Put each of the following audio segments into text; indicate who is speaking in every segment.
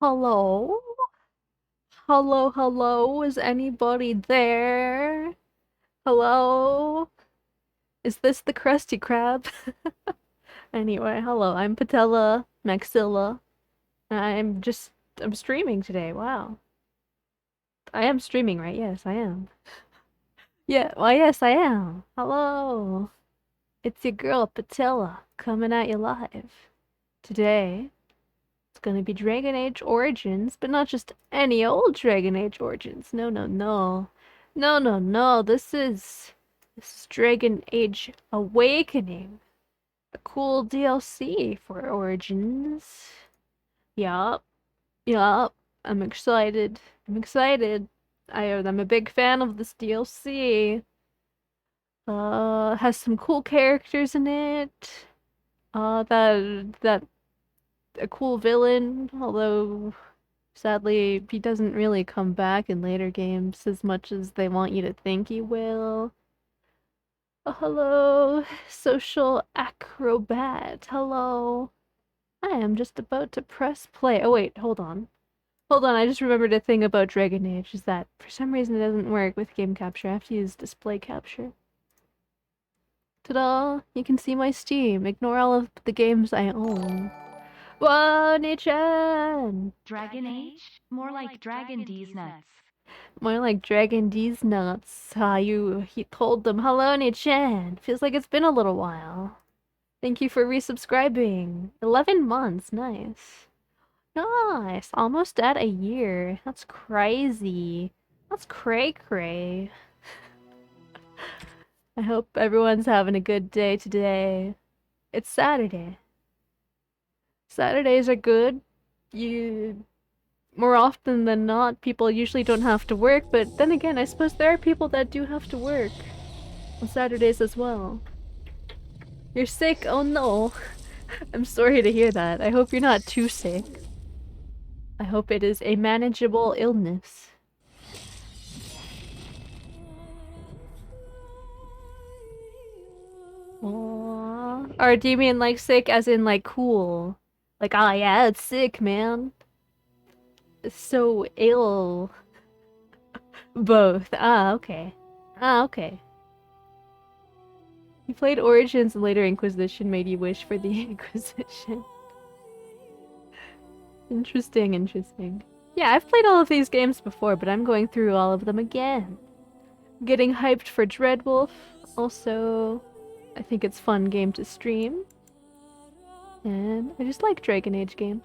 Speaker 1: Hello? Hello, hello? Is anybody there? Hello? Is this the Krusty Krab? Anyway, hello, I'm Patella Maxilla. I'm streaming today, wow. I am streaming, right? Yes, I am. Yeah, well, yes, I am. Hello. It's your girl, Patella, coming at you live. Today, it's gonna be Dragon Age Origins, but not just any old Dragon Age Origins. No, no, no. No, no, no. This is Dragon Age Awakening. A cool DLC for Origins. Yup. Yup. I'm excited. I'm excited. I'm a big fan of this DLC. Has some cool characters in it. That a cool villain, although sadly he doesn't really come back in later games as much as they want you to think he will. Oh, hello, social acrobat. Hello. I am just about to press play. Oh wait, hold on. Hold on, I just remembered a thing about Dragon Age, is that for some reason it doesn't work with game capture. I have to use display capture. Ta-da! You can see my Steam. Ignore all of the games I own. Wani-chan!
Speaker 2: Dragon Age? More like Dragon D's nuts.
Speaker 1: More like Dragon D's nuts. He told them, hello, Ni-chan. Feels like it's been a little while. Thank you for resubscribing. 11 months, nice. Nice, almost at a year. That's crazy. That's cray-cray. I hope everyone's having a good day today. It's Saturday. Saturdays are good. More often than not, people usually don't have to work, but then again, I suppose there are people that do have to work on Saturdays as well. You're sick? Oh no. I'm sorry to hear that. I hope you're not too sick. I hope it is a manageable illness. Aww. Or do you mean like sick as in like cool? Like, ah, yeah, it's sick, man. It's so ill. Both. Ah, okay. Ah, okay. You played Origins and later Inquisition made you wish for the Inquisition. Interesting, interesting. Yeah, I've played all of these games before, but I'm going through all of them again. Getting hyped for Dreadwolf. Also, I think it's a fun game to stream. And I just like Dragon Age games.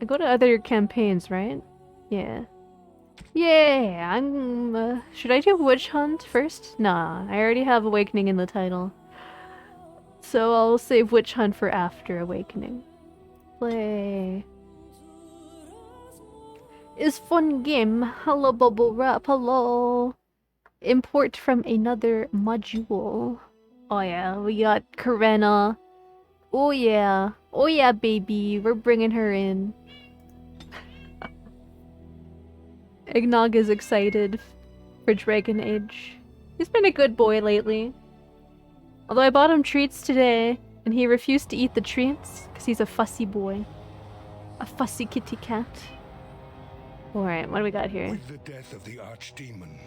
Speaker 1: I go to other campaigns, right? Yeah. Yeah, should I do Witch Hunt first? Nah, I already have Awakening in the title. So I'll save Witch Hunt for after Awakening. Play. Is fun game. Hello, Bubble Wrap. Hello. Import from another module. Oh yeah, we got Karena. Oh yeah. Oh yeah, baby. We're bringing her in. Eggnog is excited for Dragon Age. He's been a good boy lately. Although I bought him treats today, and he refused to eat the treats because he's a fussy boy. A fussy kitty cat. Alright, what do we got here?
Speaker 3: With the death of the Archdemon,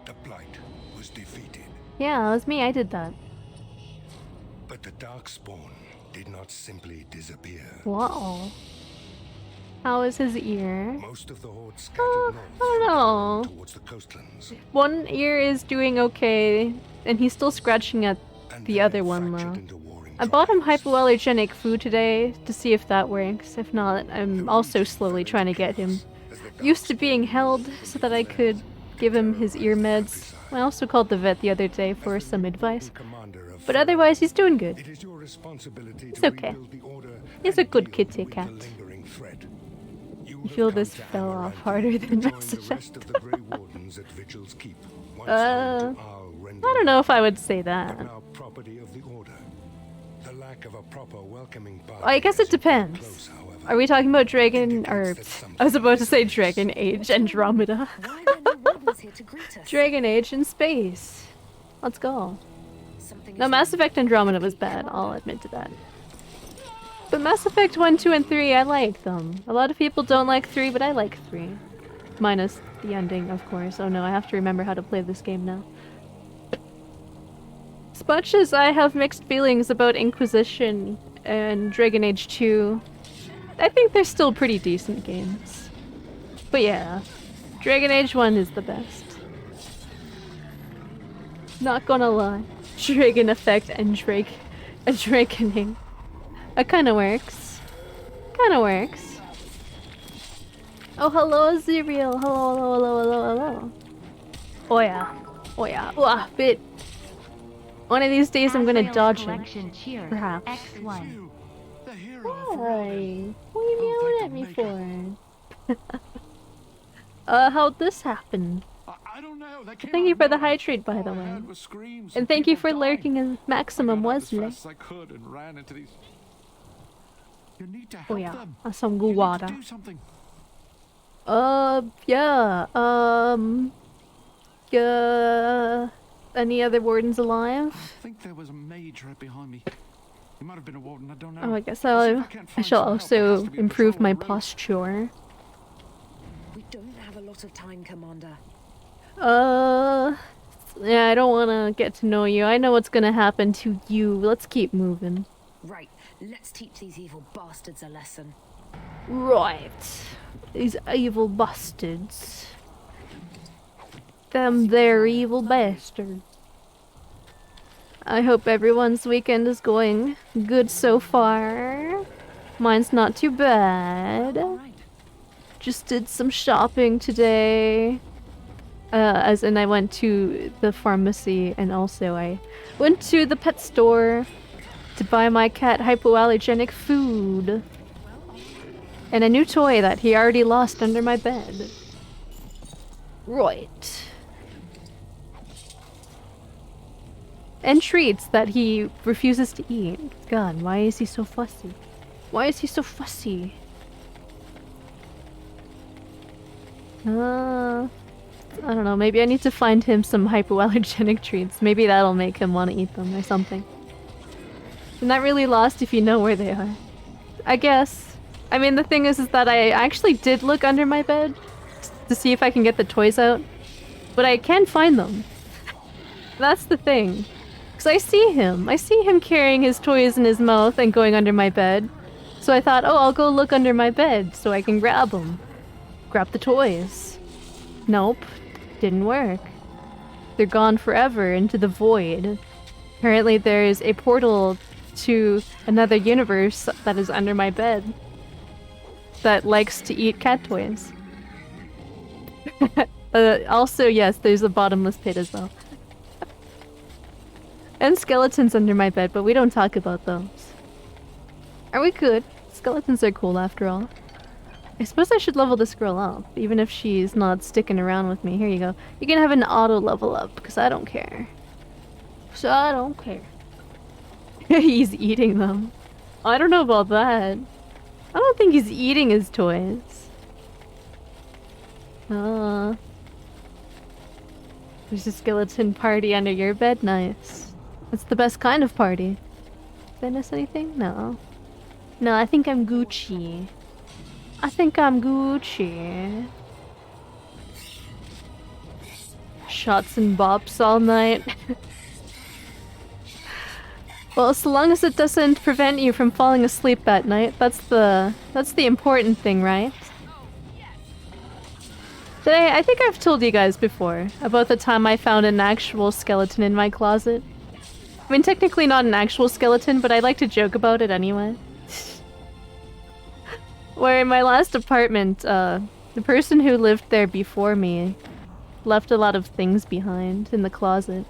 Speaker 3: the Blight was defeated.
Speaker 1: Yeah, that was me, I did that.
Speaker 3: But the Darkspawn did not simply disappear.
Speaker 1: Whoa. How is his ear?
Speaker 3: Most of the horde scattered north
Speaker 1: I don't know.
Speaker 3: towards the coastlands.
Speaker 1: One ear is doing okay, and he's still scratching at the other one though. I bought him hypoallergenic food today to see if that works. If not, I'm also slowly trying to get him used to being held so that I could give him his ear meds. I also called the vet the other day for some advice. But otherwise, he's doing good. He's okay. He's a good kitty cat. You feel this fell off harder than Mass Effect. I don't know if I would say that. I guess it depends. Are we talking about Dragon, or I was about to say Dragon Age Andromeda. Dragon Age in space. Let's go. No, Mass Effect Andromeda was bad, I'll admit to that. But Mass Effect 1, 2, and 3, I like them. A lot of people don't like 3, but I like 3. Minus the ending, of course. Oh no, I have to remember how to play this game now. As much as I have mixed feelings about Inquisition and Dragon Age 2, I think they're still pretty decent games. But yeah, Dragon Age 1 is the best. Not gonna lie. Dragon Effect and Drakening. That kinda works. Kinda works. Oh, hello, Aziriel. Hello, hello, hello, hello, hello. Oh yeah. Oh yeah. Ooh, bit. One of these days I'm gonna
Speaker 2: Azrael's
Speaker 1: dodge it.
Speaker 2: collection cheers.
Speaker 1: Perhaps.
Speaker 2: X1.
Speaker 3: You, the hero of
Speaker 1: Why? What are you
Speaker 3: Oh,
Speaker 1: yelling
Speaker 3: thank
Speaker 1: at me
Speaker 3: God,
Speaker 1: for? How'd this happen?
Speaker 3: I don't know. They came
Speaker 1: Thank
Speaker 3: out
Speaker 1: you
Speaker 3: of
Speaker 1: for the
Speaker 3: nowhere.
Speaker 1: hydrate, by
Speaker 3: All
Speaker 1: the
Speaker 3: I
Speaker 1: way.
Speaker 3: heard was screams
Speaker 1: And thank you
Speaker 3: people
Speaker 1: for
Speaker 3: dying.
Speaker 1: lurking in
Speaker 3: I
Speaker 1: Maximum
Speaker 3: got out as
Speaker 1: Wesley.
Speaker 3: fast as I could and ran into these. You need to
Speaker 1: Oh
Speaker 3: help
Speaker 1: yeah,
Speaker 3: them.
Speaker 1: some
Speaker 3: You
Speaker 1: good
Speaker 3: need to
Speaker 1: water.
Speaker 3: do something.
Speaker 1: Yeah, any other wardens
Speaker 3: I
Speaker 1: alive?
Speaker 3: think there was a mage right behind me. He might have been a warden. I don't know.
Speaker 1: Oh, I guess
Speaker 3: I'll see if
Speaker 1: I
Speaker 3: can't
Speaker 1: I
Speaker 3: find
Speaker 1: shall
Speaker 3: some help. There has
Speaker 1: also
Speaker 3: to be a
Speaker 1: improve
Speaker 3: patrol
Speaker 1: my
Speaker 3: on the road.
Speaker 1: posture.
Speaker 4: We don't have a lot of time, Commander.
Speaker 1: Yeah, I don't want to get to know you. I know what's gonna happen to you. Let's keep moving.
Speaker 4: Right, let's teach these evil bastards a lesson.
Speaker 1: Right. These evil bastards. Them there evil bastards. I hope everyone's weekend is going good so far. Mine's not too bad.
Speaker 4: All right.
Speaker 1: Just did some shopping today. As in I went to the pharmacy and also I went to the pet store to buy my cat hypoallergenic food. And a new toy that he already lost under my bed. Right. And treats that he refuses to eat. God, why is he so fussy? Why is he so fussy? I don't know, maybe I need to find him some hypoallergenic treats. Maybe that'll make him want to eat them or something. You're not really lost if you know where they are. I guess. I mean, the thing is that I actually did look under my bed to see if I can get the toys out. But I can't find them. That's the thing. Because I see him. I see him carrying his toys in his mouth and going under my bed. So I thought, oh, I'll go look under my bed so I can grab them. Grab the toys. Nope. Didn't work. They're gone forever into the void. Apparently there's a portal to another universe that is under my bed that likes to eat cat toys. Also, yes, there's a bottomless pit as well. And skeletons under my bed, but we don't talk about those. Are we good? Skeletons are cool after all. I suppose I should level this girl up, even if she's not sticking around with me. Here you go. You can have an auto level up, because I don't care. So I don't care. He's eating them. I don't know about that. I don't think he's eating his toys. There's a skeleton party under your bed? Nice. That's the best kind of party. Did I miss anything? No. No, I think I'm Gucci. I think I'm Gucci. Shots and bops all night. Well, so long as it doesn't prevent you from falling asleep at night, that's the important thing, right? I think I've told you guys before about the time I found an actual skeleton in my closet. I mean, technically not an actual skeleton, but I like to joke about it anyway. Where in my last apartment, the person who lived there before me left a lot of things behind in the closet.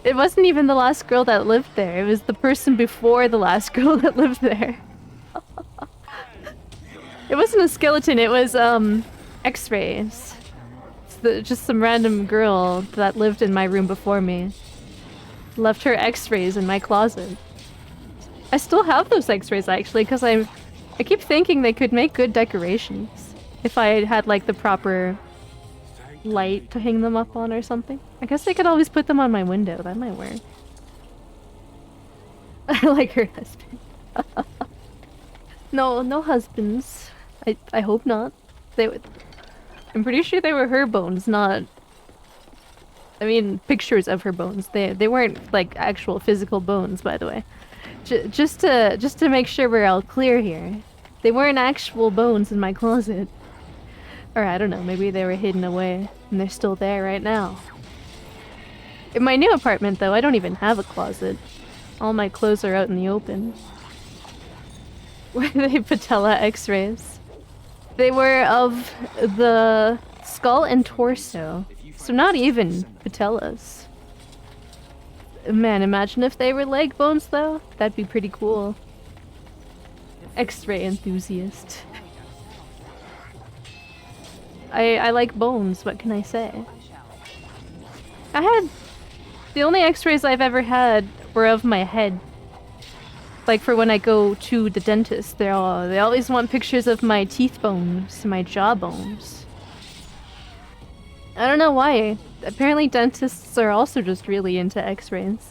Speaker 1: It wasn't even the last girl that lived there, it was the person before the last girl that lived there. It wasn't a skeleton, it was, X-rays. Just some random girl that lived in my room before me. Left her X-rays in my closet. I still have those X-rays actually, because I keep thinking they could make good decorations. If I had like the proper light to hang them up on or something. I guess I could always put them on my window, that might work. I like her husband. No, no husbands. I hope not. They would. I'm pretty sure they were her bones, not. I mean, pictures of her bones. They weren't like actual physical bones, by the way. Just to make sure we're all clear here. They weren't actual bones in my closet. Or I don't know, maybe they were hidden away and they're still there right now. In my new apartment though, I don't even have a closet. All my clothes are out in the open. Were they patella x-rays? They were of the skull and torso. So not even patellas. Man, imagine if they were leg bones though. That'd be pretty cool. X-ray enthusiast. I like bones, what can I say? The only x-rays I've ever had were of my head. Like for when I go to the dentist, they always want pictures of my teeth bones, my jaw bones. I don't know why. Apparently dentists are also just really into x-rays.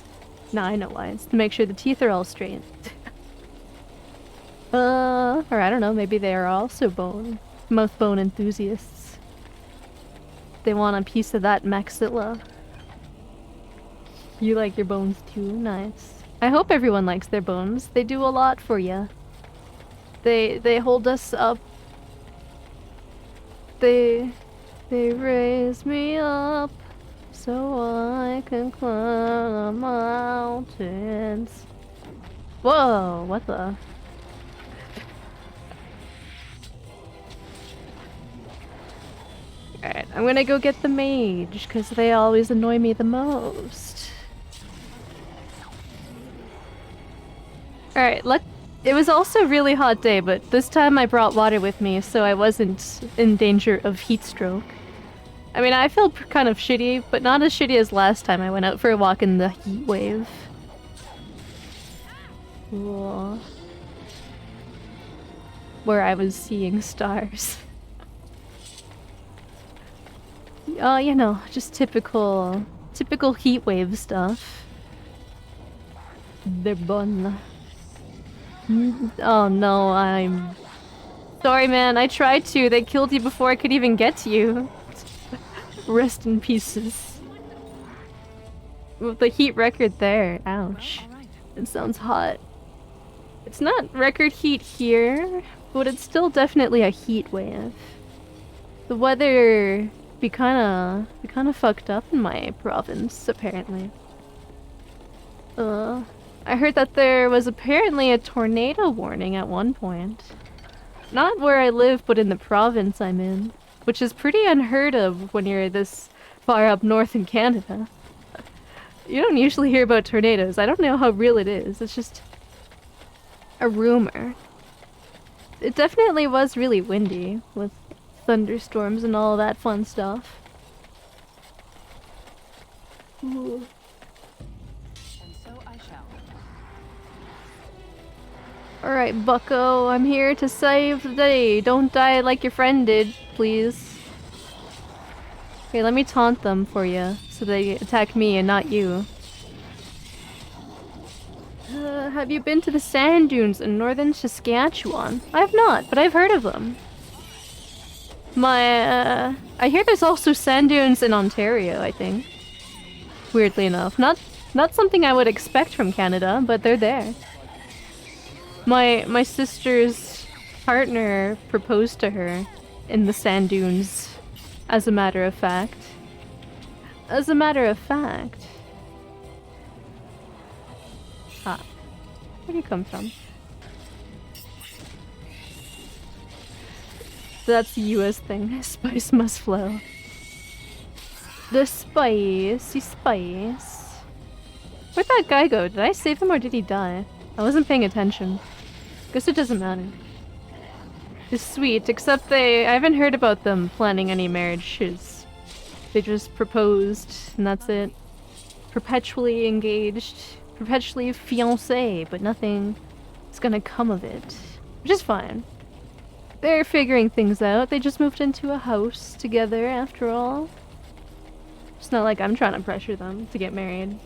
Speaker 1: Nah, I know why. It's to make sure the teeth are all straight. Or I don't know, maybe they are also mouth bone enthusiasts. They want a piece of that maxilla. You like your bones too? Nice. I hope everyone likes their bones. They do a lot for you. They hold us up. They raise me up so I can climb the mountains. Whoa, what the? Alright, I'm gonna go get the mage, because they always annoy me the most. Alright, it was also a really hot day, but this time I brought water with me, so I wasn't in danger of heat stroke. I mean, I feel kind of shitty, but not as shitty as last time I went out for a walk in the heat wave. Cool. Where I was seeing stars. You know, just typical heat wave stuff. They're bun. Oh no, I'm sorry, man. I tried to. They killed you before I could even get to you. Rest in pieces. With the heat record there. Ouch. It sounds hot. It's not record heat here, but it's still definitely a heat wave. The weather be kinda fucked up in my province, apparently. I heard that there was apparently a tornado warning at one point. Not where I live, but in the province I'm in. Which is pretty unheard of when you're this far up north in Canada. You don't usually hear about tornadoes. I don't know how real it is. It's just a rumor. It definitely was really windy, with thunderstorms and all that fun stuff. Ooh.
Speaker 4: And so I shall.
Speaker 1: Alright, bucko, I'm here to save the day. Don't die like your friend did, please. Okay, let me taunt them for you, so they attack me and not you. Have you been to the sand dunes in northern Saskatchewan? I have not, but I've heard of them. I hear there's also sand dunes in Ontario, I think. Weirdly enough. Not something I would expect from Canada, but they're there. My sister's partner proposed to her in the sand dunes, as a matter of fact. As a matter of fact. Ah. Where do you come from? That's a US thing. Spice must flow. The spicy spice. Where'd that guy go? Did I save him or did he die? I wasn't paying attention. Guess it doesn't matter. It's sweet, except I haven't heard about them planning any marriages. They just proposed, and that's it. Perpetually engaged, perpetually fiancé, but nothing is gonna come of it. Which is fine. They're figuring things out. They just moved into a house together, after all. It's not like I'm trying to pressure them to get married.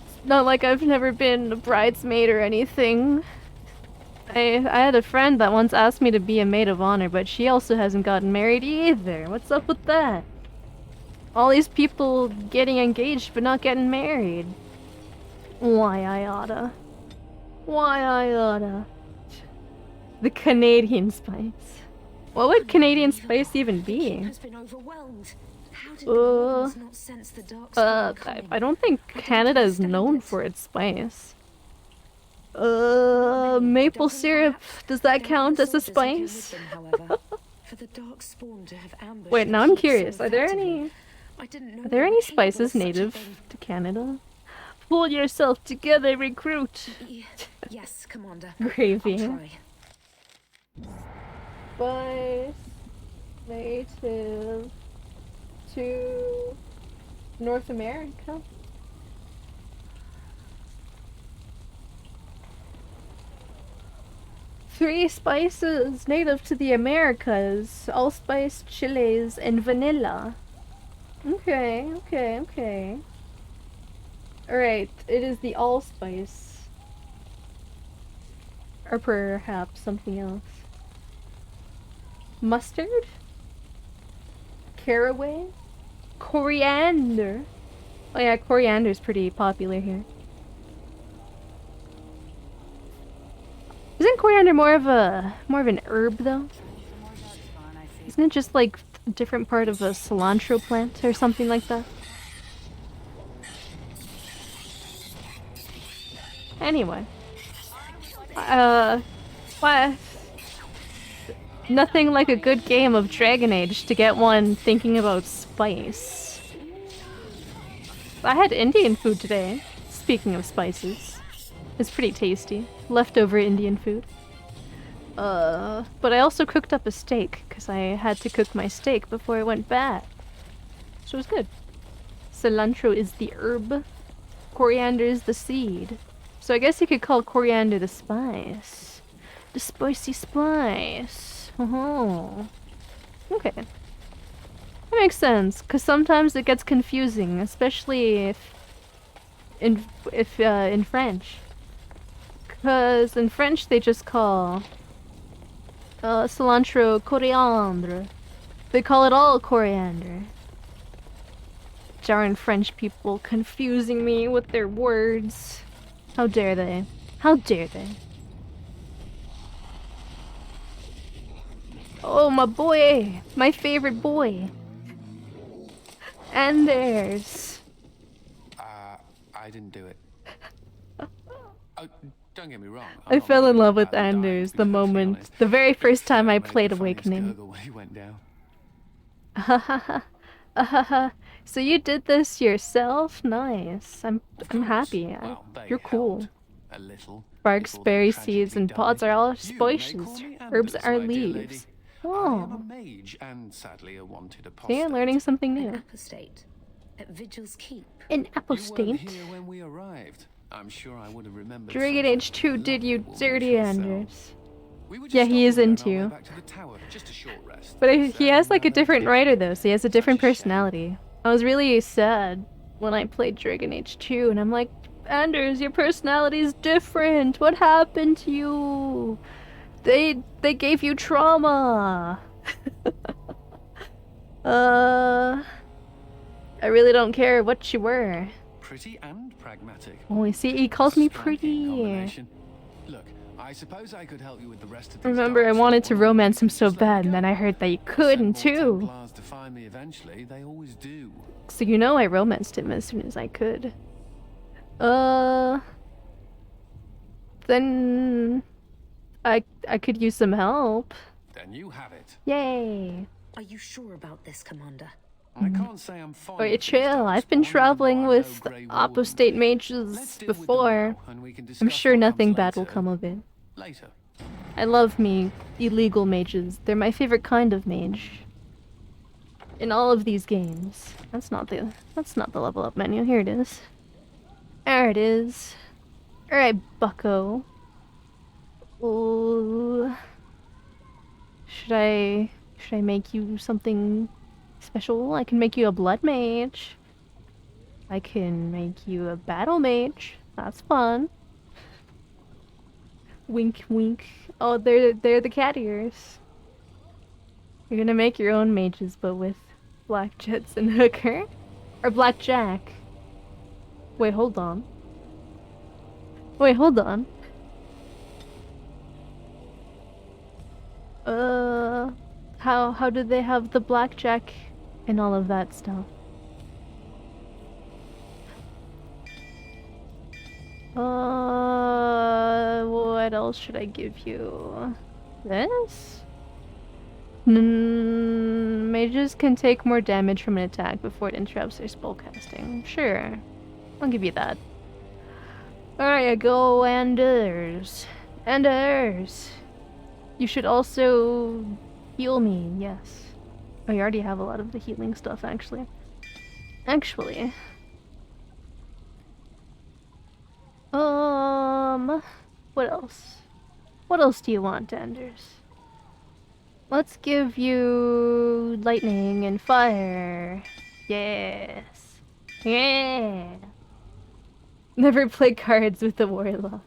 Speaker 1: It's not like I've never been a bridesmaid or anything. I had a friend that once asked me to be a maid of honor, but she also hasn't gotten married either. What's up with that? All these people getting engaged but not getting married. Why I oughta? Why I oughta? The Canadian Spice. What would Canadian Spice even
Speaker 4: The keep
Speaker 1: be?
Speaker 4: has been overwhelmed. How did the Romans not sense the Darkspawn coming?
Speaker 1: I don't think Canada is
Speaker 4: understand
Speaker 1: known
Speaker 4: it.
Speaker 1: for its spice.
Speaker 4: Many
Speaker 1: Maple
Speaker 4: dozen
Speaker 1: syrup,
Speaker 4: perhaps.
Speaker 1: does that
Speaker 4: There are
Speaker 1: count as a
Speaker 4: soldiers who came with
Speaker 1: spice?
Speaker 4: them, however. For the Darkspawn to have ambushed
Speaker 1: Wait,
Speaker 4: the
Speaker 1: now I'm
Speaker 4: keep so
Speaker 1: curious. Are there
Speaker 4: effectively,
Speaker 1: any
Speaker 4: I didn't know
Speaker 1: are there
Speaker 4: they
Speaker 1: any
Speaker 4: were capable of
Speaker 1: spices
Speaker 4: such a
Speaker 1: native
Speaker 4: thing.
Speaker 1: to Canada? Pull yourself together, recruit.
Speaker 4: Yes, Commander. I'll
Speaker 1: Gravy.
Speaker 4: try.
Speaker 1: Spice native to North America. Three spices native to the Americas: allspice, chilies, and vanilla. Okay, okay, okay. Alright, it is the allspice. Or perhaps something else. Mustard? Caraway? Coriander? Oh yeah, coriander's pretty popular here. Isn't coriander more of an herb though? Isn't it just like a different part of a cilantro plant or something like that? Anyway. What? Nothing like a good game of Dragon Age to get one thinking about spice. I had Indian food today, speaking of spices. It's pretty tasty. Leftover Indian food. But I also cooked up a steak, because I had to cook my steak before it went bad. So it was good. Cilantro is the herb. Coriander is the seed. So I guess you could call coriander the spice. The spicy spice. Oh. Okay. That makes sense, because sometimes it gets confusing, especially if in French. Because in French they just call cilantro coriandre. They call it all coriander. Darn French people confusing me with their words. How dare they? How dare they? Oh, my boy! My favorite boy! Anders!
Speaker 5: I didn't do it. Oh, don't get me wrong.
Speaker 1: I fell in love with Anders the moment, the very first time I played Awakening. So you did this yourself? Nice. I'm happy. You're cool.
Speaker 5: A little.
Speaker 1: Barks,
Speaker 5: before they
Speaker 1: berries,
Speaker 5: tragically
Speaker 1: seeds, and
Speaker 5: died.
Speaker 1: pods are all
Speaker 5: You may
Speaker 1: spices.
Speaker 5: call me
Speaker 1: Herbs
Speaker 5: Anders,
Speaker 1: are
Speaker 5: my dear lady.
Speaker 1: leaves.
Speaker 5: I am a
Speaker 1: Oh.
Speaker 5: mage and sadly a wanted apostate.
Speaker 1: See, I'm learning something
Speaker 4: An
Speaker 1: new.
Speaker 4: apostate at Vigil's Keep.
Speaker 1: An
Speaker 5: You weren't
Speaker 1: apostate.
Speaker 5: here when we arrived. I'm sure I would have remembered.
Speaker 1: Dragon
Speaker 5: such a
Speaker 1: Age 2 did you
Speaker 5: lovely woman
Speaker 1: dirty,
Speaker 5: as yourself.
Speaker 1: Anders.
Speaker 5: We were just
Speaker 1: Yeah, he is
Speaker 5: stopping on our
Speaker 1: into
Speaker 5: way
Speaker 1: you.
Speaker 5: back to the tower, just a short rest.
Speaker 1: But he has like a
Speaker 5: Another
Speaker 1: different
Speaker 5: day.
Speaker 1: writer though, so he has a different
Speaker 5: Such a shame.
Speaker 1: personality. I was really sad when I played Dragon Age 2 and I'm like, Anders, your personality's different. What happened to you? They gave you trauma. I really don't care what you were.
Speaker 5: Pretty and pragmatic.
Speaker 1: Oh, you see, he calls me
Speaker 5: Striking
Speaker 1: pretty.
Speaker 5: combination. Look, I suppose I could help you with the rest of these
Speaker 1: Remember, I
Speaker 5: dogs
Speaker 1: wanted
Speaker 5: if
Speaker 1: to
Speaker 5: you want.
Speaker 1: romance him so
Speaker 5: Just let me
Speaker 1: bad, and
Speaker 5: go.
Speaker 1: then I heard that you
Speaker 5: I'll
Speaker 1: couldn't
Speaker 5: send more
Speaker 1: too.
Speaker 5: Templars to find me eventually. They always do.
Speaker 1: So you know I romanced him as soon as I could. Then I could use some help.
Speaker 5: Then you have it.
Speaker 1: Yay.
Speaker 4: Are you sure about this, Commander?
Speaker 5: I can't say I'm fine.
Speaker 1: Wait, chill. I've been traveling with apostate mages before. I'm sure nothing bad will come of it.
Speaker 5: Later.
Speaker 1: I love me illegal mages. They're my favorite kind of mage. In all of these games. That's not the level up menu. Here it is. There it is. Alright, bucko. Ooh. Should I make you something special? I can make you a blood mage. I can make you a battle mage. That's fun. Wink, wink. Oh, they're the cat ears. You're gonna make your own mages, but with Black Jets and Hooker? Or Blackjack? Wait, hold on. Wait, hold on. How did they have the Blackjack and all of that stuff? What else should I give you? This? Mages can take more damage from an attack before it interrupts their spellcasting. Sure. I'll give you that. Alright, I go Anders. Anders! You should also heal me, yes. Oh, you already have a lot of the healing stuff, actually. What else? What else do you want, Anders? Let's give you lightning and fire. Yes. Yeah. Never play cards with the warlock.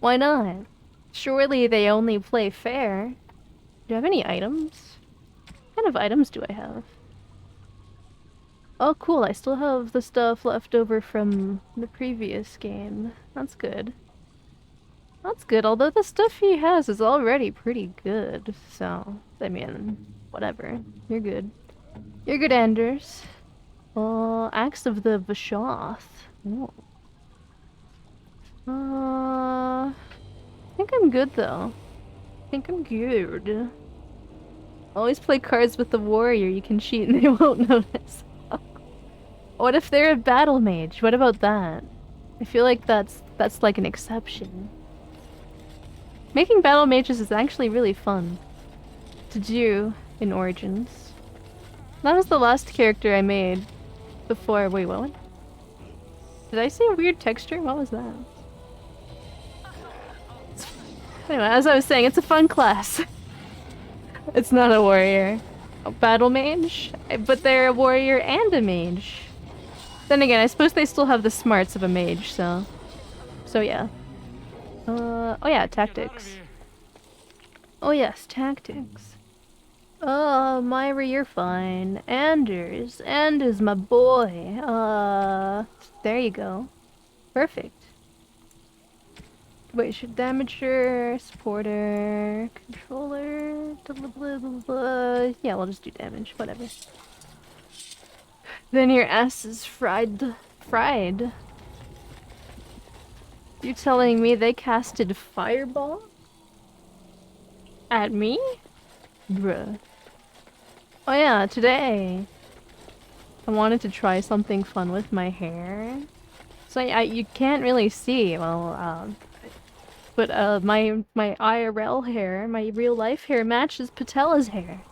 Speaker 1: Why not? Surely they only play fair. Do I have any items? What kind of items do I have? Oh cool, I still have the stuff left over from the previous game. That's good. That's good, although the stuff he has is already pretty good, so, I mean, whatever. You're good. You're good, Anders. Axe of the Vashoth. Oh. I think I'm good, though. I think I'm good. Always play cards with the warrior, you can cheat and they won't notice. What if they're a battle mage? What about that? I feel like that's like an exception. Making battle mages is actually really fun to do in Origins. That was the last character I made before. Wait, what? Did I say a weird texture? What was that? Anyway, as I was saying, it's a fun class. It's not a warrior. A battle mage? But they're a warrior and a mage. Then again, I suppose they still have the smarts of a mage, so... So yeah. Oh yeah, tactics. Oh yes, tactics. Myra, you're fine. Anders my boy. There you go. Perfect. Wait, should damager, supporter, controller, blah, blah, blah, blah. Yeah, we'll just do damage, whatever. Then your ass is fried. Fried? You telling me they casted Fireball? At me? Bruh. Oh yeah, today I wanted to try something fun with my hair. So you can't really see, well, but my IRL hair, my real life hair matches Patella's hair.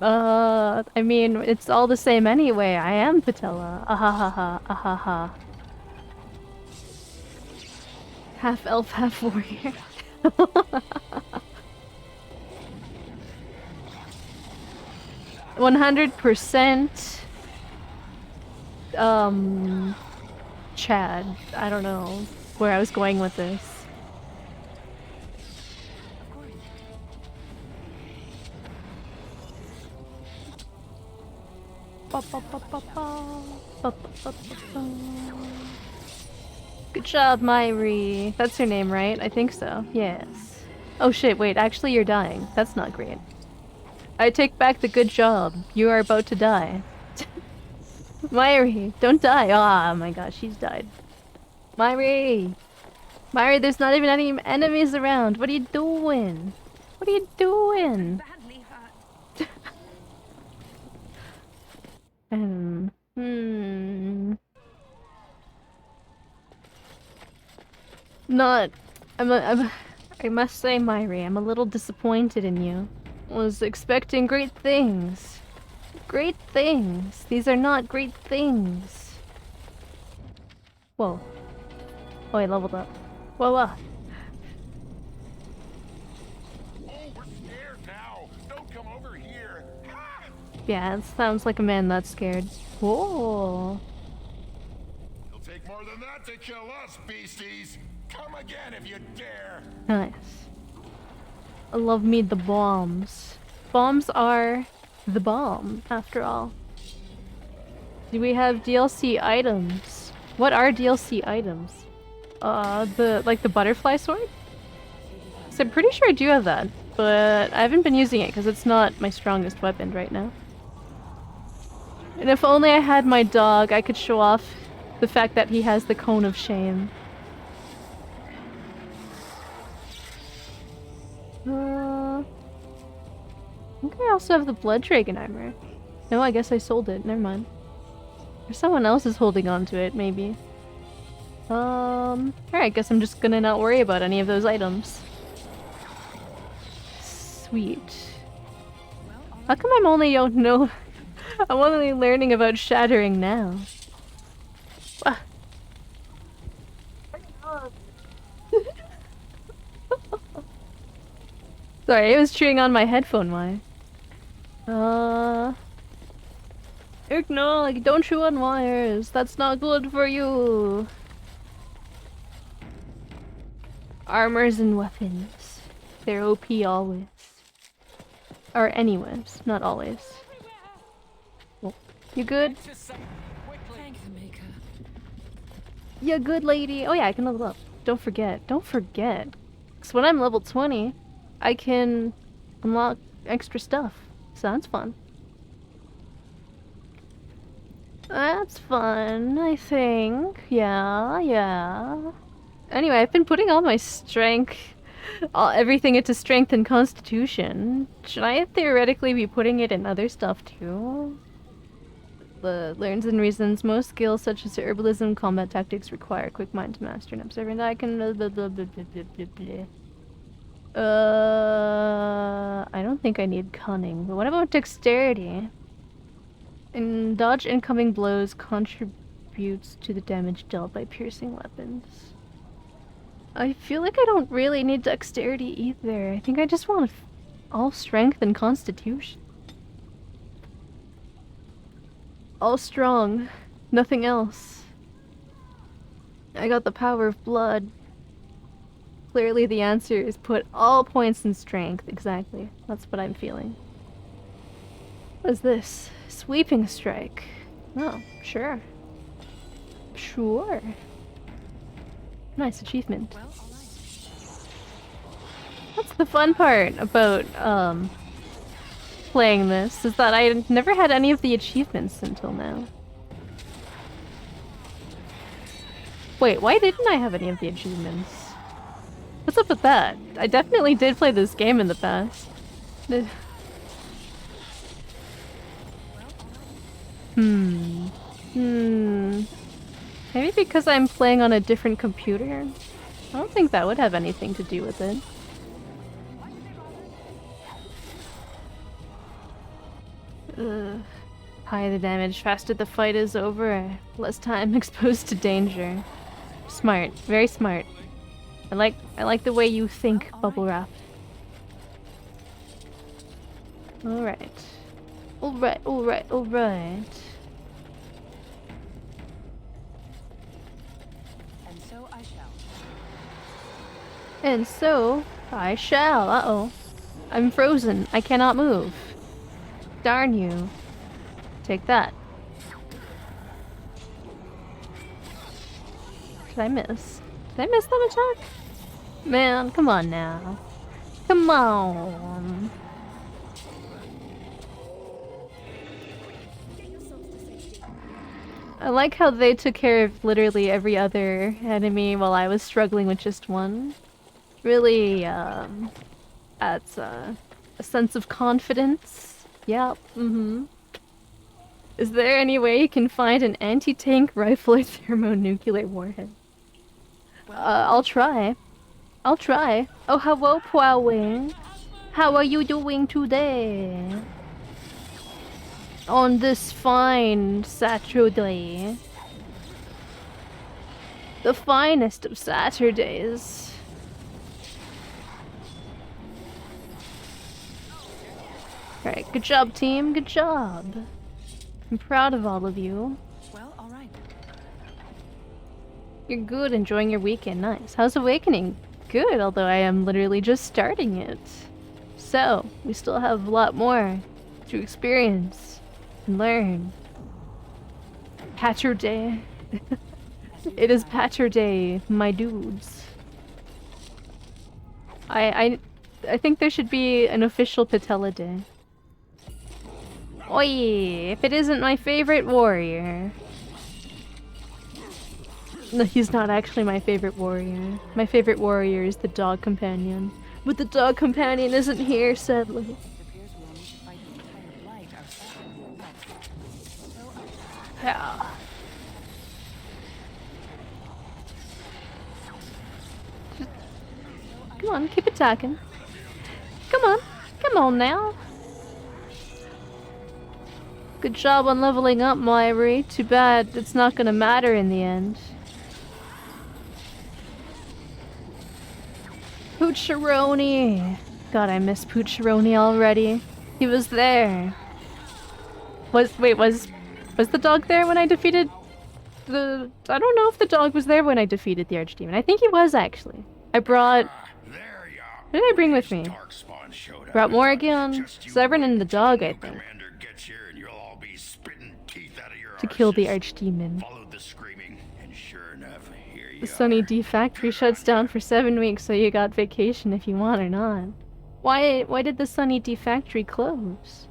Speaker 1: I mean, it's all the same anyway. I am Patella. Ahahaha, ahaha. Half elf, half warrior. 100% Chad. I don't know where I was going with this. Good job, Myri. That's your name, right? I think so. Yes. Oh shit, wait, actually you're dying. That's not great. I take back the good job. You are about to die. Myri, don't die. Oh my gosh, she's died. Myri! Myri, there's not even any enemies around. What are you doing? What are you doing?
Speaker 4: Badly hurt.
Speaker 1: Not... I must say, Myri, I'm a little disappointed in you. Was expecting great things. Great things. These are not great things. Whoa. Oh, I leveled up. Whoa, whoa.
Speaker 3: Oh, we're scared now. Don't come over here. Ha!
Speaker 1: Yeah, it sounds like a man that's scared. Whoa.
Speaker 3: It'll take more than that to kill us, beasties. Come again if you dare.
Speaker 1: Nice. I love me the bombs. Bombs are the bomb, after all. Do we have DLC items? What are DLC items? The butterfly sword? So I'm pretty sure I do have that, but I haven't been using it because it's not my strongest weapon right now. And if only I had my dog, I could show off the fact that he has the cone of shame. I think I also have the blood dragon armor. No, I guess I sold it. Never mind. Or someone else is holding on to it, maybe. Alright, I guess I'm just gonna not worry about any of those items. Sweet. How come I'm only don't know? I'm only learning about shattering now. Ah. Sorry, I was chewing on my headphone wire. Ignore, don't chew on wires. That's not good for you. Armors and weapons. They're OP always. Or anyways, not always. Well, you good?
Speaker 4: Thank the maker.
Speaker 1: You good, lady? Oh yeah, I can level up. Don't forget. Don't forget. Because when I'm level 20, I can unlock extra stuff. So that's fun. That's fun, I think. Yeah. Anyway, I've been putting all my strength, everything into strength and constitution. Should I theoretically be putting it in other stuff too? The learns and reasons. Most skills such as herbalism, combat tactics require quick mind to master and observant. I can I don't think I need cunning, but what about dexterity? And dodge incoming blows contributes to the damage dealt by piercing weapons. I feel like I don't really need dexterity either. I think I just want all strength and constitution. All strong. Nothing else. I got the power of blood. Clearly the answer is put all points in strength. Exactly. That's what I'm feeling. What is this? Sweeping strike. Oh, sure. Sure. Nice achievement.
Speaker 4: Well, all right.
Speaker 1: That's the fun part about playing this, is that I never had any of the achievements until now. Wait, why didn't I have any of the achievements? What's up with that? I definitely did play this game in the past. Maybe because I'm playing on a different computer? I don't think that would have anything to do with it. Higher the damage, faster the fight is over, less time exposed to danger. Smart, very smart. I like the way you think, Bubble Wrap. Alright. Alright.
Speaker 4: And so I shall.
Speaker 1: And so I shall. Uh-oh. I'm frozen. I cannot move. Darn you. Take that. Did I miss? Did I miss that attack? Man, come on now. Come on. I like how they took care of literally every other enemy while I was struggling with just one. Really, adds a sense of confidence. Yep, Is there any way you can find an anti-tank rifle or thermonuclear warhead? I'll try. I'll try. Oh, hello, Plowing. How are you doing today? On this fine Saturday. The finest of Saturdays. Alright, good job, team. Good job. I'm proud of all of you.
Speaker 4: Well, all right.
Speaker 1: You're good, enjoying your weekend. Nice. How's Awakening? Good, although I am literally just starting it. So, we still have a lot more to experience and learn. Patcher Day. It is Patcher Day, my dudes. I think there should be an official Patella Day. Oi, if it isn't my favorite warrior. No, he's not actually my favorite warrior. My favorite warrior is the dog companion. But the dog companion isn't here, sadly. Yeah. Come on, keep attacking. Come on now. Good job on leveling up, Myri. Too bad it's not gonna matter in the end. Poocheroni! God, I miss Poocheroni already. He was there. Was the dog there when I defeated the... I don't know if the dog was there when I defeated the Archdemon. I think he was, actually. I brought...
Speaker 3: There you are.
Speaker 1: What did I bring with me?
Speaker 3: Darkspawn showed up.
Speaker 1: Brought Morrigan,
Speaker 3: Just you
Speaker 1: Severin,
Speaker 3: wait
Speaker 1: and the
Speaker 3: till
Speaker 1: dog, I
Speaker 3: new
Speaker 1: think.
Speaker 3: Commander gets here and you'll all be spitting teeth out of your
Speaker 1: To kill the
Speaker 3: arses.
Speaker 1: Archdemon.
Speaker 3: Followed the screaming, and sure enough, here you
Speaker 1: The Sunny
Speaker 3: are.
Speaker 1: D factory shuts down for 7 weeks, so you got vacation if you want or not. Why did the Sunny D factory close?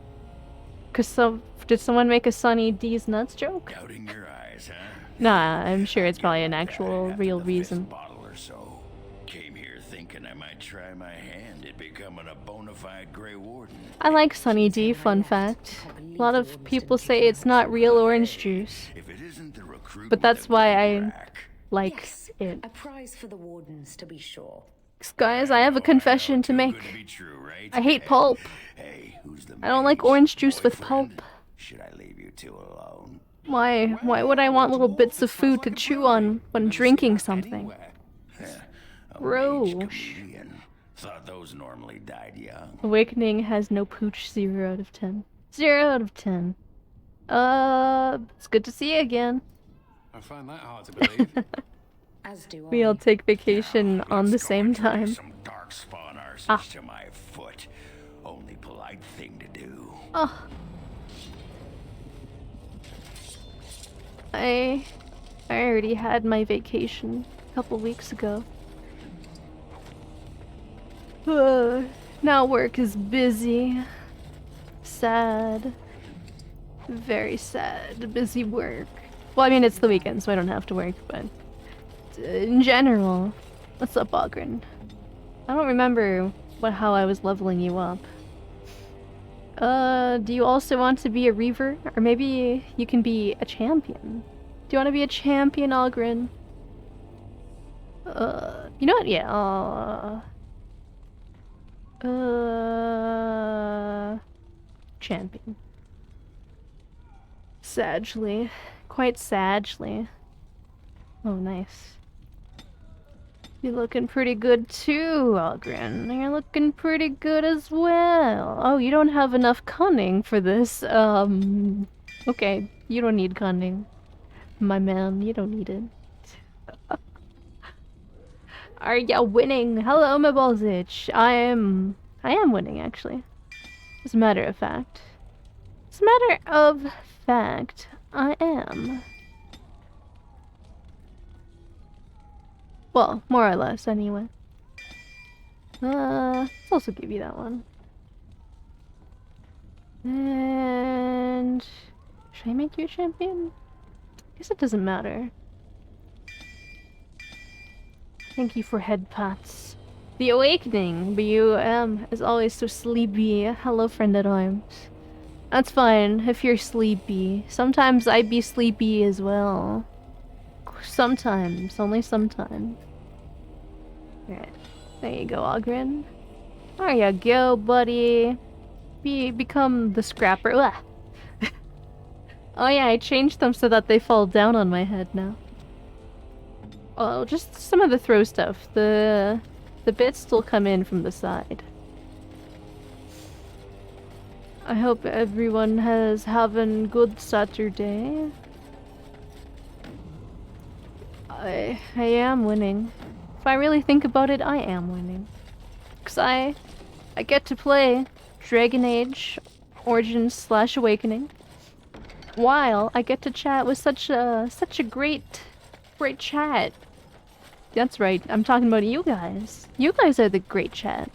Speaker 1: Did someone make a Sunny D's nuts joke?
Speaker 3: Doubting your eyes, huh?
Speaker 1: Nah, I'm sure it's probably an
Speaker 3: Like
Speaker 1: actual
Speaker 3: that
Speaker 1: real
Speaker 3: after the fifth
Speaker 1: reason.
Speaker 3: bottle or so. Came here thinking I might try my hand at becoming a bona fide Grey Warden.
Speaker 1: I like Sunny D, fun fact. A lot of people say it's not real orange juice,
Speaker 3: If it isn't the recruitment
Speaker 1: but that's
Speaker 3: of
Speaker 1: why I
Speaker 3: Rack,
Speaker 1: like
Speaker 4: Yes,
Speaker 1: it.
Speaker 4: a prize for the wardens, to be sure.
Speaker 1: Guys, I have a confession to
Speaker 3: too
Speaker 1: make.
Speaker 3: good to be true, right?
Speaker 1: I hate pulp.
Speaker 3: Hey, who's the
Speaker 1: I don't like
Speaker 3: mage?
Speaker 1: orange juice with
Speaker 3: Boyfriend?
Speaker 1: pulp.
Speaker 3: Should I leave you two alone?
Speaker 1: Why would I want little bits of food to chew on when drinking something?
Speaker 3: Anyway, a mage
Speaker 1: Gross.
Speaker 3: comedian. Thought those normally died young.
Speaker 1: Awakening has no pooch, 0 out of 10. 0 out of 10. It's good to see you again.
Speaker 5: I find that hard to believe.
Speaker 4: As do
Speaker 1: We
Speaker 4: I.
Speaker 1: all take vacation on the
Speaker 3: Let's go
Speaker 1: same
Speaker 3: and drag
Speaker 1: time.
Speaker 3: Some darkspawn arses
Speaker 1: Ah.
Speaker 3: to my foot. Only polite thing to do.
Speaker 1: Oh. I already had my vacation a couple weeks ago. Now work is busy. Sad. Very sad. Busy work. Well, I mean, it's the weekend, so I don't have to work, but in general. What's up, Ogren? I don't remember how I was leveling you up. Do you also want to be a Reaver? Or maybe you can be a champion? Do you want to be a champion, Ogren? You know what? Yeah, champion. Sagely. Quite sagely. Oh, nice. You're looking pretty good too, Ogren. You're looking pretty good as well. Oh, you don't have enough cunning for this. Okay, you don't need cunning. My man, you don't need it. Are ya winning? Hello, my balls itch. I am winning, actually. As a matter of fact. As a matter of fact, I am. Well, more or less, anyway. Let's also give you that one. And... should I make you a champion? I guess it doesn't matter. Thank you for head pats. The Awakening, but you is always so sleepy. Hello, friend at arms. That's fine, if you're sleepy. Sometimes I be sleepy as well. Sometimes, only sometimes. Alright, there you go, Ogren. There you go, buddy. Become the scrapper. Ah. Oh yeah, I changed them so that they fall down on my head now. Oh, just some of the throw stuff. The bits still come in from the side. I hope everyone having good Saturday. I am winning. If I really think about it, I am winning. 'Cause I get to play Dragon Age Origins / Awakening while I get to chat with such a great chat. That's right, I'm talking about you guys. You guys are the great chat.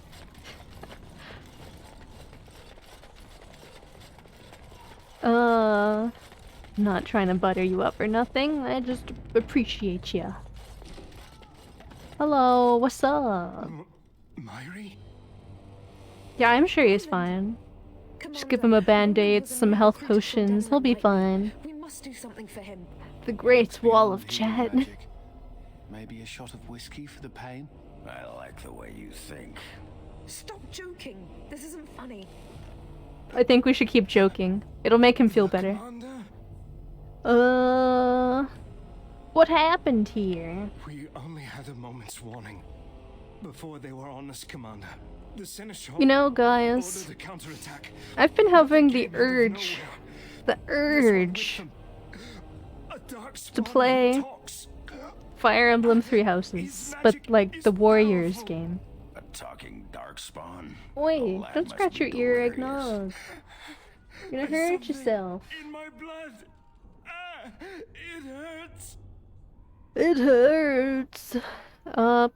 Speaker 1: Not trying to butter you up or nothing. I just appreciate ya. Hello, what's up?
Speaker 5: Myri?
Speaker 1: Yeah, I'm sure he's fine. Just give him a band-aid, some health potions, he'll be fine.
Speaker 4: We must do something for him.
Speaker 1: The great wall of
Speaker 5: Beyond
Speaker 1: chat.
Speaker 5: magic. Maybe a shot of whiskey for the pain?
Speaker 3: I like the way you think.
Speaker 4: Stop joking. This isn't funny.
Speaker 1: I think we should keep joking. It'll make him feel better.
Speaker 5: Commander?
Speaker 1: What happened here?
Speaker 5: We only had a moment's warning. Before they were on us, Commander. The Seneschal
Speaker 1: You know,
Speaker 5: ordered
Speaker 1: guys,
Speaker 5: a counterattack.
Speaker 1: I've been having the
Speaker 5: Came out of
Speaker 1: urge,
Speaker 5: nowhere. This one with them. A dark
Speaker 1: to
Speaker 5: spawn
Speaker 1: play
Speaker 5: that talks.
Speaker 1: Fire Emblem Three Houses, but like the Warriors game.
Speaker 3: A talking darkspawn.
Speaker 1: Wait,
Speaker 3: Oh, that
Speaker 1: don't
Speaker 3: must
Speaker 1: scratch
Speaker 3: be
Speaker 1: your ear,
Speaker 3: glorious.
Speaker 1: eggnog. You're gonna
Speaker 5: There's
Speaker 1: hurt
Speaker 5: something
Speaker 1: yourself.
Speaker 5: In my blood. It hurts.
Speaker 1: It hurts.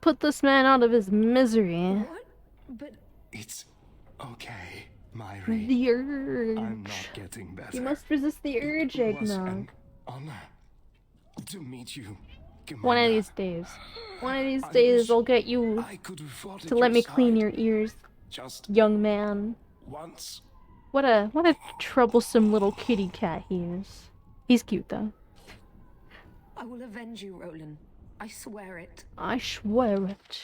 Speaker 1: Put this man out of his misery.
Speaker 4: What? But
Speaker 5: It's okay, Myri.
Speaker 1: The
Speaker 5: I'm not
Speaker 1: urge.
Speaker 5: getting better.
Speaker 1: You must resist the urge,
Speaker 5: It was
Speaker 1: eggnog.
Speaker 5: an honor to meet you,
Speaker 1: One of
Speaker 5: Commander.
Speaker 1: these days. One of these
Speaker 5: I
Speaker 1: days
Speaker 5: wish
Speaker 1: I'll get you
Speaker 5: I could have fought
Speaker 1: to
Speaker 5: at
Speaker 1: let
Speaker 5: your
Speaker 1: me clean
Speaker 5: side
Speaker 1: your ears,
Speaker 5: just
Speaker 1: young man.
Speaker 5: once.
Speaker 1: What a troublesome little kitty cat he is. He's cute though.
Speaker 4: I will avenge you, Roland. I swear it.
Speaker 1: I swear it.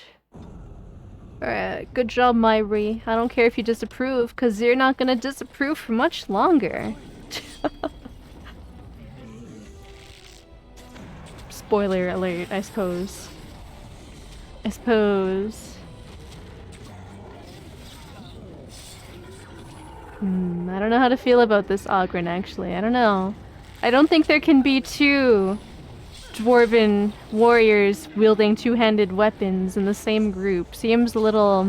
Speaker 1: Alright, good job, Myri. I don't care if you disapprove, cause you're not gonna disapprove for much longer. Spoiler alert, I suppose. I suppose. I don't know how to feel about this Ogren, actually. I don't know. I don't think there can be two dwarven warriors wielding two-handed weapons in the same group. Seems a little,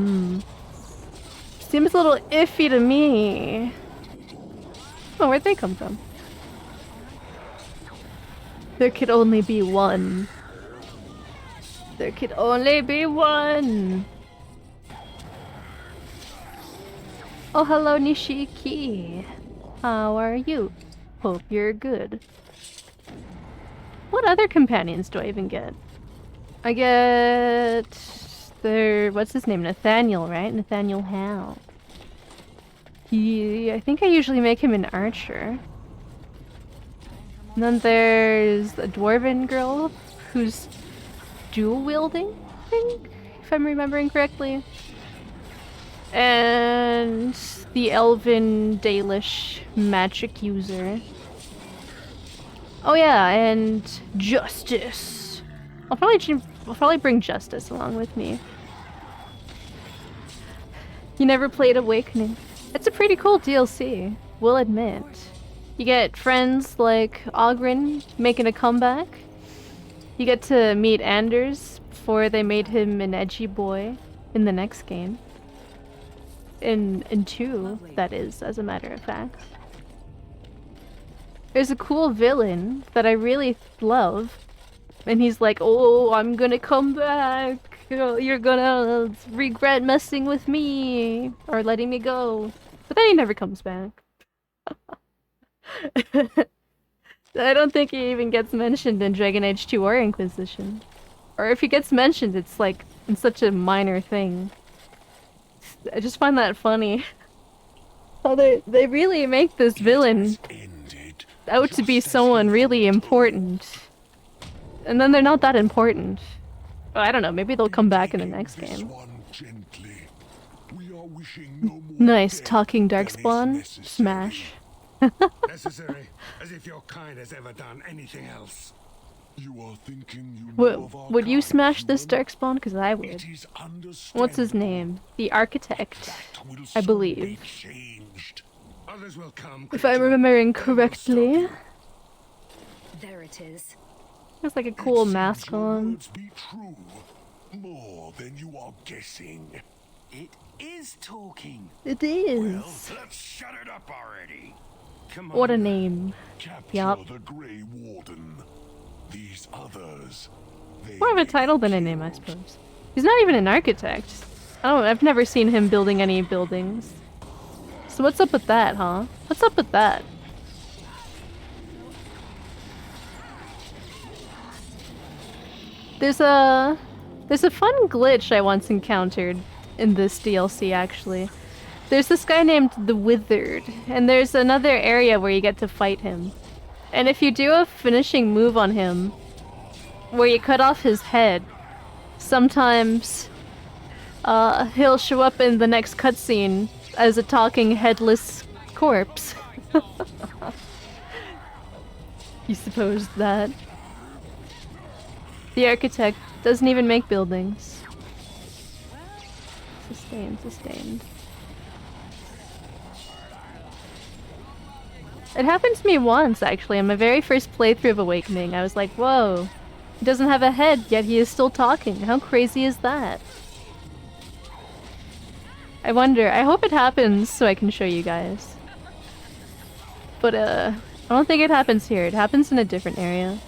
Speaker 1: seems a little iffy to me. Oh, where'd they come from? There could only be one. There could only be one. Oh, hello, Nishiki. How are you? Hope you're good. What other companions do I even get? I get... what's his name? Nathaniel, right? Nathaniel Howe. I think I usually make him an archer. And then there's a dwarven girl who's dual wielding, I think, if I'm remembering correctly. And the elven Dalish magic user. Oh yeah, and Justice. I'll probably bring Justice along with me. You never played Awakening. It's a pretty cool DLC, we'll admit. You get friends like Ogren making a comeback. You get to meet Anders before they made him an edgy boy in the next game. In 2, that is, as a matter of fact. There's a cool villain that I really love. And he's like, oh, I'm gonna come back. You're gonna regret messing with me. Or letting me go. But then he never comes back. I don't think he even gets mentioned in Dragon Age 2 or Inquisition. Or if he gets mentioned, it's like in such a minor thing. I just find that funny. How they really make this villain out to be someone really important. And then they're not that important. I don't know, maybe they'll come back in the next game. Nice talking Darkspawn. Smash.
Speaker 6: Necessary, as if your kind has ever done anything else.
Speaker 7: You are thinking you know of our
Speaker 1: Would you
Speaker 7: kind,
Speaker 1: smash this
Speaker 7: human?
Speaker 1: Darkspawn? Because I would.
Speaker 7: It is
Speaker 1: What's his
Speaker 7: understandable.
Speaker 1: name? The Architect,
Speaker 7: That will
Speaker 1: I
Speaker 7: soon
Speaker 1: believe.
Speaker 7: be changed.
Speaker 6: Others will come.
Speaker 1: If I'm
Speaker 6: creature.
Speaker 1: remembering
Speaker 6: They will stop
Speaker 1: correctly.
Speaker 6: you.
Speaker 4: There it is.
Speaker 1: It's like a cool
Speaker 7: It seems
Speaker 1: mask
Speaker 7: your
Speaker 1: on.
Speaker 7: words be true. More than you are guessing.
Speaker 5: It is talking.
Speaker 1: It
Speaker 3: Well,
Speaker 1: is.
Speaker 3: let's shut it up already.
Speaker 5: Come
Speaker 1: What a
Speaker 5: on.
Speaker 1: name.
Speaker 7: Capture
Speaker 1: Yup.
Speaker 7: the Grey Warden. These others. They
Speaker 1: More of a
Speaker 7: may
Speaker 1: title
Speaker 7: be
Speaker 1: than a name, I
Speaker 7: killed.
Speaker 1: suppose. He's not even an architect. I've never seen him building any buildings. So what's up with that, huh? What's up with that? There's a fun glitch I once encountered in this DLC, actually. There's this guy named the Withered, and there's another area where you get to fight him. And if you do a finishing move on him, where you cut off his head, sometimes he'll show up in the next cutscene as a talking headless corpse. You suppose that? The architect doesn't even make buildings. Sustained, sustained. It happened to me once, actually, on my very first playthrough of Awakening. I was like, whoa, he doesn't have a head, yet he is still talking. How crazy is that? I wonder, I hope it happens so I can show you guys. But, I don't think it happens here. It happens in a different area.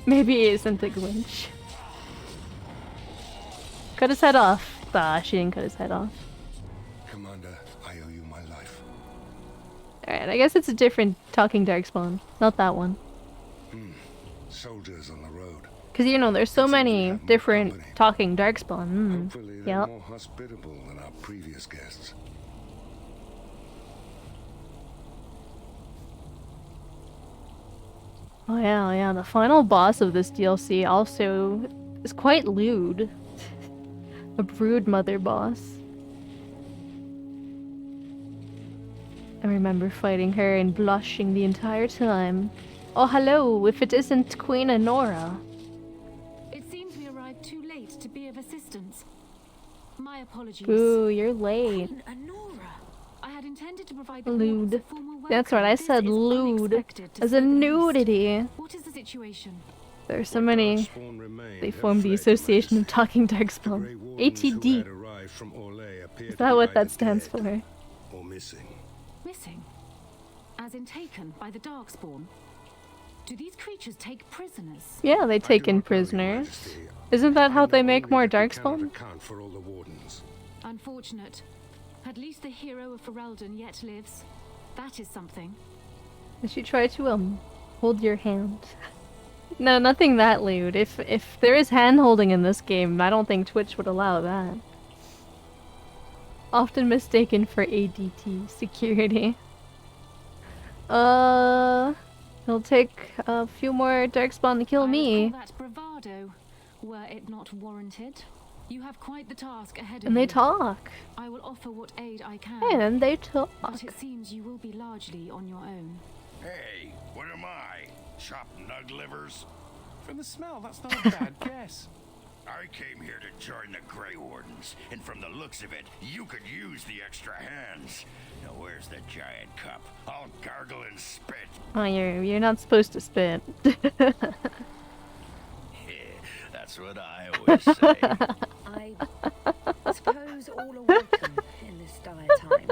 Speaker 1: Maybe it isn't a glitch. Cut his head off. Ah, she didn't cut his head off.
Speaker 6: Commander, I owe you my life.
Speaker 1: Alright, I guess it's a different talking Darkspawn. Not that one.
Speaker 6: Soldiers on the road.
Speaker 1: Because, you know, there's so
Speaker 6: Seems we
Speaker 1: many
Speaker 6: have more
Speaker 1: different
Speaker 6: company.
Speaker 1: talking Darkspawn.
Speaker 6: Hopefully they're
Speaker 1: Yep.
Speaker 6: more hospitable than our previous guests.
Speaker 1: Oh yeah, yeah, the final boss of this DLC also is quite lewd. A brood mother boss. I remember fighting her and blushing the entire time. Oh hello, if it isn't Queen Anora.
Speaker 4: It seems we arrived too late to be of assistance. My apologies.
Speaker 1: Ooh, you're late.
Speaker 4: Queen Anora. I had intended to provide the
Speaker 1: Lewd.
Speaker 4: wards a formal
Speaker 1: That's
Speaker 4: welcome.
Speaker 1: right, I
Speaker 4: This
Speaker 1: said
Speaker 4: is
Speaker 1: lewd.
Speaker 4: unexpected, to
Speaker 1: As
Speaker 4: say
Speaker 1: a
Speaker 4: the least.
Speaker 1: nudity.
Speaker 4: What is the situation?
Speaker 1: There's so many.
Speaker 6: Darkspawn remain
Speaker 1: They
Speaker 6: have
Speaker 1: formed the
Speaker 6: fled,
Speaker 1: Association
Speaker 6: Your
Speaker 1: of Talking
Speaker 6: Majesty. The
Speaker 1: Darkspawn.
Speaker 6: Grey Wardens who
Speaker 1: ATD.
Speaker 6: had arrived from Orlais appear
Speaker 1: Is
Speaker 6: to
Speaker 1: that
Speaker 6: be
Speaker 1: what that
Speaker 6: either
Speaker 1: stands
Speaker 6: dead
Speaker 1: for?
Speaker 6: or missing.
Speaker 4: Missing? As in taken by the Darkspawn? Do these creatures take prisoners?
Speaker 1: Yeah, they
Speaker 6: I
Speaker 1: take
Speaker 6: do
Speaker 1: in
Speaker 6: not know, Your
Speaker 1: prisoners.
Speaker 6: Majesty.
Speaker 1: Isn't that
Speaker 6: I
Speaker 1: how they
Speaker 6: know
Speaker 1: make
Speaker 6: only
Speaker 1: more
Speaker 6: that we cannot
Speaker 1: Darkspawn?
Speaker 6: account for all the wardens.
Speaker 4: Unfortunate. At least the hero of Ferelden yet lives. That is something.
Speaker 1: Did she try to hold your hand? No, nothing that lewd. If there is hand holding in this game, I don't think Twitch would allow that. Often mistaken for ADT security. It'll take a few more Darkspawn to kill
Speaker 4: I would
Speaker 1: me.
Speaker 4: call that bravado, were it not warranted. You have quite the task ahead of
Speaker 1: And they
Speaker 4: you.
Speaker 1: talk.
Speaker 4: I will offer what aid I can.
Speaker 1: And they talk.
Speaker 4: But it seems you will be largely on your own.
Speaker 3: Hey, what am I? Chopped nug livers?
Speaker 5: From the smell, that's not a bad guess.
Speaker 3: I came here to join the Grey Wardens, and from the looks of it, you could use the extra hands. Now where's the giant cup? I'll gargle and spit.
Speaker 1: Oh, you're not supposed to spit.
Speaker 3: That's what I always say.
Speaker 8: I suppose all are welcome in this dire time.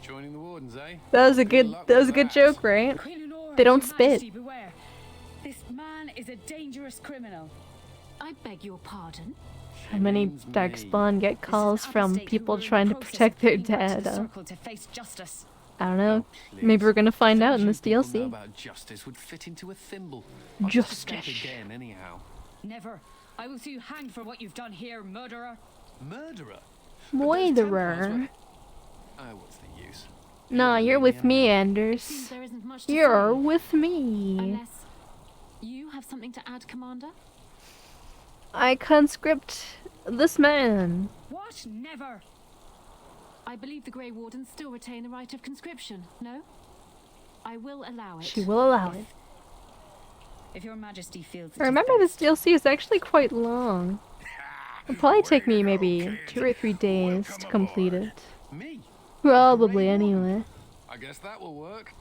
Speaker 5: Joining the wardens, eh?
Speaker 1: That was a
Speaker 5: Good
Speaker 1: good
Speaker 5: luck
Speaker 1: that was a
Speaker 5: with
Speaker 1: good
Speaker 5: that.
Speaker 1: joke, right?
Speaker 9: Queen Lenore,
Speaker 1: They don't
Speaker 9: Your
Speaker 1: spit.
Speaker 9: Majesty, beware. This man is a dangerous criminal.
Speaker 4: I beg your pardon?
Speaker 1: How many
Speaker 5: Shame's me.
Speaker 1: Darkspawn get
Speaker 9: This is
Speaker 1: calls from
Speaker 9: apostate who
Speaker 1: people
Speaker 9: will in
Speaker 1: trying to
Speaker 9: process
Speaker 1: protect
Speaker 9: of
Speaker 1: their
Speaker 9: bringing back to the
Speaker 1: dad?
Speaker 9: circle to face justice.
Speaker 1: I don't know.
Speaker 5: Please.
Speaker 1: Maybe we're gonna find out in
Speaker 5: Things
Speaker 1: this
Speaker 5: you people know
Speaker 1: DLC.
Speaker 5: about justice would fit into a thimble. I'll just escape
Speaker 1: Justice.
Speaker 5: again, anyhow.
Speaker 9: Never. I will see you hanged for what you've done here, murderer.
Speaker 5: Murderer? But those Templars
Speaker 1: Moiderer.
Speaker 5: were- Oh, what's the use?
Speaker 1: Nah, you're with me,
Speaker 4: Seems
Speaker 1: Anders.
Speaker 4: there isn't much to
Speaker 1: You're
Speaker 4: say.
Speaker 1: with me.
Speaker 4: Unless you have something to add, Commander?
Speaker 1: I conscript this man.
Speaker 9: What? Never.
Speaker 4: I believe the Grey Wardens still retain the right of conscription, no? I will allow it.
Speaker 1: She will allow it.
Speaker 9: If your majesty feels it
Speaker 1: I
Speaker 9: is
Speaker 1: remember this
Speaker 9: best.
Speaker 1: DLC is actually quite long. It'll probably take me maybe
Speaker 3: Okay,
Speaker 1: 2 or 3 days to complete
Speaker 3: aboard.
Speaker 1: it.
Speaker 5: Me?
Speaker 1: Probably
Speaker 5: Grey Warden?
Speaker 1: anyway.
Speaker 5: I guess that will work.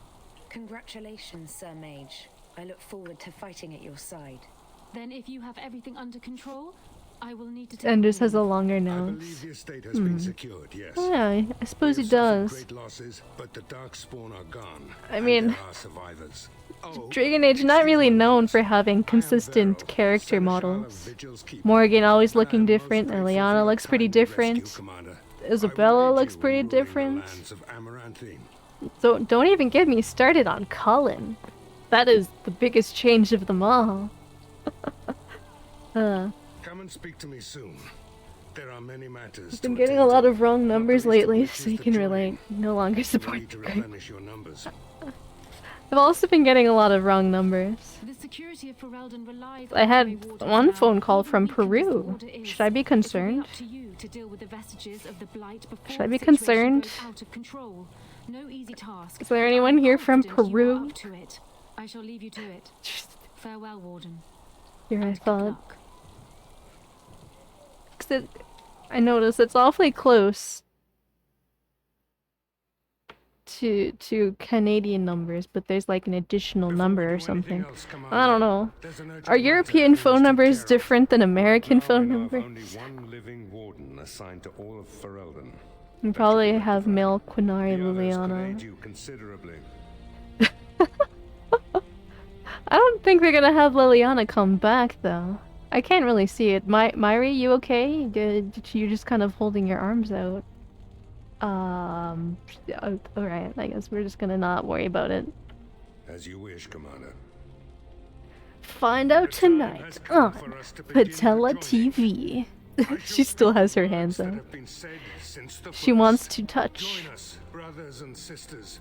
Speaker 8: Congratulations, Sir Mage. I look forward to fighting at your side.
Speaker 4: Then if you have everything under control, I will need to take
Speaker 1: Anders has a
Speaker 4: leave.
Speaker 1: longer
Speaker 6: I
Speaker 1: nose.
Speaker 6: believe the estate has been secured, yes.
Speaker 1: Oh, yeah, I suppose
Speaker 6: We
Speaker 1: he
Speaker 6: have suffered
Speaker 1: does.
Speaker 6: Great losses, but the Darkspawn are gone.
Speaker 1: I
Speaker 6: and
Speaker 1: mean,
Speaker 6: there are survivors. Oh,
Speaker 1: Dragon Age
Speaker 6: did
Speaker 1: not
Speaker 6: you
Speaker 1: really
Speaker 6: wonder
Speaker 1: known
Speaker 6: this?
Speaker 1: for having
Speaker 6: I am
Speaker 1: consistent
Speaker 6: Varro,
Speaker 1: character
Speaker 6: Seneschal of
Speaker 1: models.
Speaker 6: Vigil's Keep,
Speaker 1: Morgan always
Speaker 6: and I
Speaker 1: looking
Speaker 6: am most
Speaker 1: different.
Speaker 6: grateful for
Speaker 1: Eliana
Speaker 6: your
Speaker 1: looks pretty
Speaker 6: timely rescue,
Speaker 1: different.
Speaker 6: Commander.
Speaker 1: Isabella
Speaker 6: I will aid
Speaker 1: looks
Speaker 6: you
Speaker 1: pretty
Speaker 6: in ruling
Speaker 1: different.
Speaker 6: The lands of Amaranthine.
Speaker 1: So don't even get me started on Cullen. That is the biggest change of them all.
Speaker 6: Come and speak to me soon. There are many matters.
Speaker 1: I've been getting a lot of wrong numbers lately, so you can relate. No longer
Speaker 6: You
Speaker 1: support
Speaker 6: need
Speaker 1: the
Speaker 6: to
Speaker 1: group.
Speaker 6: replenish your numbers.
Speaker 1: I've also been getting a lot of wrong numbers.
Speaker 4: The security of Ferelden relies
Speaker 1: I
Speaker 4: on
Speaker 1: had
Speaker 4: Grey Wardens
Speaker 1: one
Speaker 4: now.
Speaker 1: phone call
Speaker 4: Even
Speaker 1: from
Speaker 4: weakened as the
Speaker 1: Peru.
Speaker 4: Order is,
Speaker 1: Should I be
Speaker 4: it will
Speaker 1: concerned?
Speaker 4: up to you to deal with the vestiges of the blight before
Speaker 1: Should I
Speaker 4: the
Speaker 1: be
Speaker 4: situation
Speaker 1: concerned?
Speaker 4: goes out of control. No easy task.
Speaker 1: Is there
Speaker 4: but
Speaker 1: anyone
Speaker 4: I'm
Speaker 1: here from
Speaker 4: confident you are
Speaker 1: Peru?
Speaker 4: up to it. I shall leave you to it. Farewell, Warden.
Speaker 1: Here I
Speaker 4: and good
Speaker 1: thought.
Speaker 4: luck.
Speaker 1: 'Cause I noticed it's awfully close to Canadian numbers, but there's like an additional
Speaker 6: Before
Speaker 1: number
Speaker 6: we
Speaker 1: or
Speaker 6: do anything
Speaker 1: something.
Speaker 6: else,
Speaker 1: I
Speaker 6: Commander,
Speaker 1: don't know.
Speaker 6: there's an urgent
Speaker 1: Are
Speaker 6: matter
Speaker 1: European
Speaker 6: we
Speaker 1: phone
Speaker 6: must take
Speaker 1: numbers
Speaker 6: care of.
Speaker 1: different than American
Speaker 6: Now I
Speaker 1: phone
Speaker 6: know of
Speaker 1: numbers?
Speaker 6: only one living warden assigned to all of Ferelden.
Speaker 1: You
Speaker 6: That
Speaker 1: probably
Speaker 6: should be
Speaker 1: have
Speaker 6: rectified.
Speaker 1: male Quinari
Speaker 6: The others could
Speaker 1: Liliana.
Speaker 6: aid you considerably.
Speaker 1: I don't think they're gonna have Liliana come back though. I can't really see it. Myri, you okay? You're just kind of holding your arms out. Alright, I guess we're just gonna not worry about it.
Speaker 6: As you wish, Commander.
Speaker 1: Find out
Speaker 6: The time
Speaker 1: tonight
Speaker 6: has come
Speaker 1: on
Speaker 6: for us to begin
Speaker 1: Patella
Speaker 6: our journey.
Speaker 1: TV.
Speaker 6: I
Speaker 1: She
Speaker 6: shall
Speaker 1: still
Speaker 6: speak
Speaker 1: has
Speaker 6: the
Speaker 1: her
Speaker 6: words
Speaker 1: hands
Speaker 6: that
Speaker 1: out.
Speaker 6: have been said since the
Speaker 1: She wants
Speaker 6: first.
Speaker 1: to touch.
Speaker 6: Join us, brothers and sisters.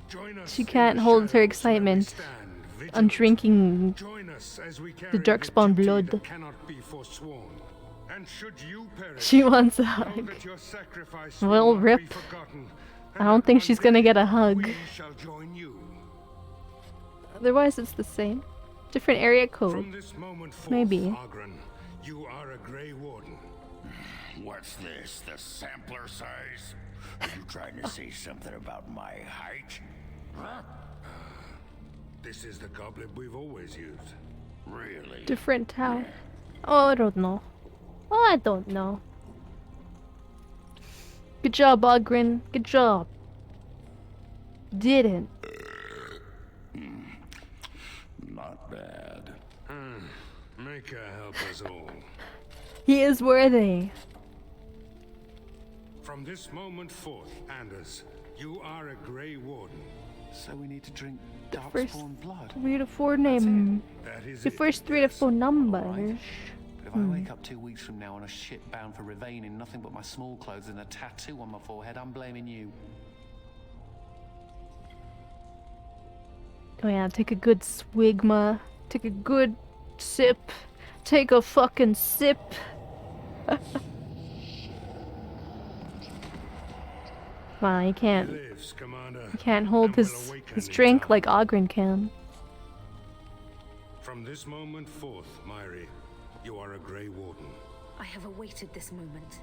Speaker 6: Join us
Speaker 1: She
Speaker 6: in
Speaker 1: can't
Speaker 6: the
Speaker 1: hold her
Speaker 6: shadows where we
Speaker 1: excitement
Speaker 6: stand,
Speaker 1: on
Speaker 6: vigilant.
Speaker 1: drinking.
Speaker 6: Join us as we carry
Speaker 1: Darkspawn
Speaker 6: duty
Speaker 1: blood.
Speaker 6: that cannot be forsworn. And should you perish,
Speaker 1: She wants a
Speaker 6: know
Speaker 1: hug.
Speaker 6: that your sacrifice
Speaker 1: Well,
Speaker 6: will not be
Speaker 1: rip.
Speaker 6: forgotten,
Speaker 1: I
Speaker 6: and
Speaker 1: don't
Speaker 6: that
Speaker 1: think
Speaker 6: one
Speaker 1: she's gonna
Speaker 6: day
Speaker 1: get a hug.
Speaker 6: we shall join you.
Speaker 1: Otherwise, it's the same. Different area
Speaker 6: From
Speaker 1: code.
Speaker 6: this moment forth,
Speaker 1: Maybe.
Speaker 6: Oghren, you are a Grey Warden.
Speaker 3: What's this, the sampler size? Are you trying to say something about my height? Huh?
Speaker 6: This is the goblet we've always used.
Speaker 3: Really?
Speaker 1: Different town. Oh, I don't know. Oh, I don't know. Good job, Oghren. Good job. Didn't.
Speaker 3: Not bad.
Speaker 6: Maker help us all.
Speaker 1: He is worthy.
Speaker 6: From this moment forth, Anders, you are a Grey Warden.
Speaker 5: So we need to drink
Speaker 1: first-
Speaker 5: Darkspawn blood.
Speaker 1: 3 to 4 name.
Speaker 6: That is
Speaker 1: The
Speaker 6: it,
Speaker 1: first 3 to
Speaker 6: yes.
Speaker 1: 4 numbers.
Speaker 5: Alright. But if I wake up 2 weeks from now on a ship bound for Ravane in nothing but my small clothes and a tattoo on my forehead, I'm blaming you.
Speaker 1: Oh yeah, take a good swigma. Take a good sip. Take a fucking sip. Wow, you
Speaker 6: He
Speaker 1: can't
Speaker 6: lives, Commander.
Speaker 1: hold
Speaker 6: and will
Speaker 1: his
Speaker 6: awaken in
Speaker 1: drink
Speaker 6: time.
Speaker 1: like Oghren can.
Speaker 6: From this moment forth, Myri, you are a Grey Warden.
Speaker 8: I have awaited this moment.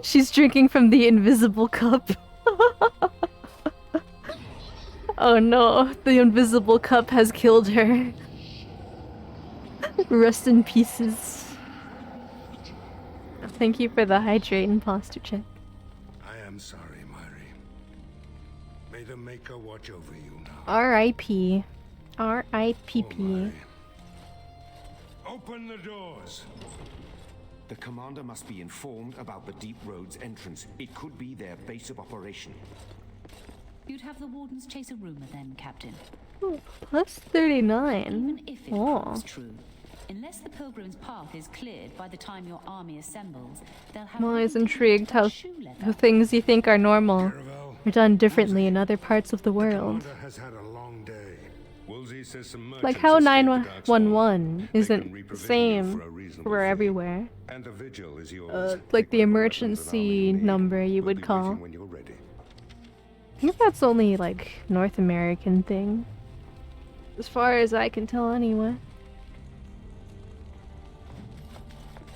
Speaker 1: She's drinking from the invisible cup. Oh no, the invisible cup has killed her. Rest in pieces. Thank you for the hydrate and posture check.
Speaker 6: I am sorry, Myri. May the Maker watch over you now.
Speaker 1: R.I.P.
Speaker 6: Oh,
Speaker 1: R.I.P.P.
Speaker 6: Myri. Open the doors.
Speaker 10: The commander must be informed about the Deep Road's entrance. It could be their base of operation.
Speaker 2: You'd have the wardens chase a rumor then, Captain.
Speaker 1: Plus 39.
Speaker 2: Even if it
Speaker 1: Oh.
Speaker 2: proves true. Unless the pilgrim's path is cleared by the time your army assembles, they'll have
Speaker 1: I'm always
Speaker 2: nothing to do
Speaker 1: intrigued
Speaker 2: but
Speaker 1: how
Speaker 2: shoe leather.
Speaker 1: the things you think are normal
Speaker 6: Caravel,
Speaker 1: are done differently in other parts of the world.
Speaker 6: Commander has had a long day. Wolsey says some
Speaker 1: Like
Speaker 6: merchants
Speaker 1: how
Speaker 6: escaped the
Speaker 1: 911
Speaker 6: Darkspawn. They
Speaker 1: isn't
Speaker 6: can
Speaker 1: the
Speaker 6: reprovision you
Speaker 1: same
Speaker 6: for a reasonable
Speaker 1: for
Speaker 6: fee.
Speaker 1: everywhere.
Speaker 6: And the vigil is yours.
Speaker 1: Like
Speaker 6: Take
Speaker 1: the
Speaker 6: whatever weapons an
Speaker 1: emergency
Speaker 6: army need.
Speaker 1: number you
Speaker 6: We'll
Speaker 1: would
Speaker 6: be
Speaker 1: call.
Speaker 6: waiting when you're ready.
Speaker 1: I think that's only like North American thing. As far as I can tell anyway.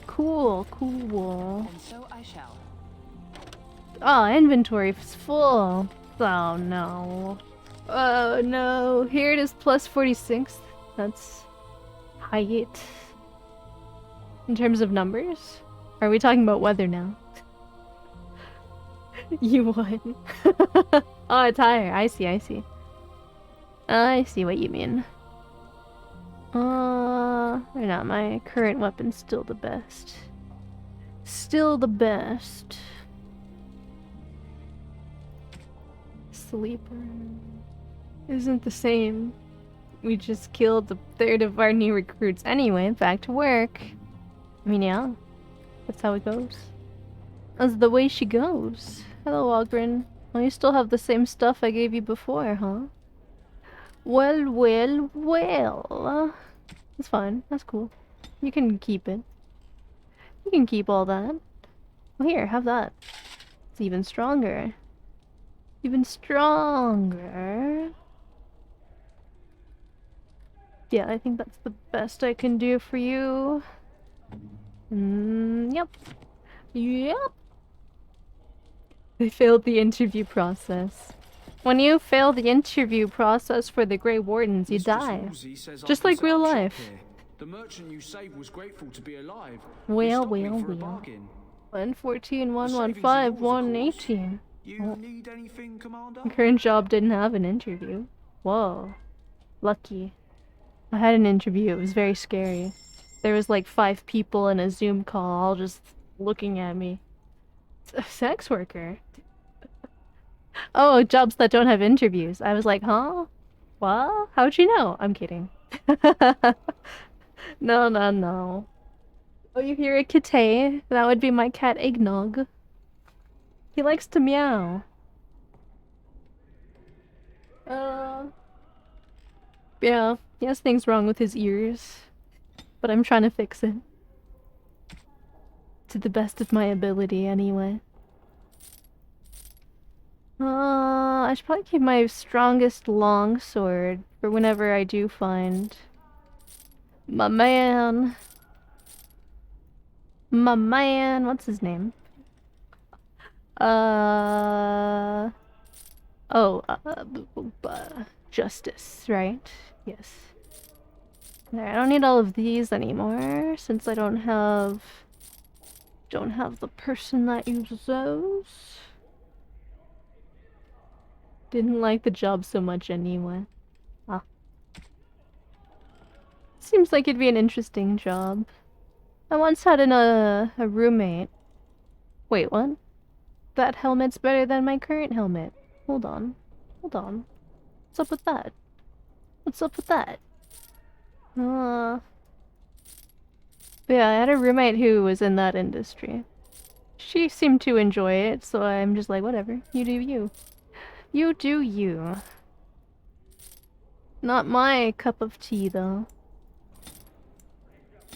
Speaker 1: Cool, cool.
Speaker 4: And so I shall.
Speaker 1: Oh, inventory is full. Oh no. Oh no, here it is plus 46. That's height. In terms of numbers? Are we talking about weather now? You won. Oh, it's higher. I see, I see. I see what you mean. Or not, my current weapon's still the best. Still the best. Sleeper isn't the same. We just killed a third of our new recruits anyway, back to work. I mean, yeah, that's how it goes. That's the way she goes. Hello, Ogren. Well, you still have the same stuff I gave you before, huh? Well, well, well. That's fine. That's cool. You can keep it. You can keep all that. Well, here, have that. It's even stronger. Even stronger. Yeah, I think that's the best I can do for you. Yep. Yep. They failed the interview process. When you fail the interview process for the Grey Wardens, you die. Just like real life.
Speaker 10: The merchant you saved was grateful to be alive.
Speaker 1: Well. 114, 115, 118.
Speaker 10: You need anything, Commander?
Speaker 1: My current job didn't have an interview. Whoa. Lucky. I had an interview. It was very scary. There was like 5 people in a Zoom call all just looking at me. A sex worker. Oh, jobs that don't have interviews. I was like, huh? What? How'd you know? I'm kidding. No. Oh, you hear a kitty? That would be my cat Eggnog. He likes to meow. Yeah, he has things wrong with his ears. But I'm trying to fix it. To the best of my ability, anyway. I should probably keep my strongest longsword for whenever I do find my man. My man, what's his name? Justice, right? Yes. There, I don't need all of these anymore since I don't have the person that uses those. Didn't like the job so much anyway. Ah. Seems like it'd be an interesting job. I once had a roommate. Wait, what? That helmet's better than my current helmet. Hold on. What's up with that? But yeah, I had a roommate who was in that industry. She seemed to enjoy it, so I'm just like, whatever. You do you. You do you. Not my cup of tea, though.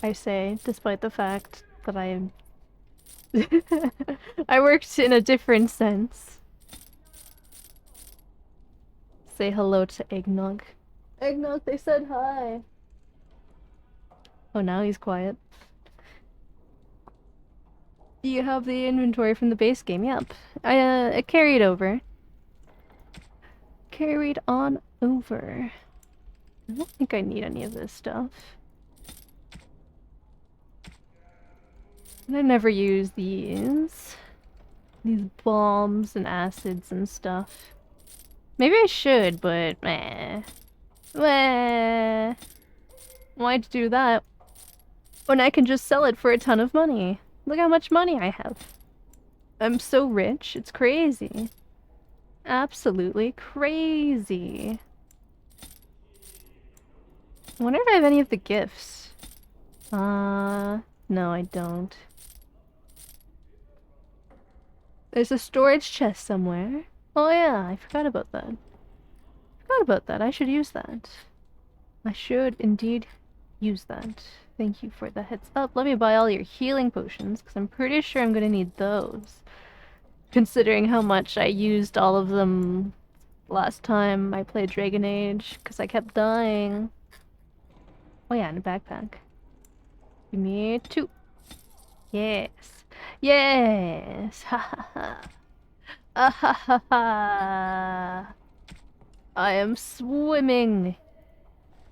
Speaker 1: I say, despite the fact that I am... I worked in a different sense. Say hello to Eggnog. Eggnog, they said hi. Oh, now he's quiet. Do you have the inventory from the base game? Yep. I carried over. Carried on over. I don't think I need any of this stuff. I never use these. These bombs and acids and stuff. Maybe I should, but meh. Why'd do that when I can just sell it for a ton of money? Look how much money I have. I'm so rich, it's crazy. Absolutely crazy. I wonder if I have any of the gifts. No, I don't. There's a storage chest somewhere. Oh yeah, I forgot about that. I should use that. I should indeed use that. Thank you for the heads up. Let me buy all your healing potions, because I'm pretty sure I'm gonna need those. Considering how much I used all of them last time I played Dragon Age, because I kept dying. Oh yeah, and a backpack. Give me 2. Yes. Yes! Ha ha ha! Ah ha ha ha! I am swimming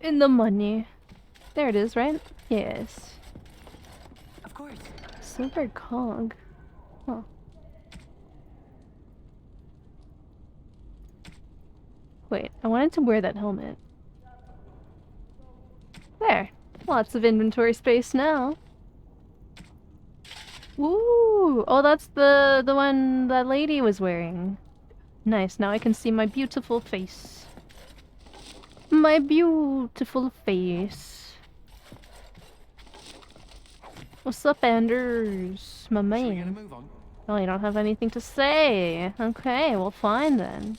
Speaker 1: in the money. There it is, right? Yes.
Speaker 8: Of course.
Speaker 1: Silver cog. Huh. Wait, I wanted to wear that helmet. There. Lots of inventory space now. Ooh! Oh, that's the one that lady was wearing. Nice, now I can see my beautiful face. My beautiful face. What's up, Anders? My
Speaker 5: Shall we get a
Speaker 1: man.
Speaker 5: move on?
Speaker 1: Oh, you don't have anything to say. Okay, well, fine then.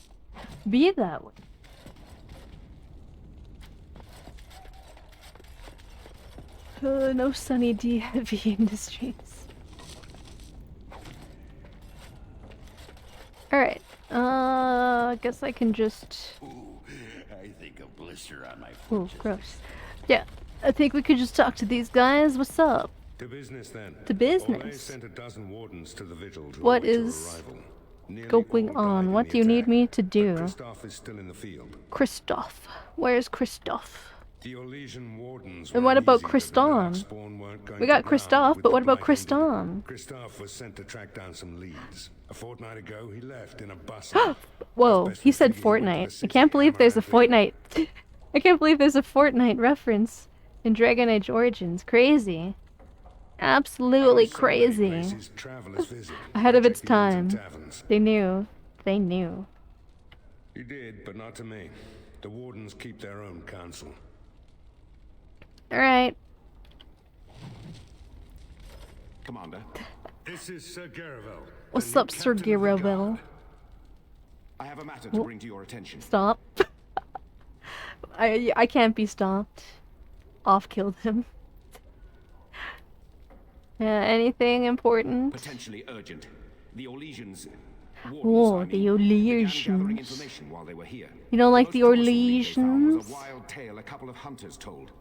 Speaker 1: Be that way. No Sunny D heavy industries. Alright, I guess I can just...
Speaker 3: Ooh, I think a blister on my foot.
Speaker 1: Ooh, gross. Yeah, I think we could just talk to these guys. What's up?
Speaker 6: To business then.
Speaker 1: To
Speaker 6: Orlais
Speaker 1: business.
Speaker 6: sent a dozen wardens to the vigil to
Speaker 1: What
Speaker 6: await your
Speaker 1: is
Speaker 6: arrival. Nearly
Speaker 1: going
Speaker 6: all
Speaker 1: on?
Speaker 6: died in
Speaker 1: What
Speaker 6: the
Speaker 1: do you need
Speaker 6: attack,
Speaker 1: me to
Speaker 6: but
Speaker 1: do?
Speaker 6: Christoph is still in the field.
Speaker 1: Christoph. Where's Christoph?
Speaker 6: The Orlesian wardens
Speaker 1: And
Speaker 6: were
Speaker 1: what about
Speaker 6: uneasy that the
Speaker 1: Christon?
Speaker 6: Darkspawn weren't going
Speaker 1: We
Speaker 6: to
Speaker 1: got
Speaker 6: ground
Speaker 1: Christoph,
Speaker 6: with
Speaker 1: but
Speaker 6: the
Speaker 1: what about
Speaker 6: Blight Indian.
Speaker 1: Christon?
Speaker 6: Christoph was sent to track down some leads. A fortnight ago, he left in a bustle.
Speaker 1: Whoa,
Speaker 6: As best
Speaker 1: he
Speaker 6: we
Speaker 1: said
Speaker 6: figure, he went to the
Speaker 1: Fortnite. I
Speaker 6: city
Speaker 1: can't believe there's a
Speaker 6: Amaranth.
Speaker 1: Fortnite. I can't believe there's a Fortnite reference in Dragon Age Origins. Crazy. Absolutely
Speaker 6: Oh, so many
Speaker 1: crazy.
Speaker 6: places travelers visit.
Speaker 1: Ahead of
Speaker 6: Check
Speaker 1: its
Speaker 6: the inns and
Speaker 1: time.
Speaker 6: taverns.
Speaker 1: They knew. They knew.
Speaker 6: He did, but not to me. The wardens keep their own counsel.
Speaker 1: Alright.
Speaker 10: Commander,
Speaker 6: This is Sir Garavel.
Speaker 1: What's
Speaker 6: the
Speaker 1: up,
Speaker 6: new
Speaker 1: Sir
Speaker 6: captain of the
Speaker 1: Garavel?
Speaker 6: guard.
Speaker 10: I have a matter to bring to your attention.
Speaker 1: Stop. I can't be stopped. Off-killed him. Yeah, anything important?
Speaker 10: Potentially urgent. The Orlesians.
Speaker 1: Oh, the
Speaker 10: began gathering
Speaker 1: Orlesians.
Speaker 10: information while they were here.
Speaker 1: You don't like the
Speaker 10: most promising lead they found was
Speaker 1: Orlesians?
Speaker 10: a wild tale a couple of hunters told.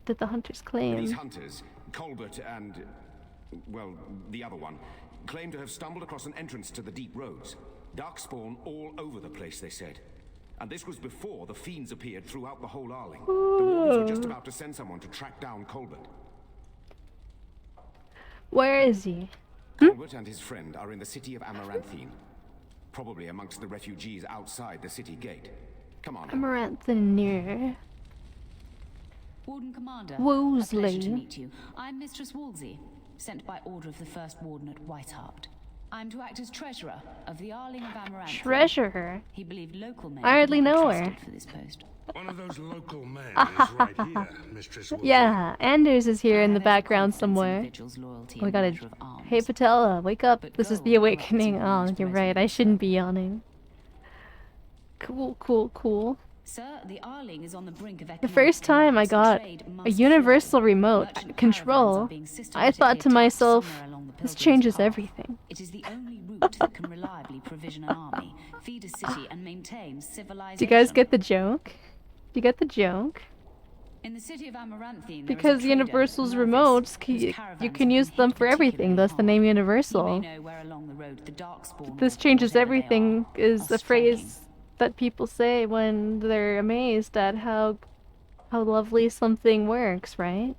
Speaker 1: Did the hunters
Speaker 10: These
Speaker 1: claim?
Speaker 10: hunters, Colbert and, well, the other one, claim to have stumbled across an entrance to the deep roads. Darkspawn all over the place, they said. And this was before the fiends appeared throughout the whole Arling. The wardens were just about to send someone to track down Colbert.
Speaker 1: Where is he?
Speaker 10: Colbert and his friend are in the city of Amaranthine. Probably amongst the refugees outside the city gate. Come on.
Speaker 1: Amaranthine.
Speaker 2: Warden Commander.
Speaker 1: Wolseley.
Speaker 2: A pleasure to meet you. I'm Mistress Wolsey, sent by order of the First Warden at Whiteheart. I'm to act as treasurer of the Arling of Amaranth.
Speaker 1: Treasure.
Speaker 2: He believed local men
Speaker 1: I hardly
Speaker 2: could not be
Speaker 1: know her.
Speaker 2: trusted for this post.
Speaker 6: One of those local men is right here, Mistress Wolsey.
Speaker 1: Yeah, Anders is here in the
Speaker 2: I have every
Speaker 1: background
Speaker 2: confidence in
Speaker 1: somewhere.
Speaker 2: the Vigil's loyalty
Speaker 1: We
Speaker 2: in
Speaker 1: gotta.
Speaker 2: matter of arms.
Speaker 1: Hey Patella, wake up.
Speaker 2: But
Speaker 1: This is
Speaker 2: gold
Speaker 1: the awakening.
Speaker 2: corrupts
Speaker 1: Oh,
Speaker 2: one's
Speaker 1: you're right. I
Speaker 2: presence.
Speaker 1: shouldn't be yawning. Cool, cool, cool.
Speaker 2: Sir, the Arling is on the brink of
Speaker 1: The
Speaker 2: economic
Speaker 1: first time I
Speaker 2: collapse and
Speaker 1: got
Speaker 2: trade
Speaker 1: a
Speaker 2: must
Speaker 1: universal
Speaker 2: flow.
Speaker 1: remote
Speaker 2: Merchant caravans
Speaker 1: control,
Speaker 2: are being
Speaker 1: I
Speaker 2: systematically
Speaker 1: thought to
Speaker 2: attacked
Speaker 1: myself,
Speaker 2: somewhere along the
Speaker 1: this
Speaker 2: pilgrim's
Speaker 1: changes
Speaker 2: path.
Speaker 1: everything.
Speaker 2: It is the only route that can reliably provision an army, feed a city, and maintain civilization.
Speaker 1: Do you guys get the joke? Do you get the joke?
Speaker 2: In the city of Amaranthine, there is a
Speaker 1: Because
Speaker 2: trader,
Speaker 1: Universal's
Speaker 2: Mervis,
Speaker 1: remotes,
Speaker 2: whose
Speaker 1: you
Speaker 2: caravans
Speaker 1: can
Speaker 2: have
Speaker 1: use
Speaker 2: been
Speaker 1: them
Speaker 2: hit
Speaker 1: for everything,
Speaker 2: particularly
Speaker 1: thus the name
Speaker 2: hard.
Speaker 1: Universal.
Speaker 2: You may know where along the road the Darkspawn
Speaker 1: This
Speaker 2: or
Speaker 1: changes
Speaker 2: whatever they
Speaker 1: everything
Speaker 2: are
Speaker 1: is a
Speaker 2: striking.
Speaker 1: phrase that people say when they're amazed at how lovely something works, right?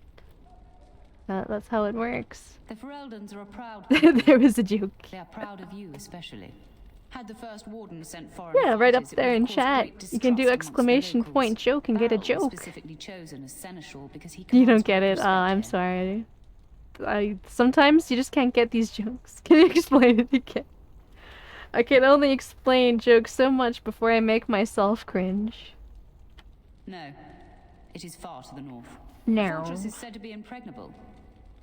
Speaker 1: That's how it works.
Speaker 2: The Fereldans are a proud
Speaker 1: There was a joke.
Speaker 2: They are proud of you, especially. Had the First Warden sent foreign
Speaker 1: Yeah, right up
Speaker 2: fighters, it
Speaker 1: there
Speaker 2: would
Speaker 1: in
Speaker 2: have caused
Speaker 1: chat.
Speaker 2: great
Speaker 1: You can do
Speaker 2: distrust amongst the
Speaker 1: exclamation
Speaker 2: locals.
Speaker 1: point joke and get a
Speaker 2: Barrel was
Speaker 1: joke.
Speaker 2: specifically chosen as seneschal because he
Speaker 1: You don't
Speaker 2: commands
Speaker 1: get
Speaker 2: great
Speaker 1: it. Oh, I'm
Speaker 2: respect here.
Speaker 1: sorry. Sometimes you just can't get these jokes. Can you explain it again? I can only explain jokes so much before I make myself cringe.
Speaker 2: No, it is far to the north.
Speaker 1: No.
Speaker 2: The fortress is said to be impregnable.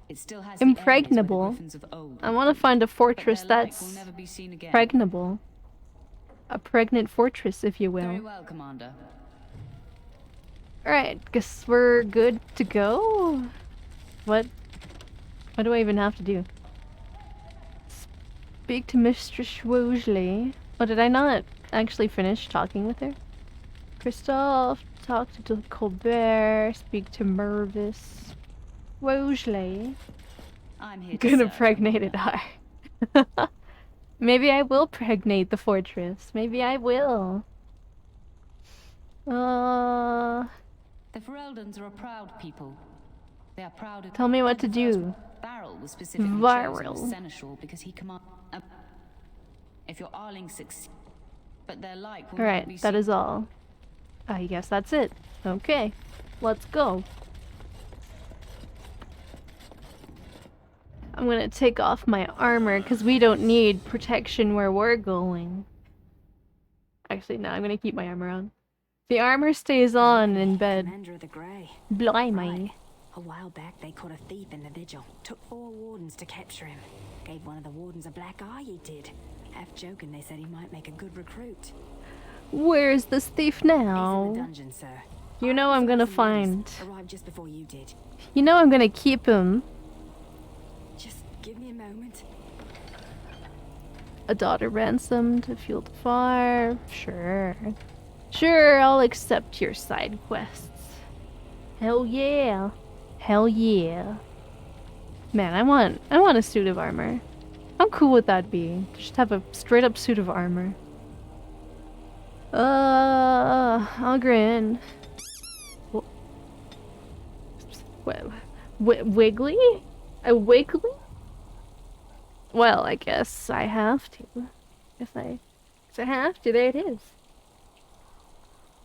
Speaker 2: It still has
Speaker 1: Impregnable?
Speaker 2: The areas where the griffins of old
Speaker 1: I want to find a
Speaker 2: but
Speaker 1: fortress
Speaker 2: their like will
Speaker 1: that's
Speaker 2: never be seen again.
Speaker 1: pregnable. A pregnant fortress, if you
Speaker 2: Very
Speaker 1: will.
Speaker 2: well, Commander.
Speaker 1: Alright, guess we're good to go? What do I even have to do? Speak to Mistress Wolseley. Oh, did I not actually finish talking with her? Christoph, talk to Colbert, speak to Mervis. Wolseley.
Speaker 2: I'm here to
Speaker 1: Gonna
Speaker 2: serve,
Speaker 1: pregnate it
Speaker 2: Commander.
Speaker 1: hard. Maybe I will pregnate the fortress. Maybe I will.
Speaker 2: The Fereldans are a proud people. They are proud of.
Speaker 1: Tell me what to
Speaker 2: The first
Speaker 1: do.
Speaker 2: Barrel was specifically
Speaker 1: Viral.
Speaker 2: chosen as seneschal because he command. If your Arling succeeds, but their like will not be
Speaker 1: Alright, that
Speaker 2: seen.
Speaker 1: is all. I guess that's it. Okay, let's go. I'm gonna take off my armor because we don't need protection where we're going. Actually, no, I'm gonna keep my armor on. The armor stays on in bed.
Speaker 8: Commander of the Grey.
Speaker 1: Blimey.
Speaker 8: Right. A while back, they caught a thief in the vigil. Took 4 wardens to capture him. Gave one of the wardens a black eye, he did. Half joking, they said he might make a good recruit.
Speaker 1: Where's this thief
Speaker 8: He's in the
Speaker 1: now?
Speaker 8: dungeon, sir.
Speaker 1: You know I'm gonna find.
Speaker 8: Arrived just before you did.
Speaker 1: You know I'm gonna keep him.
Speaker 8: Just give me a moment.
Speaker 1: A daughter ransomed, a field of fire. Sure. Sure, I'll accept your side quests. Hell yeah. Hell yeah. Man, I want a suit of armor. How cool would that be? Just have a straight up suit of armor. Ogren. Wiggly? A wiggly? Well, I guess I have to. Guess I have to. There it is.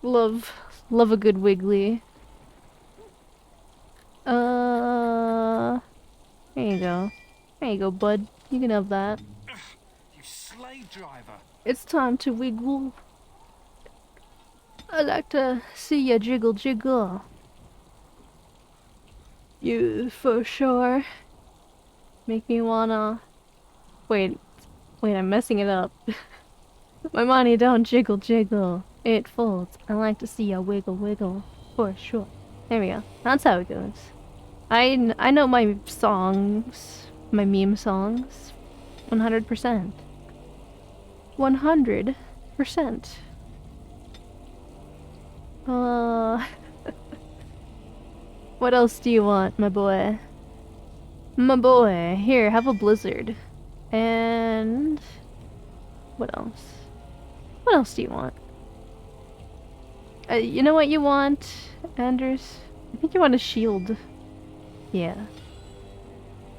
Speaker 1: Love a good wiggly. There you go. There you go, bud. You can have that.
Speaker 5: You slave driver.
Speaker 1: It's time to wiggle. I like to see ya jiggle jiggle. You for sure make me wanna. Wait, I'm messing it up. My money don't jiggle jiggle. It folds. I like to see ya wiggle wiggle. For sure. There we go. That's how it goes. I know my songs. My meme songs. 100%. 100%. What else do you want, my boy? My boy. Here, have a blizzard. And... what else? What else do you want? You know what you want, Anders? I think you want a shield. Yeah.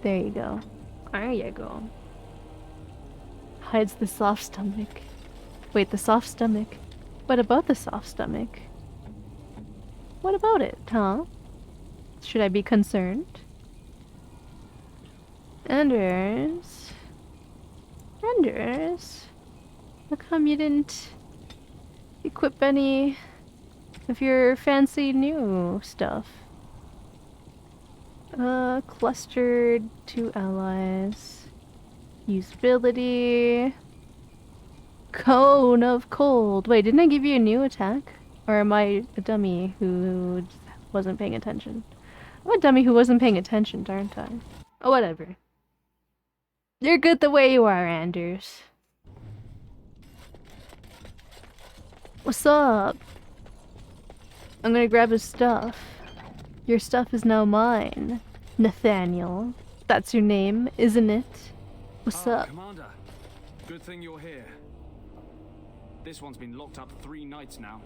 Speaker 1: There you go. There you go. Hides the soft stomach. Wait, the soft stomach? What about the soft stomach? What about it, huh? Should I be concerned? Anders? Anders? How come you didn't equip any of your fancy new stuff? Clustered 2 allies. Usability. Cone of Cold. Wait, didn't I give you a new attack? Or am I a dummy who wasn't paying attention? I'm a dummy who wasn't paying attention, aren't I? Oh, whatever. You're good the way you are, Anders. What's up? I'm gonna grab his stuff. Your stuff is now mine, Nathaniel. That's your name, isn't it? What's up?
Speaker 11: Commander. Good thing you're here. This one's been locked up 3 nights now.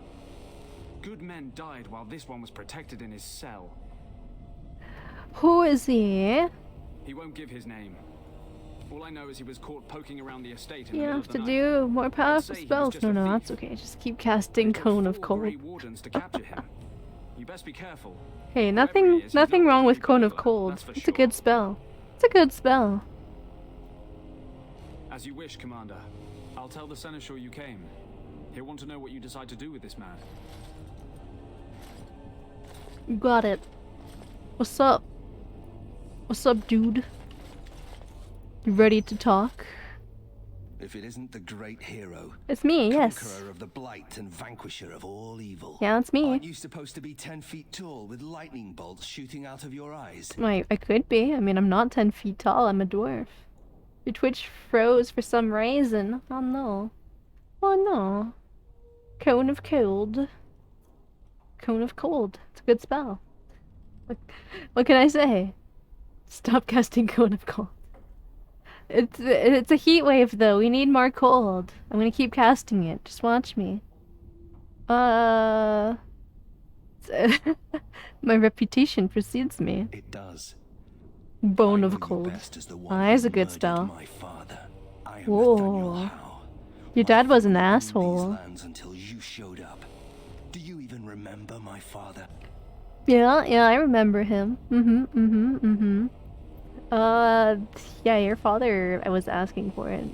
Speaker 11: Good men died while this one was protected in his cell.
Speaker 1: Who is he?
Speaker 11: He won't give his name. All I know is he was caught poking around the estate in the
Speaker 1: You
Speaker 11: middle
Speaker 1: have
Speaker 11: of
Speaker 1: to
Speaker 11: the night.
Speaker 1: do more powerful
Speaker 11: say he was
Speaker 1: spells.
Speaker 11: just
Speaker 1: No,
Speaker 11: a
Speaker 1: no,
Speaker 11: thief.
Speaker 1: that's okay. Just keep casting Cone of
Speaker 11: Four
Speaker 1: Cold.
Speaker 11: Grey Wardens to capture him. You best be careful.
Speaker 1: Hey,
Speaker 11: Whoever he
Speaker 1: nothing
Speaker 11: is, he's
Speaker 1: nothing
Speaker 11: not
Speaker 1: wrong
Speaker 11: gonna
Speaker 1: with
Speaker 11: be
Speaker 1: Cone of
Speaker 11: over,
Speaker 1: Cold.
Speaker 11: that's for
Speaker 1: It's a
Speaker 11: sure.
Speaker 1: good spell. It's a good spell.
Speaker 11: As you wish, Commander. I'll tell the Seneschal you came. He'll want to know what you decide to do with this man.
Speaker 1: You got it. What's up? What's up, dude? You ready to talk?
Speaker 12: If it isn't the great hero.
Speaker 1: It's me, yes.
Speaker 12: Conqueror of the blight and vanquisher of all evil.
Speaker 1: Yeah, it's me.
Speaker 12: Aren't you supposed to be 10 feet tall with lightning bolts shooting out of your eyes?
Speaker 1: I could be. I mean, I'm not 10 feet tall. I'm a dwarf. Your Twitch froze for some reason. Oh no. Oh no. Cone of Cold. Cone of Cold. It's a good spell. What can I say? Stop casting Cone of Cold. It's a heat wave though. We need more cold. I'm gonna keep casting it. Just watch me. My reputation precedes me.
Speaker 12: It does.
Speaker 1: Bone of cold. Ah, he's a good style. Whoa. Your dad was an asshole.
Speaker 12: Until you showed up. Do you even remember my father?
Speaker 1: Yeah, I remember him. Yeah, your father, I was asking for it.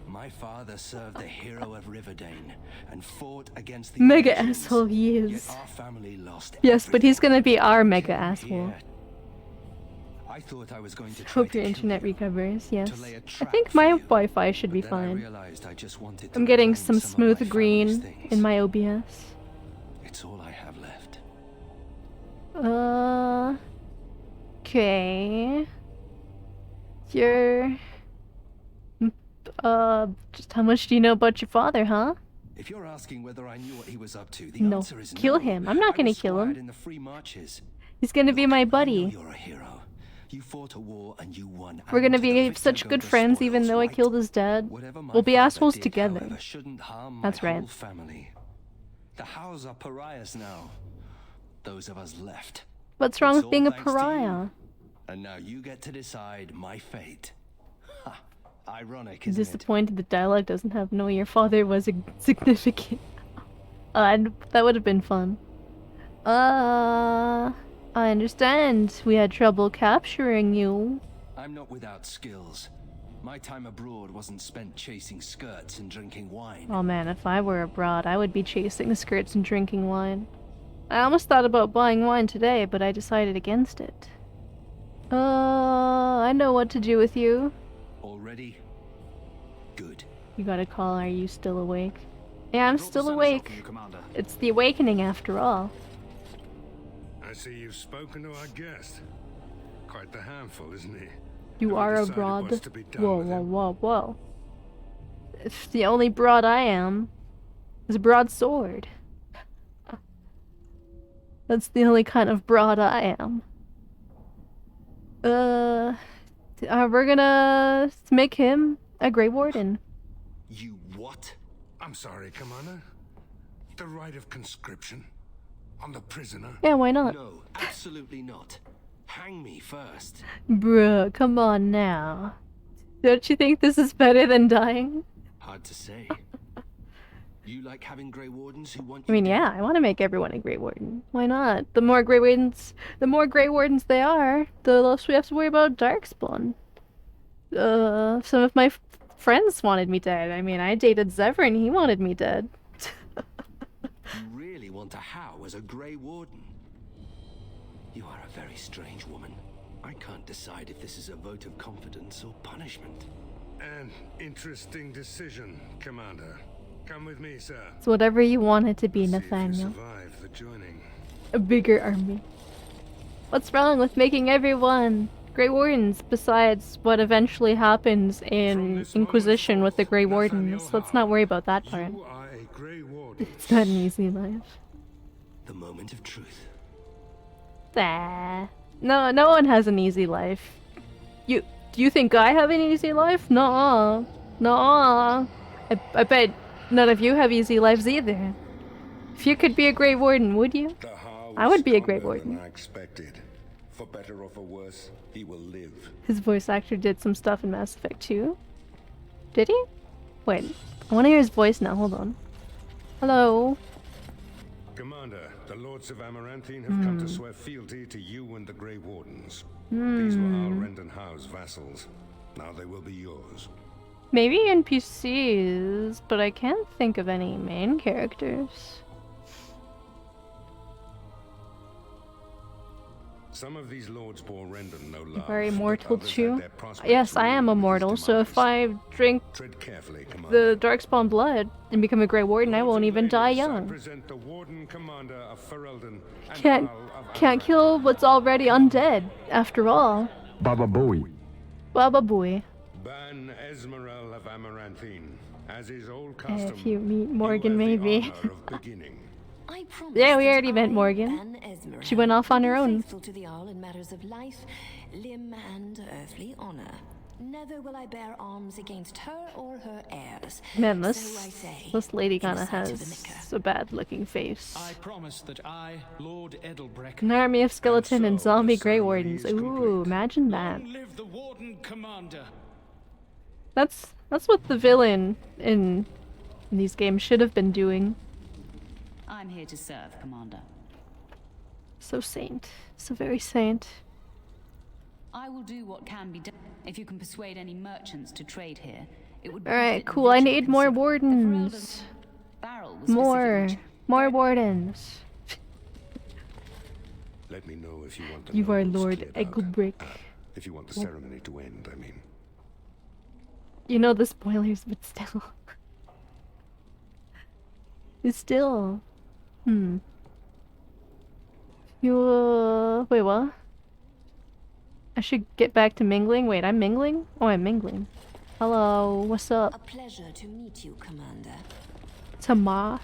Speaker 12: My father served the hero of Riverdane and fought against the
Speaker 1: Mega
Speaker 12: Origins,
Speaker 1: asshole he is.
Speaker 12: yet our family lost
Speaker 1: Yes, but he's
Speaker 12: everything.
Speaker 1: gonna be our mega asshole.
Speaker 12: Here. I thought I was going to try
Speaker 1: Hope
Speaker 12: to
Speaker 1: your
Speaker 12: kill
Speaker 1: internet
Speaker 12: you,
Speaker 1: recovers, yes.
Speaker 12: to lay a
Speaker 1: I
Speaker 12: trap
Speaker 1: think
Speaker 12: for
Speaker 1: my
Speaker 12: you,
Speaker 1: Wi-Fi should be
Speaker 12: but then I
Speaker 1: fine.
Speaker 12: realized I just wanted to
Speaker 1: I'm getting
Speaker 12: reclaim
Speaker 1: some
Speaker 12: of my
Speaker 1: smooth
Speaker 12: family's
Speaker 1: green
Speaker 12: things.
Speaker 1: in my OBS.
Speaker 12: It's all I have left.
Speaker 1: Okay. You're... just how much do you know about your father, huh?
Speaker 12: If you're asking whether I knew what he was up to, the
Speaker 1: No.
Speaker 12: answer is no.
Speaker 1: Kill him. I'm not
Speaker 12: I
Speaker 1: gonna
Speaker 12: was
Speaker 1: kill him.
Speaker 12: squired in the free marches.
Speaker 1: He's gonna be my
Speaker 12: I know
Speaker 1: buddy.
Speaker 12: you're a hero. You fought a war and you won.
Speaker 1: We're gonna
Speaker 12: and to the
Speaker 1: be
Speaker 12: victor
Speaker 1: such
Speaker 12: go
Speaker 1: good
Speaker 12: the
Speaker 1: friends even
Speaker 12: spoils,
Speaker 1: though I
Speaker 12: right?
Speaker 1: killed his dad.
Speaker 12: Whatever my
Speaker 1: We'll be
Speaker 12: father
Speaker 1: assholes
Speaker 12: did,
Speaker 1: together.
Speaker 12: however, shouldn't harm
Speaker 1: That's
Speaker 12: my
Speaker 1: right.
Speaker 12: whole family. The Howes are pariahs now. Those of us left.
Speaker 1: What's wrong
Speaker 12: It's
Speaker 1: with being a
Speaker 12: all thanks to you.
Speaker 1: pariah?
Speaker 12: And now you get to decide my fate. Ha! Ironic, isn't it?
Speaker 1: Disappointed the dialogue doesn't have "know your father was significant." That would have been fun. I understand. We had trouble capturing you.
Speaker 12: I'm not without skills. My time abroad wasn't spent chasing skirts and drinking wine.
Speaker 1: Oh man, if I were abroad, I would be chasing skirts and drinking wine. I almost thought about buying wine today, but I decided against it. I know what to do with you.
Speaker 12: Already? Good.
Speaker 1: You got a call, are you still awake? Yeah, I'm
Speaker 11: Brought the
Speaker 1: still
Speaker 11: seneschal
Speaker 1: awake.
Speaker 11: from you, Commander.
Speaker 1: It's the awakening after all.
Speaker 6: I see you've spoken to our guest. Quite the handful, isn't he?
Speaker 1: You
Speaker 6: Have
Speaker 1: are a
Speaker 6: decided
Speaker 1: broad.
Speaker 6: what's to be done
Speaker 1: Whoa,
Speaker 6: with
Speaker 1: whoa,
Speaker 6: him?
Speaker 1: whoa. If the only broad I am is a broadsword. That's the only kind of broad I am. We're gonna make him a Grey Warden.
Speaker 12: You what?
Speaker 6: I'm sorry, Commander. The right of conscription on the prisoner.
Speaker 1: Yeah, why not?
Speaker 12: No, absolutely not. Hang me first.
Speaker 1: Bruh, come on now. Don't you think this is better than dying?
Speaker 12: Hard to say. You like having Grey Wardens who want
Speaker 1: I
Speaker 12: you
Speaker 1: mean, yeah, I want to make everyone a Grey Warden. Why not? The more Grey Wardens they are, the less we have to worry about Darkspawn. Some of my friends wanted me dead. I mean, I dated Zevran, he wanted me dead.
Speaker 12: You really want a How as a Grey Warden? You are a very strange woman. I can't decide if this is a vote of confidence or punishment.
Speaker 6: An interesting decision, Commander. Come with me, sir.
Speaker 1: It's whatever you want it to be,
Speaker 6: See if you
Speaker 1: Nathaniel.
Speaker 6: survive the joining.
Speaker 1: A bigger army. What's wrong with making everyone Grey Wardens besides what eventually happens in Inquisition with the Grey Wardens? Let's not worry about that part.
Speaker 6: You are a Grey Warden.
Speaker 1: It's not an easy life.
Speaker 12: The moment of truth.
Speaker 1: Nah. No one has an easy life. Do you think I have an easy life? No. I bet none of you have easy lives either. If you could be a Grey Warden, would you?
Speaker 6: The How
Speaker 1: I would be a
Speaker 6: stronger
Speaker 1: Grey
Speaker 6: than
Speaker 1: Warden.
Speaker 6: I expected. For better or for worse, he will live.
Speaker 1: His voice actor did some stuff in Mass Effect 2. Did he? Wait, I want to hear his voice now. Hold on. Hello.
Speaker 6: Commander, the Lords of Amaranthine have come to swear fealty to you and the Grey Wardens. These were Alrend and Howe's vassals. Now they will be yours.
Speaker 1: Maybe NPCs, but I can't think of any main characters.
Speaker 6: Some of these lords bore Rendon no love.
Speaker 1: Are immortal
Speaker 6: but others
Speaker 1: too?
Speaker 6: had their prospects
Speaker 1: Yes, I am
Speaker 6: ruined with his
Speaker 1: immortal, so if
Speaker 6: demise.
Speaker 1: I drink
Speaker 6: Tread carefully, Commander.
Speaker 1: the Darkspawn blood and become a Grey Warden, I
Speaker 6: Lords
Speaker 1: won't
Speaker 6: and
Speaker 1: even die
Speaker 6: ladies, I
Speaker 1: young.
Speaker 6: present the Warden Commander of Ferelden and
Speaker 1: Can't
Speaker 6: Jarl of
Speaker 1: can't
Speaker 6: Amaranth.
Speaker 1: kill what's already undead, after all.
Speaker 13: Baba Booey.
Speaker 1: Baba Booey.
Speaker 6: Ban Esmeralda of Amaranthine, as is old custom.
Speaker 1: If you meet
Speaker 6: you
Speaker 1: Morgan,
Speaker 6: have the
Speaker 1: maybe.
Speaker 6: honor of beginning.
Speaker 8: I promise
Speaker 1: Yeah, we
Speaker 8: that
Speaker 1: already met
Speaker 8: I,
Speaker 1: Morgan.
Speaker 8: Ban Esmeralda,
Speaker 1: She went off on
Speaker 8: will
Speaker 1: her
Speaker 8: be
Speaker 1: own.
Speaker 8: faithful to the Jarl in matters of life, limb, and earthly honor. Never will I bear arms against her or her heirs.
Speaker 1: Man,
Speaker 8: So I say,
Speaker 1: this lady kind of
Speaker 8: in sight of the Micker.
Speaker 1: has a bad-looking face.
Speaker 11: I promise that I, Lord Edelbreck,
Speaker 1: An army of skeleton and
Speaker 11: so
Speaker 1: zombie
Speaker 11: the
Speaker 1: Grey
Speaker 11: ceremony
Speaker 1: Wardens.
Speaker 11: is
Speaker 1: Ooh, imagine that.
Speaker 11: long live the Warden Commander.
Speaker 1: That's what the villain in these games should have been doing.
Speaker 2: I'm here to serve, Commander.
Speaker 1: So saint. So very saint.
Speaker 2: I will do what can be done. If you can persuade any merchants to trade here, it would
Speaker 1: Alright,
Speaker 2: benefit the
Speaker 1: cool. I
Speaker 2: Vigil
Speaker 1: need more
Speaker 2: considerably.
Speaker 1: wardens.
Speaker 2: Barrel was
Speaker 1: More.
Speaker 2: specifically
Speaker 1: More wardens.
Speaker 6: Let me know if you want the
Speaker 1: You are
Speaker 6: nobles
Speaker 1: Lord
Speaker 6: cleared out.
Speaker 1: Egglebrick.
Speaker 6: If you want the ceremony to end, I mean.
Speaker 1: You know the spoilers, but still. It's still. You, wait, what? I should get back to mingling? Wait, I'm mingling? Oh, I'm mingling. Hello, what's
Speaker 8: A
Speaker 1: up?
Speaker 8: pleasure to meet you, Commander.
Speaker 1: Tamra?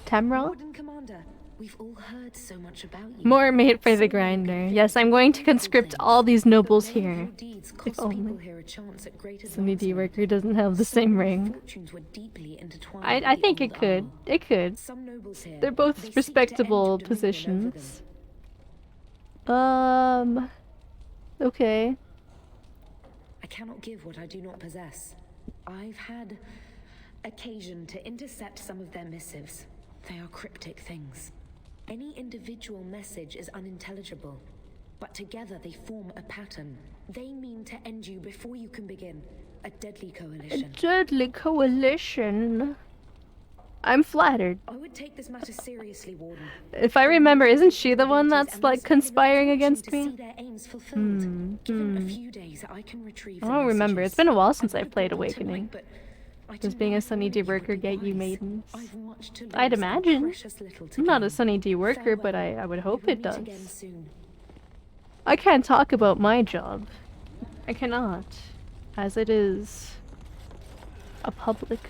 Speaker 8: Warden Commander, we've all heard so much about you.
Speaker 1: More made for the grinder. Yes, I'm going to conscript all these nobles
Speaker 8: Many of
Speaker 1: here.
Speaker 8: your deeds
Speaker 1: If
Speaker 8: cost people
Speaker 1: only.
Speaker 8: here a chance at great
Speaker 1: Sunny D
Speaker 8: advancement.
Speaker 1: Worker doesn't have the same ring.
Speaker 8: Fortunes were deeply intertwined
Speaker 1: I
Speaker 8: with the
Speaker 1: think it
Speaker 8: old
Speaker 1: could.
Speaker 8: Arl.
Speaker 1: It could.
Speaker 8: Some nobles here,
Speaker 1: They're
Speaker 8: they
Speaker 1: both
Speaker 8: seek to
Speaker 1: respectable
Speaker 8: end dominion over
Speaker 1: positions. Okay.
Speaker 8: I cannot give what I do not possess. I've had occasion to intercept some of their missives. They are cryptic things. Any individual message is unintelligible, but together they form a pattern. They mean to end you before you can begin. A deadly
Speaker 1: A
Speaker 8: coalition.
Speaker 1: deadly coalition. I'm flattered.
Speaker 8: I would take this matter seriously, Warden.
Speaker 1: If I remember, isn't she the one that's like conspiring against
Speaker 8: To see
Speaker 1: me?
Speaker 8: their aims fulfilled. Given a few days, I can retrieve
Speaker 1: I
Speaker 8: the
Speaker 1: don't remember. It's
Speaker 8: messages.
Speaker 1: been a while since
Speaker 8: I
Speaker 1: I've
Speaker 8: would
Speaker 1: played
Speaker 8: put them to
Speaker 1: Awakening.
Speaker 8: light, but I
Speaker 1: Does
Speaker 8: do
Speaker 1: being a
Speaker 8: not
Speaker 1: Sunny
Speaker 8: worry
Speaker 1: D
Speaker 8: you would
Speaker 1: worker
Speaker 8: be
Speaker 1: get you
Speaker 8: wise.
Speaker 1: maidens?
Speaker 8: I've much to
Speaker 1: I'd
Speaker 8: lose and
Speaker 1: imagine.
Speaker 8: precious little to
Speaker 1: I'm not a
Speaker 8: gain.
Speaker 1: Sunny D worker, but
Speaker 8: Farewell.
Speaker 1: I would
Speaker 8: We
Speaker 1: hope
Speaker 8: will
Speaker 1: it
Speaker 8: meet
Speaker 1: does.
Speaker 8: again soon.
Speaker 1: I can't talk about my job. I cannot, as it is a public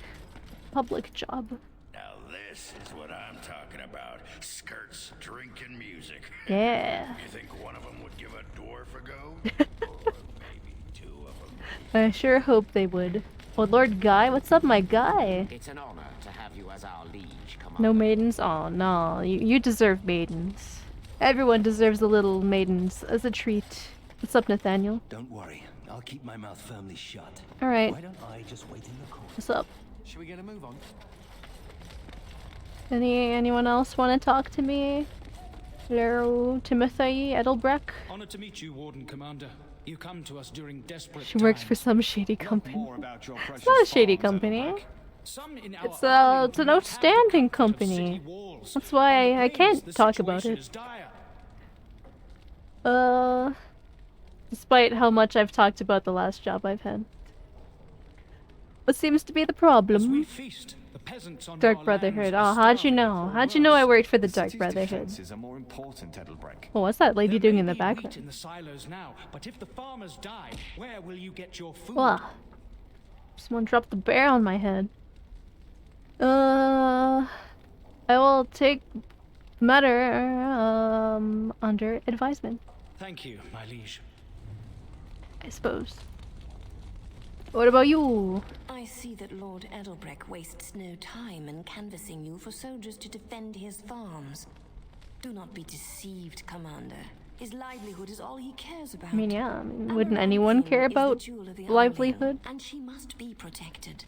Speaker 1: job.
Speaker 3: Now this is what I'm talking about. Skirts, drinking music.
Speaker 1: Yeah.
Speaker 3: You think one of them would give a dwarf a go? Or maybe two of them.
Speaker 1: I sure hope they would. Oh, Lord Guy, what's up, my guy?
Speaker 13: It's an honor to have you as our liege, Commander.
Speaker 1: No maidens? Oh, no. You deserve maidens. Everyone deserves a little maidens as a treat. What's up, Nathaniel?
Speaker 12: Don't worry, I'll keep my mouth firmly shut.
Speaker 1: Alright.
Speaker 12: Why don't I just wait in the corner?
Speaker 1: What's up?
Speaker 5: Should we get a move on?
Speaker 1: Anyone else want to talk to me? Hello, Timothy Edelbreck?
Speaker 11: Honored to meet you, Warden Commander. You come to us during desperate
Speaker 1: She works for
Speaker 11: times.
Speaker 1: some shady
Speaker 11: Not
Speaker 1: company.
Speaker 11: more about your
Speaker 1: It's
Speaker 11: precious
Speaker 1: not a shady
Speaker 11: farms,
Speaker 1: company.
Speaker 11: Edelbreck. Some in our
Speaker 1: It's
Speaker 11: Arlington
Speaker 1: it's an
Speaker 11: have the
Speaker 1: outstanding
Speaker 11: comfort of
Speaker 1: company.
Speaker 11: city walls.
Speaker 1: That's why
Speaker 11: On the
Speaker 1: I
Speaker 11: plains,
Speaker 1: can't
Speaker 11: the
Speaker 1: talk about
Speaker 11: situation
Speaker 1: it.
Speaker 11: is dire.
Speaker 1: Despite how much I've talked about the last job I've had. What seems to be the
Speaker 11: As we
Speaker 1: problem?
Speaker 11: feast, the peasants on
Speaker 1: Dark
Speaker 11: our
Speaker 1: Brotherhood.
Speaker 11: lands
Speaker 1: Oh,
Speaker 11: are
Speaker 1: how'd you
Speaker 11: starving
Speaker 1: know?
Speaker 11: for
Speaker 1: How'd you know I
Speaker 11: worse.
Speaker 1: worked for the Dark
Speaker 5: City's
Speaker 1: Brotherhood?
Speaker 5: defenses are more important, Edelbreck.
Speaker 1: Oh, what's that lady
Speaker 11: There
Speaker 1: doing
Speaker 11: may
Speaker 1: in the
Speaker 11: be
Speaker 1: background?
Speaker 11: wheat in the silos now, but if the farmers die, where will you get your food?
Speaker 1: Wow. Someone dropped the bear on my head. I will take the matter under advisement,
Speaker 11: Thank you, my liege.
Speaker 1: I suppose. What about you?
Speaker 8: I see that Lord Edelbreck wastes no time in canvassing you for soldiers to defend his farms. Do not be deceived, Commander. His livelihood is all he cares about.
Speaker 1: I mean, yeah, wouldn't anyone care about livelihood?
Speaker 8: And she must be protected.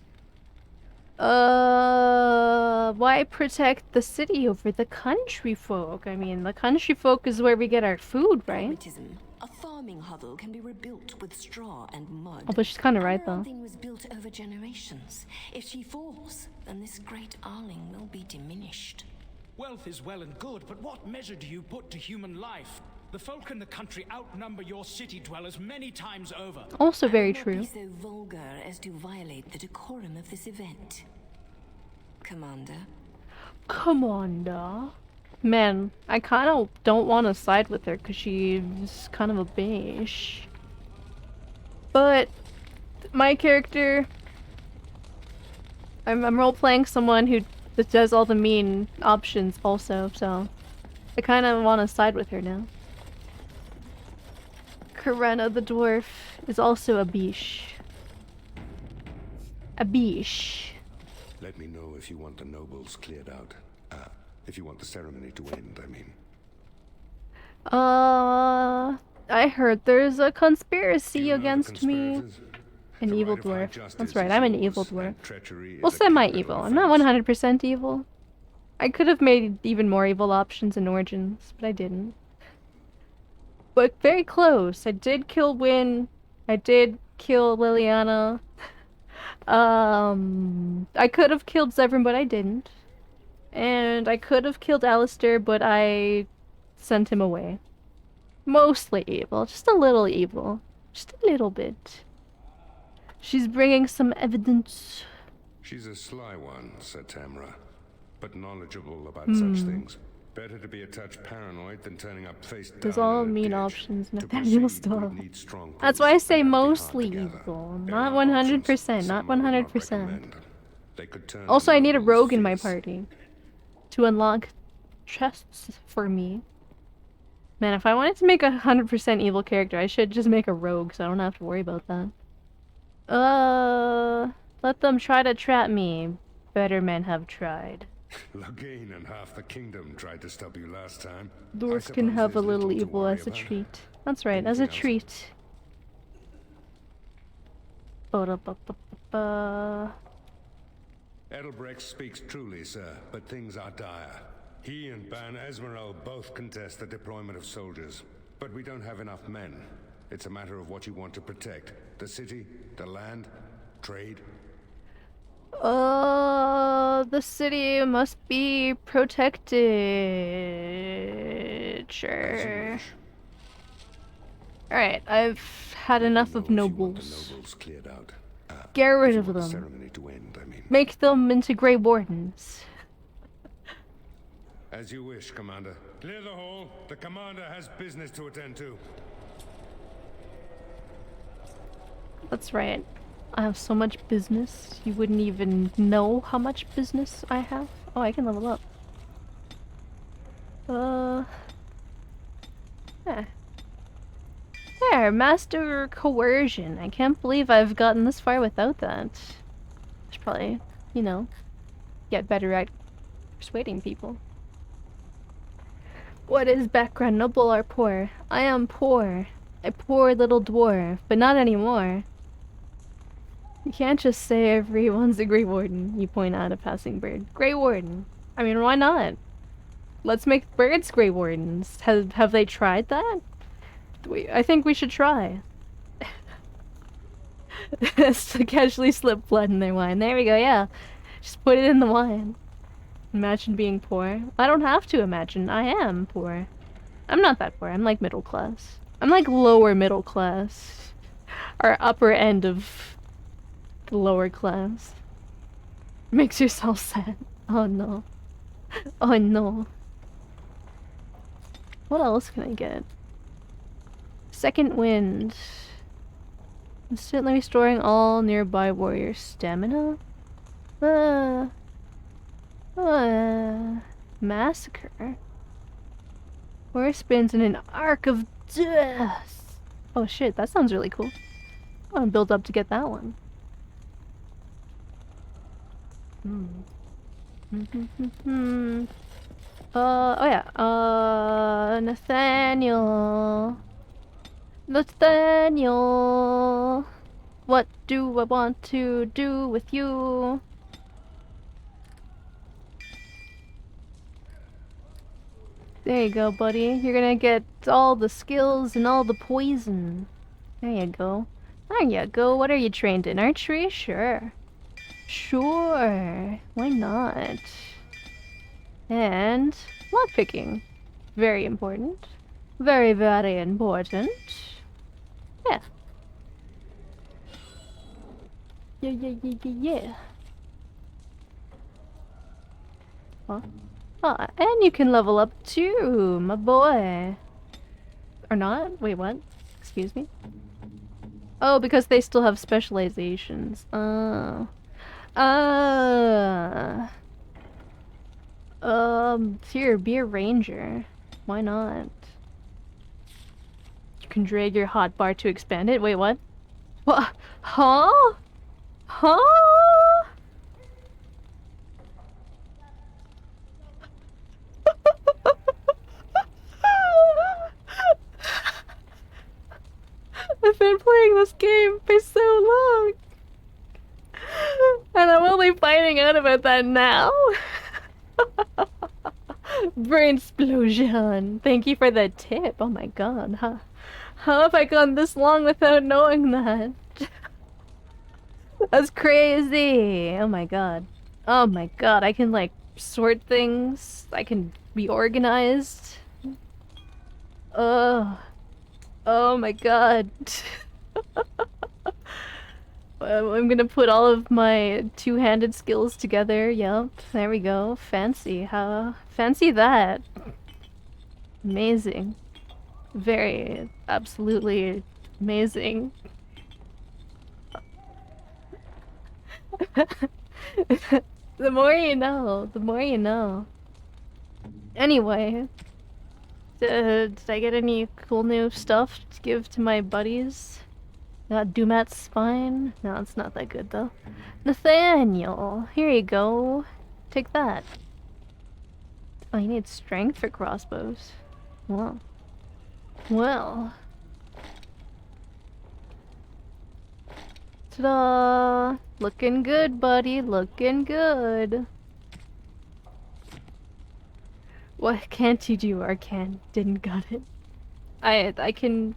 Speaker 1: Why protect the city over the country folk? I mean, the country folk is where we get our food, right?
Speaker 8: Pragmatism. A farming hovel can be rebuilt with straw and mud.
Speaker 1: Oh, but she's kind of right, though.
Speaker 8: Everything was built over generations. If she falls, then this great Arling will be diminished.
Speaker 11: Wealth is well and good, but what measure do you put to human life? The folk in the country outnumber your city dwellers many times over.
Speaker 1: Also very
Speaker 8: I will
Speaker 1: true.
Speaker 8: not be so vulgar as to violate the decorum of this event. Commander.
Speaker 1: Commander. Man, I kind of don't want to side with her because she's kind of a bitch. But my character, I'm role-playing someone who does all the mean options also, so I kind of want to side with her now. Karena the dwarf is also a biche. A biche.
Speaker 6: Let me know if you want the nobles cleared out. If you want the ceremony to end, I mean.
Speaker 1: I heard there's a conspiracy against me. An evil dwarf. That's right, I'm an evil dwarf. Well, semi-evil. I'm not 100% evil. I could have made even more evil options in Origins, but I didn't. But very close. I did kill Wynne. I did kill Liliana. I could have killed Zevran, but I didn't. And I could have killed Alistair, but I sent him away. Mostly evil. Just a little evil. Just a little bit. She's bringing some evidence.
Speaker 6: She's a sly one, said Tamra, but knowledgeable about such things. Better to be a touch paranoid than turning up face down.
Speaker 1: There's all mean options, Nathaniel stuff. That's why I say mostly evil. Not 100%, not 100%. Also, I need a rogue in my party to unlock chests for me. Man, if I wanted to make a 100% evil character, I should just make a rogue so I don't have to worry about that. Let them try to trap me. Better men have tried.
Speaker 6: Loghain and half the kingdom tried to stop you last time.
Speaker 1: Dwarves can have a little evil as a treat. That's right, as a treat.
Speaker 6: Edelbrecht speaks truly, sir, but things are dire. He and Ban Esmeralda both contest the deployment of soldiers, but we don't have enough men. It's a matter of what you want to protect. The city, the land, trade.
Speaker 1: The city must be protected. Sure. Alright, I've had enough of nobles. Get rid of them. Make them into Grey Wardens.
Speaker 6: As you wish, Commander. Clear the hall. The commander has business to attend to.
Speaker 1: That's right. I have so much business, you wouldn't even know how much business I have. Oh, I can level up. Yeah. There, Master Coercion. I can't believe I've gotten this far without that. Should probably, you know, get better at persuading people. What is background? Noble or poor? I am poor. A poor little dwarf, but not anymore. You can't just say everyone's a Grey Warden, you point out a passing bird. Grey Warden. I mean, why not? Let's make birds Grey Wardens. Have they tried that? I think we should try. To casually slip blood in their wine. There we go, yeah. Just put it in the wine. Imagine being poor. I don't have to imagine. I am poor. I'm not that poor. I'm like middle class. I'm like lower middle class. Or upper end of the lower class. Makes yourself sad. Oh no. Oh no. What else can I get? Second wind. Instantly restoring all nearby warrior stamina? Massacre. Warrior spins in an arc of death. Oh shit, that sounds really cool. I want to build up to get that one. Oh yeah. Nathaniel. Nathaniel. What do I want to do with you? There you go, buddy. You're gonna get all the skills and all the poison. There you go. There you go. What are you trained in? Archery? Sure. Sure. Why not? And lockpicking. Very important. Very, very important. Yeah. Yeah. Huh? Oh, and you can level up too, my boy. Or not? Wait, what? Excuse me? Oh, because they still have specializations. Here, be a ranger. Why not? You can drag your hotbar to expand it. Wait, what? What? Huh? Huh? about that now? Brain explosion. Thank you for the tip. Oh my god. How have I gone this long without knowing that? That's crazy. Oh my god. Oh my god. I can like sort things. I can be organized. Oh my god. I'm gonna put all of my two-handed skills together. Yep, there we go. Fancy. How fancy that. Amazing. Very, absolutely amazing. The more you know, the more you know. Anyway, did I get any cool new stuff to give to my buddies? Got Dumat's spine? No, it's not that good though. Nathaniel, here you go. Take that. Oh, you need strength for crossbows. Well. Well. Ta-da! Looking good, buddy. Looking good. What can't you do, Arcan? Didn't got it. I can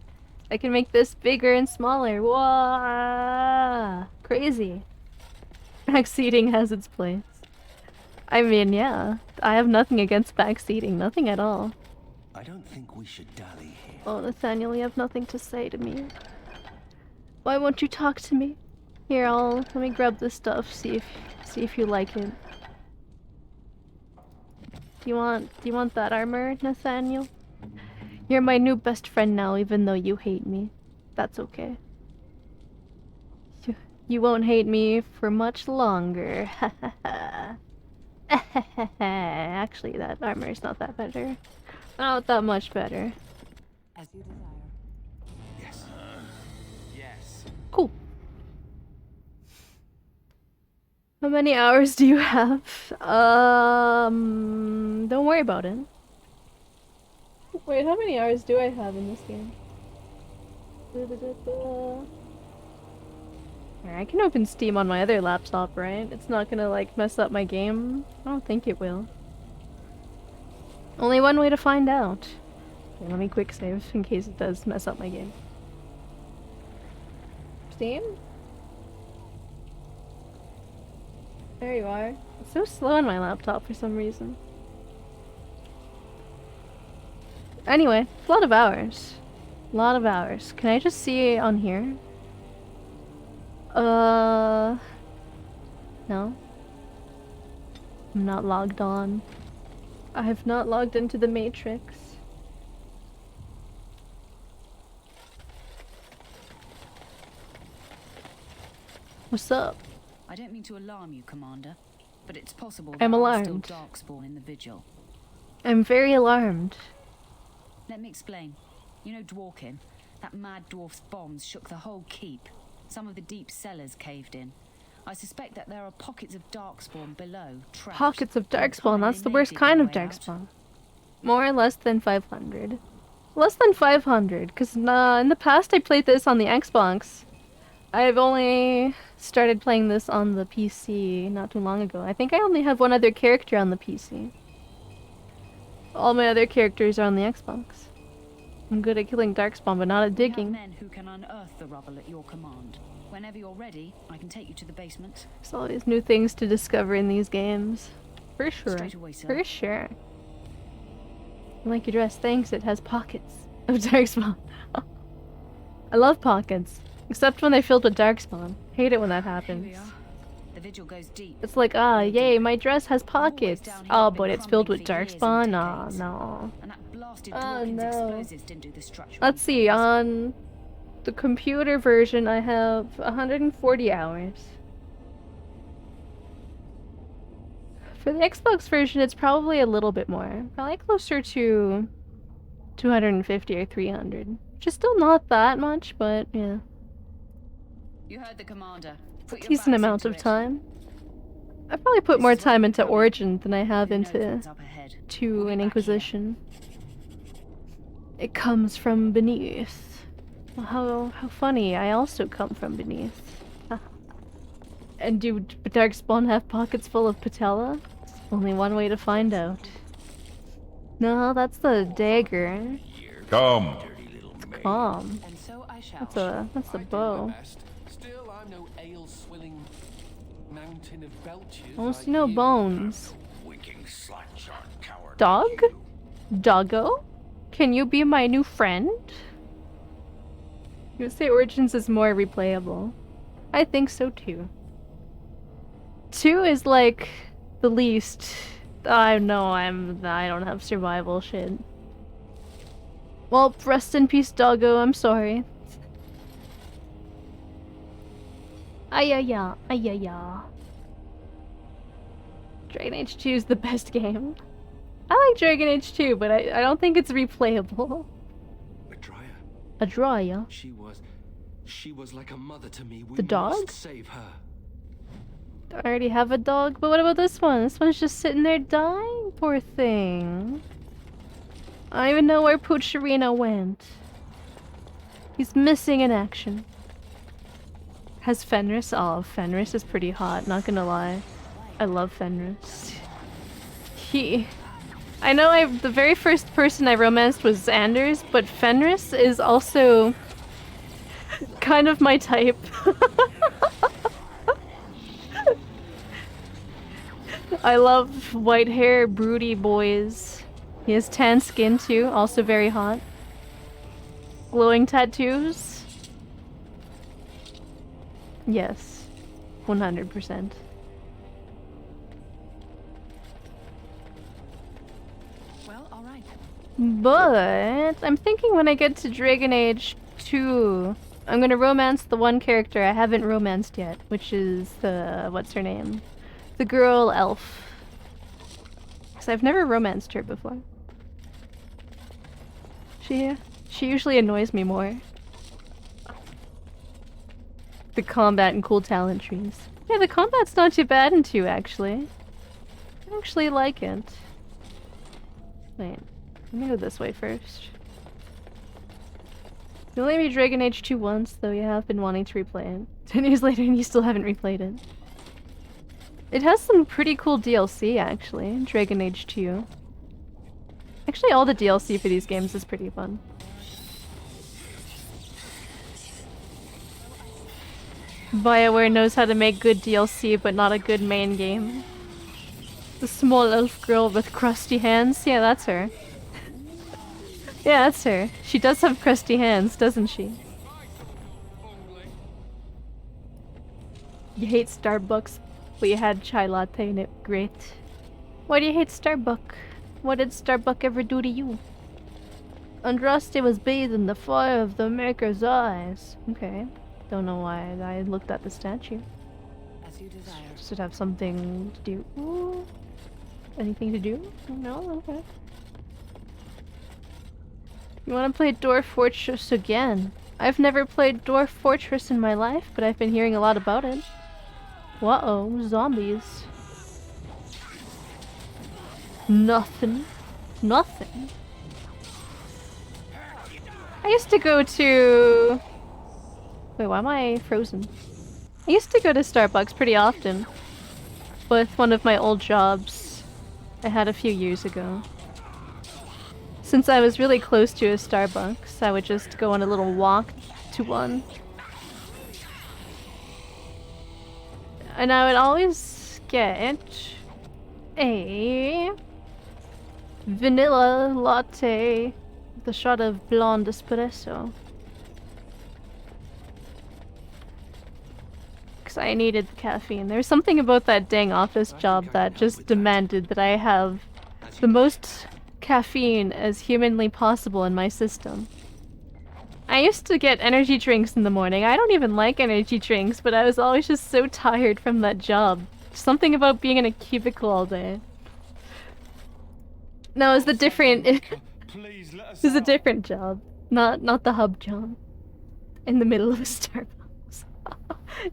Speaker 1: make this bigger and smaller. Whoa! Crazy. Backseating has its place. I mean, yeah. I have nothing against backseating. Nothing at all.
Speaker 12: I don't think we should dally here.
Speaker 1: Oh, Nathaniel, you have nothing to say to me. Why won't you talk to me? Here, let me grab this stuff. See if you like it. Do you want that armor, Nathaniel? You're my new best friend now, even though you hate me. That's okay. You won't hate me for much longer. Actually, that armor is not that better. Not that much better.
Speaker 2: As you desire.
Speaker 12: Yes. Yes.
Speaker 1: Cool. How many hours do you have? Don't worry about it. Wait, how many hours do I have in this game? I can open Steam on my other laptop, right? It's not gonna like mess up my game. I don't think it will. Only one way to find out. Okay, let me quick save in case it does mess up my game. Steam? There you are. It's so slow on my laptop for some reason. Anyway, a lot of hours. A lot of hours. Can I just see on here? No. I'm not logged on. I have not logged into the Matrix. What's up?
Speaker 2: I don't mean to alarm you, Commander, but it's possible
Speaker 1: I'm
Speaker 2: there are
Speaker 1: alarmed.
Speaker 2: still Darkspawn in the Vigil.
Speaker 1: I'm very alarmed.
Speaker 2: Let me explain. You know Dworkin? That mad dwarf's bombs shook the whole keep. Some of the deep cellars caved in. I suspect that there are pockets of Darkspawn below, trapped.
Speaker 1: Pockets of Darkspawn, that's the worst kind of Darkspawn. More or less than 500. Less than 500, because in the past I played this on the Xbox. I've only started playing this on the PC not too long ago. I think I only have one other character on the PC. All my other characters are on the Xbox. I'm good at killing Darkspawn, but not at digging.
Speaker 2: We have men who can unearth the rubble at your command. Whenever you're ready, I can take you to the basement.
Speaker 1: There's always new things to discover in these games. For sure.
Speaker 2: Straight away, sir.
Speaker 1: For sure. I like your dress. Thanks, it has pockets of Darkspawn. I love pockets. Except when they're filled with Darkspawn. Hate it when that happens.
Speaker 2: The vigil goes deep.
Speaker 1: It's like, ah, yay, my dress has pockets. Oh, but it's filled with Darkspawn? Oh, no. Oh, no. Let's see, on the computer version I have 140 hours. For the Xbox version, it's probably a little bit more. Probably closer to 250 or 300. Which is still not that much, but yeah.
Speaker 2: You heard the commander.
Speaker 1: It's a decent amount of time. I probably put more time into Origin than I have into 2 in Inquisition. It comes from beneath. How funny, I also come from beneath. And do Darkspawn have pockets full of patella? Only one way to find out. No, that's the dagger.
Speaker 14: Come.
Speaker 1: It's calm. That's a bow.
Speaker 5: Still, I'm no ale-swilling mountain of belches.
Speaker 1: Almost no bones.
Speaker 3: Winking slack-jawed coward.
Speaker 1: Dog? Doggo? Can you be my new friend? You would say Origins is more replayable. I think so too. 2 is like the least. I know I don't have survival shit. Well, rest in peace, Doggo. I'm sorry. Ayaya, ayaya. Dragon Age 2 is the best game. I like Dragon Age 2, but I don't think it's replayable. Adraya?
Speaker 12: She was like a mother to me. We
Speaker 1: The dog?
Speaker 12: must save her.
Speaker 1: I already have a dog, but what about this one? This one's just sitting there dying, poor thing. I don't even know where Pucciarino went. He's missing in action. Has Fenris? Oh, Fenris is pretty hot, not gonna lie. I love Fenris. I know the very first person I romanced was Anders, but Fenris is also kind of my type. I love white hair, broody boys. He has tan skin too, also very hot. Glowing tattoos? Yes, 100%.
Speaker 2: Well, all right.
Speaker 1: But I'm thinking when I get to Dragon Age 2, I'm gonna romance the one character I haven't romanced yet, which is the what's her name? The girl elf. Because I've never romanced her before. She usually annoys me more. The combat and cool talent trees. Yeah, the combat's not too bad in 2, actually. I actually like it. Wait, let me go this way first. You only beat Dragon Age 2 once, though you have been wanting to replay it. 10 years later and you still haven't replayed it. It has some pretty cool DLC, actually, Dragon Age 2. Actually, all the DLC for these games is pretty fun. BioWare knows how to make good DLC, but not a good main game. The small elf girl with crusty hands? Yeah, that's her. Yeah, that's her. She does have crusty hands, doesn't she? You hate Starbucks, but you had chai latte and it great. Why do you hate Starbucks? What did Starbucks ever do to you? Andraste was bathed in the fire of the Maker's eyes. Okay. Don't know why I looked at the statue.
Speaker 2: As you desire.
Speaker 1: Should have something to do. Ooh. Anything to do? No? Okay. You want to play Dwarf Fortress again? I've never played Dwarf Fortress in my life, but I've been hearing a lot about it. Uh-oh, zombies. Nothing. Nothing. I used to go to... Wait, why am I frozen? I used to go to Starbucks pretty often. With one of my old jobs I had a few years ago. Since I was really close to a Starbucks, I would just go on a little walk to one. And I would always get a vanilla latte with a shot of blonde espresso. Because I needed the caffeine. There's something about that dang office job that just demanded that I have the most caffeine as humanly possible in my system. I used to get energy drinks in the morning. I don't even like energy drinks, but I was always just so tired from that job. Something about being in a cubicle all day. No, it was the different... it was a different job. Not the hub job. In the middle of a Starbucks.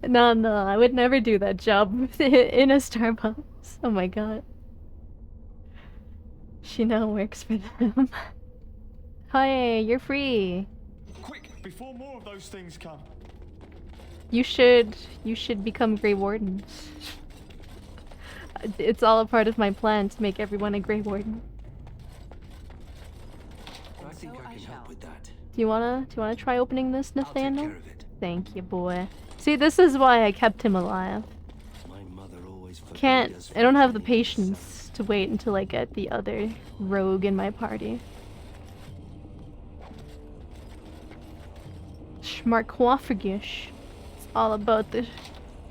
Speaker 1: No, I would never do that job in a Starbucks. Oh my god. She now works for them. Hi, you're free.
Speaker 15: Quick, before more of those things come.
Speaker 1: You should become Grey Wardens. It's all a part of my plan to make everyone a Grey Warden.
Speaker 12: I think I can help with that.
Speaker 1: Do you wanna try opening this, Nathaniel? Thank you, boy. See, this is why I kept him alive. I don't have the patience to wait until I get the other rogue in my party. Schmarkophagus. It's all about the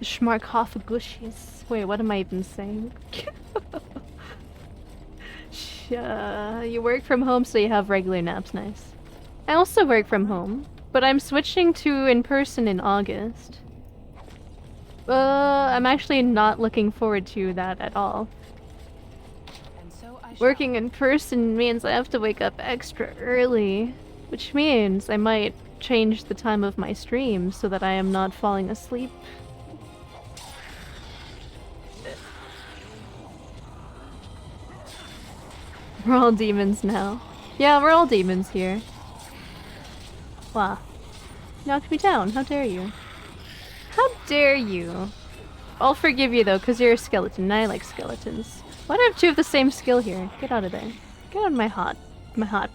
Speaker 1: schmarkophagushes. Wait, what am I even saying? You work from home so you have regular naps, nice. I also work from home, but I'm switching to in-person in August. I'm actually not looking forward to that at all. Working in person means I have to wake up extra early, which means I might change the time of my stream so that I am not falling asleep. We're all demons now. Yeah, we're all demons here. Wow. Knocked me down, how dare you? How dare you? I'll forgive you though, because you're a skeleton and I like skeletons. Why do I have two of the same skill here? Get out of there. Get out of my hot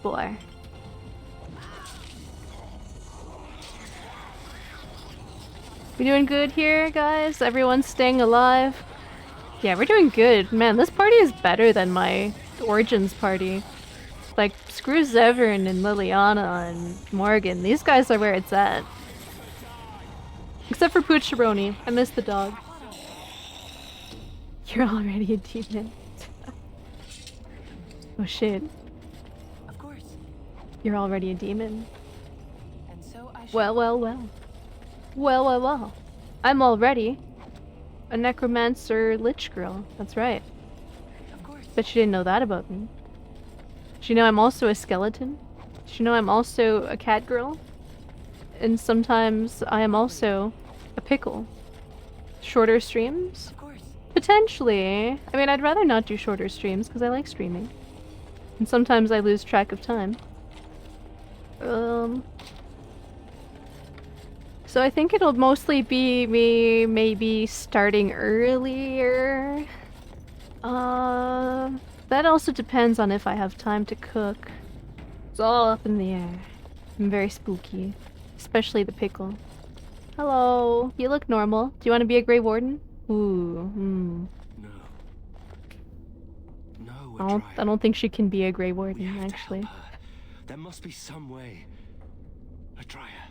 Speaker 1: boy. We doing good here, guys? Everyone's staying alive? Yeah, we're doing good. Man, this party is better than my Origins party. Like, screw Zevran and Liliana and Morgan. These guys are where it's at. Except for Pucciaroni. I miss the dog. You're already a demon. Oh shit.
Speaker 2: Of course.
Speaker 1: You're already a demon.
Speaker 2: And so I
Speaker 1: Well, well, well. Well, well, well. I'm already a necromancer lich girl. That's right.
Speaker 2: Of course.
Speaker 1: Bet you didn't know that about me. Did you know I'm also a skeleton? Did you know I'm also a cat girl? And sometimes I am also a pickle. Shorter streams?
Speaker 2: Of course.
Speaker 1: Potentially. I mean, I'd rather not do shorter streams because I like streaming. And sometimes I lose track of time. So I think it'll mostly be me maybe starting earlier. That also depends on if I have time to cook. It's all up in the air. I'm very spooky. Especially the pickle. Hello. You look normal. Do you want to be a Grey Warden? Ooh, No, I don't think she can be a Grey Warden, actually.
Speaker 12: There must be some way. Atreya.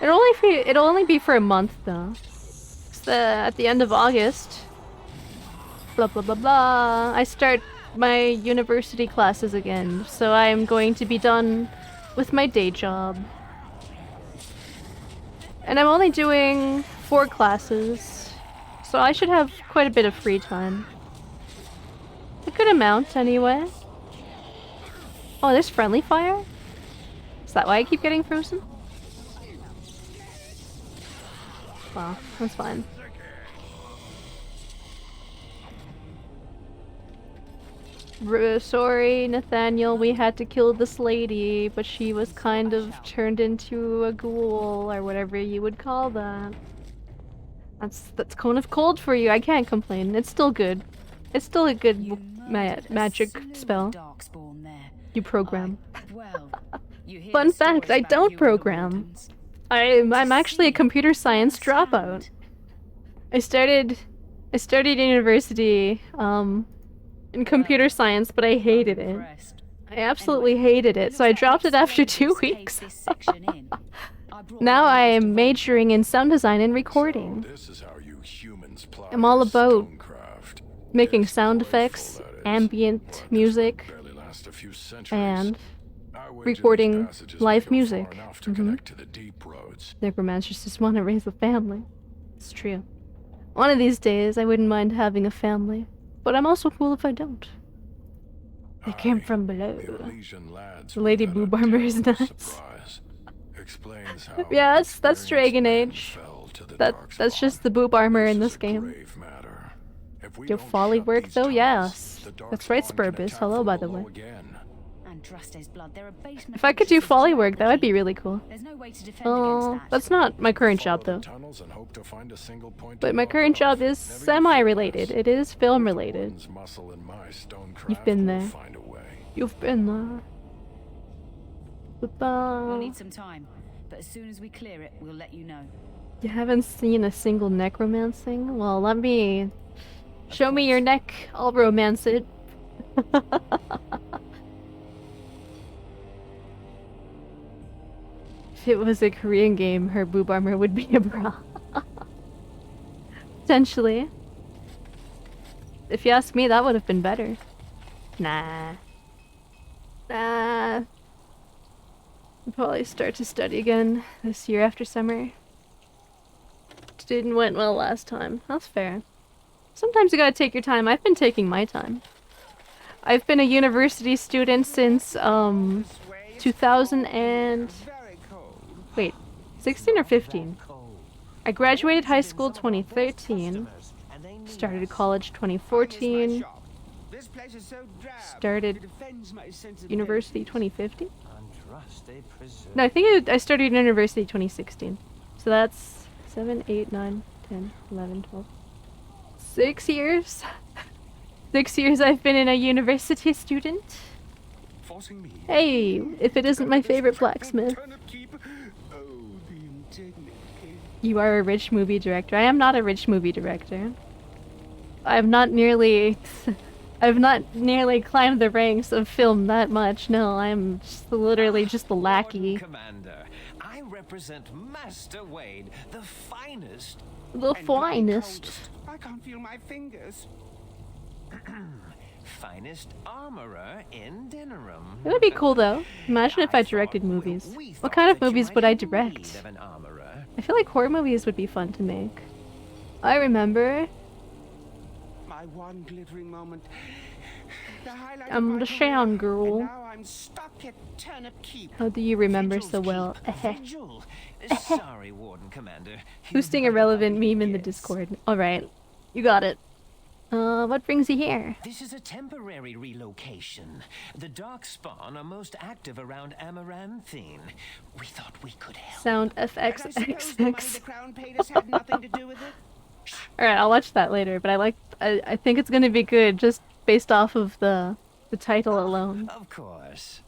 Speaker 1: It'll only be for a month, though. It's at the end of August. Blah blah blah blah. I start my university classes again, so I am going to be done with my day job. And I'm only doing 4 classes, so I should have quite a bit of free time. A good amount, anyway. Oh, there's friendly fire? Is that why I keep getting frozen? Wow, that's fine. Sorry, Nathaniel, we had to kill this lady, but she was kind of turned into a ghoul, or whatever you would call that. That's kind of cold for you, I can't complain. It's still good. It's still a good magic spell. You program. Fun fact, I don't program. I'm actually a computer science dropout. I started university, in computer science, but I hated it. I absolutely hated it, so I dropped it after 2 weeks. Now I am majoring in sound design and recording. I'm all about making sound effects, ambient music, and recording live music. Necromancers just want to raise a family. It's true. One of these days, I wouldn't mind having a family. But I'm also cool if I don't. They came from below. The Lady Boob Armor is nuts. Yeah, that's Dragon Age. That's just the boob armor in this game. Your folly work though? Yes. That's right, Spurbus. Hello, by the way.
Speaker 2: Andraste's blood. There are base
Speaker 1: If I could do
Speaker 2: metages of
Speaker 1: folly
Speaker 2: throughout
Speaker 1: work,
Speaker 2: the
Speaker 1: that would be
Speaker 2: keep.
Speaker 1: really cool.
Speaker 2: There's no way to defend against
Speaker 1: Oh,
Speaker 2: that.
Speaker 1: that's not my current job though.
Speaker 7: Tunnels and hope to find a single point
Speaker 1: But
Speaker 7: to
Speaker 1: my
Speaker 7: lock
Speaker 1: current
Speaker 7: off.
Speaker 1: job is
Speaker 7: Never
Speaker 1: semi-related. It is film-related.
Speaker 7: Warden's muscle in my stonecraft
Speaker 1: You've been
Speaker 7: will
Speaker 1: there.
Speaker 7: find a way.
Speaker 1: You've been there.
Speaker 2: We'll
Speaker 1: Goodbye.
Speaker 2: need some time, but as soon as we clear it, we'll let you know.
Speaker 1: You haven't seen a single necromancing? Well, let me... Show me your neck, I'll romance it. If it was a Korean game, her boob armor would be a bra. Potentially. If you ask me, that would have been better. Nah. Nah. I'll probably start to study again this year after summer. Didn't went well last time. That's fair. Sometimes you gotta take your time. I've been taking my time. I've been a university student since 2000 and... Wait, 16 or 15? I graduated high school 2013. Started college 2014. Started university 2015? No, I think I started university 2016. So that's 7, 8, 9, 10, 11, 12. 6 years? 6 years I've been in a university student. Hey, if it isn't my favorite blacksmith. You are a rich movie director. I am not a rich movie director. I've not nearly climbed the ranks of film that much. No, I'm just literally just a lackey.
Speaker 14: Commander, I represent Master Wade, the finest.
Speaker 1: The finest.
Speaker 14: I can't feel my fingers. Finest armorer in Dinnerum.
Speaker 1: It would be cool though. Imagine if I directed movies. What kind of movies would I direct? I feel like horror movies would be fun to make. I remember.
Speaker 14: My one glittering moment.
Speaker 1: I'm the Shan girl.
Speaker 14: Now I'm stuck at Turnip Keep.
Speaker 1: How do you remember so well?
Speaker 14: Vigil. Sorry, Warden Commander.
Speaker 1: Boosting a relevant meme in the Discord. Alright. You got it. What brings you here?
Speaker 14: This is a temporary relocation. The Darkspawn are most active around Amaranthine. We thought we could help.
Speaker 1: Sound FXXX.
Speaker 14: Crown paid us had nothing to do with it.
Speaker 1: Alright, I'll watch that later, but I think it's gonna be good just based off of the title alone.
Speaker 14: Of course.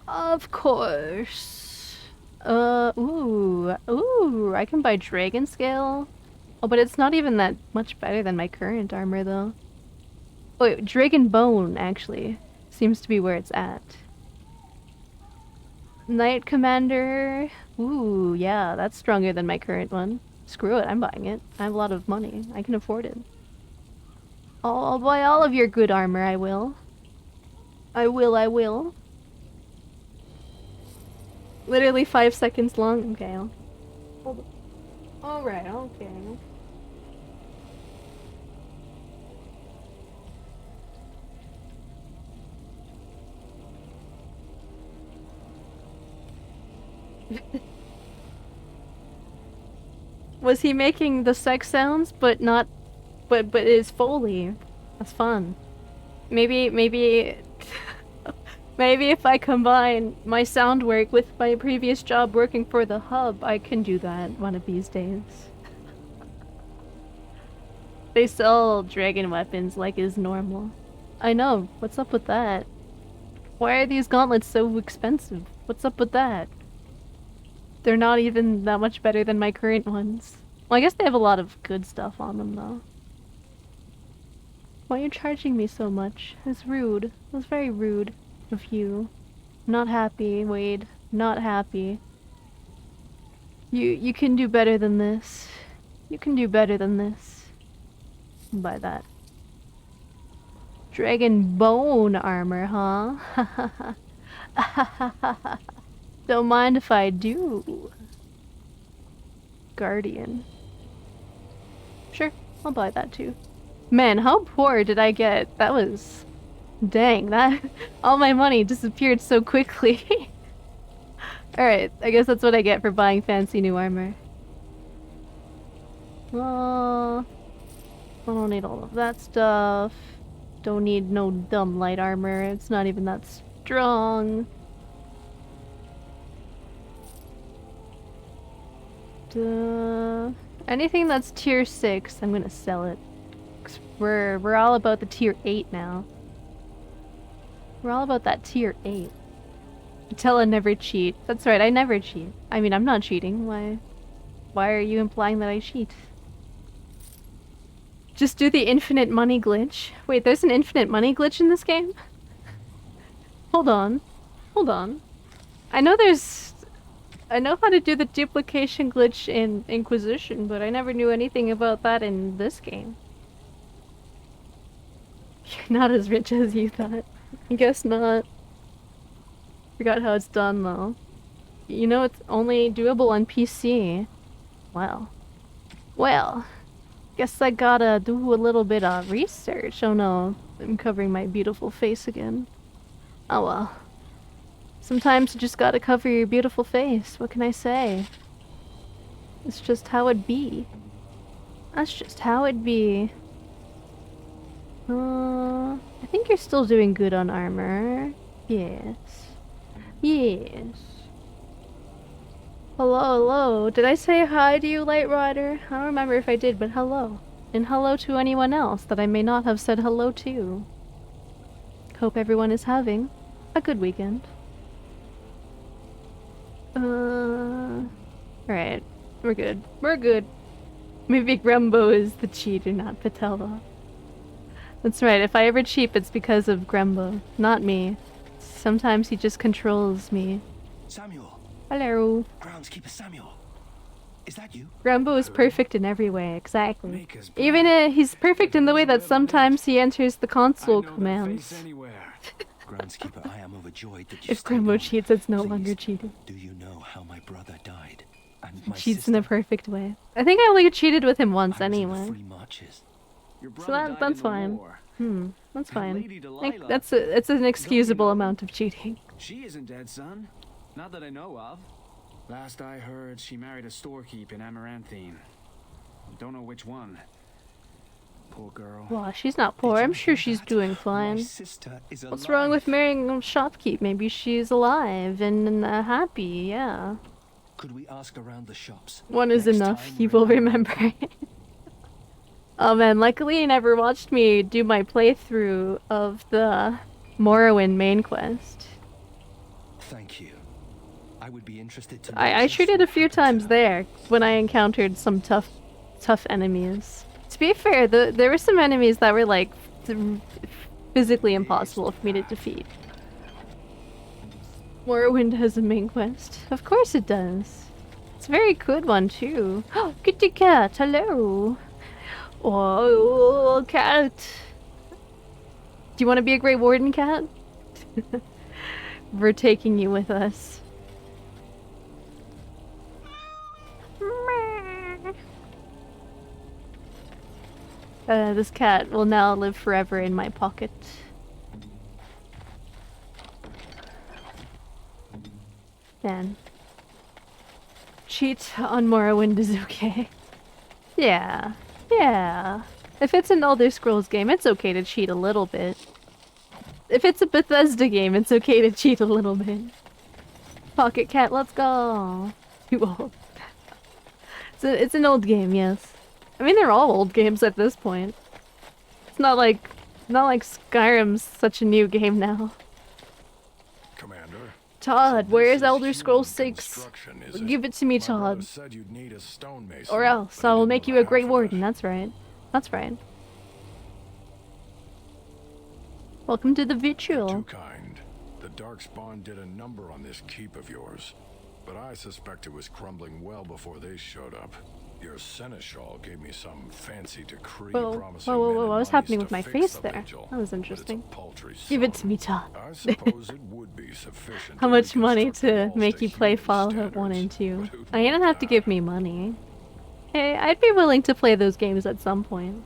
Speaker 1: Of course. Ooh, I can buy Dragon Scale. Oh, but it's not even that much better than my current armor, though. Oh, wait, Dragon Bone, actually, seems to be where it's at. Knight Commander. Ooh, yeah, that's stronger than my current one. Screw it, I'm buying it. I have a lot of money. I can afford it. I'll buy all of your good armor, I will. I will. Literally 5 seconds long. Okay, I'll... Hold on. Alright, okay. Was he making the sex sounds, but not, but it's Foley? That's fun. Maybe maybe if I combine my sound work with my previous job working for the hub, I can do that one of these days. They sell dragon weapons like is normal. I know. What's up with that? Why are these gauntlets so expensive? What's up with that? They're not even that much better than my current ones. Well, I guess they have a lot of good stuff on them, though. Why are you charging me so much? It's rude. It was very rude of you. Not happy, Wade. Not happy. You can do better than this. You can do better than this. Buy that. Dragon bone armor, huh? Don't mind if I do. Guardian. Sure, I'll buy that too. Man, how poor did I get? That was... Dang, that... all my money disappeared so quickly. Alright, I guess that's what I get for buying fancy new armor. I don't need all of that stuff. Don't need no dumb light armor. It's not even that strong. Anything that's tier 6, I'm gonna sell it. 'Cause we're all about the tier 8 now. We're all about that tier 8. Tell I never cheat. That's right, I never cheat. I mean, I'm not cheating. Why are you implying that I cheat? Just do the infinite money glitch. Wait, there's an infinite money glitch in this game? Hold on. Hold on. I know how to do the duplication glitch in Inquisition, but I never knew anything about that in this game. You're not as rich as you thought. I guess not. Forgot how it's done though. You know it's only doable on PC. Well. Guess I gotta do a little bit of research. Oh no, I'm covering my beautiful face again. Oh well. Sometimes you just gotta cover your beautiful face. What can I say? It's just how it be. That's just how it be. I think you're still doing good on armor. Yes. Yes. Hello. Did I say hi to you, Light Rider? I don't remember if I did, but hello. And hello to anyone else that I may not have said hello to. Hope everyone is having a good weekend. Alright. We're good. We're good. Maybe Grumbo is the cheater, not Patella. That's right, if I ever cheat, it's because of Grumbo, not me. Sometimes he just controls me.
Speaker 12: Samuel.
Speaker 1: Hello.
Speaker 12: Groundskeeper Samuel. Is that you?
Speaker 1: Grumbo is perfect in every way, exactly. Even he's perfect in the way that sometimes he enters the console commands.
Speaker 12: Groundskeeper, I am overjoyed that you
Speaker 1: If Grumbo cheats, it's no longer cheating.
Speaker 12: Do you know how my brother died? And
Speaker 1: He
Speaker 12: my
Speaker 1: cheats
Speaker 12: sister?
Speaker 1: in a perfect way. I think I only cheated with him once anyway.
Speaker 12: Free marches.
Speaker 1: So that's fine. That's fine. It's an excusable amount of cheating.
Speaker 11: She isn't dead, son. Not that I know of. Last I heard, she married a storekeep in Amaranthine. Don't know which one. Poor girl.
Speaker 1: Well, she's not poor. I'm sure she's doing fine. What's wrong with marrying a shopkeep? Maybe she's alive and happy, yeah.
Speaker 12: Could we ask around the shops?
Speaker 1: One is enough. You will remember. Oh man, luckily you never watched me do my playthrough of the Morrowind main quest.
Speaker 12: Thank you. I would be interested to
Speaker 1: I cheated a few times there when I encountered some tough enemies. To be fair, there were some enemies that were like physically impossible for me to defeat. Morrowind has a main quest. Of course it does. It's a very good one too. Oh, kitty cat, hello. Oh, cat. Do you want to be a Grey Warden, cat? We're taking you with us. This cat will now live forever in my pocket. Man. Cheat on Morrowind is okay. Yeah. Yeah. If it's an Elder Scrolls game, it's okay to cheat a little bit. If it's a Bethesda game, it's okay to cheat a little bit. Pocket Cat, let's go! Too old. It's an old game, yes. I mean, they're all old games at this point. It's not like Skyrim's such a new game now.
Speaker 7: Commander.
Speaker 1: Todd, where's Elder Scrolls 6? Give it to me, Todd. Or else I will make you a Grey Warden, that's right. That's right. Welcome to the Vitriol.
Speaker 7: Too kind. The Darkspawn did a number on this keep of yours, but I suspect it was crumbling well before they showed up. Your seneschal gave me some fancy decree promising
Speaker 1: Whoa, what was happening with my face there? That was interesting. Give it to me, Todd.
Speaker 7: I suppose it would be sufficient.
Speaker 1: How much money to make you play Fallout 1 and 2? You don't have to give me money. Hey, I'd be willing to play those games at some point.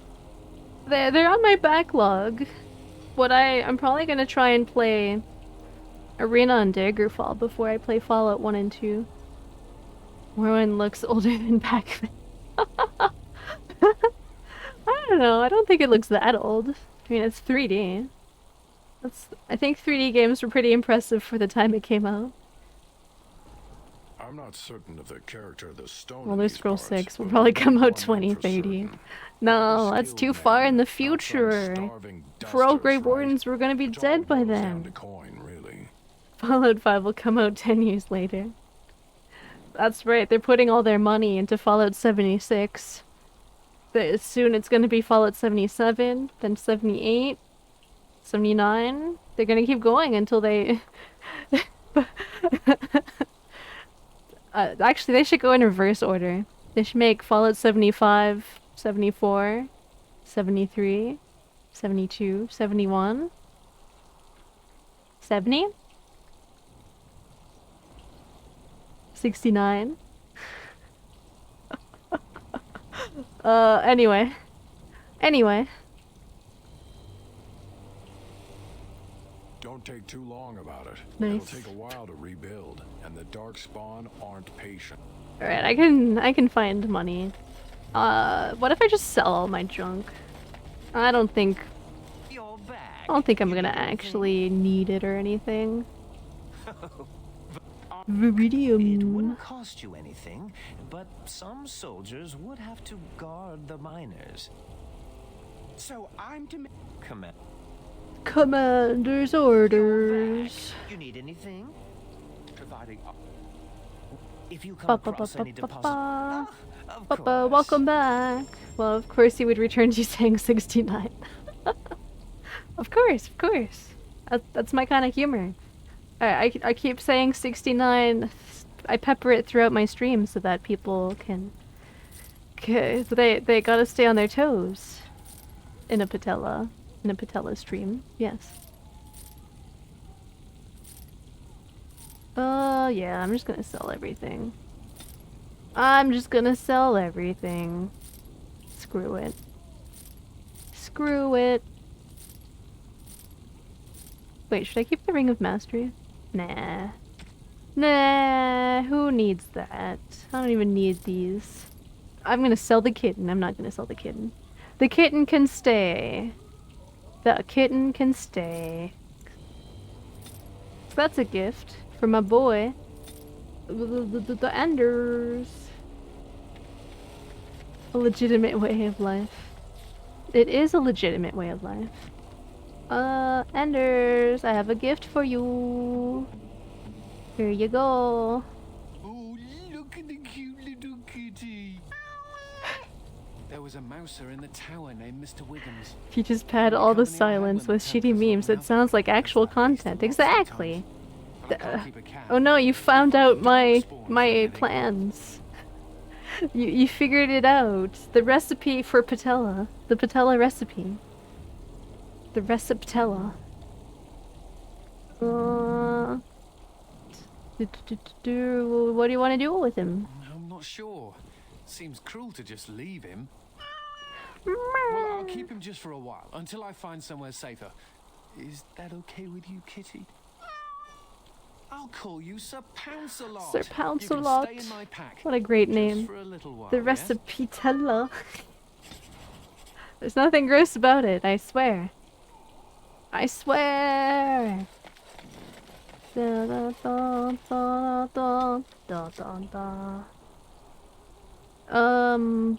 Speaker 1: They're on my backlog. I'm probably gonna try and play Arena and Daggerfall before I play Fallout 1 and 2. Morrowind looks older than Pac-Man. I don't know, I don't think it looks that old. mean, it's 3D. I think 3D games were pretty impressive for the time it came out.
Speaker 7: I'm not certain of the character of the stone.
Speaker 1: Elder Scrolls 6 will probably come out 2030. No, that's too far in the future. For all Grey Wardens, we're gonna be dead by then. Fallout 5 will come out 10 years later. That's right, they're putting all their money into Fallout 76. Soon it's gonna be Fallout 77, then 78, 79. They're gonna keep going until they... actually, they should go in reverse order. They should make Fallout 75, 74, 73, 72, 71, 70, 69. Anyway.
Speaker 7: Don't take too long about it.
Speaker 1: Nice.
Speaker 7: It'll take a while to rebuild, and the Darkspawn aren't patient.
Speaker 1: Alright, I can find money. What if I just sell all my junk? I don't think I'm gonna actually need it or anything. Viridium.
Speaker 14: It wouldn't cost you anything, but some soldiers would have to guard the miners.
Speaker 10: So I'm to command.
Speaker 1: Commander's orders.
Speaker 14: You need anything?
Speaker 10: Providing.
Speaker 14: If you come across any deposits.
Speaker 1: Welcome back. Well, of course he would return to you saying 69. Of course. That's my kind of humor. I keep saying 69. I pepper it throughout my stream so that people can... They gotta stay on their toes. In a patella stream, yes. Yeah, I'm just gonna sell everything. Screw it. Wait, should I keep the Ring of Mastery? Nah, who needs that? I don't even need these. I'm gonna sell the kitten. I'm not gonna sell the kitten. The kitten can stay. So that's a gift for my boy. The Enders. A legitimate way of life. It is a legitimate way of life. Enders, I have a gift for you. Here you go.
Speaker 5: Oh, look at the cute little kitty. There was a mouser in the tower named Mr. Wiggins.
Speaker 1: If you just pad all the silence with shitty memes, it sounds like actual content. Exactly. Oh no, you found out my plans. You figured it out. The recipe for patella. The patella recipe. The Receptella. What do you want to do with him?
Speaker 5: I'm not sure. Seems cruel to just leave him. Well, I'll keep him just for a while, until I find somewhere safer. Is that okay with you, Kitty? I'll call you Sir Pouncelot.
Speaker 1: Sir Pouncelot.
Speaker 5: You can stay in my pack,
Speaker 1: what a great name.
Speaker 5: for a little while,
Speaker 1: the Receptella. There's nothing gross about it, I swear. I swear! Da, da, da, da, da, da, da, da.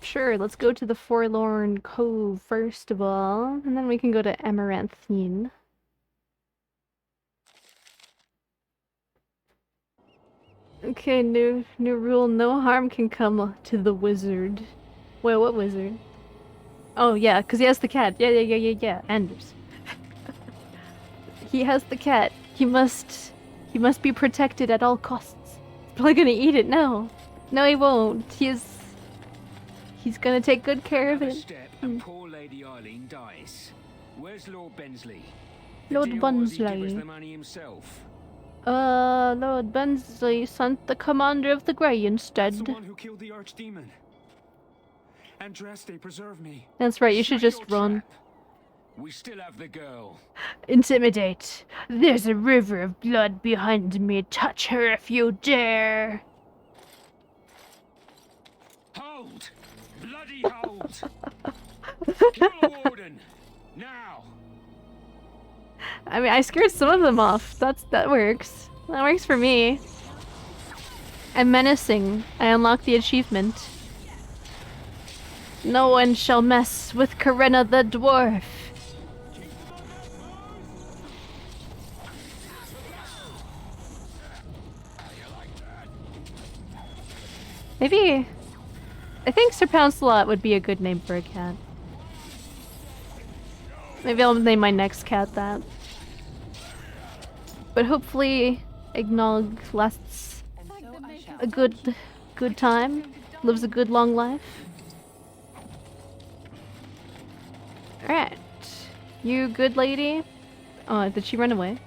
Speaker 1: Sure, let's go to the Forlorn Cove first of all, and then we can go to Amaranthine. Okay, new rule, no harm can come to the wizard. Wait, what wizard? Oh yeah, because he has the cat. Yeah, Anders. He has the cat. He must be protected at all costs. He's probably gonna eat it now. No, he won't. He's gonna take good care of it.
Speaker 15: And poor Lady Eileen dies. Where's Lord Bensley?
Speaker 1: Lord Bensley.
Speaker 15: Give us the money himself.
Speaker 1: Lord Bensley sent the commander of the Grey instead.
Speaker 11: That's the one who killed the archdemon. Andraste, preserve me.
Speaker 1: That's right, you should just run.
Speaker 15: We still have the girl.
Speaker 1: Intimidate. There's a river of blood behind me. Touch her if you dare.
Speaker 15: Hold! Bloody hold! Kill the warden! Now!
Speaker 1: I mean, I scared some of them off. That works. That works for me. I'm menacing. I unlocked the achievement. No one shall mess with Corinna the dwarf. Maybe... I think Sir Pouncelot would be a good name for a cat. Maybe I'll name my next cat that. But hopefully Eggnog lasts a good time. Lives a good long life. Alright. You good lady? Oh, did she run away?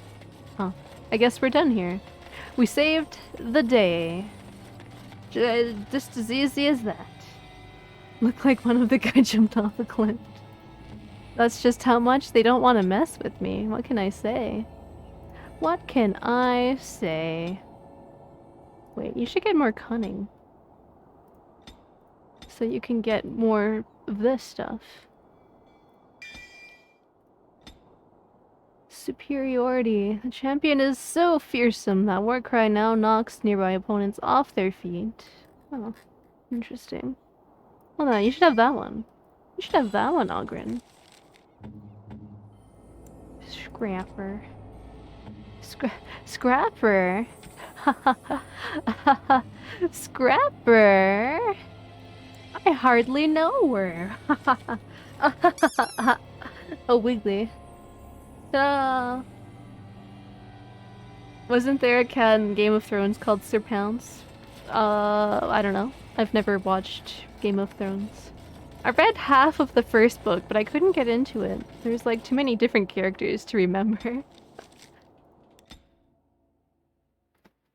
Speaker 1: Huh. I guess we're done here. We saved the day. Just as easy as that. Looked like one of the guys jumped off a cliff. That's just how much they don't want to mess with me. What can I say? What can I say? Wait, you should get more cunning. So you can get more of this stuff. Superiority. The champion is so fearsome that Warcry now knocks nearby opponents off their feet. Oh, interesting. Hold on, you should have that one. You should have that one, Oghren. Scrapper. Scrapper? Scrapper? I hardly know her. Oh, Wiggly. Wasn't there a cat in Game of Thrones called Sir Pounce? I don't know. I've never watched Game of Thrones. I read half of the first book, but I couldn't get into it. There's like too many different characters to remember.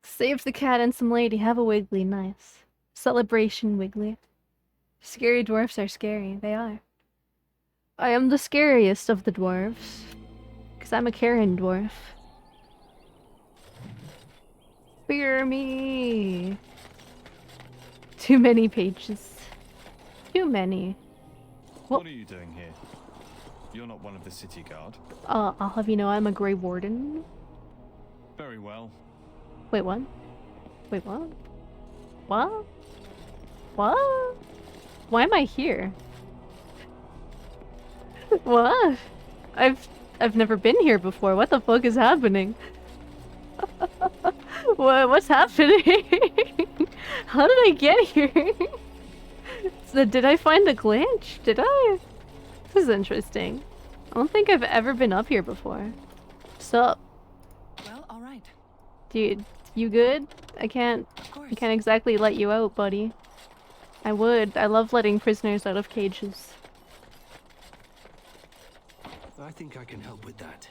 Speaker 1: Save the cat and some lady. Have a Wiggly. Nice. Celebration Wiggly. Scary dwarfs are scary. They are. I am the scariest of the dwarves. Because I'm a Karen dwarf. Fear me. Too many pages. Too many.
Speaker 16: What are you doing here? You're not one of the city guard.
Speaker 1: I'll have you know I'm a Grey Warden.
Speaker 16: Very well.
Speaker 1: Wait, what? Wait, what? What? What? Why am I here? What? I've never been here before. What the fuck is happening? What's happening? How did I get here? So did I find a glitch? Did I? This is interesting. I don't think I've ever been up here before. Sup?
Speaker 2: Well, all right.
Speaker 1: Dude, you good? I can't exactly let you out, buddy. I would. I love letting prisoners out of cages.
Speaker 12: I think I can help with that.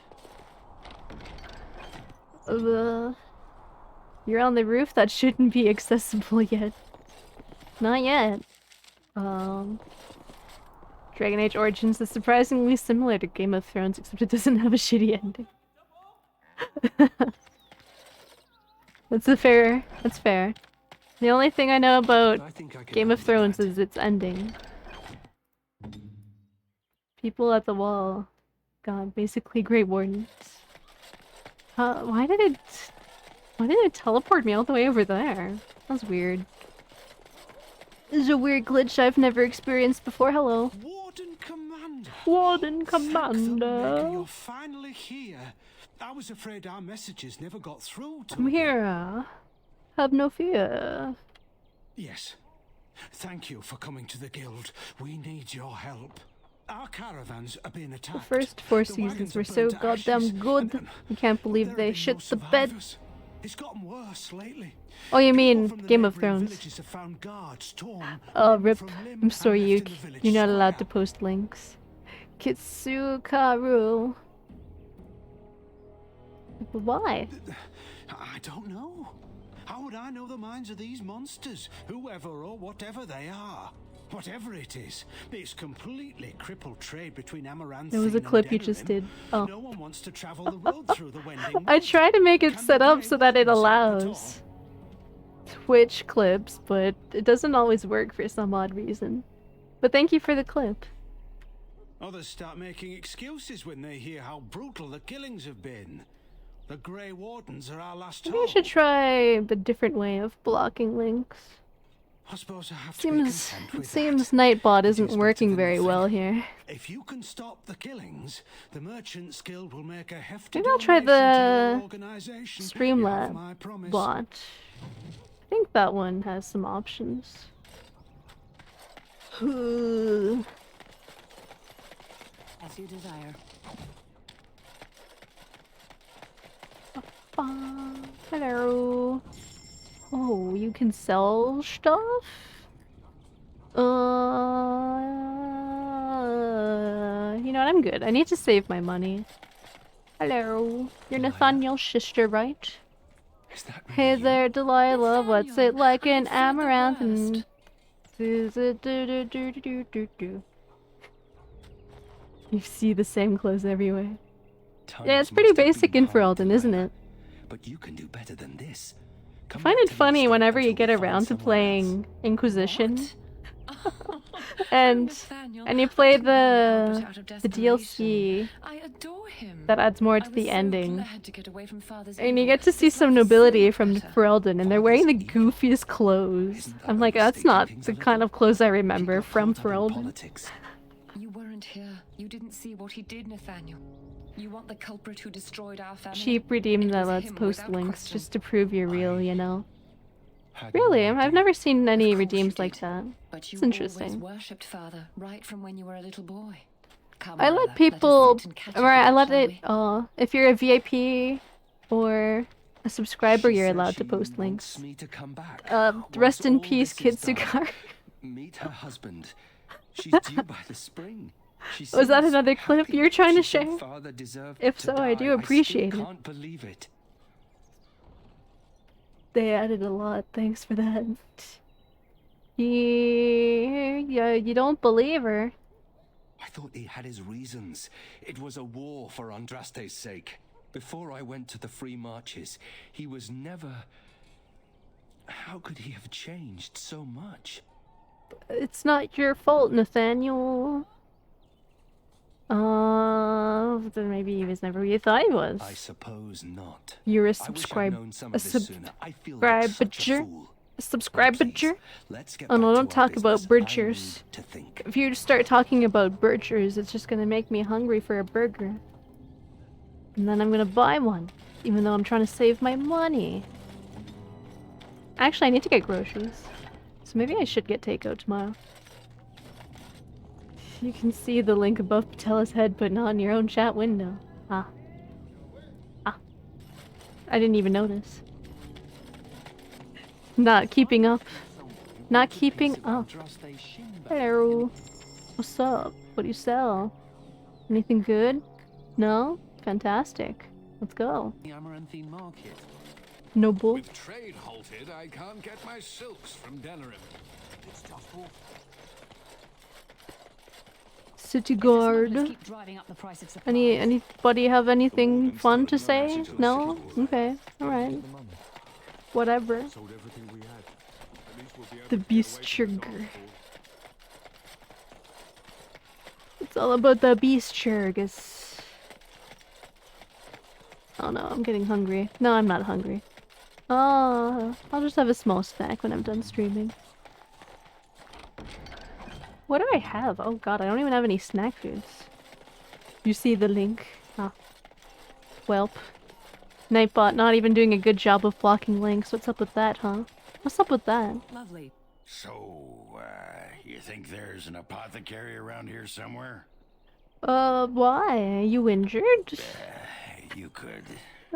Speaker 1: You're on the roof? That shouldn't be accessible yet. Not yet. Dragon Age Origins is surprisingly similar to Game of Thrones, except it doesn't have a shitty ending. That's fair. The only thing I know about Game of Thrones is its ending. People at the wall. God, basically Grey Wardens. Why did it teleport me all the way over there? That's weird. This is a weird glitch I've never experienced before. Hello.
Speaker 17: Warden Commander.
Speaker 1: Warden Commander.
Speaker 17: You're finally here. I was afraid our messages never got through to
Speaker 1: I'm here. Have no fear.
Speaker 17: Yes. Thank you for coming to the guild. We need your help. Our caravans are being attacked.
Speaker 1: The first 4 seasons were so goddamn good. I can't believe they shit the bed.
Speaker 17: It's gotten worse lately.
Speaker 1: Oh, you mean Game of Thrones? Oh, rip. I'm sorry, you're not allowed to post links. Kitsukaru. Why?
Speaker 17: I don't know. How would I know the minds of these monsters? Whoever or whatever they are. Whatever it is, it's completely crippled trade between Amaranthine.
Speaker 1: It was a clip you just did. Oh.
Speaker 17: No one wants to travel the road through the Wending.
Speaker 1: I try to make it set up so that it allows Twitch clips, but it doesn't always work for some odd reason. But thank you for the clip.
Speaker 17: Others start making excuses when they hear how brutal the killings have been. The Grey Wardens are our last
Speaker 1: Maybe I
Speaker 17: hope.
Speaker 1: should try a different way of blocking links.
Speaker 17: I suppose I have to
Speaker 1: Seems
Speaker 17: be content with
Speaker 1: seems Nightbot isn't working very well here.
Speaker 17: If you can stop the killings, the Merchants Guild will make a hefty
Speaker 1: Maybe I'll try
Speaker 17: donation to your
Speaker 1: the
Speaker 17: organization.
Speaker 1: Streamlab
Speaker 17: You have my promise.
Speaker 1: bot. I think that one has some options.
Speaker 2: As you desire.
Speaker 1: Hello. Oh, you can sell stuff? You know what? I'm good. I need to save my money. Hello. You're Nathaniel's sister, right? Hey there, Delilah. What's it like in Amaranth? And you see the same clothes everywhere. Yeah, it's pretty basic in Ferelden, isn't it?
Speaker 12: But you can do better than this.
Speaker 1: I find it funny whenever you get around to playing Inquisition. and you play the DLC that adds more to the ending. And you get to see some nobility from Ferelden, and they're wearing the goofiest clothes. I'm like, that's not the kind of clothes I remember from Ferelden.
Speaker 8: You weren't here. You didn't see what he did, Nathaniel. You want the culprit who destroyed our family?
Speaker 1: Cheap redeem that lets post links just to prove you're real, you know? Really? I've never seen any redeems like that.
Speaker 8: But you
Speaker 1: It's interesting.
Speaker 8: always worshipped Father, right from when you were a little boy. Come
Speaker 1: I
Speaker 8: on,
Speaker 1: let
Speaker 8: Ella,
Speaker 1: people,
Speaker 8: sit and catch
Speaker 1: or
Speaker 8: up,
Speaker 1: I let
Speaker 8: shall
Speaker 1: it,
Speaker 8: we?
Speaker 1: if you're a VIP or a subscriber, you're allowed to post links.
Speaker 12: Me to come back.
Speaker 1: Rest in peace, Kitsugar.
Speaker 12: Meet her husband. She's due by the spring. She
Speaker 1: Was that
Speaker 12: seems
Speaker 1: another clip you're trying to
Speaker 12: She said
Speaker 1: share?
Speaker 12: Father deserved
Speaker 1: If
Speaker 12: to
Speaker 1: so, I
Speaker 12: die.
Speaker 1: do appreciate
Speaker 12: still
Speaker 1: it.
Speaker 12: Can't believe it.
Speaker 1: They added a lot, thanks for that. Yeah, you don't believe her.
Speaker 12: I thought he had his reasons. It was a war for Andraste's sake. Before I went to the Free Marches, he was never... How could he have changed so much?
Speaker 1: It's not your fault, Nathaniel. Then maybe he was never who you thought he was.
Speaker 12: I suppose not.
Speaker 1: You're a
Speaker 12: I wish I'd known some of this sooner. I feel like such a fool.
Speaker 1: A subscriber?
Speaker 12: Let's get
Speaker 1: Oh no,
Speaker 12: back
Speaker 1: don't
Speaker 12: to our
Speaker 1: talk about
Speaker 12: business. I
Speaker 1: Birchers.
Speaker 12: need to think.
Speaker 1: If you start talking about Birchers, it's just gonna make me hungry for a burger. And then I'm gonna buy one, even though I'm trying to save my money. Actually, I need to get groceries. So maybe I should get takeout tomorrow. You can see the link above Patella's head, but not in your own chat window. Ah. I didn't even notice. Not keeping up. Not keeping up. Hello. What's up? What do you sell? Anything good? No? Fantastic. Let's go.
Speaker 5: The Amaranthine market.
Speaker 1: Noble.
Speaker 7: With trade halted, I can't get my silks from Denerim. It's just awful.
Speaker 1: City guard.
Speaker 2: Keep driving up the price of supplies.
Speaker 1: Anybody have anything fun to say? No? Okay. Alright. Whatever. The beast sugar. It's all about the beast sugar. Oh no, I'm getting hungry. No, I'm not hungry. Oh, I'll just have a small snack when I'm done streaming. What do I have? Oh god, I don't even have any snack foods. You see the link? Ah. Welp. Nightbot not even doing a good job of blocking links. What's up with that, huh? What's up with that?
Speaker 2: Lovely.
Speaker 3: So, you think there's an apothecary around here somewhere?
Speaker 1: Why? Are you injured?
Speaker 3: You could.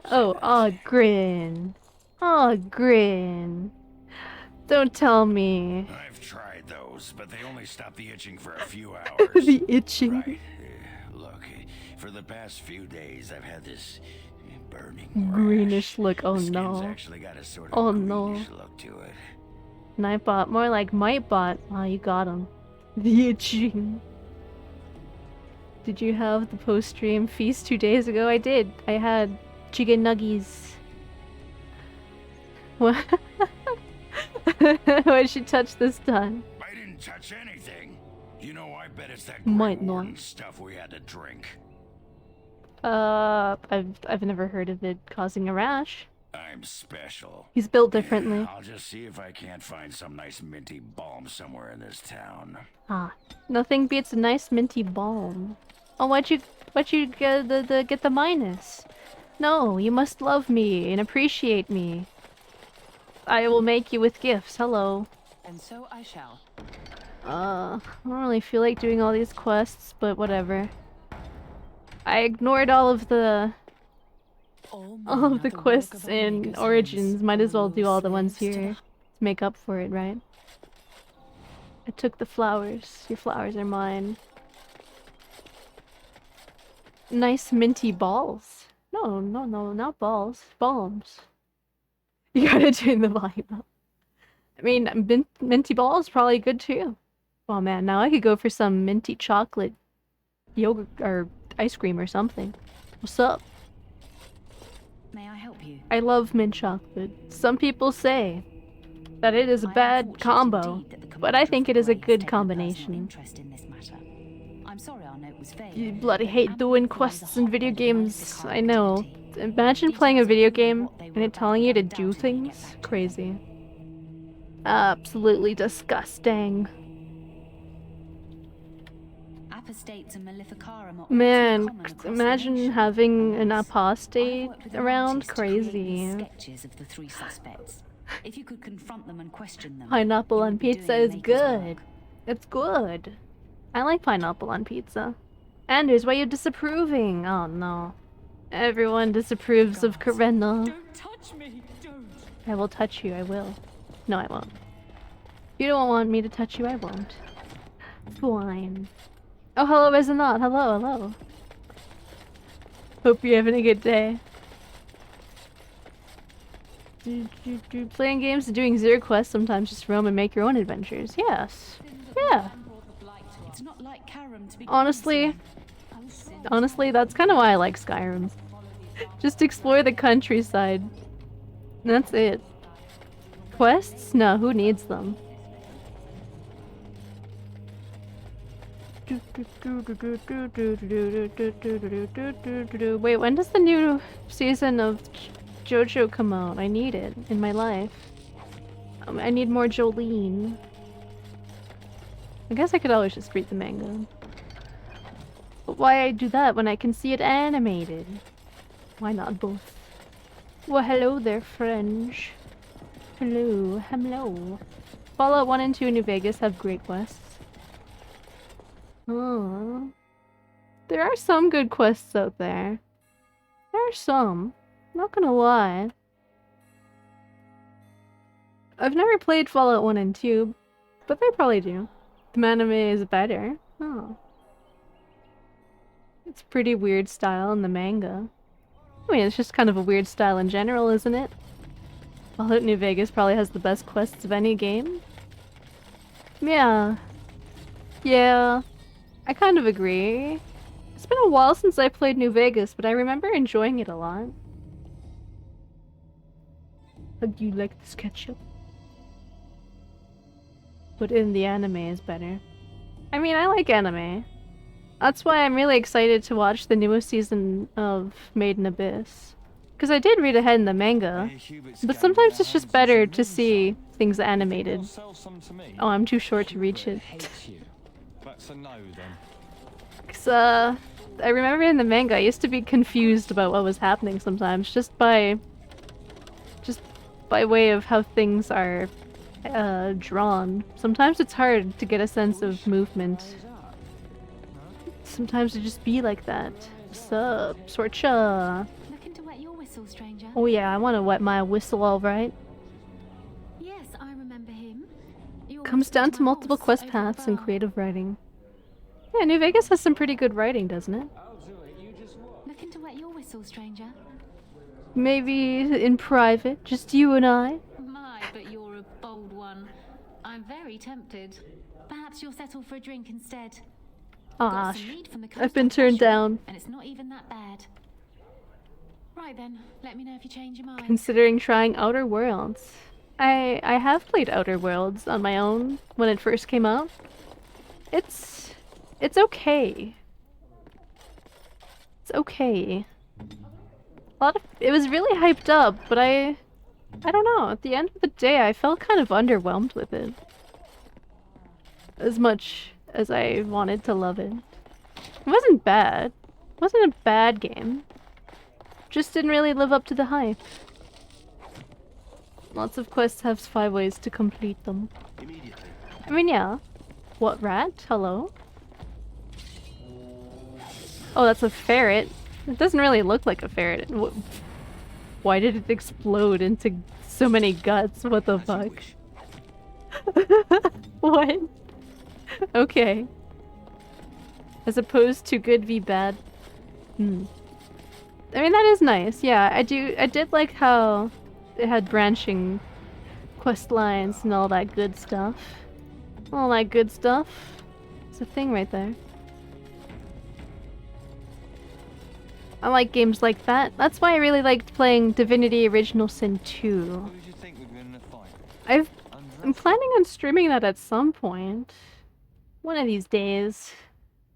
Speaker 1: Oh, grin. Oh, grin. Don't tell me.
Speaker 3: I've tried those, but they only stop the itching for a few hours.
Speaker 1: The itching.
Speaker 3: Right. Look, for the past few days, I've had this burning
Speaker 1: Greenish look. Oh
Speaker 3: Skin's
Speaker 1: no.
Speaker 3: actually got a sort of
Speaker 1: Oh no.
Speaker 3: greenish look to it.
Speaker 1: Nightbot. More like Mightbot. Oh, you got him. The itching. Did you have the post-stream feast 2 days ago? I did. I had chicken nuggies. What? What'd she touch this time?
Speaker 3: I didn't touch anything. You know, I bet it's that
Speaker 1: Might
Speaker 3: Grey
Speaker 1: not.
Speaker 3: Warden stuff we had to drink.
Speaker 1: I've never heard of it causing a rash.
Speaker 3: I'm special.
Speaker 1: He's built differently.
Speaker 3: I'll just see if I can't find some nice minty balm somewhere in this town.
Speaker 1: Ah, nothing beats a nice minty balm. Oh, why'd you get get the minus? No, you must love me and appreciate me. I will make you with gifts. Hello.
Speaker 2: And so I shall.
Speaker 1: I don't really feel like doing all these quests, but whatever. I ignored all of the quests in Origins. Might as well do all the ones here to make up for it, right? I took the flowers. Your flowers are mine. Nice minty balls. No, not balls. Balms. You gotta turn the volume up. I mean, minty balls probably good too. Oh man, now I could go for some minty chocolate yogurt or ice cream or something. What's up?
Speaker 2: May I help you?
Speaker 1: I love mint chocolate. Some people say that it is a bad combo, but I think it is a good combination.
Speaker 2: I'm sorry our note was vague.
Speaker 1: You bloody hate doing quests in video games. I know. Imagine playing a video game and it telling you to do things. Crazy. Absolutely disgusting.
Speaker 2: Apostates and Maleficarum are
Speaker 1: Man,
Speaker 2: common across
Speaker 1: imagine
Speaker 2: the nation.
Speaker 1: having an apostate around. Crazy.
Speaker 2: Sketches of the three suspects. If you could confront them and question them.
Speaker 1: Pineapple on
Speaker 2: you would be
Speaker 1: pizza
Speaker 2: doing
Speaker 1: is
Speaker 2: Maker's
Speaker 1: good.
Speaker 2: work.
Speaker 1: It's good. I like pineapple on pizza. Anders, why are you disapproving? Oh no. Everyone disapproves of Karenna.
Speaker 9: Don't touch me! Don't!
Speaker 1: I will touch you, I will. No, I won't. You don't want me to touch you, I won't. Fine. Oh, hello, Resonant. Hello, hello. Hope you're having a good day. Playing games and doing zero quests sometimes just roam and make your own adventures. Yes. Yeah.
Speaker 2: It's not like Karam to be
Speaker 1: Honestly, that's kind of why I like Skyrim. Just explore the countryside. That's it. Quests? No, who needs them? Wait, when does the new season of JoJo come out? I need it in my life. I need more Jolene. I guess I could always just read the manga. But why I do that when I can see it animated? Why not both? Well, hello there, French. Hello, hello. Fallout 1 and 2 New Vegas have great quests. Oh. There are some good quests out there. There are some. Not gonna lie. I've never played Fallout 1 and 2, but they probably do. The anime is better. Oh. It's pretty weird style in the manga. I mean, it's just kind of a weird style in general, isn't it? Fallout New Vegas probably has the best quests of any game. Yeah. Yeah. I kind of agree. It's been a while since I played New Vegas, but I remember enjoying it a lot. How do you like this ketchup? But in the anime is better. I mean, I like anime. That's why I'm really excited to watch the newest season of Made in Abyss. Because I did read ahead in the manga, but sometimes it's just better to see things animated. Oh, I'm too short to reach it.
Speaker 16: That's a no then.
Speaker 1: Cause, I remember in the manga I used to be confused about what was happening sometimes, just by way of how things are drawn. Sometimes it's hard to get a sense of movement. Sometimes it just be like that. Sup, Sorcha?
Speaker 4: Looking to wet your whistle, stranger?
Speaker 1: Oh yeah, I want to wet my whistle alright.
Speaker 4: Yes, I remember him.
Speaker 1: Comes down to multiple quest paths and creative writing. Yeah, New Vegas has some pretty good writing, doesn't it?
Speaker 4: Looking to wet your whistle, stranger?
Speaker 1: Maybe in private, just you and I.
Speaker 4: My, but you're a bold one. I'm very tempted. Perhaps you'll settle for a drink instead.
Speaker 1: Ah,
Speaker 4: Got some mead from the
Speaker 1: I've
Speaker 4: coast
Speaker 1: been
Speaker 4: on
Speaker 1: turned
Speaker 4: Threshold,
Speaker 1: down.
Speaker 4: And it's not even that bad. Right then, let me know if you change your mind.
Speaker 1: Considering trying Outer Worlds. I have played Outer Worlds on my own when it first came out. It's okay. It's okay. It was really hyped up, but I don't know. At the end of the day, I felt kind of underwhelmed with it. As much as I wanted to love it. It wasn't bad. It wasn't a bad game. Just didn't really live up to the hype. Lots of quests have 5 ways to complete them. I mean, yeah. What, rat? Hello? Oh, that's a ferret. It doesn't really look like a ferret. Why did it explode into so many guts? What the fuck? What? Okay. As opposed to good v bad. I mean, that is nice. Yeah, I did like how it had branching quest lines and all that good stuff. All that good stuff. It's a thing right there. I like games like that. That's why I really liked playing Divinity Original Sin 2. I'm planning on streaming that at some point. One of these days.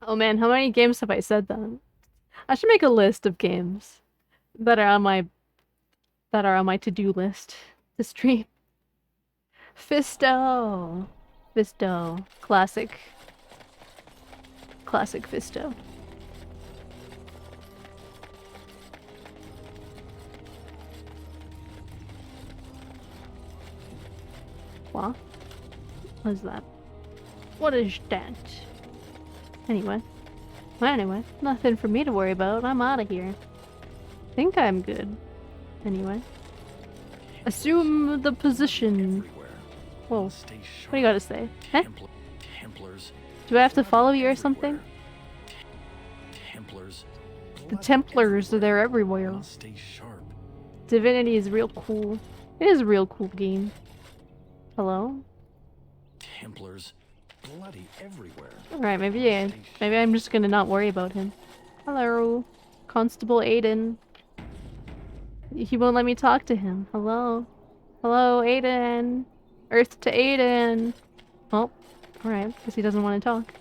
Speaker 1: Oh man, how many games have I said that? I should make a list of games that are on my to-do list to stream. Fisto. Fisto. Classic. Classic Fisto. What? What is that? What is that? Anyway. Well, anyway, nothing for me to worry about. I'm out of here. Think I'm good. Anyway. Assume the position. Whoa. What do you gotta say? Huh?
Speaker 7: Templars.
Speaker 1: Do I have to follow you or something?
Speaker 7: Templars.
Speaker 1: The Templars, they're everywhere.
Speaker 7: Stay sharp.
Speaker 1: Divinity is real cool. It is a real cool game. Hello?
Speaker 7: Templars. Bloody everywhere.
Speaker 1: Alright, maybe I'm just gonna not worry about him. Hello. Constable Aiden. He won't let me talk to him. Hello? Hello, Aiden. Earth to Aiden. Oh, alright. Guess he doesn't want to talk.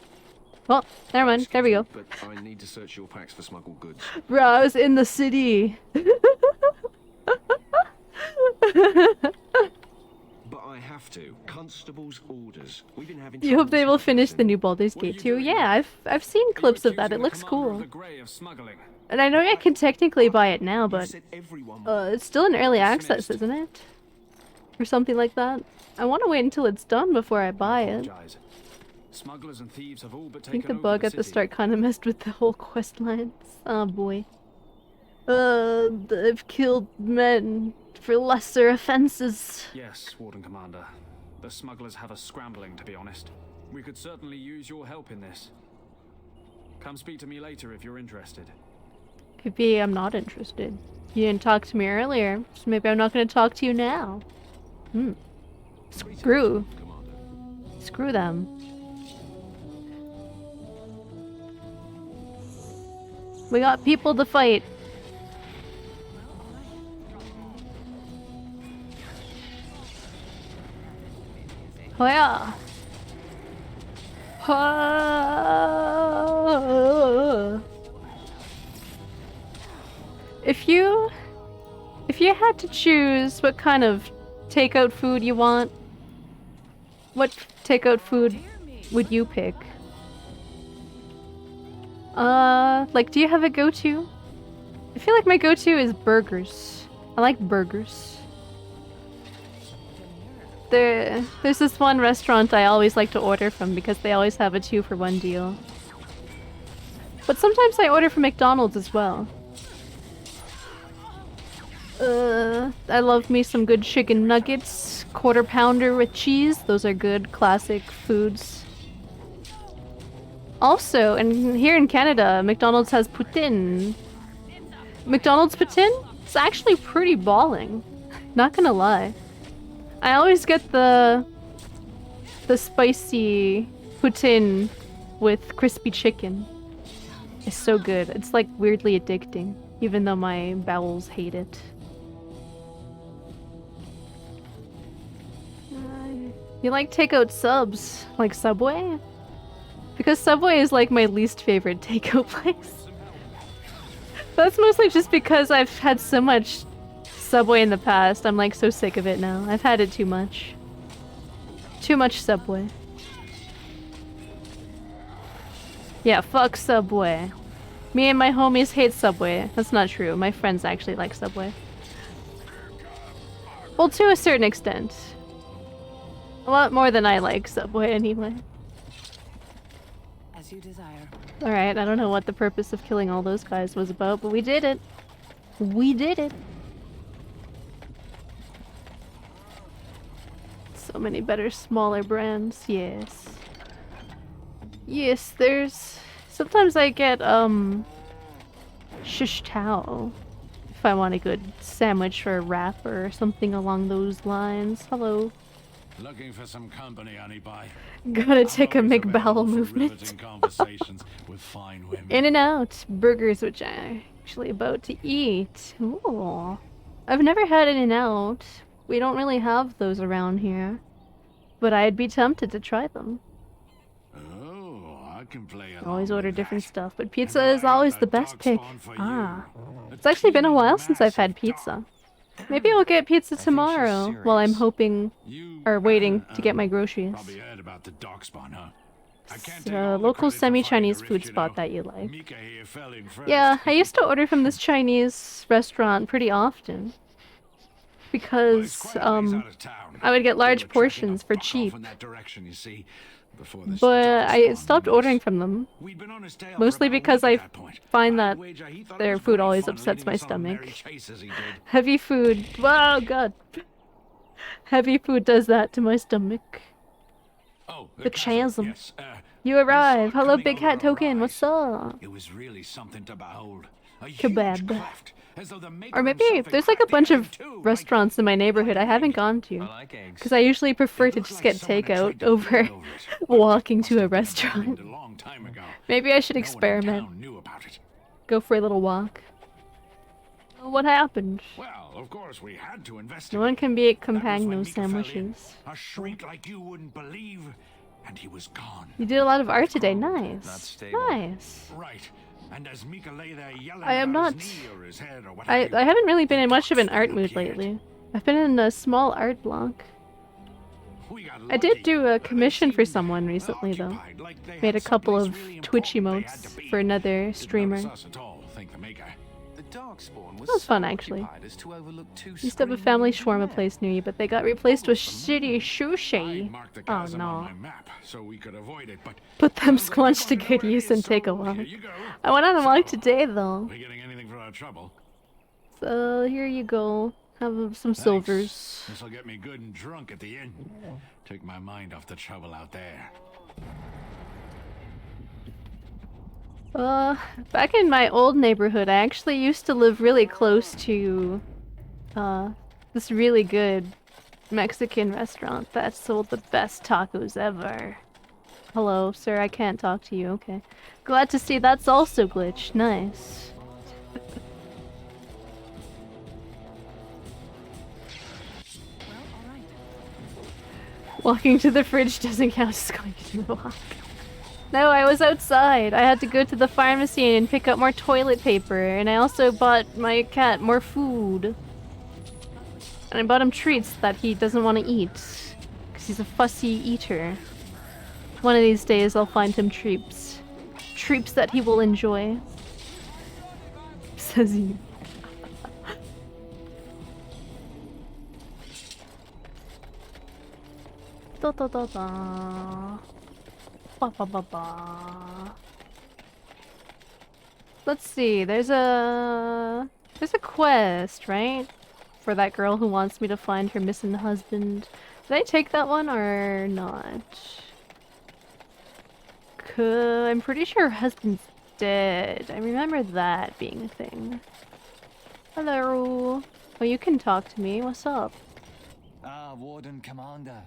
Speaker 1: Well, never mind. There we go.
Speaker 10: But I need to search your packs for smuggled goods.
Speaker 1: Bro, I was in the city.
Speaker 10: But I have to. Constable's orders. We've been having.
Speaker 1: You hope they will finish the new Baldur's Gate 2? Yeah, I've seen clips of that. It looks cool. And I know I can technically buy it now, but it's still in early access, isn't it? Or something like that. I want to wait until it's done before I buy it.
Speaker 11: Smugglers and thieves have all but
Speaker 1: I think
Speaker 11: taken
Speaker 1: the bug at the start kind of messed with the whole quest lines. Oh boy. I've killed men for lesser offenses.
Speaker 11: Yes, Warden Commander. The smugglers have us scrambling, to be honest. We could certainly use your help in this. Come speak to me later if you're interested.
Speaker 1: Maybe I'm not interested. You didn't talk to me earlier, so maybe I'm not going to talk to you now. Screw them. We got people to fight. Oh yeah. If you had to choose what kind of takeout food you want, what takeout food would you pick? Like, do you have a go-to? I feel like my go-to is burgers. I like burgers. There's this one restaurant I always like to order from because they always have a 2-for-1 deal. But sometimes I order from McDonald's as well. I love me some good chicken nuggets, quarter pounder with cheese. Those are good classic foods. Also, and here in Canada, McDonald's has poutine. McDonald's poutine? It's actually pretty balling. Not gonna lie. I always get the spicy poutine with crispy chicken. It's so good. It's like weirdly addicting, even though my bowels hate it. You like takeout subs, like Subway? because Subway is like my least favorite takeout place. That's mostly just because I've had so much Subway in the past. I'm like so sick of it now. I've had it too much. Too much Subway. Yeah, fuck Subway. Me and my homies hate Subway. That's not true. My friends actually like Subway. Well, to a certain extent. A lot more than I like Subway anyway.
Speaker 2: As you desire.
Speaker 1: Alright, I don't know what the purpose of killing all those guys was about, but we did it. We did it. So many better, smaller brands, yes. Yes, there's... Sometimes I get, shish tao. If I want a good sandwich or a wrap or something along those lines. Hello.
Speaker 17: Looking for some company, honeypie.
Speaker 1: Gotta take a McBowel movement.
Speaker 17: With fine women.
Speaker 1: In-N-Out burgers, which I'm actually about to eat. Ooh. I've never had In-N-Out. We don't really have those around here. But I'd be tempted to try them.
Speaker 17: Oh, I can play
Speaker 1: I always order different stuff, but pizza is always the best pick. Ah. It's actually been a while since I've had pizza. Maybe I'll get pizza tomorrow while I'm hoping or waiting to get my groceries.
Speaker 17: Probably heard about the Darkspawn, huh?
Speaker 1: It's a local semi-Chinese food spot that you like. Yeah, I used to order from this Chinese restaurant pretty often. Because, I would get large portions for cheap. But I stopped ordering from them. Mostly because I find that their food always upsets my stomach. Heavy food. Oh god. Heavy food does that to my stomach. The chasm. You arrive. Hello, Big Hat Token. What's up?
Speaker 17: It was really something to behold.
Speaker 1: Kebab. Or maybe there's like a bunch of restaurants in my neighborhood I haven't gone to. Because I usually prefer to just get takeout over walking to a restaurant. Maybe I should experiment. Go for a little walk. What happened?
Speaker 17: Well, of course we had to investigate.
Speaker 1: No one can beat Compagno sandwiches.
Speaker 17: A shrink like you wouldn't believe, and he was gone.
Speaker 1: You did a lot of art today. Nice. Nice.
Speaker 17: Right. And as Mika lay there yelling
Speaker 1: I am not.
Speaker 17: his knee or his head or what
Speaker 1: I haven't really been in much of an art mood lately. I've been in a small art block. I did do a commission for someone recently though. Made a couple of Twitch emotes for another streamer. That was fun actually. Used to have a family shawarma place near you, but they got replaced with shitty sushi. Oh no. Put them squanched to good use and take a walk. I went on a walk today though. So here you go. Have some silvers.
Speaker 17: This'll get me good and drunk at the end. Take my mind off the trouble out there.
Speaker 1: Back in my old neighborhood, I actually used to live really close to, this really good Mexican restaurant that sold the best tacos ever. Hello, sir, I can't talk to you, okay. Glad to see that's also glitched, nice. Walking to the fridge doesn't count as going to the walk. No, I was outside. I had to go to the pharmacy and pick up more toilet paper, and I also bought my cat more food. And I bought him treats that he doesn't want to eat, because he's a fussy eater. One of these days I'll find him treats. Treats that he will enjoy. Says you. Da da da da. Ba ba ba ba. Let's see, there's a quest, right? For that girl who wants me to find her missing husband. Did I take that one or not? I'm pretty sure her husband's dead. I remember that being a thing. Hello. Oh, you can talk to me. What's up?
Speaker 14: Ah, Warden Commander.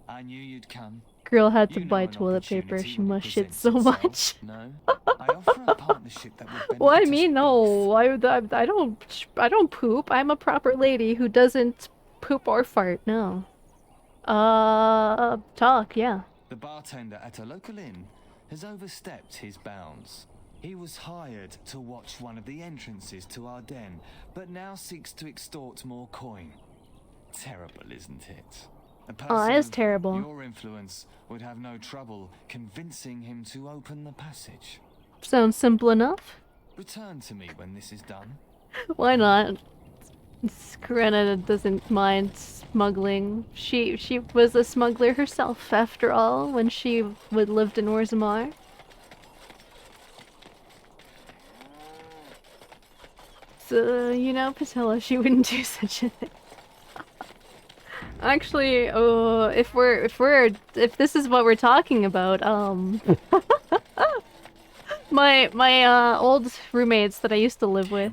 Speaker 14: I knew you'd come.
Speaker 1: Girl had to buy toilet paper. She must shit so much.
Speaker 14: No, I offer a partnership that would
Speaker 1: Well, I mean, no. I don't poop. I'm a proper lady who doesn't poop or fart. No. Talk, yeah.
Speaker 14: The bartender at a local inn
Speaker 16: has overstepped his bounds. He was hired to watch one of the entrances to our den, but now seeks to extort more coin. Terrible, isn't it? A person
Speaker 1: Oh, that is
Speaker 16: of
Speaker 1: terrible.
Speaker 16: Your influence would have no trouble convincing him to open the passage.
Speaker 1: Sounds simple enough.
Speaker 16: Return to me when this is done.
Speaker 1: Why not? Karena doesn't mind smuggling. She was a smuggler herself, after all, when she lived in Orzammar. So, you know, Patella, she wouldn't do such a thing. Actually, if this is what we're talking about, my old roommates that I used to live with,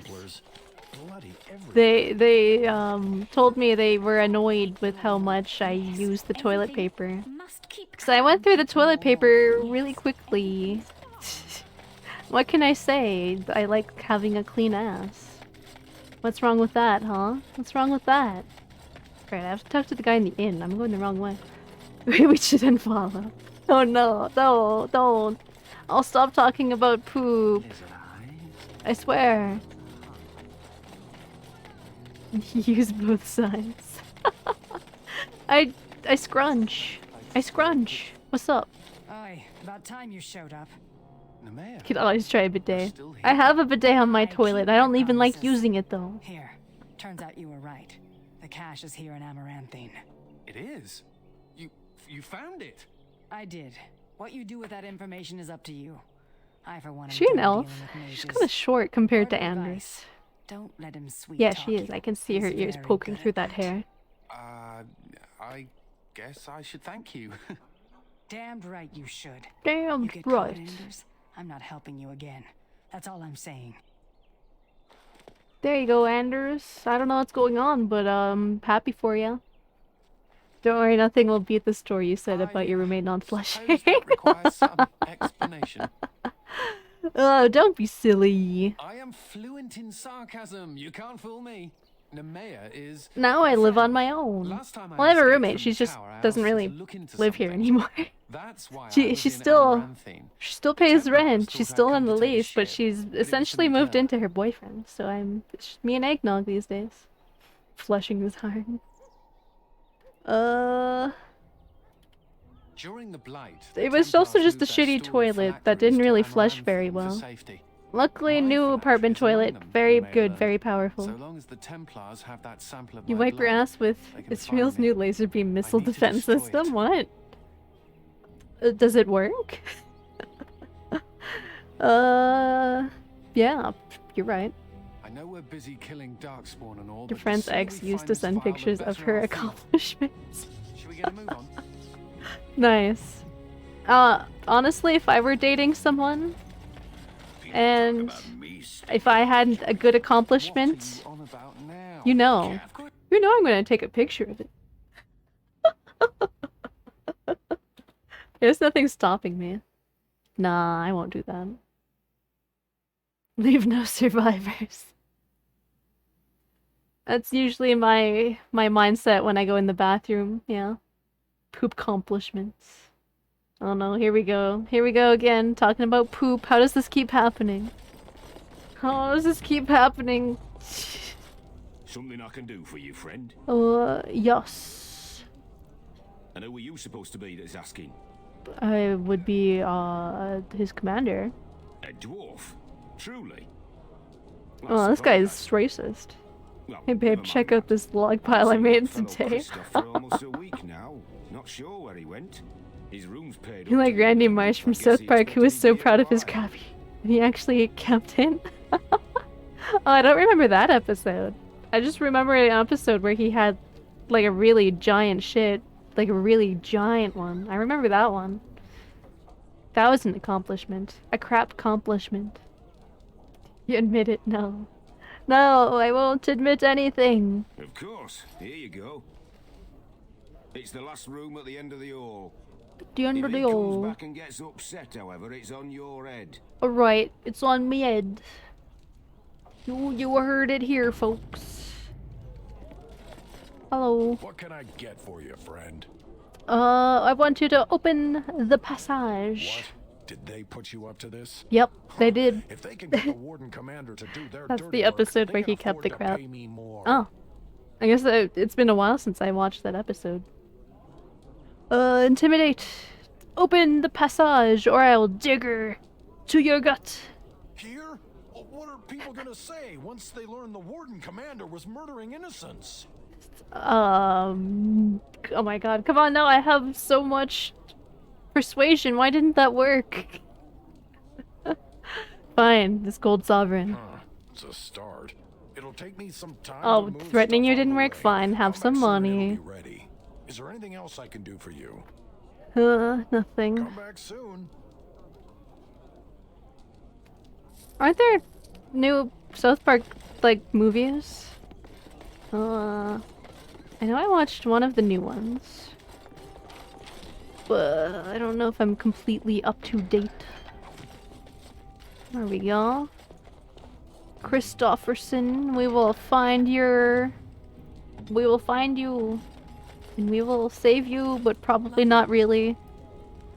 Speaker 1: they told me they were annoyed with how much I used the toilet paper. So I went through the toilet paper really quickly. What can I say? I like having a clean ass. What's wrong with that, huh? What's wrong with that? Right, I have to talk to the guy in the inn. I'm going the wrong way. We shouldn't follow. Oh no, no, don't. I'll stop talking about poop. I swear. Use both sides. I scrunch. I scrunch. What's up?
Speaker 2: Aye, about time you showed up.
Speaker 1: You could always try a bidet. I have a bidet on my toilet. I don't even like using it though.
Speaker 2: Here, turns out you were right. The cache is here in Amaranthine.
Speaker 5: It is? You found it?
Speaker 2: I did. What you do with that information is up to you. I, for one, am
Speaker 1: She an
Speaker 2: done
Speaker 1: elf?
Speaker 2: dealing with
Speaker 1: She's
Speaker 2: mages.
Speaker 1: kind of short compared to
Speaker 2: Word of
Speaker 1: Anders.
Speaker 2: advice, don't let him sweet
Speaker 1: Yeah,
Speaker 2: talk
Speaker 1: she is.
Speaker 2: you.
Speaker 1: I can see her
Speaker 2: He's
Speaker 1: ears
Speaker 2: very
Speaker 1: poking
Speaker 2: good
Speaker 1: through
Speaker 2: at
Speaker 1: that hair.
Speaker 5: I guess I should thank you.
Speaker 2: Damned right you should.
Speaker 1: Damned
Speaker 2: You get caught,
Speaker 1: right.
Speaker 2: Anders, I'm not helping you again. That's all I'm saying.
Speaker 1: There you go, Anders. I don't know what's going on, but happy for you. Don't worry, nothing will beat the story you said about your roommate not flushing.
Speaker 5: Explanation.
Speaker 1: Oh, don't be silly.
Speaker 5: I am fluent in sarcasm. You can't fool me. Nemea is...
Speaker 1: Now I live on my own.
Speaker 5: Last time I
Speaker 1: Well, I have a
Speaker 5: escaped
Speaker 1: roommate.
Speaker 5: from
Speaker 1: She
Speaker 5: the
Speaker 1: just
Speaker 5: tower, I
Speaker 1: doesn't
Speaker 5: asked her
Speaker 1: really
Speaker 5: to look into
Speaker 1: live here
Speaker 5: something.
Speaker 1: anymore.
Speaker 5: That's why I
Speaker 1: she
Speaker 5: was in
Speaker 1: still
Speaker 5: Amaranthine.
Speaker 1: pays rent. She's still on the lease, but she's essentially moved into her boyfriend. So it's me and Eggnog these days. Flushing is hard.
Speaker 5: During the Blight,
Speaker 1: It was also just a shitty toilet that didn't really flush very well. Luckily, new apartment toilet, very good, very powerful.
Speaker 5: So long as the Templars have that sample of
Speaker 1: You
Speaker 5: my
Speaker 1: wipe your
Speaker 5: blood,
Speaker 1: ass with
Speaker 5: they can
Speaker 1: Israel's
Speaker 5: find me.
Speaker 1: new laser beam missile
Speaker 5: need to
Speaker 1: defense
Speaker 5: destroy
Speaker 1: system. What? Does it work? Yeah, you're right.
Speaker 5: I know we're busy killing Darkspawn and all,
Speaker 1: Your
Speaker 5: but the
Speaker 1: friend's
Speaker 5: sooner
Speaker 1: ex
Speaker 5: we
Speaker 1: used
Speaker 5: find
Speaker 1: to
Speaker 5: this
Speaker 1: send
Speaker 5: file, the
Speaker 1: pictures of
Speaker 5: better
Speaker 1: her
Speaker 5: I'll feel.
Speaker 1: accomplishments.
Speaker 5: Should we get a move on?
Speaker 1: Nice. Honestly, if I were dating someone, and if I had a good accomplishment, you know I'm gonna take a picture of it. There's nothing stopping me. Nah, I won't do that. Leave no survivors. That's usually my mindset when I go in the bathroom, yeah. Poop accomplishments. Oh no, here we go. Here we go again, talking about poop. How does this keep happening? How does this keep happening?
Speaker 10: Something I can do for you, friend?
Speaker 1: Yes.
Speaker 10: And who are you supposed to be that's asking?
Speaker 1: I would be, his commander.
Speaker 10: A dwarf? Truly?
Speaker 1: Oh, this guy is racist. Hey babe, check out this log pile I made today.
Speaker 10: For almost a week now. Not sure where he went. His room's paid.
Speaker 1: You like Randy Marsh from South Park, who was so proud of his crappie. And he actually kept in. Oh, I don't remember that episode. I just remember an episode where he had like a really giant shit. Like a really giant one. I remember that one. That was an accomplishment. A crap accomplishment. You admit it? No. No, I won't admit anything.
Speaker 10: Of course. Here you go. It's the last room at the end of the hall.
Speaker 1: The end
Speaker 10: If
Speaker 1: of
Speaker 10: he
Speaker 1: the
Speaker 10: comes
Speaker 1: hall.
Speaker 10: back and gets upset, however, it's on your head.
Speaker 1: Alright, it's on me head. You heard it here, folks. Hello.
Speaker 7: What can I get for you, friend?
Speaker 1: I want you to open the passage.
Speaker 7: Did they put you up to this?
Speaker 1: Yep, they did.
Speaker 7: If they can get the Warden Commander to do their
Speaker 1: That's
Speaker 7: dirty
Speaker 1: the episode
Speaker 7: work,
Speaker 1: where
Speaker 7: they
Speaker 1: he
Speaker 7: can
Speaker 1: kept the
Speaker 7: afford to
Speaker 1: crap.
Speaker 7: pay me more.
Speaker 1: Oh. I guess it's been a while since I watched that episode. Intimidate. Open the passage or I'll dig her to your gut.
Speaker 7: Here? What are people gonna say once they learn the Warden Commander was murdering innocents?
Speaker 1: Oh my god, come on now, I have so much persuasion, why didn't that work? Fine, this gold sovereign.
Speaker 7: It's a start. It'll take me some time.
Speaker 1: Oh, threatening you didn't work, fine, have some money.
Speaker 7: Ready. Is there anything else I can do for you?
Speaker 1: Nothing.
Speaker 7: Come back soon.
Speaker 1: Aren't there new South Park, like, movies? I know I watched one of the new ones. But I don't know if I'm completely up to date. There we go. Christopherson, we will find you. And we will save you, but probably not really.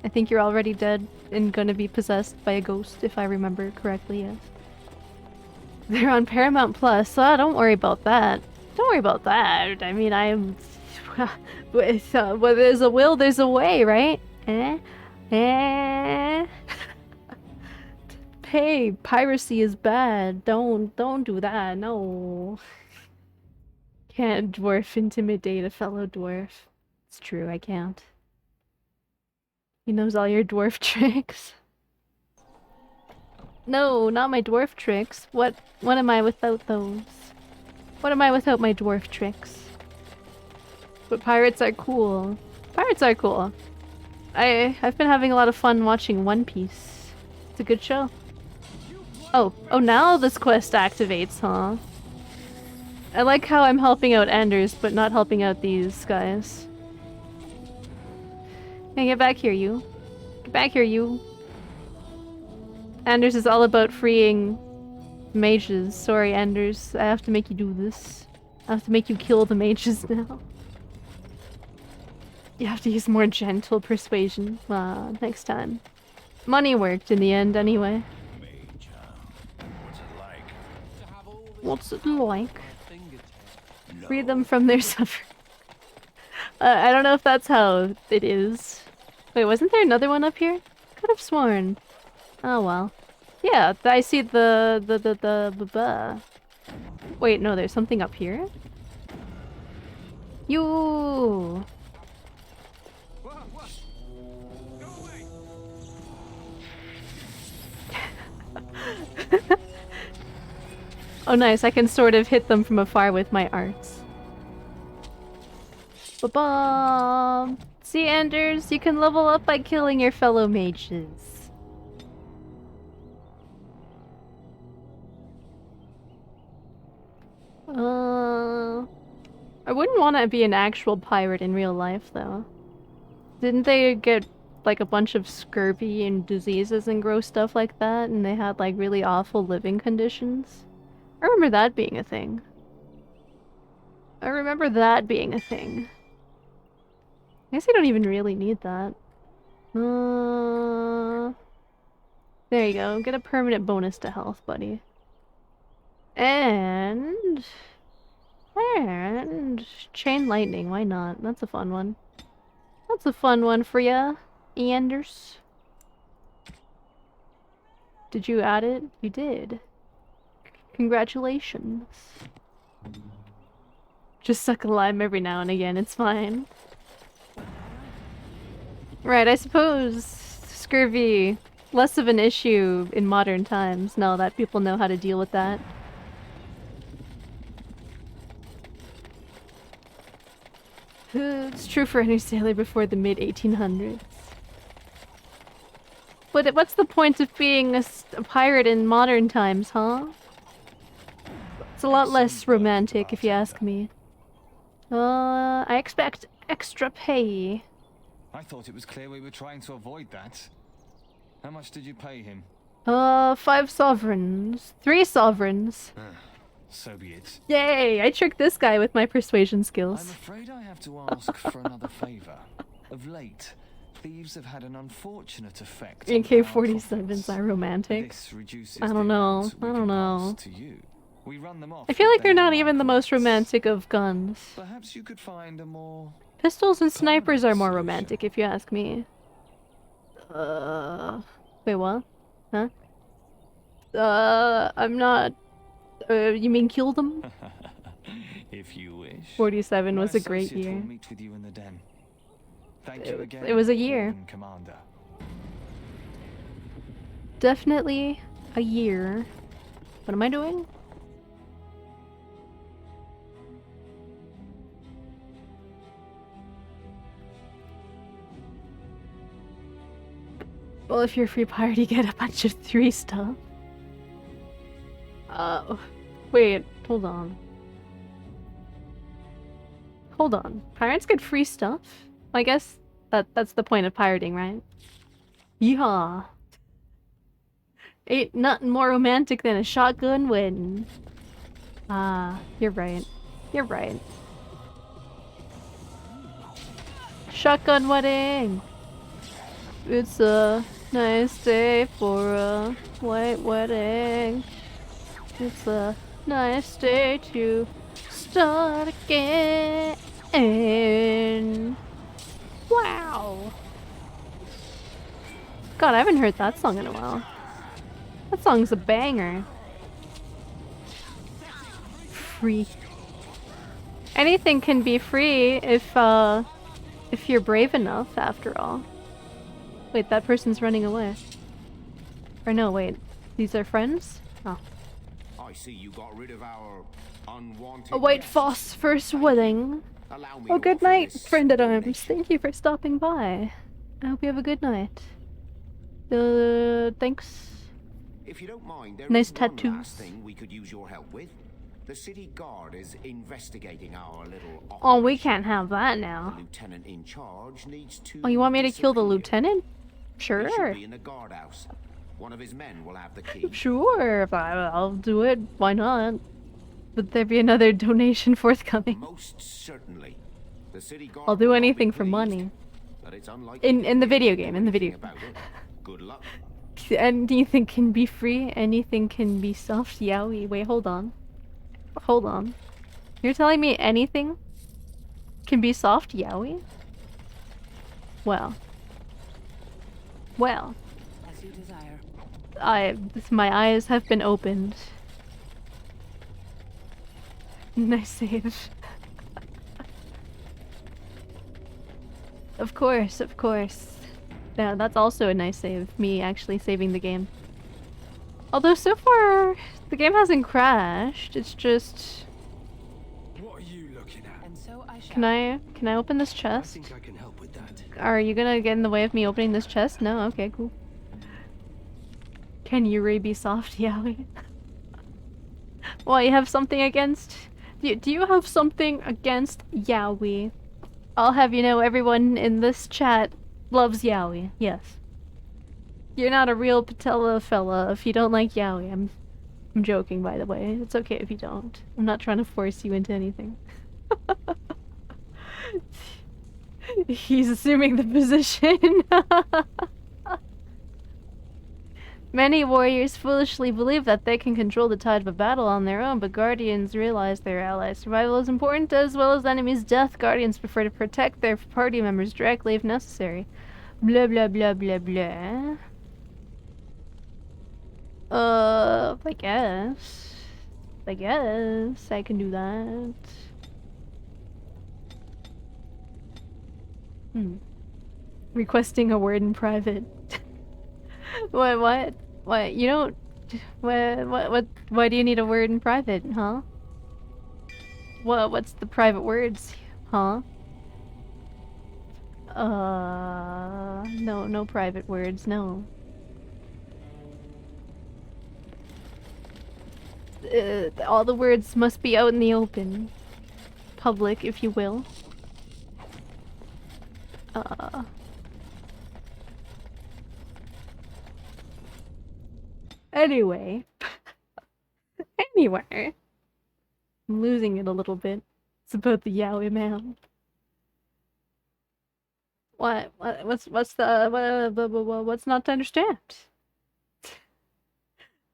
Speaker 1: I think you're already dead and gonna be possessed by a ghost, if I remember correctly, yes. They're on Paramount Plus, so don't worry about that. Don't worry about that. I mean, where there's a will, there's a way, right? Hey, piracy is bad. Don't do that. No. Can't dwarf intimidate a fellow dwarf. It's true, I can't. He knows all your dwarf tricks. No, not my dwarf tricks. What am I without those? What am I without my dwarf tricks? But pirates are cool. Pirates are cool. I've been having a lot of fun watching One Piece. It's a good show. Oh, now this quest activates, huh? I like how I'm helping out Anders, but not helping out these guys. Hey, get back here, you. Get back here, you. Anders is all about freeing mages. Sorry, Anders. I have to make you do this. I have to make you kill the mages now. You have to use more gentle persuasion. Next time. Money worked in the end, anyway. What's it like? Free them from their suffering. I don't know if that's how it is. Wait, wasn't there another one up here? Could have sworn. Oh well. Yeah, I see the Wait, no, there's something up here? You. Oh nice, I can sort of hit them from afar with my arts. Ba-bum! See, Anders, you can level up by killing your fellow mages. I wouldn't want to be an actual pirate in real life, though. Didn't they get, like, a bunch of scurvy and diseases and gross stuff like that, and they had, like, really awful living conditions? I remember that being a thing. I guess you don't even really need that. There you go. Get a permanent bonus to health, buddy. And chain lightning. Why not? That's a fun one. That's a fun one for ya, Anders. Did you add it? You did. Congratulations. Just suck a lime every now and again, it's fine. Right, I suppose scurvy, less of an issue in modern times, now that people know how to deal with that. It's true for any sailor before the mid-1800s. But what's the point of being a pirate in modern times, huh? It's a lot less romantic, if you ask me. I expect extra pay.
Speaker 16: I thought it was clear we were trying to avoid that. How much did you pay him?
Speaker 1: 5 sovereigns. 3 sovereigns.
Speaker 16: So be it.
Speaker 1: Yay! I tricked this guy with my persuasion skills.
Speaker 16: I'm afraid I have to ask for another favor. Of late, thieves have had an unfortunate effect. on
Speaker 1: AK-47s are romantic.
Speaker 16: This reduces
Speaker 1: I
Speaker 16: the
Speaker 1: don't know.
Speaker 16: amount
Speaker 1: I
Speaker 16: we
Speaker 1: don't
Speaker 16: can
Speaker 1: know.
Speaker 16: pass to you. We run them off
Speaker 1: I feel
Speaker 16: with
Speaker 1: like they're
Speaker 16: them
Speaker 1: not
Speaker 16: on
Speaker 1: even the most romantic of guns.
Speaker 16: Perhaps you could find a more
Speaker 1: Pistols and snipers are more romantic, if you ask me. Wait, what? Huh? I'm not. You mean kill them?
Speaker 16: if you wish.
Speaker 1: 47 was
Speaker 16: My
Speaker 1: a great
Speaker 16: associate
Speaker 1: year.
Speaker 16: will meet with you in the den. Thank you again,
Speaker 1: It was a year.
Speaker 16: Warden Commander.
Speaker 1: Definitely a year. What am I doing? Well, if you're free pirate, you get a bunch of 3 stuff. Wait, hold on. Hold on. Pirates get free stuff? I guess that's the point of pirating, right? Yeehaw. Ain't nothing more romantic than a shotgun wedding. Ah, you're right. You're right. Shotgun wedding! It's a nice day for a white wedding. It's a nice day to start again. Wow. God, I haven't heard that song in a while. That song's a banger. Free. Anything can be free if you're brave enough, after all. Wait, that person's running away. Or no, wait. These are friends? Oh.
Speaker 10: I see you got rid of our unwanted.
Speaker 1: A white phosphorus wedding. Oh, good night, friend at arms. Thank you for stopping by. I hope you have a good night. Thanks.
Speaker 10: If you don't mind, there
Speaker 1: Nice
Speaker 10: is one
Speaker 1: tattoos.
Speaker 10: last thing we could use your help with. The city guard is investigating our little
Speaker 1: Oh, we can't have that now.
Speaker 10: The lieutenant in charge needs to.
Speaker 1: Oh, you want me to kill the lieutenant?
Speaker 10: He
Speaker 1: Sure.
Speaker 10: should be in the guardhouse. One of his men will have the key.
Speaker 1: Sure, I'll do it. Why not? Would there be another donation forthcoming?
Speaker 10: Most certainly. The city guard
Speaker 1: I'll do anything for money.
Speaker 10: but it's unlikely
Speaker 1: In the video game, in the video game.
Speaker 10: about it. Good luck.
Speaker 1: Anything can be free, anything can be soft. Yowie. Wait, hold on. Hold on. You're telling me anything can be soft? Yowie? Well. Well.
Speaker 2: As you desire.
Speaker 1: My eyes have been opened. Nice save. Of course, of course. Yeah, that's also a nice save. Me actually saving the game. Although so far, the game hasn't crashed. It's just...
Speaker 12: What are you looking at?
Speaker 2: And so I shall.
Speaker 1: Can I open this
Speaker 12: I
Speaker 1: chest?
Speaker 12: think I can help with that.
Speaker 1: Are you gonna get in the way of me opening this chest? No? Okay, cool. Can Yuri be soft, Yowie? Well, you have something against... Do you have something against Yowie? I'll have you know everyone in this chat loves Yowie, yes. You're not a real patella fella if you don't like Yowie. I'm joking, by the way. It's okay if you don't. I'm not trying to force you into anything. He's assuming the position. Many warriors foolishly believe that they can control the tide of a battle on their own, but Guardians realize their allies' survival is important as well as enemies' death. Guardians prefer to protect their party members directly if necessary. Blah blah blah blah blah. I guess. I guess I can do that. Requesting a word in private. What? You don't... Why do you need a word in private, huh? What's the private words, huh? No private words, no. All the words must be out in the open. Public, if you will. Anyway. Anyway. I'm losing it a little bit. It's about the Yowie man. What? What's not to understand?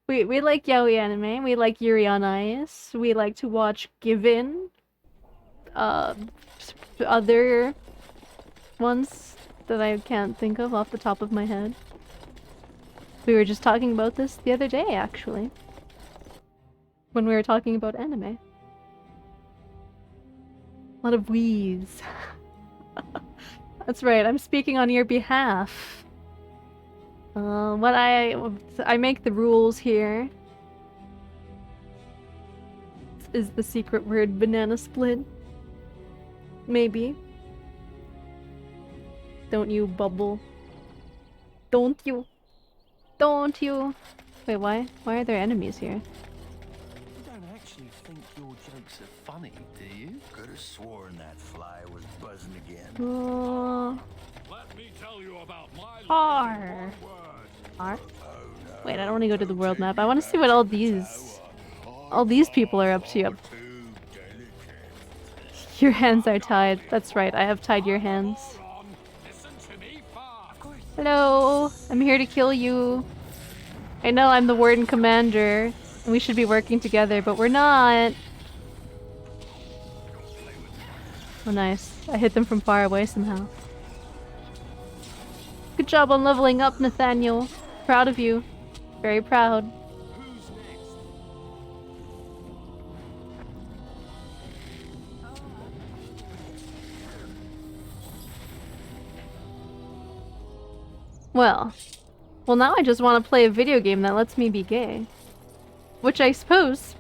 Speaker 1: We like yaoi anime. We like Yuri on Ice. We like to watch Given. Other ones that I can't think of off the top of my head. We were just talking about this the other day, actually. When we were talking about anime. A lot of wheeze. That's right, I'm speaking on your behalf. I make the rules here. Is the secret word banana split? Maybe. Don't you bubble. Don't you. Don't you. Wait, why? Why are there enemies here?
Speaker 12: You don't actually think your jokes are funny, do you?
Speaker 3: Could have sworn that fly was buzzing again.
Speaker 7: Let me tell you about my
Speaker 1: R. Wait, I don't want to go to the world map. I want to see what all these people are up to. Your hands are tied. That's right, I have tied your hands. Hello, I'm here to kill you. I know I'm the warden commander, and we should be working together, but we're not. Oh nice, I hit them from far away somehow. Good job on leveling up, Nathaniel. Proud of you. Very proud. Well, now I just want to play a video game that lets me be gay. Which I suppose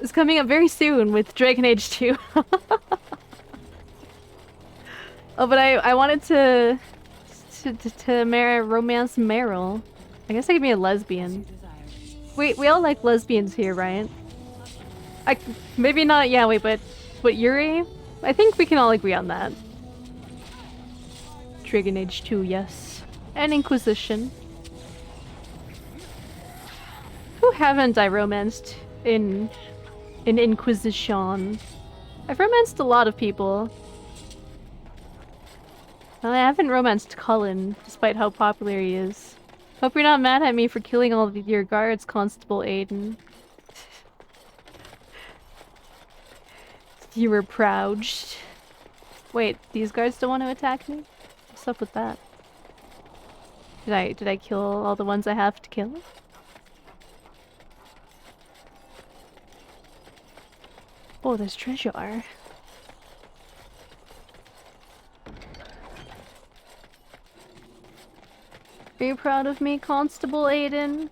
Speaker 1: is coming up very soon with Dragon Age 2. Oh, but I wanted to romance Meryl. I guess I could be a lesbian. We all like lesbians here, right? Maybe not Yaoi, but Yuri? I think we can all agree on that. Dragon Age 2, yes. And Inquisition. Who haven't I romanced in Inquisition? I've romanced a lot of people. Well, I haven't romanced Cullen, despite how popular he is. Hope you're not mad at me for killing all of your guards, Constable Aiden. You were proud. Wait, these guards don't want to attack me? What's up with that? Did I kill all the ones I have to kill? Oh, there's treasure. Are you proud of me, Constable Aiden?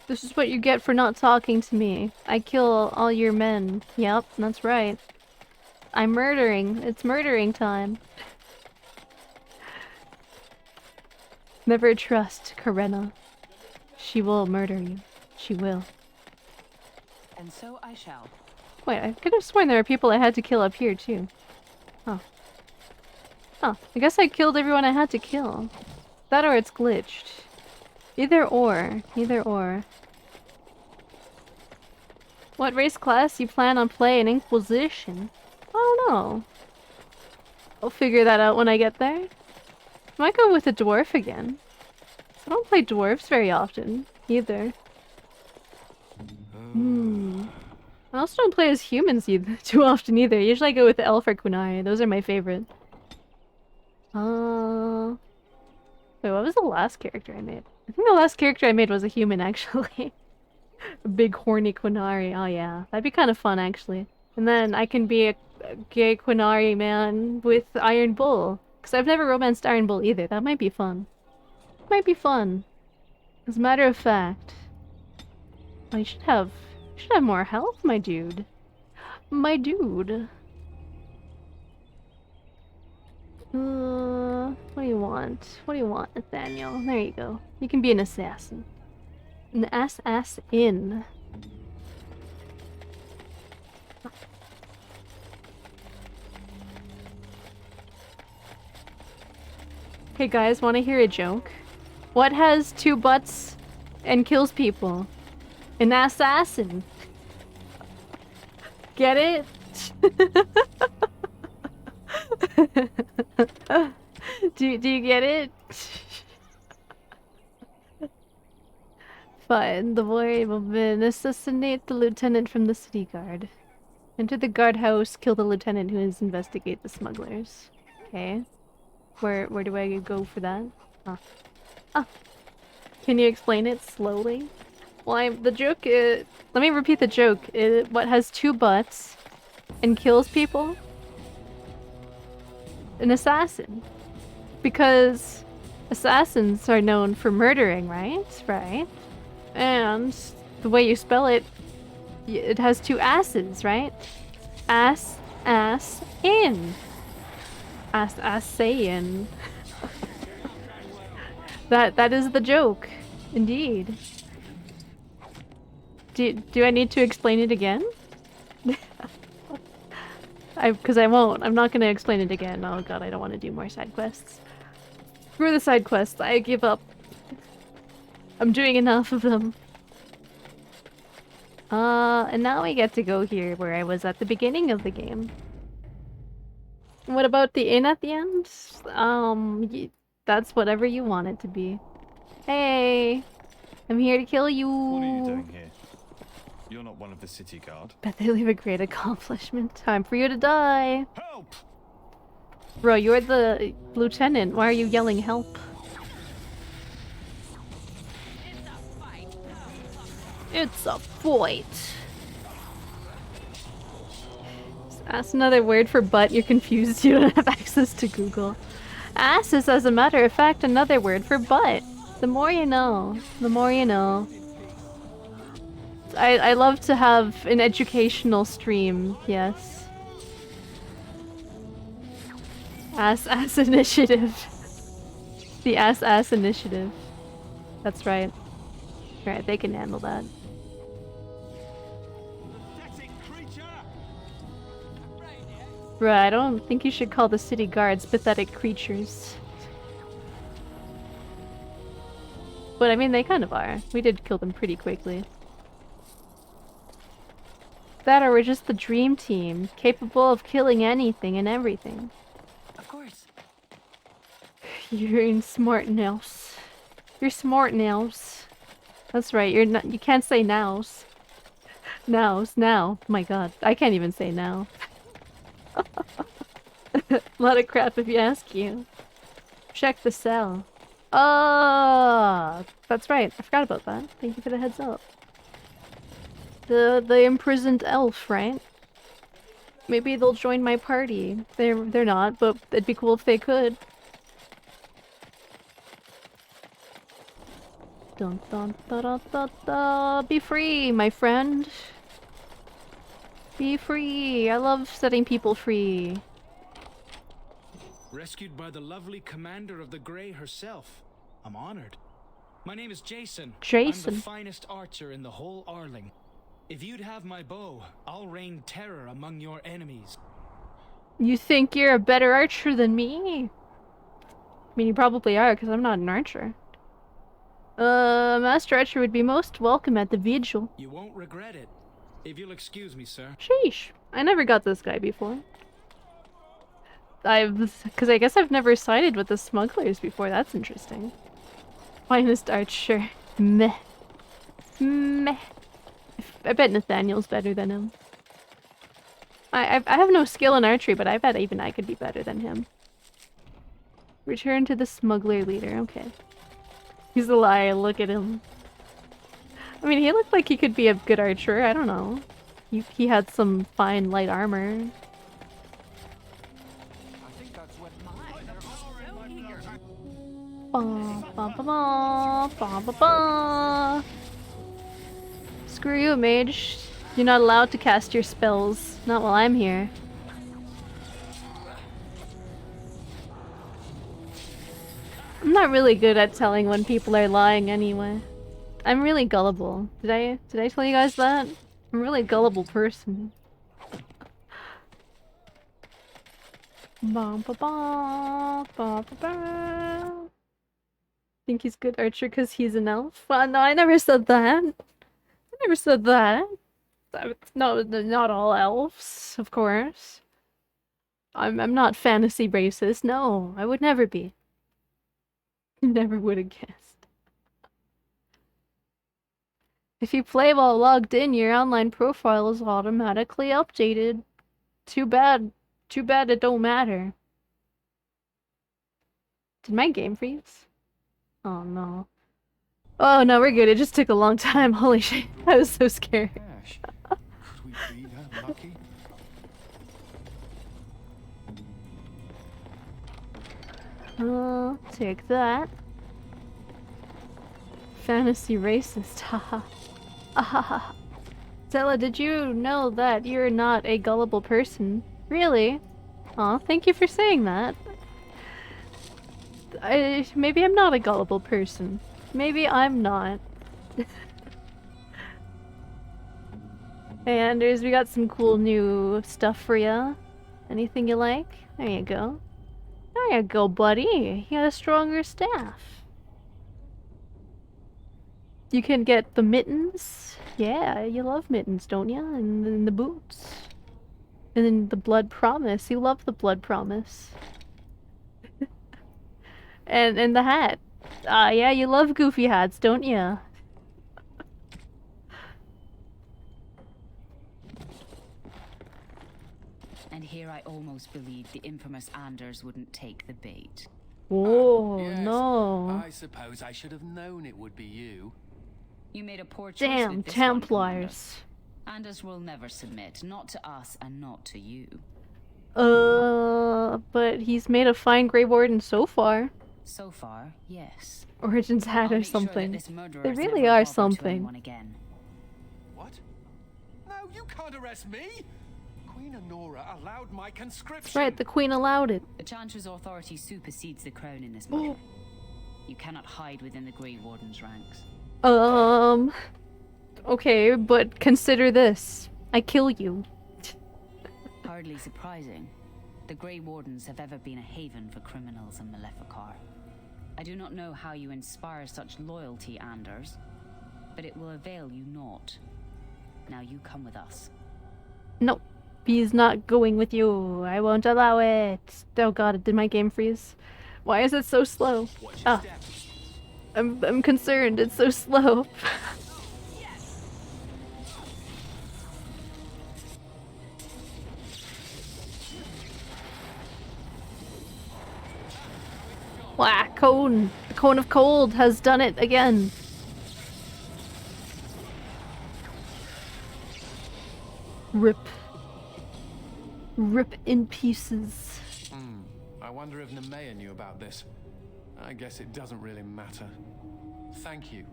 Speaker 1: This is what you get for not talking to me. I kill all your men. Yep, that's right. I'm murdering. It's murdering time. Never trust Karena. She will murder you. She will.
Speaker 2: And so I shall.
Speaker 1: Wait, I could have sworn there are people I had to kill up here too. Oh. Oh, I guess I killed everyone I had to kill. That or it's glitched. Either or. Either or. What race class you plan on playing Inquisition? I don't know. I'll figure that out when I get there. Might go with a dwarf again. I don't play dwarves very often, either. I also don't play as humans either too often either. Usually I go with the elf or Qunari. Those are my favorite. Wait, what was the last character I made? I think the last character I made was a human, actually. A big horny Qunari. Oh yeah, that'd be kind of fun, actually. And then I can be a gay Qunari man with Iron Bull. Because I've never romanced Iron Bull either. That might be fun. Might be fun. As a matter of fact. Oh, you should have more health, my dude. My dude. What do you want? What do you want, Nathaniel? There you go. You can be an assassin. An ass-in. Hey guys, want to hear a joke? What has two butts and kills people? An assassin. Get it? Do you get it? Fine, the boy will then assassinate the lieutenant from the city guard. Enter the guardhouse, kill the lieutenant who is investigate the smugglers. Okay. Where do I go for that? Ah. Ah. Can you explain it slowly? Well, the joke is... Let me repeat the joke. What has two butts and kills people? An assassin. Because assassins are known for murdering, right? Right. And the way you spell it, it has two asses, right? Ass, in. Saying. That is the joke, indeed. Do I need to explain it again? Because I won't. I'm not gonna explain it again. Oh god, I don't want to do more side quests. Screw the side quests. I give up. I'm doing enough of them. And now we get to go here where I was at the beginning of the game. What about the inn at the end? That's whatever you want it to be. Hey! I'm here to kill you!
Speaker 16: What are you doing here? You're not one of the city guard.
Speaker 1: Bet they leave a great accomplishment. Time for you to die!
Speaker 16: Help!
Speaker 1: Bro, you're the lieutenant. Why are you yelling help? It's a fight. That's another word for butt. You're confused. You don't have access to Google. Ass is, as a matter of fact, another word for butt. The more you know. The more you know. I love to have an educational stream. Yes. Ass initiative. The ass initiative. That's right. Right, they can handle that. Bruh, I don't think you should call the city guards pathetic creatures. But I mean, they kind of are. We did kill them pretty quickly. That or we're just the dream team, capable of killing anything and everything.
Speaker 9: Of course.
Speaker 1: You're smart nows. You're smart nows. That's right, you're not- you can't say nows. Nows, now. My god, I can't even say now. A lot of crap if you ask you. Check the cell. Oh, that's right. I forgot about that. Thank you for the heads up. The imprisoned elf, right? Maybe they'll join my party. They're not, but it'd be cool if they could. Dun dun da da da da. Be free, my friend. Be free. I love setting people free.
Speaker 11: Rescued by the lovely commander of the Grey herself. I'm honored. My name is Jason.
Speaker 1: Jason.
Speaker 11: I'm the finest archer in the whole Arling. If you'd have my bow, I'll rain terror among your enemies.
Speaker 1: You think you're a better archer than me? I mean, you probably are, because I'm not an archer. Master Archer would be most welcome at the vigil.
Speaker 11: You won't regret it. If you'll excuse me, sir.
Speaker 1: Sheesh. I never got this guy before. Because I guess I've never sided with the smugglers before. That's interesting. Finest archer. Meh. Meh. I bet Nathaniel's better than him. I have no skill in archery, but I bet even I could be better than him. Return to the smuggler leader. Okay. He's a liar. Look at him. I mean, he looked like he could be a good archer. I don't know. He had some fine light armor. Ba, ba, ba, ba, ba, ba, ba. Screw you, mage. You're not allowed to cast your spells. Not while I'm here. I'm not really good at telling when people are lying anyway. I'm really gullible. Did I tell you guys that? I'm a really gullible person. Ba, ba, ba, ba, ba, ba. Think he's good archer because he's an elf? Well, no, I never said that. I never said that. No, not all elves, of course. I'm not fantasy racist. No, I would never be. Never would have guessed. If you play while logged in, your online profile is automatically updated. Too bad. Too bad it don't matter. Did my game freeze? Oh no. Oh no, we're good. It just took a long time. Holy shit. I was so scared.
Speaker 5: Could we be that lucky?
Speaker 1: Take that. Fantasy racist, haha. Ahaha. Stella, did you know that you're not a gullible person? Really? Aw, thank you for saying that. Maybe I'm not a gullible person. Maybe I'm not. Hey Anders, we got some cool new stuff for ya. Anything you like? There you go. There you go, buddy. You got a stronger staff. You can get the mittens. Yeah, you love mittens, don't you? And then the boots. And then the blood promise. You love the blood promise. and the hat. Yeah, you love goofy hats, don't you?
Speaker 2: And here I almost believed the infamous Anders wouldn't take the bait.
Speaker 1: Oh,
Speaker 5: yes.
Speaker 1: no.
Speaker 5: I suppose I should have known it would be you.
Speaker 2: You made a poor choice
Speaker 1: Damn,
Speaker 2: with this
Speaker 1: Templars.
Speaker 2: one, Anders will never submit, not to us and not to you.
Speaker 1: But he's made a fine Grey Warden so far.
Speaker 2: So far, yes.
Speaker 1: Origins hat
Speaker 2: I'll
Speaker 1: or
Speaker 2: make sure that
Speaker 1: something.
Speaker 2: this murderer
Speaker 1: They
Speaker 2: is
Speaker 1: really
Speaker 2: never
Speaker 1: are
Speaker 2: bothered to
Speaker 1: something.
Speaker 2: anyone again.
Speaker 5: What? No, you can't arrest me! Queen Honora allowed my conscription!
Speaker 1: That's right, the Queen allowed it.
Speaker 2: The Chantry's authority supersedes the crown in this matter. You cannot hide within the Grey Warden's ranks.
Speaker 1: Okay, but consider this. I kill you.
Speaker 2: Hardly surprising. The Grey Wardens have ever been a haven for criminals in Maleficar. I do not know how you inspire such loyalty, Anders, but it will avail you naught. Now you come with us.
Speaker 1: Nope. He's not going with you. I won't allow it. Oh god, did my game freeze? Why is it so slow? Ah. I'm concerned. It's so slow. Wah, Cone! The Cone of Cold has done it again. Rip. Rip in pieces.
Speaker 5: I wonder if Nemea knew about this. I guess it doesn't really matter. Thank you.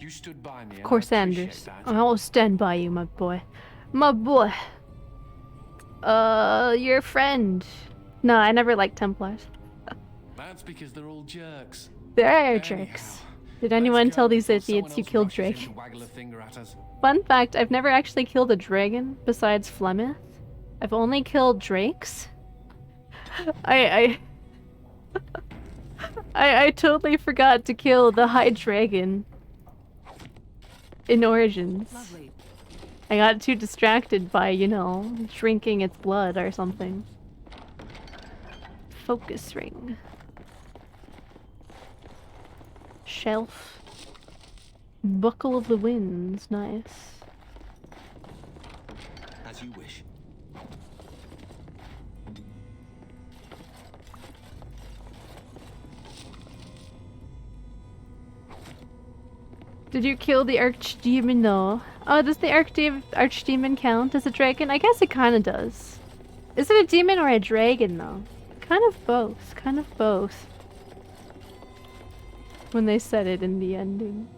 Speaker 5: You stood by me.
Speaker 1: Of course,
Speaker 5: and I appreciate
Speaker 1: Anders.
Speaker 5: that.
Speaker 1: I'll stand by you, my boy. My boy. Your friend. No, I never liked Templars.
Speaker 5: That's because they're all jerks.
Speaker 1: They're jerks. Did anyone tell these idiots you killed Drake?
Speaker 5: Waggle a finger at us.
Speaker 1: Fun fact, I've never actually killed a dragon besides Flemeth. I've only killed drakes. I totally forgot to kill the High Dragon in Origins.
Speaker 4: Lovely.
Speaker 1: I got too distracted by, you know, drinking its blood or something. Focus ring. Shelf. Buckle of the Winds, nice.
Speaker 12: As you wish.
Speaker 1: Did you kill the Archdemon though? Oh, does the Archdemon count as a dragon? I guess it kinda does. Is it a demon or a dragon though? Kind of both. Kind of both. When they said it in the ending.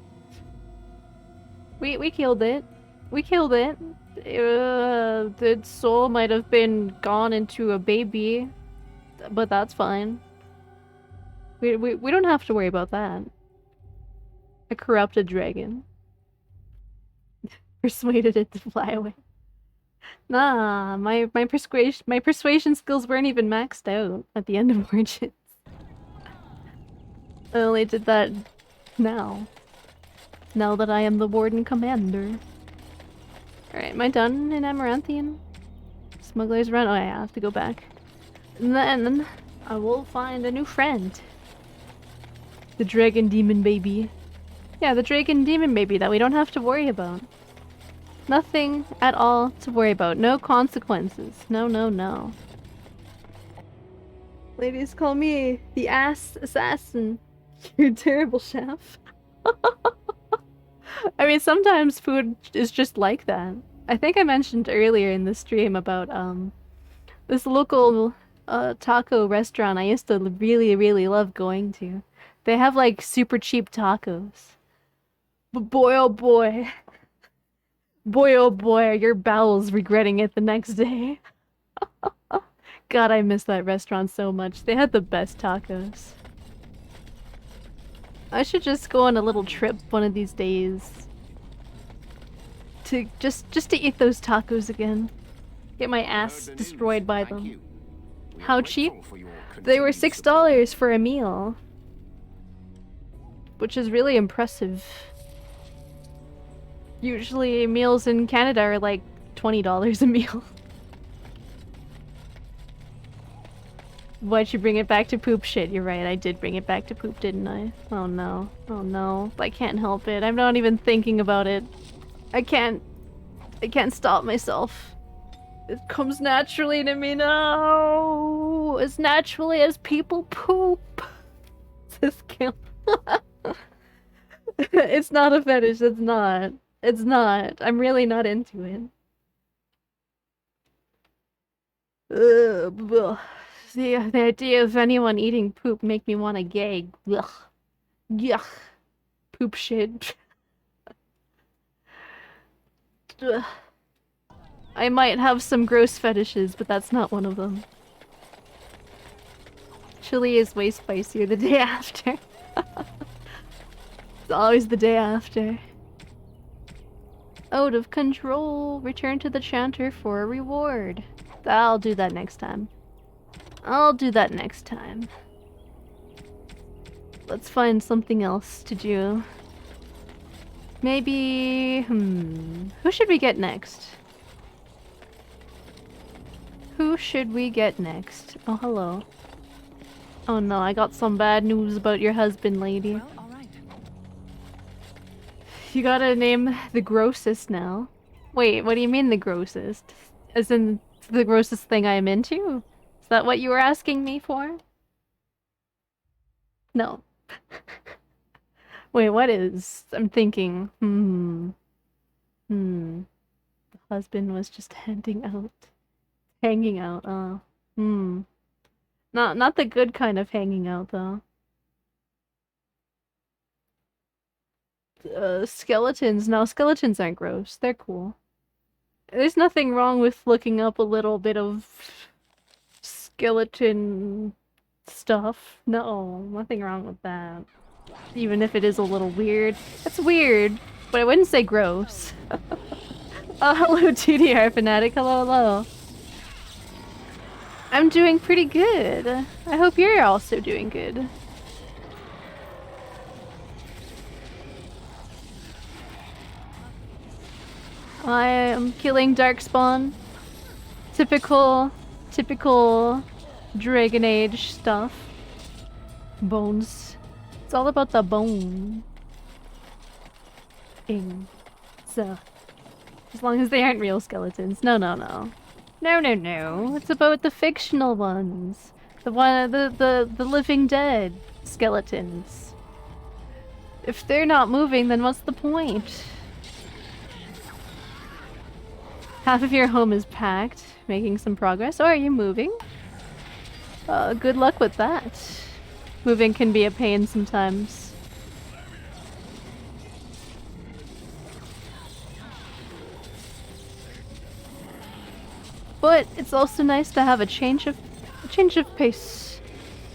Speaker 1: We killed it. We killed it. Its soul might have been gone into a baby. But that's fine. We don't have to worry about that. A corrupted dragon. Persuaded it to fly away. Nah, my persuasion skills weren't even maxed out at the end of Origins. I only did that now. Now that I am the Warden Commander. Alright, am I done in Amaranthian? Smuggler's Run? Oh yeah, I have to go back. And then I will find a new friend. The dragon demon baby. Yeah, the dragon demon baby that we don't have to worry about. Nothing at all to worry about. No consequences. No, no, no. Ladies call me the ass assassin. You terrible chef. I mean, sometimes food is just like that. I think I mentioned earlier in the stream about this local taco restaurant I used to really, really love going to. They have like super cheap tacos. But boy oh boy. Boy oh boy, are your bowels regretting it the next day. God, I miss that restaurant so much. They had the best tacos. I should just go on a little trip one of these days. To just to eat those tacos again. Get my ass destroyed by them. How cheap? They were $6 for a meal. Which is really impressive. Usually meals in Canada are like $20 a meal. Why'd you bring it back to poop? Shit, you're right, I did bring it back to poop, didn't I? Oh no. Oh no. I can't help it. I'm not even thinking about it. I can't stop myself. It comes naturally to me now. As naturally as people poop. This kill. It's not a fetish, it's not. It's not. I'm really not into it. Ugh. The idea of anyone eating poop make me want to gag. Ugh. Yuck. Poop shit. Ugh. I might have some gross fetishes, but that's not one of them. Chili is way spicier the day after. It's always the day after. Out of control. Return to the chanter for a reward. I'll do that next time. I'll do that next time. Let's find something else to do. Maybe... Who should we get next? Who should we get next? Oh, hello. Oh no, I got some bad news about your husband, lady.
Speaker 2: Well, all right.
Speaker 1: You gotta name the grossest now. Wait, what do you mean the grossest? As in the grossest thing I am into? Is that what you were asking me for? No. Wait, what is? I'm thinking. The husband was just hanging out. Not the good kind of hanging out though. Skeletons. No, skeletons aren't gross. They're cool. There's nothing wrong with looking up a little bit of skeleton stuff. No, nothing wrong with that. Even if it is a little weird. It's weird, but I wouldn't say gross. Hello, TDR Fanatic. Hello, hello. I'm doing pretty good. I hope you're also doing good. I am killing Darkspawn. Typical Dragon Age stuff. Bones. It's all about the bone. So, as long as they aren't real skeletons. No. No. It's about the fictional ones. The living dead skeletons. If they're not moving, then what's the point? Half of your home is packed, making some progress. Oh, are you moving? Good luck with that. Moving can be a pain sometimes. But it's also nice to have a change of pace.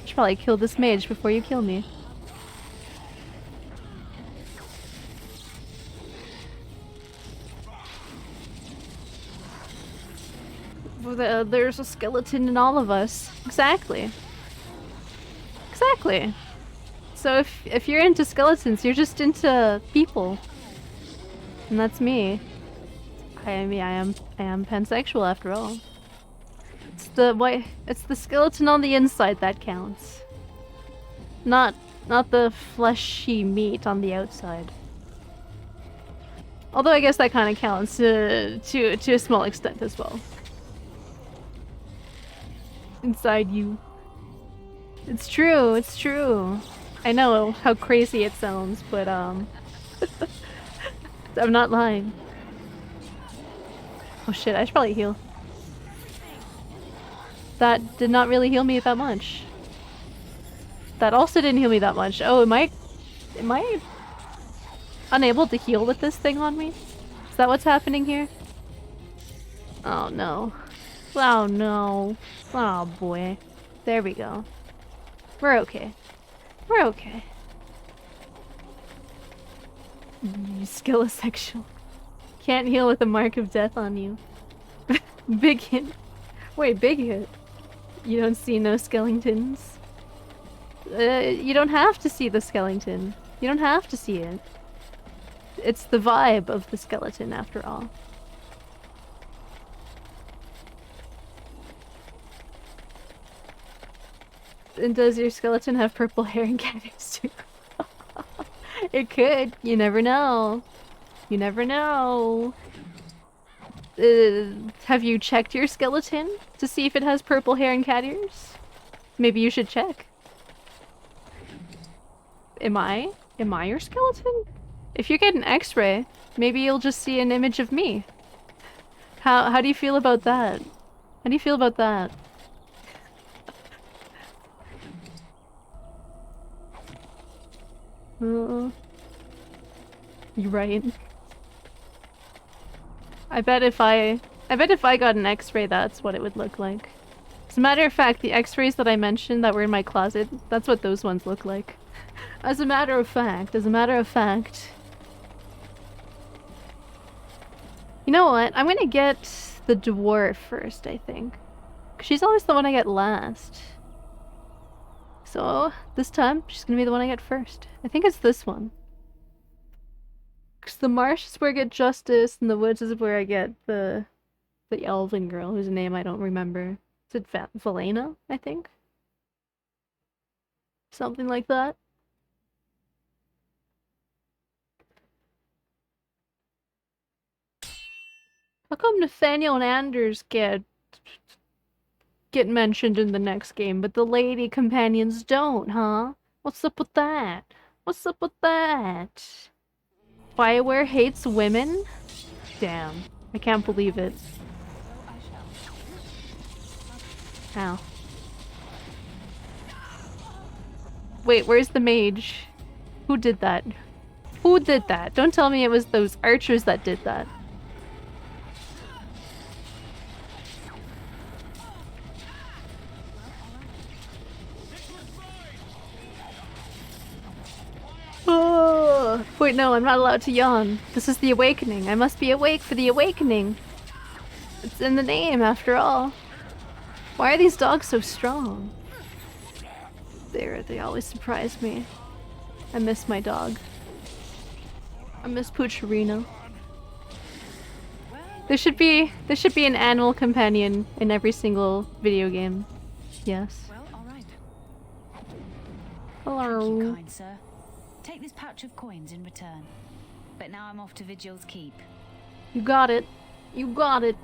Speaker 1: I should probably kill this mage before you kill me. There's a skeleton in all of us. Exactly. So if you're into skeletons, you're just into people. And that's me. I am pansexual after all. It's the skeleton on the inside that counts. Not Not the fleshy meat on the outside. Although I guess that kind of counts to a small extent as well. Inside you. It's true, it's true. I know how crazy it sounds, but I'm not lying. Oh shit, I should probably heal. That did not really heal me that much. That also didn't heal me that much. Oh, am I unable to heal with this thing on me? Is that what's happening here? Oh no. Oh no. Oh boy. There we go. We're okay. We're okay. You skillosexual. Can't heal with a mark of death on you. Big hit. Wait, big hit. You don't see no skeletons? You don't have to see the skeleton. You don't have to see it. It's the vibe of the skeleton, after all. And does your skeleton have purple hair and cat ears too? It could. You never know. You never know. Have you checked your skeleton to see if it has purple hair and cat ears? Maybe you should check. Am I your skeleton? If you get an X-ray, maybe you'll just see an image of me. How do you feel about that? How do you feel about that? You're right. I bet if I got an X-ray, that's what it would look like. As a matter of fact, the X-rays that I mentioned that were in my closet, that's what those ones look like. As a matter of fact. You know what? I'm gonna get the dwarf first, I think. 'Cause she's always the one I get last. So, this time, she's gonna be the one I get first. I think it's this one. 'Cause the marsh is where I get justice, and the woods is where I get the elven girl, whose name I don't remember. Is it Valena, I think? Something like that. How come Nathaniel and Anders get mentioned in the next game, but the lady companions don't, huh? What's up with that? What's up with that? BioWare hates women? Damn. I can't believe it. Ow. Wait, where's the mage? Who did that? Who did that? Don't tell me it was those archers that did that. Oh, wait, no, I'm not allowed to yawn. This is the awakening. I must be awake for the awakening. It's in the name, after all. Why are these dogs so strong? They always surprise me. I miss my dog. I miss Poocherino. There should be an animal companion in every single video game. Yes.
Speaker 2: Well, all right.
Speaker 1: Hello.
Speaker 2: Thank you, kind sir. Take this pouch of coins in return. But now I'm off to Vigil's Keep.
Speaker 1: You got it. You got it,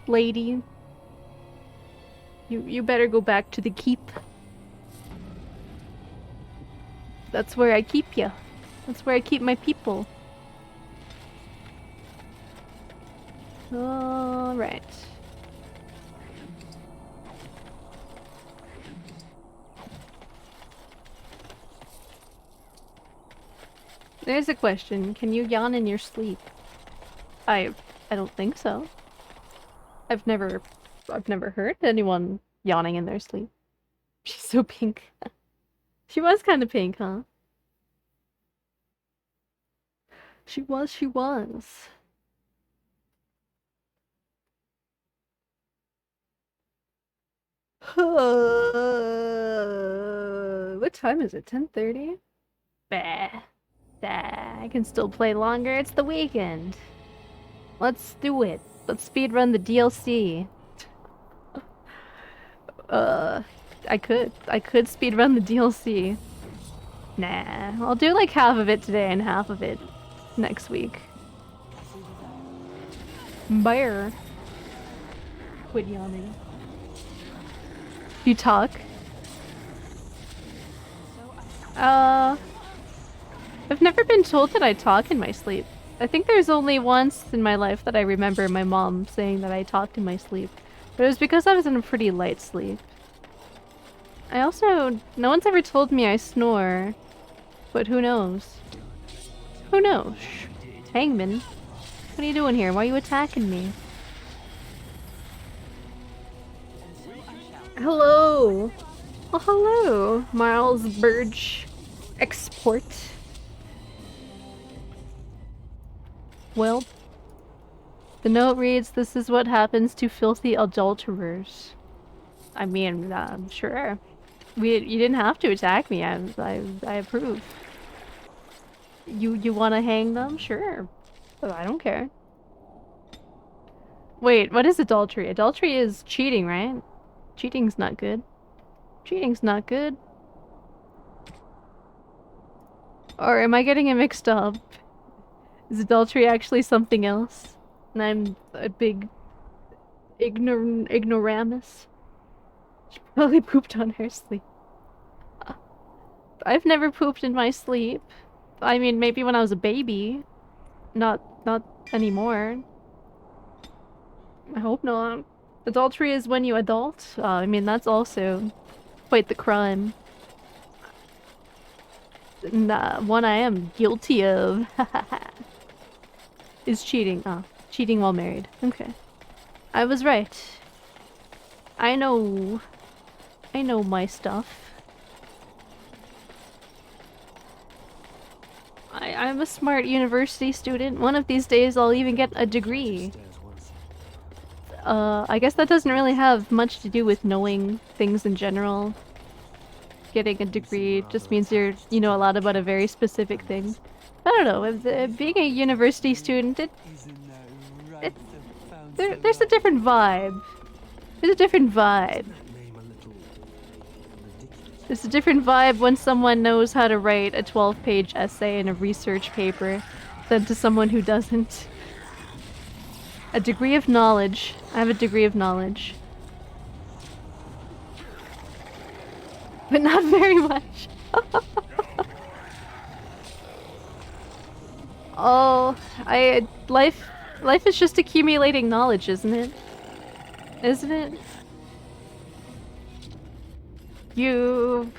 Speaker 1: lady. You better go back to the keep. That's where I keep you. That's where I keep my people. All right. There's a question. Can you yawn in your sleep? I don't think so. I've never heard anyone yawning in their sleep. She's so pink. She was kind of pink, huh? She was. What time is it? 10:30? Bah. I can still play longer. It's the weekend. Let's do it. Let's speedrun the DLC. I could speedrun the DLC. Nah, I'll do like half of it today and half of it next week. Bear. Quit yawning. You talk? I've never been told that I talk in my sleep. I think there's only once in my life that I remember my mom saying that I talked in my sleep. But it was because I was in a pretty light sleep. I also... No one's ever told me I snore. But who knows? Who knows? Hangman? What are you doing here? Why are you attacking me? Hello! Oh, hello! Miles Burge Export. Well, the note reads, "This is what happens to filthy adulterers." I mean, sure. You didn't have to attack me. I approve. You want to hang them? Sure. But I don't care. Wait, what is adultery? Adultery is cheating, right? Cheating's not good. Cheating's not good. Or am I getting it mixed up? Is adultery actually something else? And I'm a big ignoramus? She probably pooped on her sleep. I've never pooped in my sleep. I mean, maybe when I was a baby. Not anymore. I hope not. Adultery is when you adult. I mean, that's also quite the crime. And, one I am guilty of is cheating. Cheating while married. Okay. I was right. I know my stuff. I'm a smart university student. One of these days I'll even get a degree. I guess that doesn't really have much to do with knowing things in general. Getting a degree just means you know a lot about a very specific thing. I don't know, being a university student, there's a different vibe. There's a different vibe. There's a different vibe when someone knows how to write a 12-page essay in a research paper than to someone who doesn't. A degree of knowledge. I have a degree of knowledge. But not very much. Oh, life is just accumulating knowledge, isn't it? Isn't it? You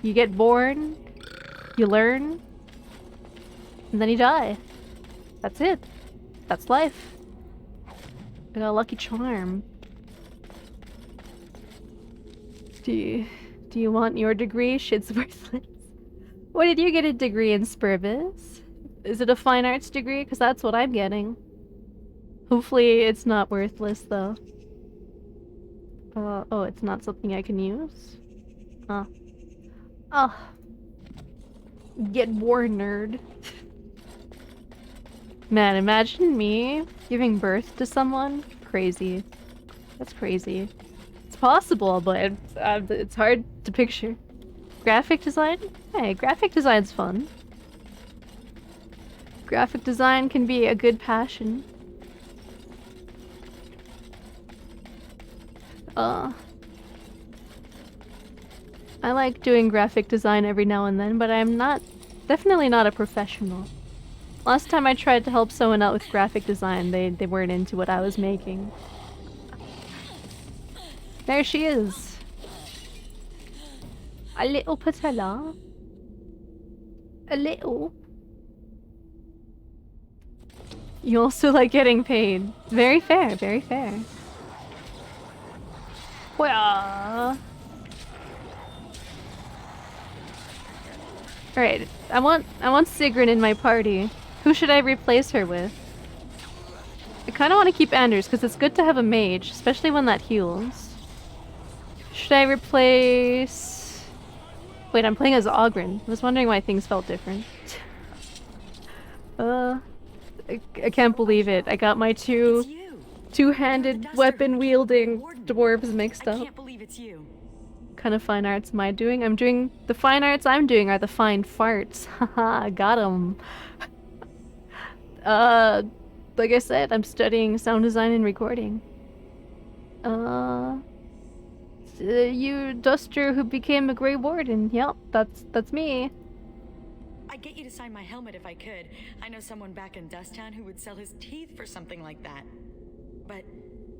Speaker 1: get born, you learn, and then you die. That's it. That's life. I got a lucky charm. Do you want your degree? Shit's worthless. What did you get a degree in, Spurvis? Is it a fine arts degree? Because that's what I'm getting. Hopefully it's not worthless, though. Oh, it's not something I can use? Get war, nerd. Man, imagine me giving birth to someone. Crazy. That's crazy. It's possible, but it's hard to picture. Graphic design? Hey, graphic design's fun. Graphic design can be a good passion. I like doing graphic design every now and then, but I'm definitely not a professional. Last time I tried to help someone out with graphic design, they weren't into what I was making. There she is. A little patella. A little. You also like getting paid. Very fair, very fair. Well. Alright, I want Sigrun in my party. Who should I replace her with? I kind of want to keep Anders because it's good to have a mage, especially when that heals. Should I replace... Wait, I'm playing as Oghren. I was wondering why things felt different. I can't believe it. I got my two-handed weapon-wielding dwarves mixed up.
Speaker 8: I can't believe it's you.
Speaker 1: kind of fine arts am I doing? I'm doing... The fine arts I'm doing are the fine farts. Haha, got 'em. Like I said, I'm studying sound design and recording. You duster who became a Grey Warden. Yep, that's me.
Speaker 18: I'd get you to sign my helmet if I could. I know someone back in Dusttown who would sell his teeth for something like that. But,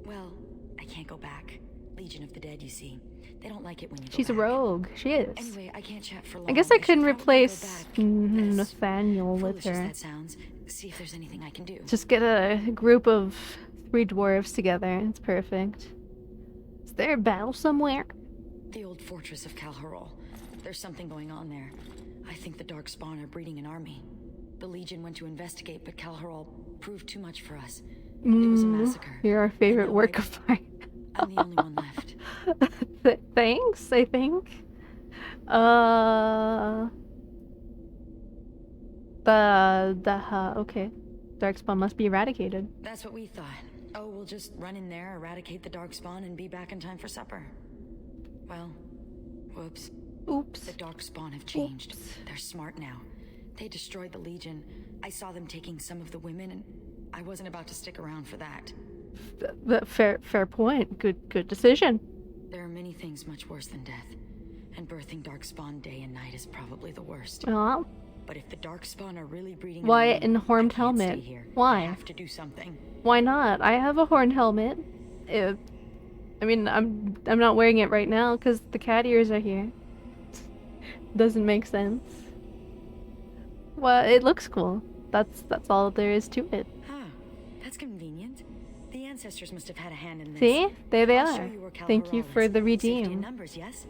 Speaker 18: well, I can't go back. Legion of the Dead, you see. They don't like it when you
Speaker 1: She's
Speaker 18: go
Speaker 1: a
Speaker 18: back.
Speaker 1: rogue. She is.
Speaker 18: Anyway, I can't chat for long.
Speaker 1: I guess I
Speaker 18: should
Speaker 1: couldn't
Speaker 18: probably
Speaker 1: replace
Speaker 18: go back.
Speaker 1: Nathaniel with
Speaker 18: Foolish as
Speaker 1: her.
Speaker 18: that sounds. See if there's anything I can do.
Speaker 1: Just get a group of 3 dwarves together. It's perfect. Is there a battle somewhere?
Speaker 18: The old fortress of Kalharol. There's something going on there. I think the Darkspawn are breeding an army. The Legion went to investigate, but Kalharol proved too much for us. It was a massacre.
Speaker 1: You're our favorite work of art.
Speaker 18: I'm the only one left.
Speaker 1: Thanks, I think. Okay. Darkspawn must be eradicated.
Speaker 18: That's what we thought. Oh, we'll just run in there, eradicate the Darkspawn, and be back in time for supper. Well, whoops.
Speaker 1: Oops.
Speaker 18: The Darkspawn have changed. They're smart now. They destroyed the Legion. I saw them taking some of the women, and I wasn't about to stick around for that.
Speaker 1: Fair point. Good decision.
Speaker 18: There are many things much worse than death, and birthing Darkspawn day and night is probably the worst.
Speaker 1: Well,
Speaker 18: but if the Darkspawn are really breeding,
Speaker 1: Wyatt in horned helmet. Why?
Speaker 18: I have to do something.
Speaker 1: Why not? I have a horned helmet. I mean, I'm not wearing it right now because the cat ears are here. Doesn't make sense. Well, it looks cool. That's all there is to it.
Speaker 18: Huh. That's convenient. The ancestors must have had a hand in this.
Speaker 1: See? There they
Speaker 18: I'll
Speaker 1: are.
Speaker 18: show you where
Speaker 1: Thank you
Speaker 18: Kalharol
Speaker 1: for
Speaker 18: is.
Speaker 1: the
Speaker 18: Safety in
Speaker 1: redeem.
Speaker 18: numbers, yes?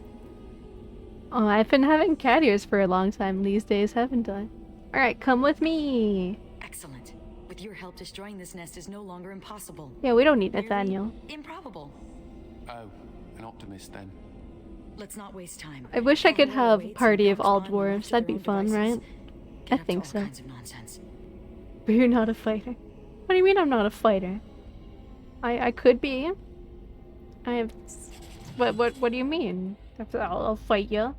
Speaker 1: Oh, I've been having cat ears for a long time these days, haven't I? Alright, come with me.
Speaker 18: Excellent. With your help, destroying this nest is no longer impossible.
Speaker 1: Yeah, we don't need Nathaniel.
Speaker 18: Improbable.
Speaker 5: Oh, an optimist then.
Speaker 18: Let's not waste time.
Speaker 1: I wish I could have a party of all dwarves. That'd be fun, right? I think so.
Speaker 18: Kinds of nonsense.
Speaker 1: But you're not a fighter. What do you mean I'm not a fighter? I could be. I have... What do you mean? I'll fight ya.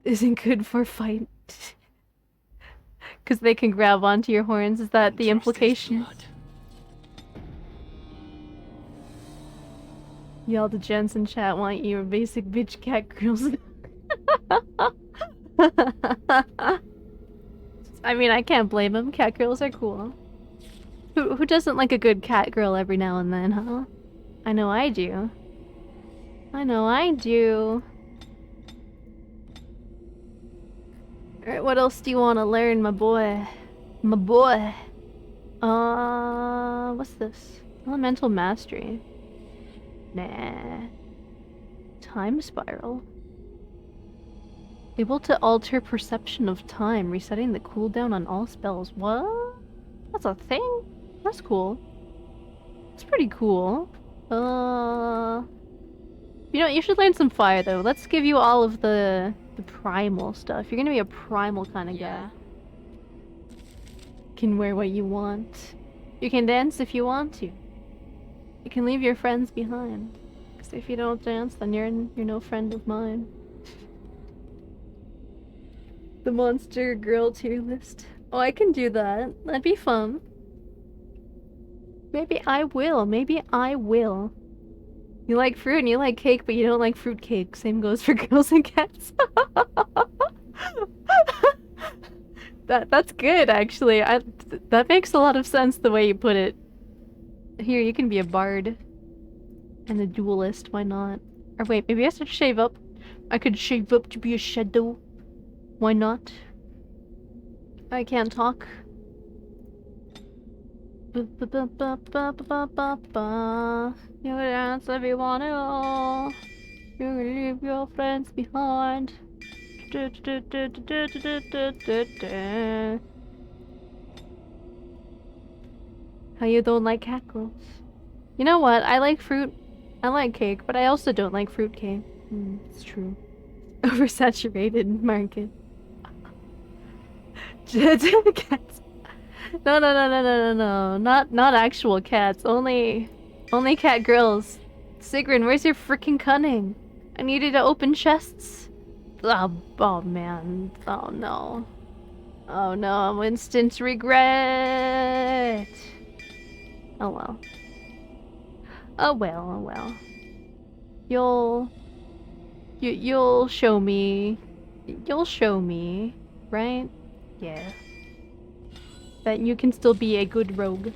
Speaker 1: Isn't good for fight. Because they can grab onto your horns. Is that the implication? Y'all the gents in chat want you basic bitch cat girls. I mean, I can't blame them. Cat girls are cool. Who doesn't like a good cat girl every now and then, huh? I know I do. I know I do. Alright, what else do you want to learn, my boy? My boy. What's this? Elemental Mastery. Nah. Time Spiral. Able to alter perception of time, resetting the cooldown on all spells. What? That's a thing? That's cool. It's pretty cool. You know, you should learn some fire though. Let's give you all of the primal stuff. You're gonna be a primal kind of guy. You can wear what you want. You can dance if you want to. You can leave your friends behind. Because if you don't dance, then you're no friend of mine. The monster girl tier list. Oh, I can do that. That'd be fun. Maybe I will. Maybe I will. You like fruit and you like cake, but you don't like fruit cake. Same goes for girls and cats. That's good, actually. That makes a lot of sense the way you put it. Here, you can be a bard. And a duelist, why not? Or wait, maybe I should shave up. I could shave up to be a shadow. Why not? I can't talk. You can dance if you want to. You can leave your friends behind. How you don't like cat girls? You know what? I like fruit. I like cake, but I also don't like fruit cake. It's true. Oversaturated market. Cats. No. Not actual cats. Only cat girls. Sigrun, where's your freaking cunning? I needed to open chests. Oh man. Oh no. Oh no, instant regret. Oh well. Oh well, oh well. You'll show me. You'll show me, right? Yeah. That you can still be a good rogue.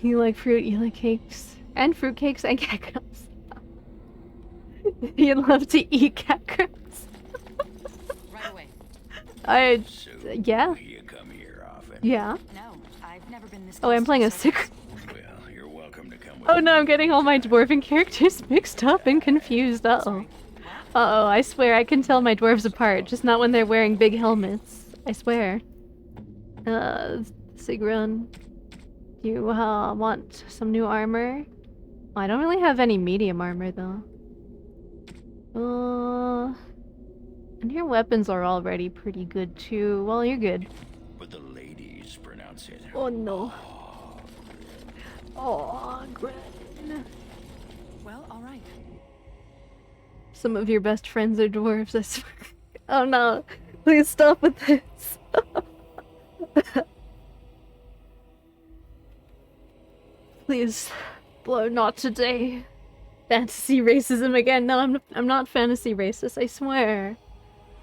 Speaker 1: You like fruit, you like cakes. And fruitcakes and cat crumbs. You love to eat cat crumbs.
Speaker 18: Right away.
Speaker 1: Yeah.
Speaker 3: You come here often?
Speaker 1: Yeah.
Speaker 18: No, I've never been this
Speaker 1: Oh, I'm playing a secret.
Speaker 3: Well, you're welcome to come with
Speaker 1: Oh no, I'm getting all my dwarven characters mixed up and confused. Uh-oh. Uh-oh, I swear I can tell my dwarves apart, just not when they're wearing big helmets. I swear. Sigrun, you want some new armor? I don't really have any medium armor though. And your weapons are already pretty good too. Well, you're good.
Speaker 3: But the ladies pronounce it.
Speaker 1: Oh no. Oh, Gren.
Speaker 18: Well, all right.
Speaker 1: Some of your best friends are dwarves, I swear. Oh no. Please stop with this. Please. Blow not today. Fantasy racism again. No, I'm not fantasy racist, I swear.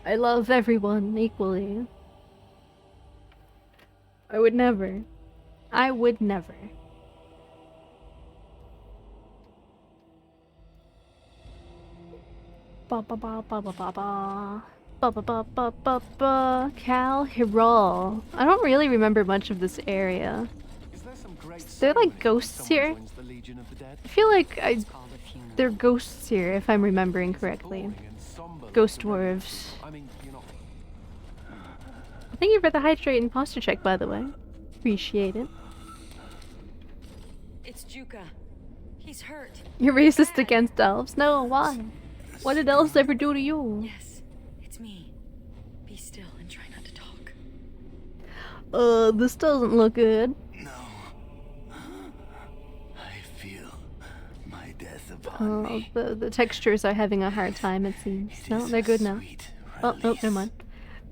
Speaker 1: I love everyone equally. I would never. I would never. Ba ba ba ba ba ba ba. Ba ba ba ba ba ba. Cal Hiral. I don't really remember much of this area. Is there like ghosts here? I feel like there are ghosts here, if I'm remembering correctly. Ghost dwarves. Thank you for the hydrate and posture check, by the way. Appreciate it.
Speaker 18: It's Juka. He's hurt.
Speaker 1: You're racist against elves? No, why? What did elves ever do to you?
Speaker 18: Yes, it's me. Be still and try not to talk.
Speaker 1: This doesn't look good. The textures are having a hard time, it seems. No, they're good now. Oh, nope, never mind.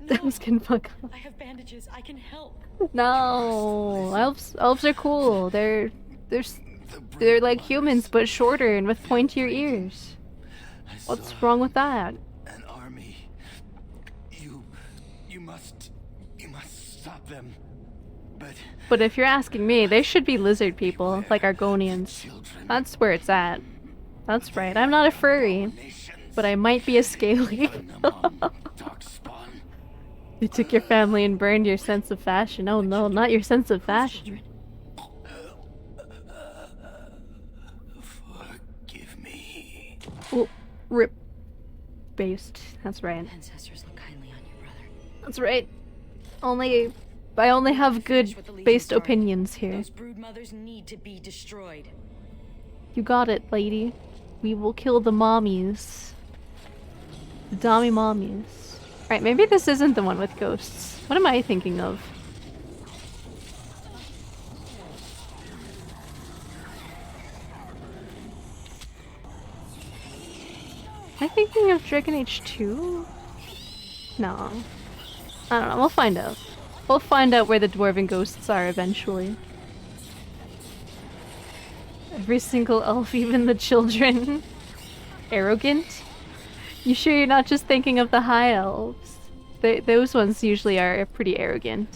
Speaker 1: That was getting fuck up.
Speaker 18: I have bandages. I can help.
Speaker 1: No, elves are cool. They're like humans but shorter and with pointier ears. What's wrong with that?
Speaker 12: An army. You must stop them.
Speaker 1: But if you're asking me, they should be lizard people, like Argonians. That's where it's at. That's right, I'm not a furry, but I might be a scaly. You took your family and burned your sense of fashion. Oh no, not your sense of fashion.
Speaker 12: Forgive me.
Speaker 1: Oh, rip. Based. That's right.
Speaker 18: Ancestors look kindly on you, brother.
Speaker 1: That's right. I only have good based opinions here.
Speaker 18: Those brood mothers need to be destroyed.
Speaker 1: You got it, lady. We will kill the mommies. The dummy mommies. Right, maybe this isn't the one with ghosts. What am I thinking of? Am I thinking of Dragon Age 2? No. I don't know, we'll find out. We'll find out where the dwarven ghosts are eventually. Every single elf, even the children. Arrogant? You sure you're not just thinking of the high elves? Those ones usually are pretty arrogant.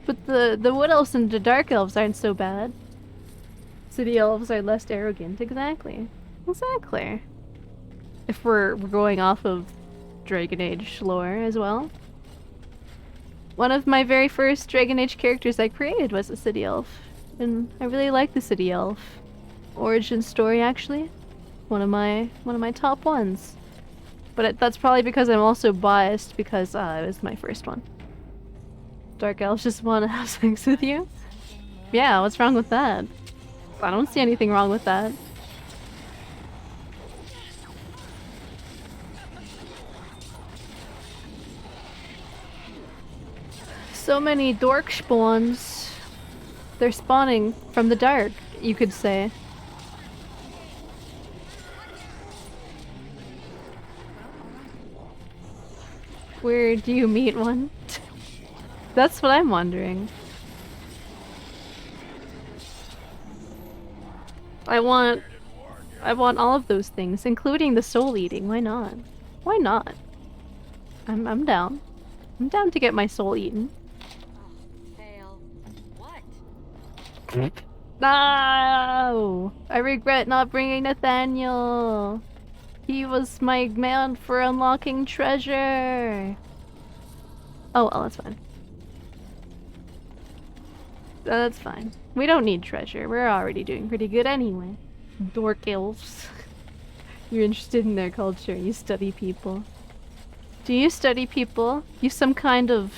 Speaker 1: But the wood elves and the dark elves aren't so bad. City elves are less arrogant. Exactly. Exactly. If we're going off of Dragon Age lore as well. One of my very first Dragon Age characters I created was a city elf. And I really like the city elf origin story, actually. One of my top ones. But that's probably because I'm also biased because it was my first one. Dark elves just want to have sex with you? Yeah, what's wrong with that? I don't see anything wrong with that. So many dork spawns. They're spawning from the dark, you could say. Where do you meet one? That's what I'm wondering. I want all of those things, including the soul eating. Why not? Why not? I'm down. I'm down to get my soul eaten.
Speaker 18: Fail. What?
Speaker 1: No! I regret not bringing Nathaniel. He was my man for unlocking treasure. Oh, well, that's fine. That's fine. We don't need treasure. We're already doing pretty good anyway. Dork elves. You're interested in their culture. You study people. Do you study people? You some kind of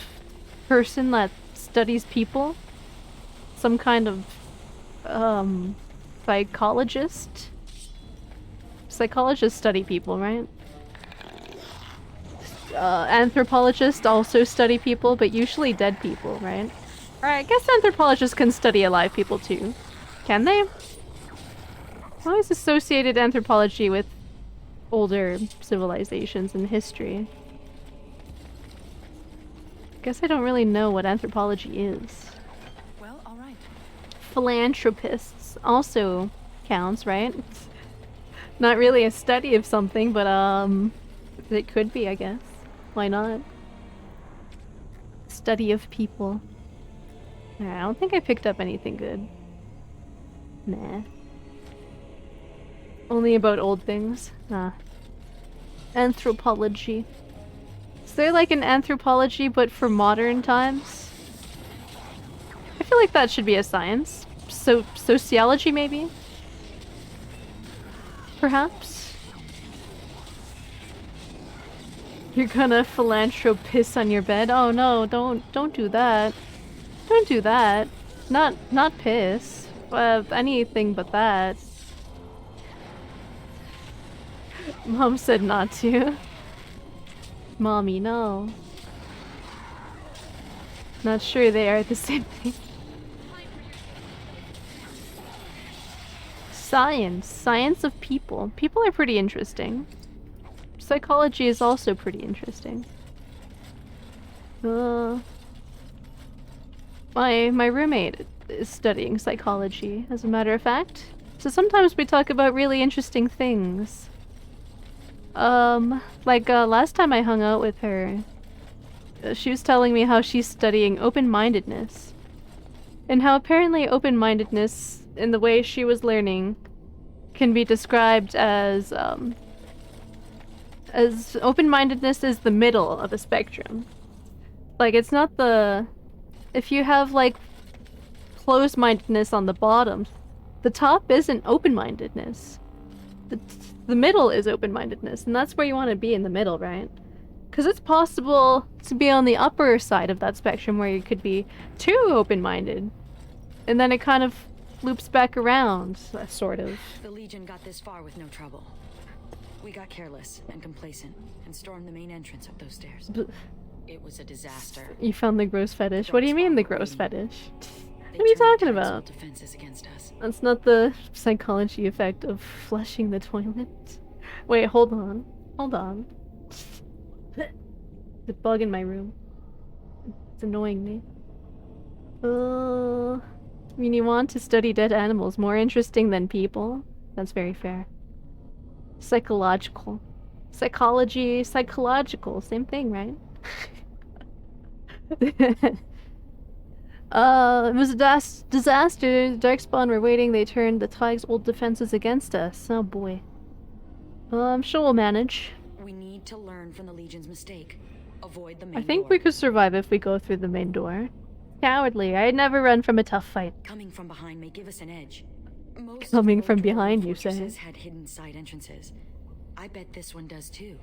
Speaker 1: person that studies people? Some kind of psychologist? Psychologists study people, right? Anthropologists also study people, but usually dead people, right? Or I guess anthropologists can study alive people too. Can they? I always associated anthropology with older civilizations and history. Guess I don't really know what anthropology is.
Speaker 2: Well, all right.
Speaker 1: Philanthropists also counts, right? It's not really a study of something, but it could be, I guess. Why not? Study of people. I don't think I picked up anything good. Nah. Only about old things. Nah. Anthropology. Is there like an anthropology but for modern times? I feel like that should be a science. Sociology maybe? Perhaps? You're gonna philanthropiss on your bed? Oh no, don't do that. Don't do that. Not piss. Anything but that. Mom said not to. Mommy, no. Not sure they are the same thing. Science. Science of people. People are pretty interesting. Psychology is also pretty interesting. My roommate is studying psychology, as a matter of fact. So sometimes we talk about really interesting things. Last time I hung out with her, she was telling me how she's studying open-mindedness. And how apparently open-mindedness, in the way she was learning, can be described as open-mindedness is the middle of a spectrum. Like, it's not the... If you have, like, closed-mindedness on the bottom, the top isn't open-mindedness. The middle is open-mindedness, and that's where you want to be, in the middle, right? Because it's possible to be on the upper side of that spectrum where you could be too open-minded. And then it kind of loops back around, sort of.
Speaker 18: The Legion got this far with no trouble. We got careless and complacent and stormed the main entrance up those stairs. It was a disaster.
Speaker 1: You found the gross fetish? What do you mean the gross fetish? What are you talking about?
Speaker 18: Defenses against us.
Speaker 1: That's not the psychology effect of flushing the toilet. Wait, hold on. Hold on. There's a bug in my room. It's annoying me. I mean, you want to study dead animals. More interesting than people? That's very fair. Psychological. Psychology, psychological. Same thing, right? It was a disaster. Darkspawn were waiting. They turned the Tig's old defenses against us. Oh boy. I'm sure we'll manage.
Speaker 18: We need to learn from the Legion's mistake. Avoid the main
Speaker 1: I think
Speaker 18: door.
Speaker 1: we could survive if we go through the main door. Cowardly. I'd never run from a tough fight.
Speaker 18: Coming from behind may give us an edge. Most
Speaker 1: Coming from behind, you say?
Speaker 18: fortresses had hidden side entrances. I bet this one does too.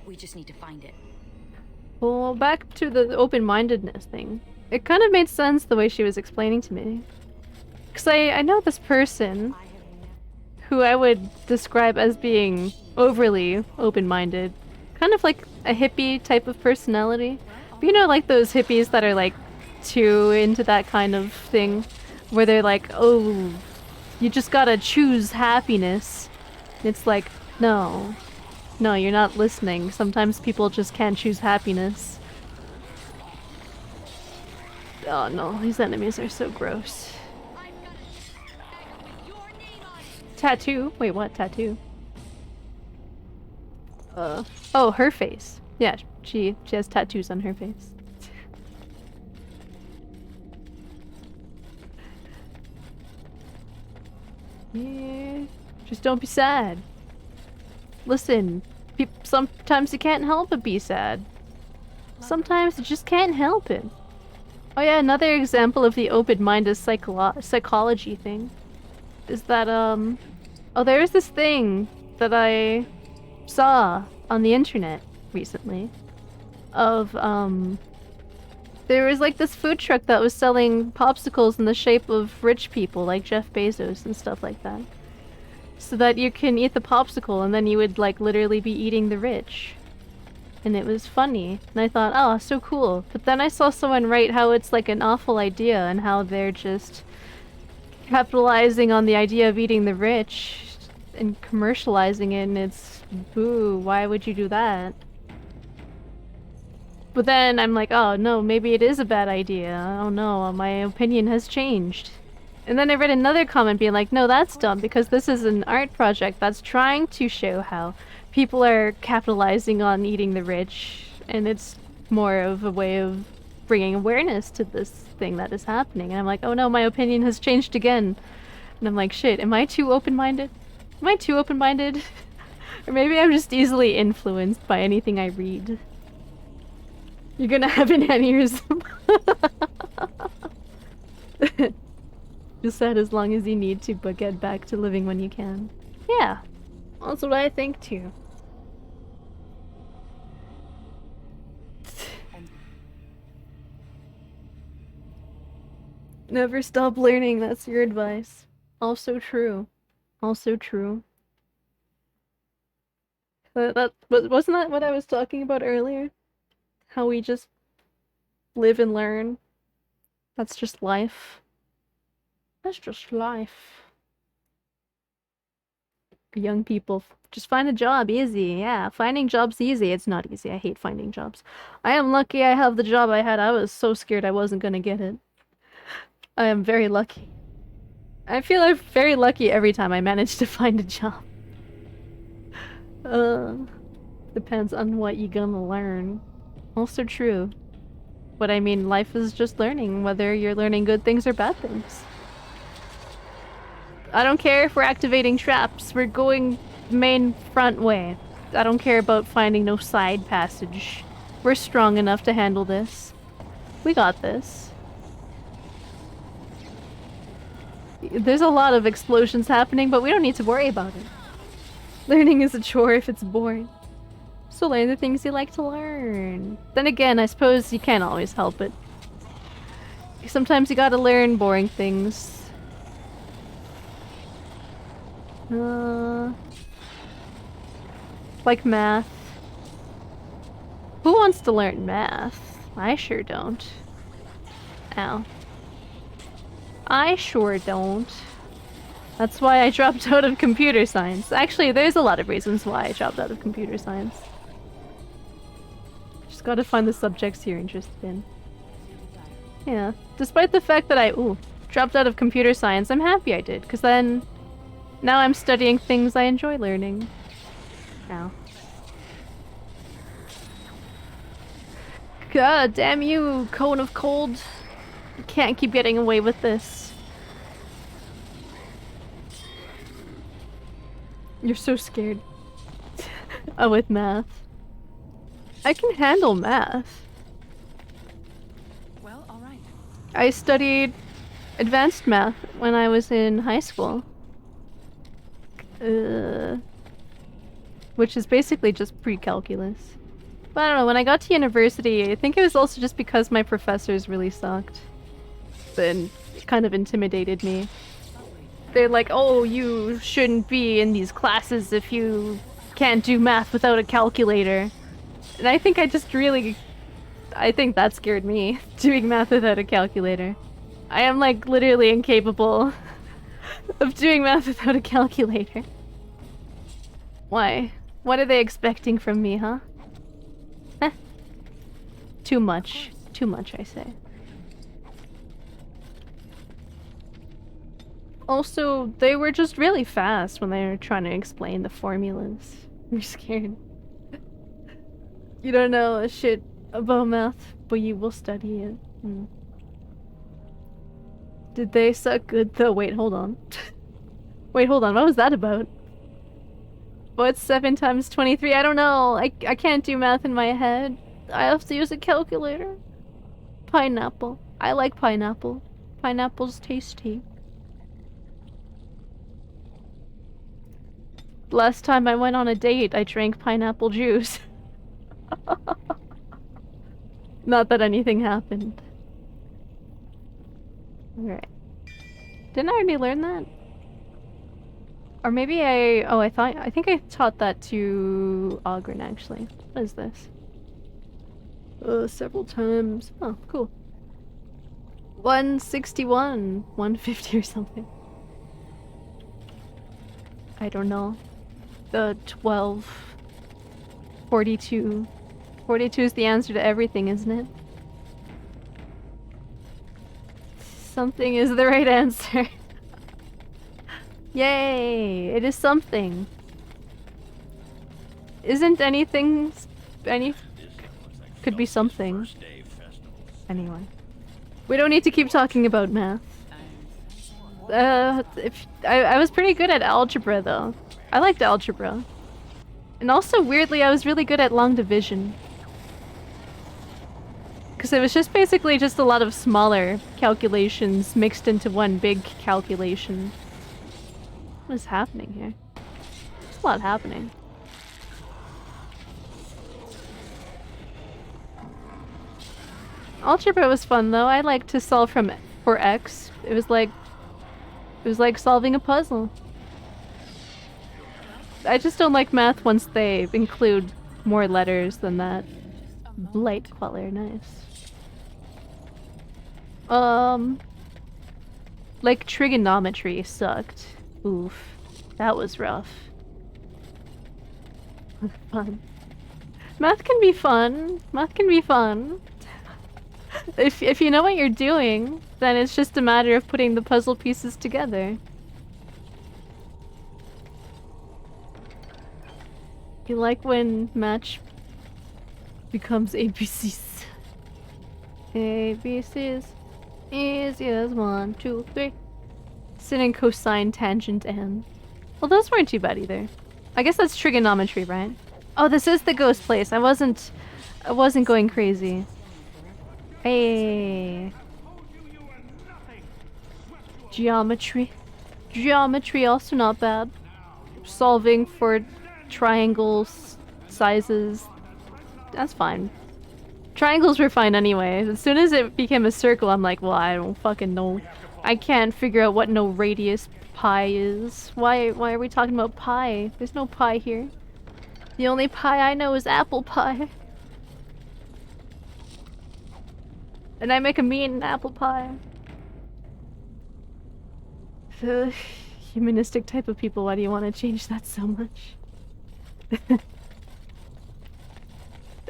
Speaker 18: We just need to find it.
Speaker 1: Well, back to the open-mindedness thing. It kind of made sense the way she was explaining to me. Because I know this person who I would describe as being overly open-minded. Kind of like a hippie type of personality. But you know, like those hippies that are like too into that kind of thing. Where they're like, oh, you just gotta choose happiness. It's like, no. No, you're not listening. Sometimes people just can't choose happiness. Oh no, these enemies are so gross. Tattoo? Wait, what? Tattoo? Oh, her face. Yeah, she has tattoos on her face. Yeah, just don't be sad. Listen, sometimes you can't help but be sad. Sometimes you just can't help it. Oh yeah, another example of the open-minded psychology thing is that, oh, there's this thing that I saw on the internet recently of, there was like this food truck that was selling popsicles in the shape of rich people like Jeff Bezos and stuff like that. So that you can eat the popsicle and then you would like literally be eating the rich. And it was funny. And I thought, oh, so cool. But then I saw someone write how it's like an awful idea and how they're just capitalizing on the idea of eating the rich and commercializing it, and it's boo, why would you do that? But then I'm like, oh no, maybe it is a bad idea. Oh no, my opinion has changed. And then I read another comment being like, no, that's dumb because this is an art project that's trying to show how people are capitalizing on eating the rich, and it's more of a way of bringing awareness to this thing that is happening. And I'm like, oh no, my opinion has changed again. And I'm like, shit, am I too open-minded? Am I too open-minded? Or maybe I'm just easily influenced by anything I read. You're gonna have an aneurysm. Just sad as long as you need to, but get back to living when you can. Yeah, that's what I think too. Never stop learning, that's your advice. Also true. Also true. Wasn't that what I was talking about earlier? How we just live and learn. That's just life. That's just life. Young people, just find a job, easy. Yeah, finding jobs easy. It's not easy. I hate finding jobs. I am lucky I have the job I had. I was so scared I wasn't gonna get it. I am very lucky. I feel I'm very lucky every time I manage to find a job. Depends on what you're gonna learn. Also true. But I mean, life is just learning, whether you're learning good things or bad things. I don't care if we're activating traps. We're going main front way. I don't care about finding no side passage. We're strong enough to handle this. We got this. There's a lot of explosions happening, but we don't need to worry about it. Learning is a chore if it's boring. So learn the things you like to learn. Then again, I suppose you can't always help it. Sometimes you gotta learn boring things. Like math. Who wants to learn math? I sure don't. Ow. I sure don't. That's why I dropped out of computer science. Actually, there's a lot of reasons why I dropped out of computer science. Just gotta find the subjects you're interested in. Yeah. Despite the fact that I, dropped out of computer science, I'm happy I did, because then now I'm studying things I enjoy learning. Ow. God damn you, cone of cold. You can't keep getting away with this. You're so scared. Oh, with math. I can handle math.
Speaker 2: Well, all right.
Speaker 1: I studied advanced math when I was in high school. Which is basically just pre-calculus. But I don't know, when I got to university, I think it was also just because my professors really sucked. And it kind of intimidated me. They're like, oh, you shouldn't be in these classes if you can't do math without a calculator. And I think I think that scared me, doing math without a calculator. I am like literally incapable of doing math without a calculator. Why? What are they expecting from me, huh? Eh. Too much. Too much, I say. Also, they were just really fast when they were trying to explain the formulas. I'm scared. You don't know a shit about math, but you will study it. Hmm. Did they suck good though? Wait, hold on. Wait, hold on. What was that about? What's 7 times 23? I don't know. I can't do math in my head. I have to use a calculator. Pineapple. I like pineapple. Pineapple's tasty. Last time I went on a date, I drank pineapple juice. Not that anything happened. Alright. Didn't I already learn that? Or maybe I think I taught that to Ogren, actually. What is this? Several times. Oh, cool. 161. 150 or something. I don't know. The 12. 42. 42 is the answer to everything, isn't it? Something is the right answer. Yay! It is something. Isn't anything... could be something. Anyway. We don't need to keep talking about math. I was pretty good at algebra, though. I liked algebra. And also, weirdly, I was really good at long division. Because it was just basically just a lot of smaller calculations mixed into one big calculation. What is happening here? There's a lot happening. Algebra was fun though. I liked to solve for x. It was like solving a puzzle. I just don't like math once they include more letters than that. Light color, nice. Like trigonometry sucked. Oof. That was rough. Fun. Math can be fun. Math can be fun. If you know what you're doing, then it's just a matter of putting the puzzle pieces together. You like when match becomes ABCs. ABCs. Easy as 1, 2, 3. Sin and cosine, tangent, and... Well, those weren't too bad either. I guess that's trigonometry, right? Oh, this is the ghost place. I wasn't going crazy. Hey. Geometry. Geometry also not bad. Solving for triangles, sizes. That's fine. Triangles were fine anyway. As soon as it became a circle, I'm like, well, I don't fucking know. I can't figure out what no radius pi is. Why are we talking about pi? There's no pi here. The only pie I know is apple pie. And I make a mean apple pie. The humanistic type of people, why do you want to change that so much?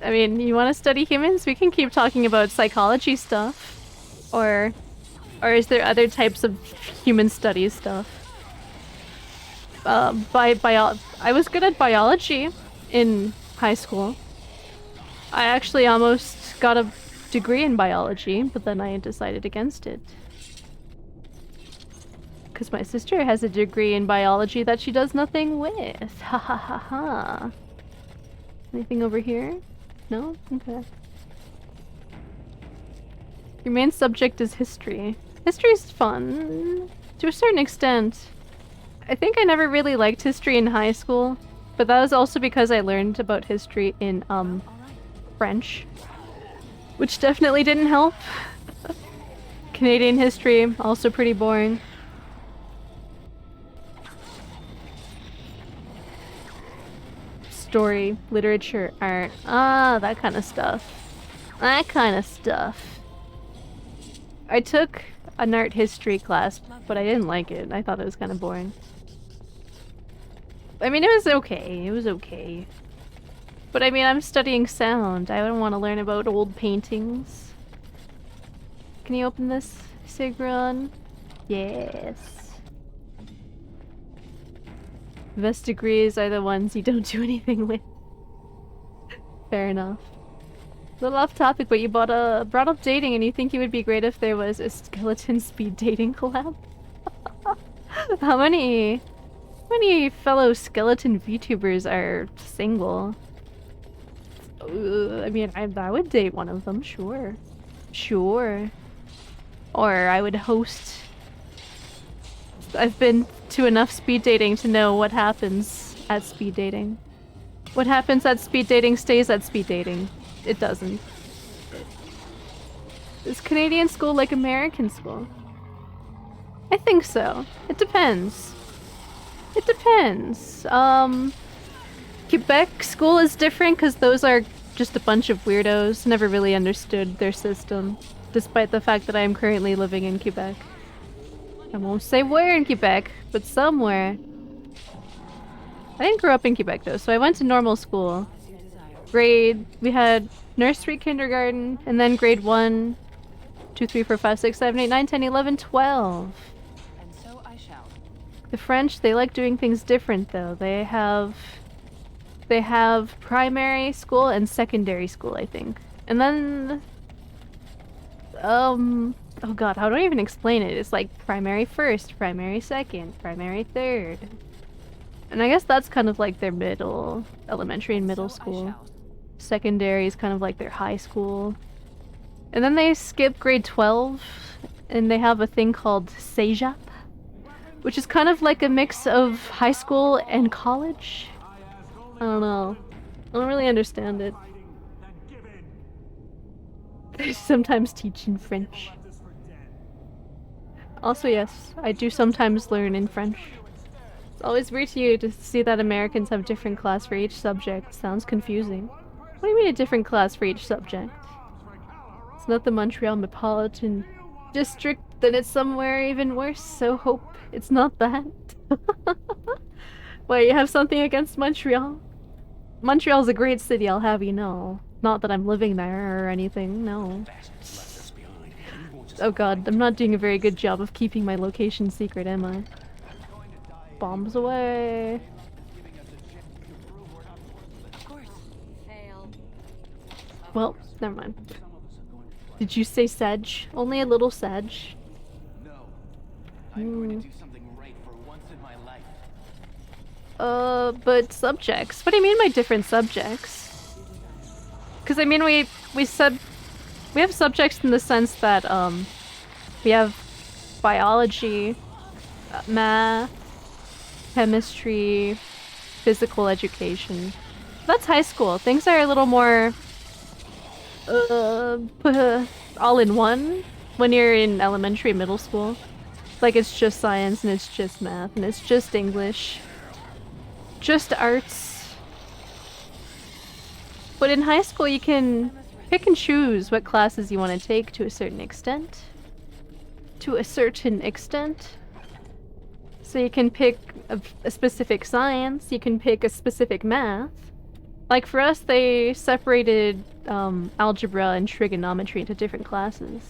Speaker 1: I mean, you want to study humans? We can keep talking about psychology stuff. Or is there other types of human studies stuff? I was good at biology in high school. I actually almost got a degree in biology, but then I decided against it. Because my sister has a degree in biology that she does nothing with. Ha ha ha ha. Anything over here? No? Okay. Your main subject is history. History's fun. To a certain extent. I think I never really liked history in high school, but that was also because I learned about history in, French. Which definitely didn't help. Canadian history, also pretty boring. Story, literature, art. Ah, that kind of stuff. That kind of stuff. I took an art history class, but I didn't like it. I thought it was kind of boring. I mean, it was okay. It was okay. But I mean, I'm studying sound. I don't want to learn about old paintings. Can you open this, Sigrun? Yes. Best degrees are the ones you don't do anything with. Fair enough. A little off topic, but you brought up dating, and you think it would be great if there was a skeleton speed dating collab? How many fellow skeleton VTubers are single? I mean, I would date one of them, sure. Sure. Or I would host... I've been to enough speed dating to know what happens at speed dating. What happens at speed dating stays at speed dating. It doesn't. Is Canadian school like American school? I think so. It depends. It depends. Quebec school is different because those are just a bunch of weirdos. Never really understood their system, despite the fact that I am currently living in Quebec. I won't say where in Quebec, but somewhere. I didn't grow up in Quebec though, so I went to normal school. We had nursery, kindergarten, and then grade 1, 2, 3, 4, 5, 6, 7, 8, 9, 10, 11, 12.
Speaker 2: And so I shall.
Speaker 1: The French, they like doing things different though. They have primary school and secondary school, I think. And then oh god, how do I even explain it? It's like primary first, primary second, primary third. And I guess that's kind of like their middle, elementary and middle school. Secondary is kind of like their high school. And then they skip grade 12 and they have a thing called Cégep, which is kind of like a mix of high school and college. I don't know. I don't really understand it. They sometimes teach in French. Also, yes, I do sometimes learn in French. It's always weird to you to see that Americans have different class for each subject. Sounds confusing. What do you mean a different class for each subject? It's not the Montreal Metropolitan District, then it's somewhere even worse, so hope it's not that. Wait, you have something against Montreal? Montreal's a great city, I'll have you know. Not that I'm living there or anything, no. Oh god, I'm not doing a very good job of keeping my location secret, am I? Bombs away. Well, never mind. Did you say sedge? Only a little sedge? But subjects. What do you mean by different subjects? Because I mean we have subjects in the sense that we have biology, math, chemistry, physical education. That's high school. Things are a little more all in one when you're in elementary, middle school. Like it's just science and it's just math and it's just English. Just arts. But in high school you can pick and choose what classes you want to take to a certain extent. To a certain extent. So you can pick a specific science, you can pick a specific math. Like for us, they separated algebra and trigonometry into different classes.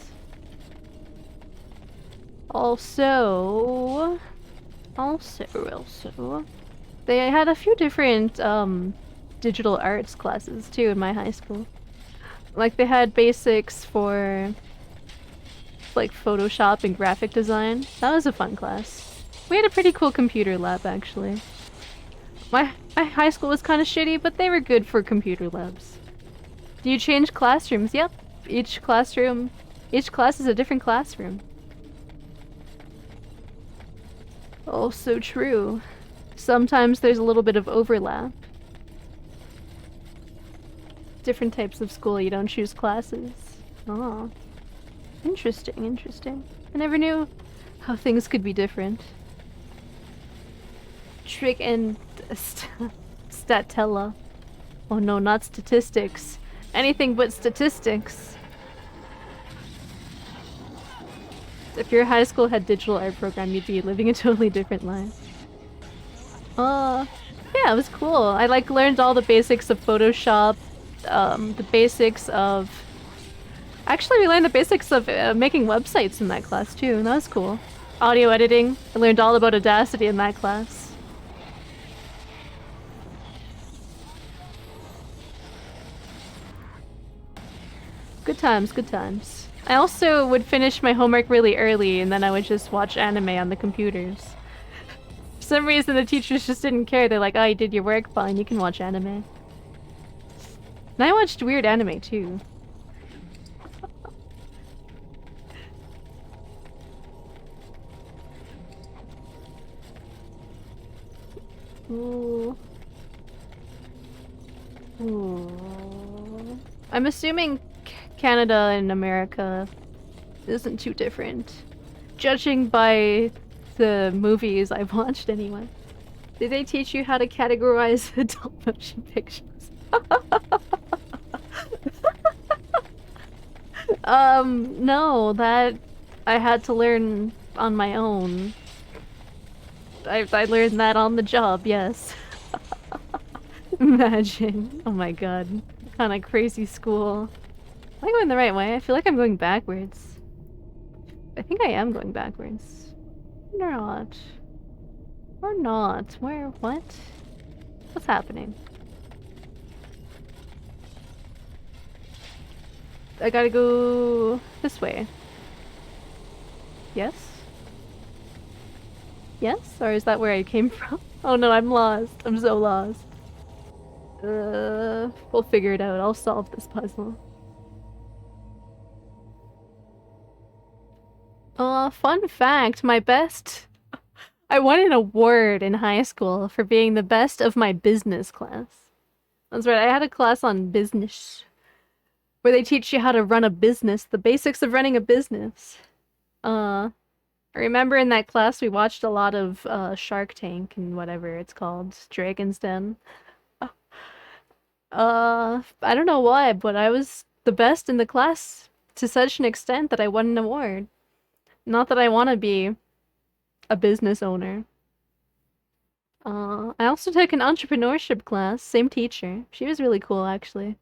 Speaker 1: Also, they had a few different digital arts classes too in my high school. Like they had basics for like Photoshop and graphic design. That was a fun class. We had a pretty cool computer lab actually. My high school was kind of shitty, but they were good for computer labs. Do you change classrooms? Yep. Each class is a different classroom. Also true. Sometimes there's a little bit of overlap. Different types of school, you don't choose classes. Oh. Interesting, interesting. I never knew how things could be different. Trick and statella. Oh no, not statistics. Anything but statistics. If your high school had digital art program, you'd be living a totally different life. Yeah, it was cool. I like learned all the basics of Photoshop, the basics of... Actually, we learned the basics of making websites in that class too, and that was cool. Audio editing. I learned all about Audacity in that class. Good times, good times. I also would finish my homework really early, and then I would just watch anime on the computers. For some reason, the teachers just didn't care. They're like, oh, you did your work, fine, you can watch anime. And I watched weird anime too. Ooh. Ooh. I'm assuming Canada and America isn't too different. Judging by the movies I've watched anyway. Did they teach you how to categorize adult motion pictures? No, that I had to learn on my own. I learned that on the job, yes. Imagine. Oh my god. Kind of crazy school. Am I going the right way? I feel like I'm going backwards. I think I am going backwards. Or not. Or not. Where? What? What's happening? I gotta go this way. Yes? Yes? Or is that where I came from? Oh no, I'm lost. I'm so lost. We'll figure it out. I'll solve this puzzle. Fun fact, my best... I won an award in high school for being the best of my business class. That's right, I had a class on business. Where they teach you how to run a business, the basics of running a business. I remember in that class we watched a lot of Shark Tank and whatever it's called, Dragon's Den. I don't know why, but I was the best in the class to such an extent that I won an award. Not that I want to be a business owner. I also took an entrepreneurship class, same teacher. She was really cool, actually.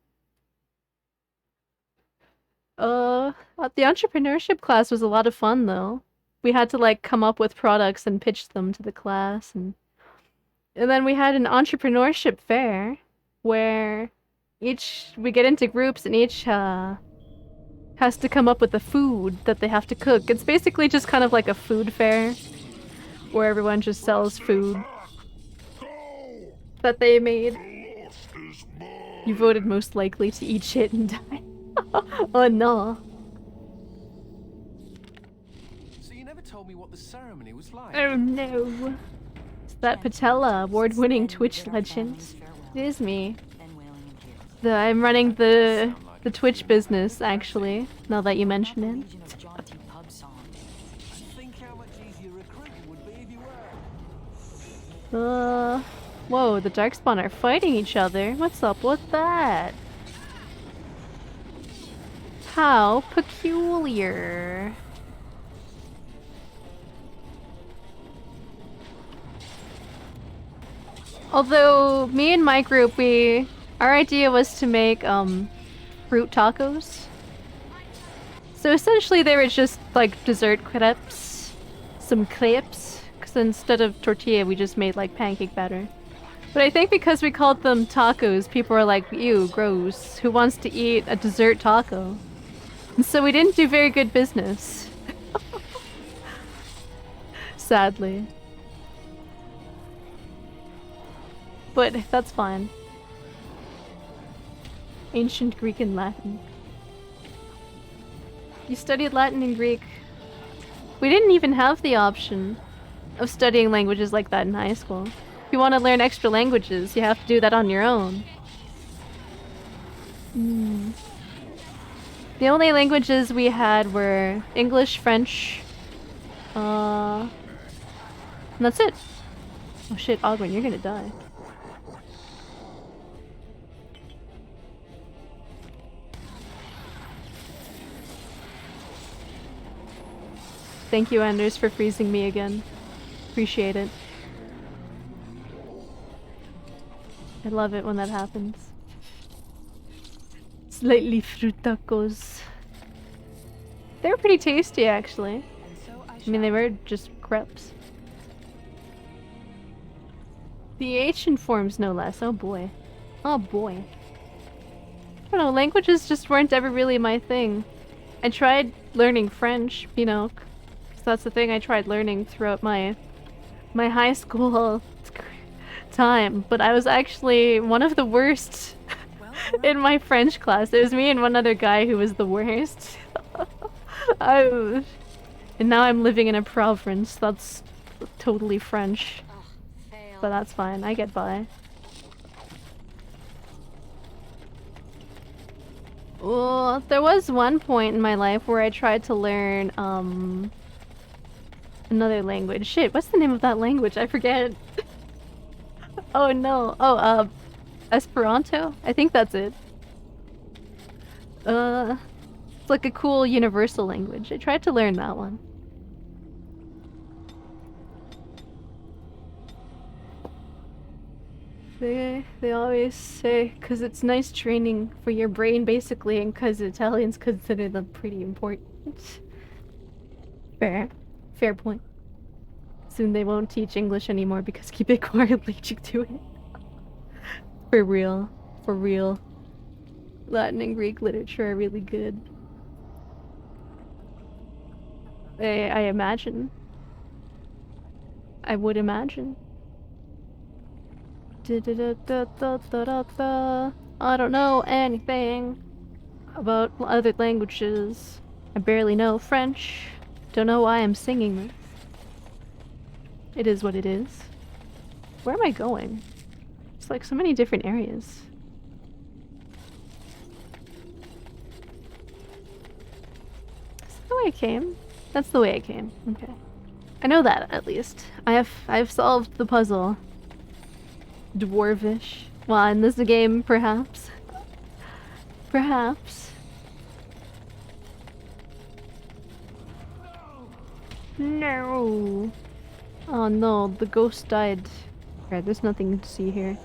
Speaker 1: The entrepreneurship class was a lot of fun, though. We had to, like, come up with products and pitch them to the class, and then we had an entrepreneurship fair, where we get into groups and each, has to come up with a food that they have to cook. It's basically just kind of like a food fair, where everyone just sells food that they made. You voted most likely to eat shit and die. Oh no.
Speaker 5: So you never told me what the ceremony was like.
Speaker 1: Oh no. It's that Patella, award-winning Twitch legend. It is me. I'm running the Twitch business, actually, now that you mention it. Whoa, the Darkspawn are fighting each other. What's up with that? How peculiar. Although, me and my group, our idea was to make, fruit tacos. So essentially they were just, like, dessert crepes. Some crepes. Because instead of tortilla, we just made, like, pancake batter. But I think because we called them tacos, people were like, ew, gross. Who wants to eat a dessert taco? And so we didn't do very good business. Sadly. But that's fine. Ancient Greek and Latin. You studied Latin and Greek. We didn't even have the option of studying languages like that in high school. If you want to learn extra languages, you have to do that on your own. The only languages we had were English, French, and that's it. Oh shit, Ogwen, you're gonna die. Thank you, Anders, for freezing me again. Appreciate it. I love it when that happens. Slightly fruit tacos. They were pretty tasty, actually. I mean, they were just crepes. The ancient forms, no less. Oh boy. Oh boy. I don't know, languages just weren't ever really my thing. I tried learning French, you know, 'cause that's the thing I tried learning throughout my high school time, but I was actually one of the worst in my French class. It was me and one other guy who was the worst. And now I'm living in a province that's totally French. But that's fine, I get by. Well, there was one point in my life where I tried to learn, another language. Shit, what's the name of that language? I forget. Oh no. Oh, Esperanto? I think that's it. It's like a cool universal language. I tried to learn that one. They always say, because it's nice training for your brain, basically, and because Italians consider them pretty important. Fair point. Soon they won't teach English anymore because Quebecois are allergic to it. For real. For real. Latin and Greek literature are really good. I imagine. I would imagine. I don't know anything about other languages. I barely know French. Don't know why I'm singing this. It is what it is. Where am I going? It's like so many different areas. Is that the way I came? That's the way I came. Okay. I know that, at least. I've solved the puzzle. Dwarvish. Well, in this game, perhaps. Perhaps. No. Oh no, the ghost died. Alright, there's nothing to see here.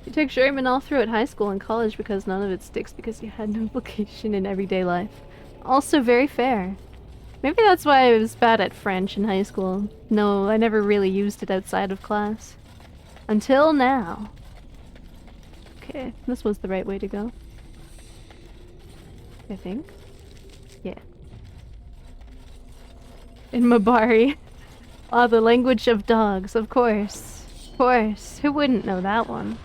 Speaker 1: You took German all throughout high school and college because none of it sticks because you had no vocation in everyday life. Also very fair. Maybe that's why I was bad at French in high school. No, I never really used it outside of class. Until now. Okay, this was the right way to go. I think. Yeah. In Mabari. Oh, the language of dogs, of course. Of course. Who wouldn't know that one?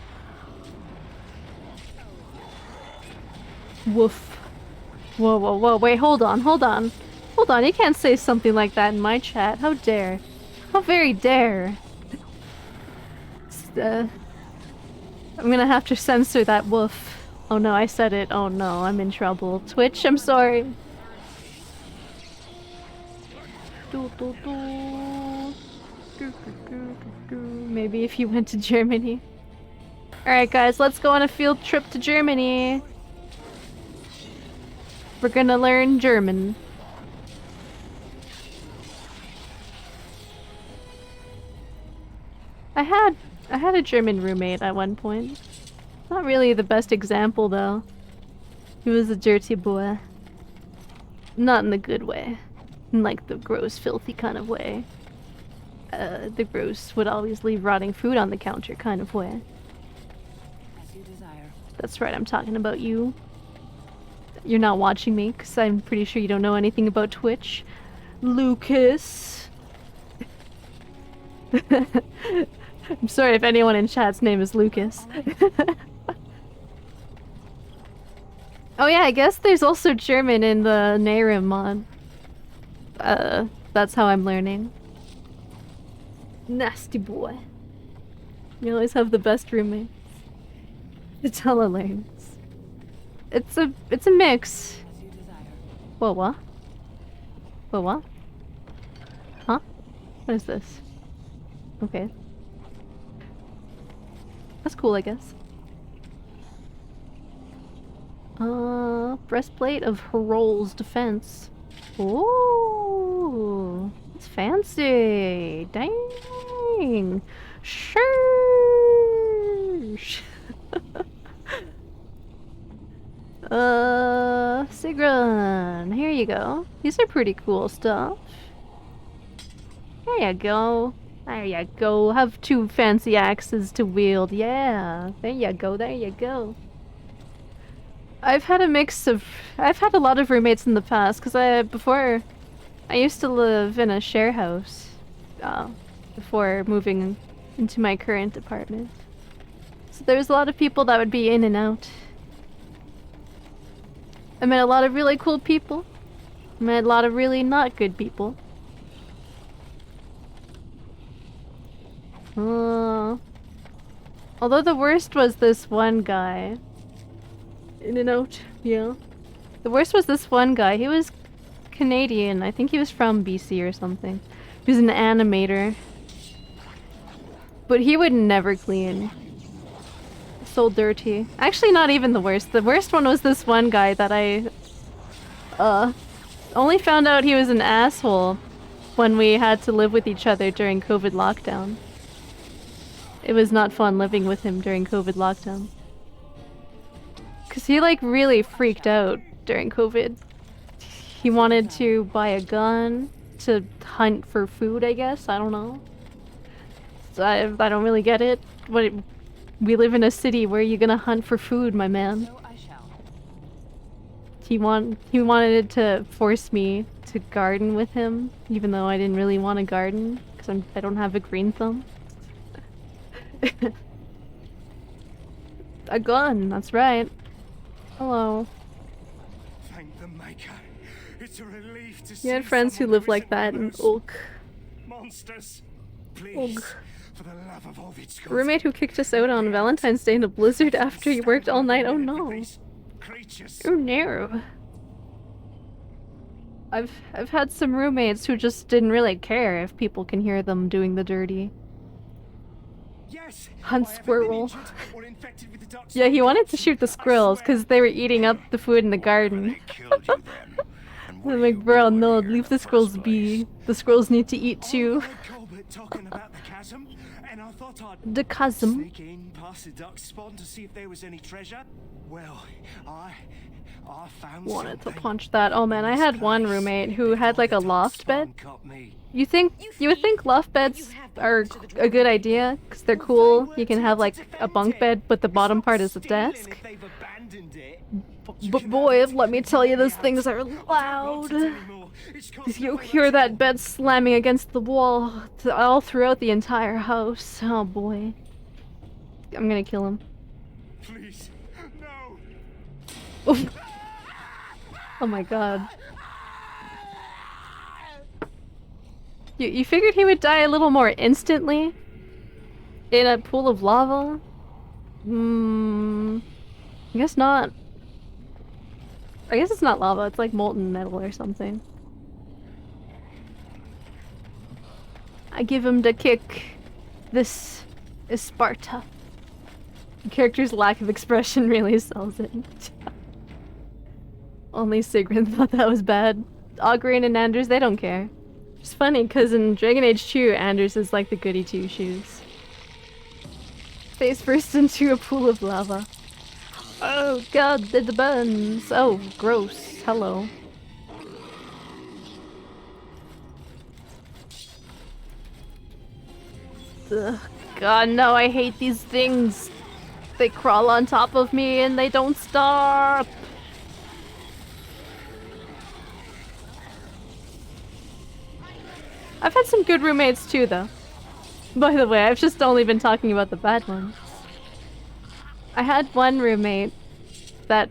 Speaker 1: Woof. Whoa, whoa, whoa, wait, hold on, hold on. Hold on, you can't say something like that in my chat. How dare. How very dare. I'm gonna have to censor that woof. Oh no, I said it. Oh no, I'm in trouble. Twitch, I'm sorry. Maybe if you went to Germany. Alright guys, let's go on a field trip to Germany. We're gonna learn German. I had a German roommate at one point. Not really the best example though. He was a dirty boy. Not in the good way. In like the gross, filthy kind of way. The gross would always leave rotting food on the counter kind of way.
Speaker 2: As you desire.
Speaker 1: That's right, I'm talking about you. You're not watching me, because I'm pretty sure you don't know anything about Twitch. Lucas. I'm sorry if anyone in chat's name is Lucas. Oh yeah, I guess there's also German in the Nehrim mod. That's how I'm learning. Nasty boy. You always have the best roommates. It's hella learns. It's a mix. Whoa, what? Whoa, what? Huh? What is this? Okay. That's cool, I guess. Breastplate of Herol's defense. Ooh, it's fancy. Dang. Sure. Sheesh. Sigrun, here you go. These are pretty cool stuff. There you go. There you go. Have 2 fancy axes to wield. Yeah. There you go. There you go. I've had a lot of roommates in the past, because before I used to live in a share house, before moving into my current apartment. So there was a lot of people that would be in and out. I met a lot of really cool people. I met a lot of really not good people. Although the worst was this one guy. In and out, yeah. The worst was this one guy. He was Canadian. I think he was from BC or something. He was an animator. But he would never clean. So dirty. Actually, not even the worst. The worst one was this one guy that I only found out he was an asshole when we had to live with each other during COVID lockdown. It was not fun living with him during COVID lockdown. Cause he like really freaked out during COVID. He wanted to buy a gun to hunt for food, I guess. I don't know. So I don't really get it. We live in a city where you're gonna hunt for food, my man. He wanted to force me to garden with him, even though I didn't really want to garden because I don't have a green thumb. A gun, that's right. Hello.
Speaker 19: Thank the Maker. It's a relief to
Speaker 1: You had friends who live like that in Ulk.
Speaker 19: Monsters, please.
Speaker 1: Ulk.
Speaker 19: For the love of all that's
Speaker 1: A roommate who kicked us out on Valentine's Day in a blizzard after he worked all night. Oh no. Oh no. I've had some roommates who just didn't really care if people can hear them doing the dirty. Hunt squirrel. Yeah, he wanted to shoot the squirrels because they were eating up the food in the garden. I'm like, bro, no, leave the squirrels be. The squirrels need to eat too. The chasm.
Speaker 19: Sneak in past the duck spawn to see if there was any treasure. Well, I found
Speaker 1: Wanted to punch that. Oh man, I had one roommate who had like a loft bed. You would think loft beds are a good idea because they're cool. You can have like a bunk bed, but the bottom part is a desk. But boy, let me tell you, those things are loud. You hear that bed slamming against the wall all throughout the entire house. Oh boy. I'm gonna kill him.
Speaker 19: Please,
Speaker 1: no. Oh my god. You figured he would die a little more instantly? In a pool of lava? I guess not. I guess it's not lava, it's like molten metal or something. I give him the kick. This is Sparta. The character's lack of expression really sells it. Only Sigrun thought that was bad. Ogrin and Anders, they don't care. It's funny, because in Dragon Age 2, Anders is like the goody two-shoes. Face first into a pool of lava. Oh god, the burns! Oh, gross. Hello. Ugh, god, no, I hate these things. They crawl on top of me and they don't stop. I've had some good roommates too, though. By the way, I've just only been talking about the bad ones. I had one roommate that,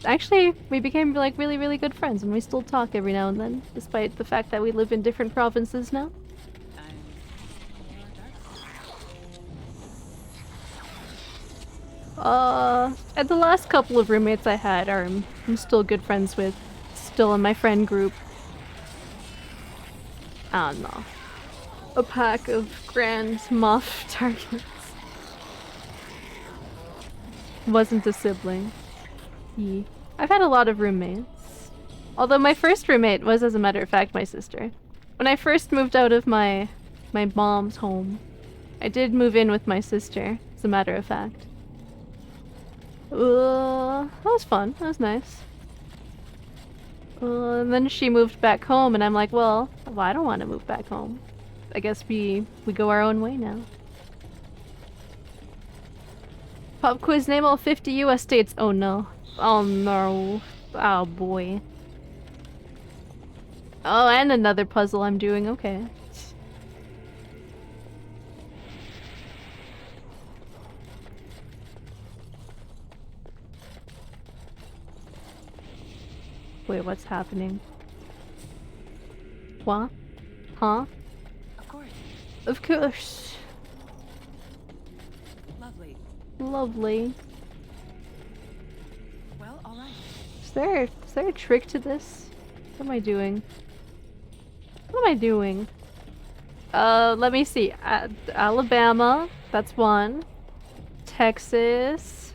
Speaker 1: actually, we became, like, really, really good friends, and we still talk every now and then, despite the fact that we live in different provinces now. And the last couple of roommates I had I'm still good friends with. Still in my friend group. I don't know. A pack of Grand Moff targets. Wasn't a sibling. I've had a lot of roommates. Although my first roommate was, as a matter of fact, my sister. When I first moved out of my mom's home, I did move in with my sister. as a matter of fact. That was fun. That was nice. And then she moved back home, and I'm like, well, I don't want to move back home. I guess we go our own way now. Pop quiz, name all 50 US states. Oh no. Oh no. Oh boy. Oh, and another puzzle I'm doing. Okay. Wait, what's happening? What? Huh?
Speaker 18: Of course.
Speaker 1: Of course.
Speaker 18: Lovely.
Speaker 1: Lovely.
Speaker 18: Well, all right.
Speaker 1: Is there a trick to this? What am I doing? What am I doing? Let me see. Alabama, that's one. Texas.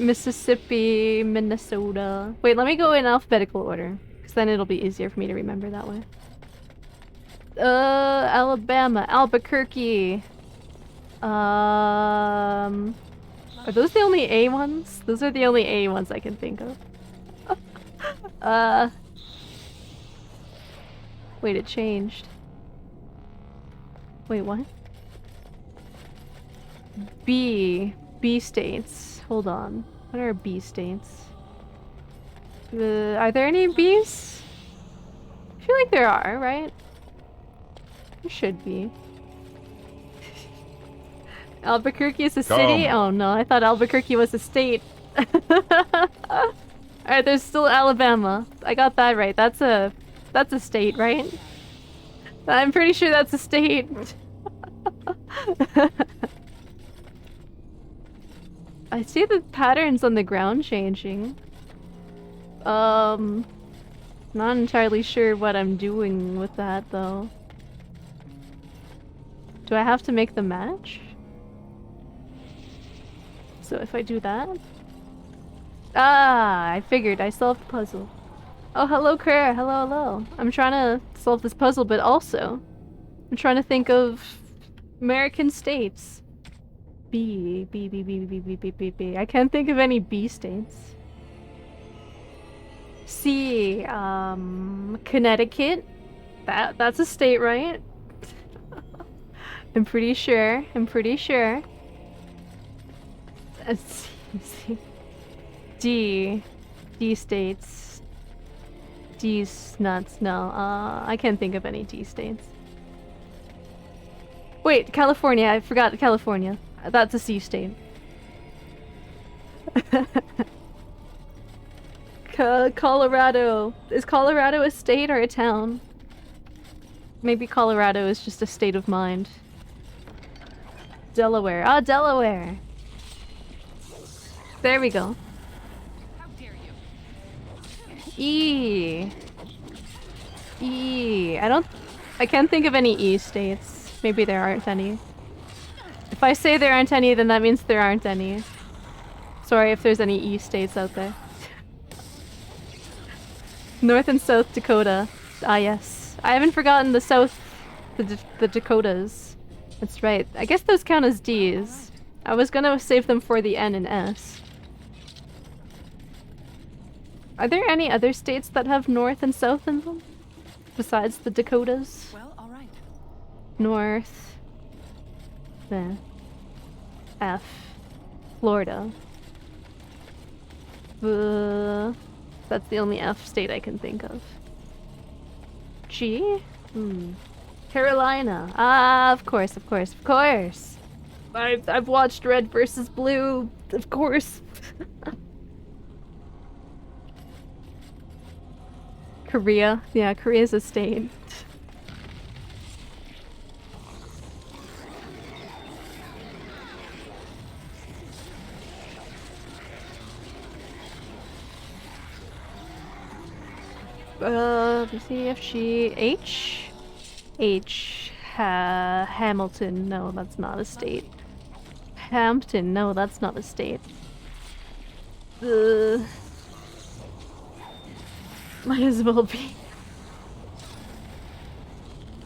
Speaker 1: Mississippi, Minnesota. Wait, let me go in alphabetical order, because then it'll be easier for me to remember that way. Alabama, Albuquerque. Are those the only A ones? Those are the only A ones I can think of. Wait, it changed. Wait, what? B states. Hold on. What are B states? Are there any B's? I feel like there are, right? There should be. Albuquerque is a city? Oh no, I thought Albuquerque was a state. Alright, there's still Alabama. I got that right. That's a state, right? I'm pretty sure that's a state. I see the patterns on the ground changing. Not entirely sure what I'm doing with that though. Do I have to make the match? So if I do that... Ah, I figured I solved the puzzle. Oh, hello, Kara. Hello, hello. I'm trying to solve this puzzle, but also I'm trying to think of American states. B. I can't think of any B states. C. Connecticut. That's a state, right? I'm pretty sure. C. D states. D's nuts. No, I can't think of any D states. Wait, California. I forgot California. That's a C state. Colorado. Is Colorado a state or a town? Maybe Colorado is just a state of mind. Delaware. Ah, Delaware. There we go. E. I can't think of any E states. Maybe there aren't any. If I say there aren't any, then that means there aren't any. Sorry if there's any E states out there. North and South Dakota. Ah, yes. I haven't forgotten the South... the Dakotas. That's right. I guess those count as Ds. I was gonna save them for the N and S. Are there any other states that have North and South in them? Besides the Dakotas?
Speaker 18: Well, all right.
Speaker 1: North. There. F. Florida. That's the only F state I can think of. G? Carolina. Ah, of course. I've watched Red vs. Blue, of course. Korea. Yeah, Korea's a state. C, F, G, H? H. Hamilton. No, that's not a state. Hampton. No, that's not a state. Might as well be.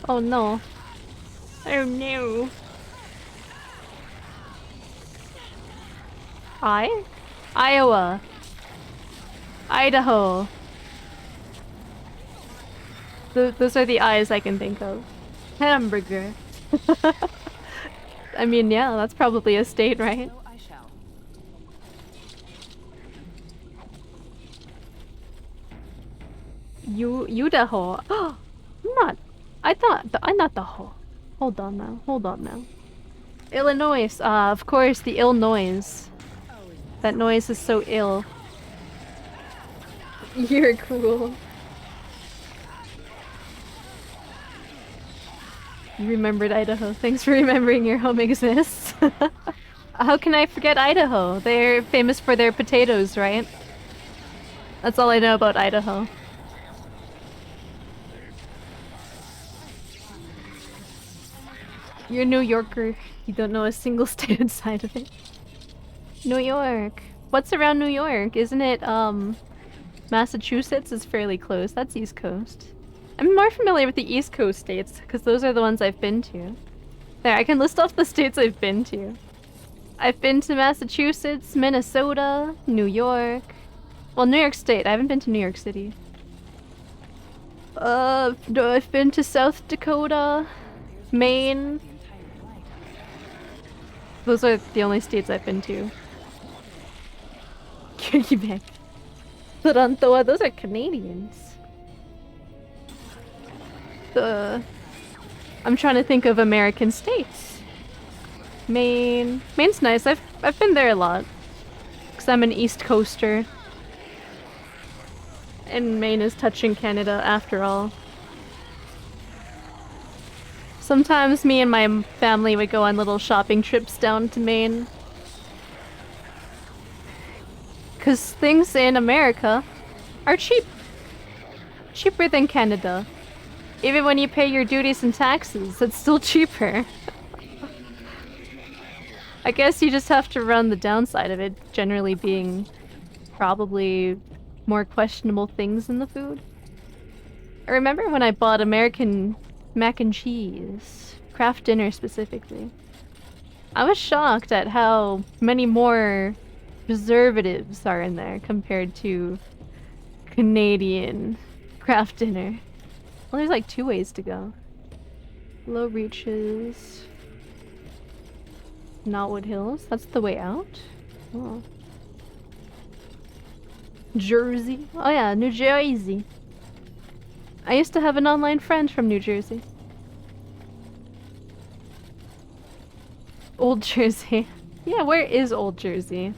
Speaker 1: Oh no. Oh no. Iowa. Idaho. Those are the eyes I can think of. Hamburger. I mean, yeah, that's probably a state, right? Idaho. Oh, I'm not the ho. Hold on now. Illinois. Of course, the Illinois. That noise is so ill. You're cool. You remembered Idaho. Thanks for remembering your home exists. How can I forget Idaho? They're famous for their potatoes, right? That's all I know about Idaho. You're a New Yorker. You don't know a single state inside of it. New York. What's around New York? Isn't it, Massachusetts is fairly close. That's East Coast. I'm more familiar with the East Coast states, because those are the ones I've been to. There, I can list off the states I've been to. I've been to Massachusetts, Minnesota, New York. Well, New York State. I haven't been to New York City. I've been to South Dakota, Maine. Those are the only states I've been to. Quebec. Toronto, those are Canadians. I'm trying to think of American states. Maine. Maine's nice. I've been there a lot. Because I'm an East Coaster. And Maine is touching Canada after all. Sometimes me and my family would go on little shopping trips down to Maine. Because things in America are cheap. Cheaper than Canada. Even when you pay your duties and taxes, it's still cheaper. I guess you just have to run the downside of it generally being probably more questionable things in the food. I remember when I bought American mac and cheese, Kraft Dinner specifically. I was shocked at how many more preservatives are in there compared to Canadian Kraft Dinner. Well, there's like 2 ways to go. Low Reaches. Knotwood Hills. That's the way out? Oh. Jersey. Oh yeah, New Jersey. I used to have an online friend from New Jersey. Old Jersey. Yeah, where is Old Jersey?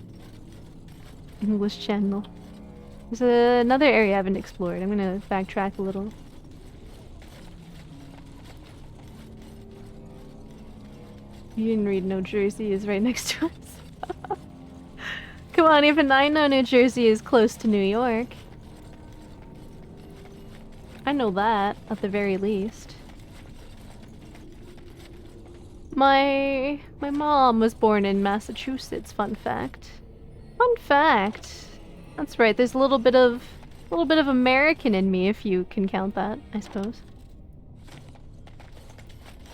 Speaker 1: English Channel. There's another area I haven't explored. I'm gonna backtrack a little. You didn't read New Jersey is right next to us. Come on, even I know New Jersey is close to New York. I know that, at the very least. My mom was born in Massachusetts, fun fact. Fun fact. That's right, there's a little bit of American in me, if you can count that, I suppose.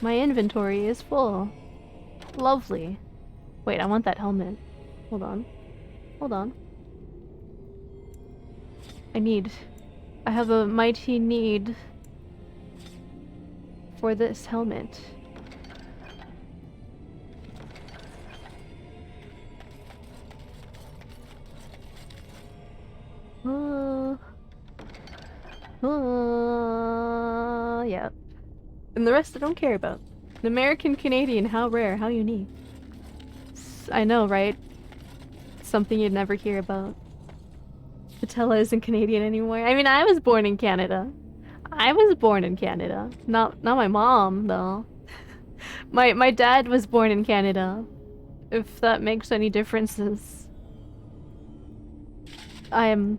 Speaker 1: My inventory is full. Lovely. Wait, I want that helmet. Hold on. Hold on. I have a mighty need for this helmet. Yeah. And the rest I don't care about. An American Canadian, how rare, how unique. I know, right? Something you'd never hear about. Patella isn't Canadian anymore. I mean, I was born in Canada. Not my mom, though. My dad was born in Canada. If that makes any differences. Does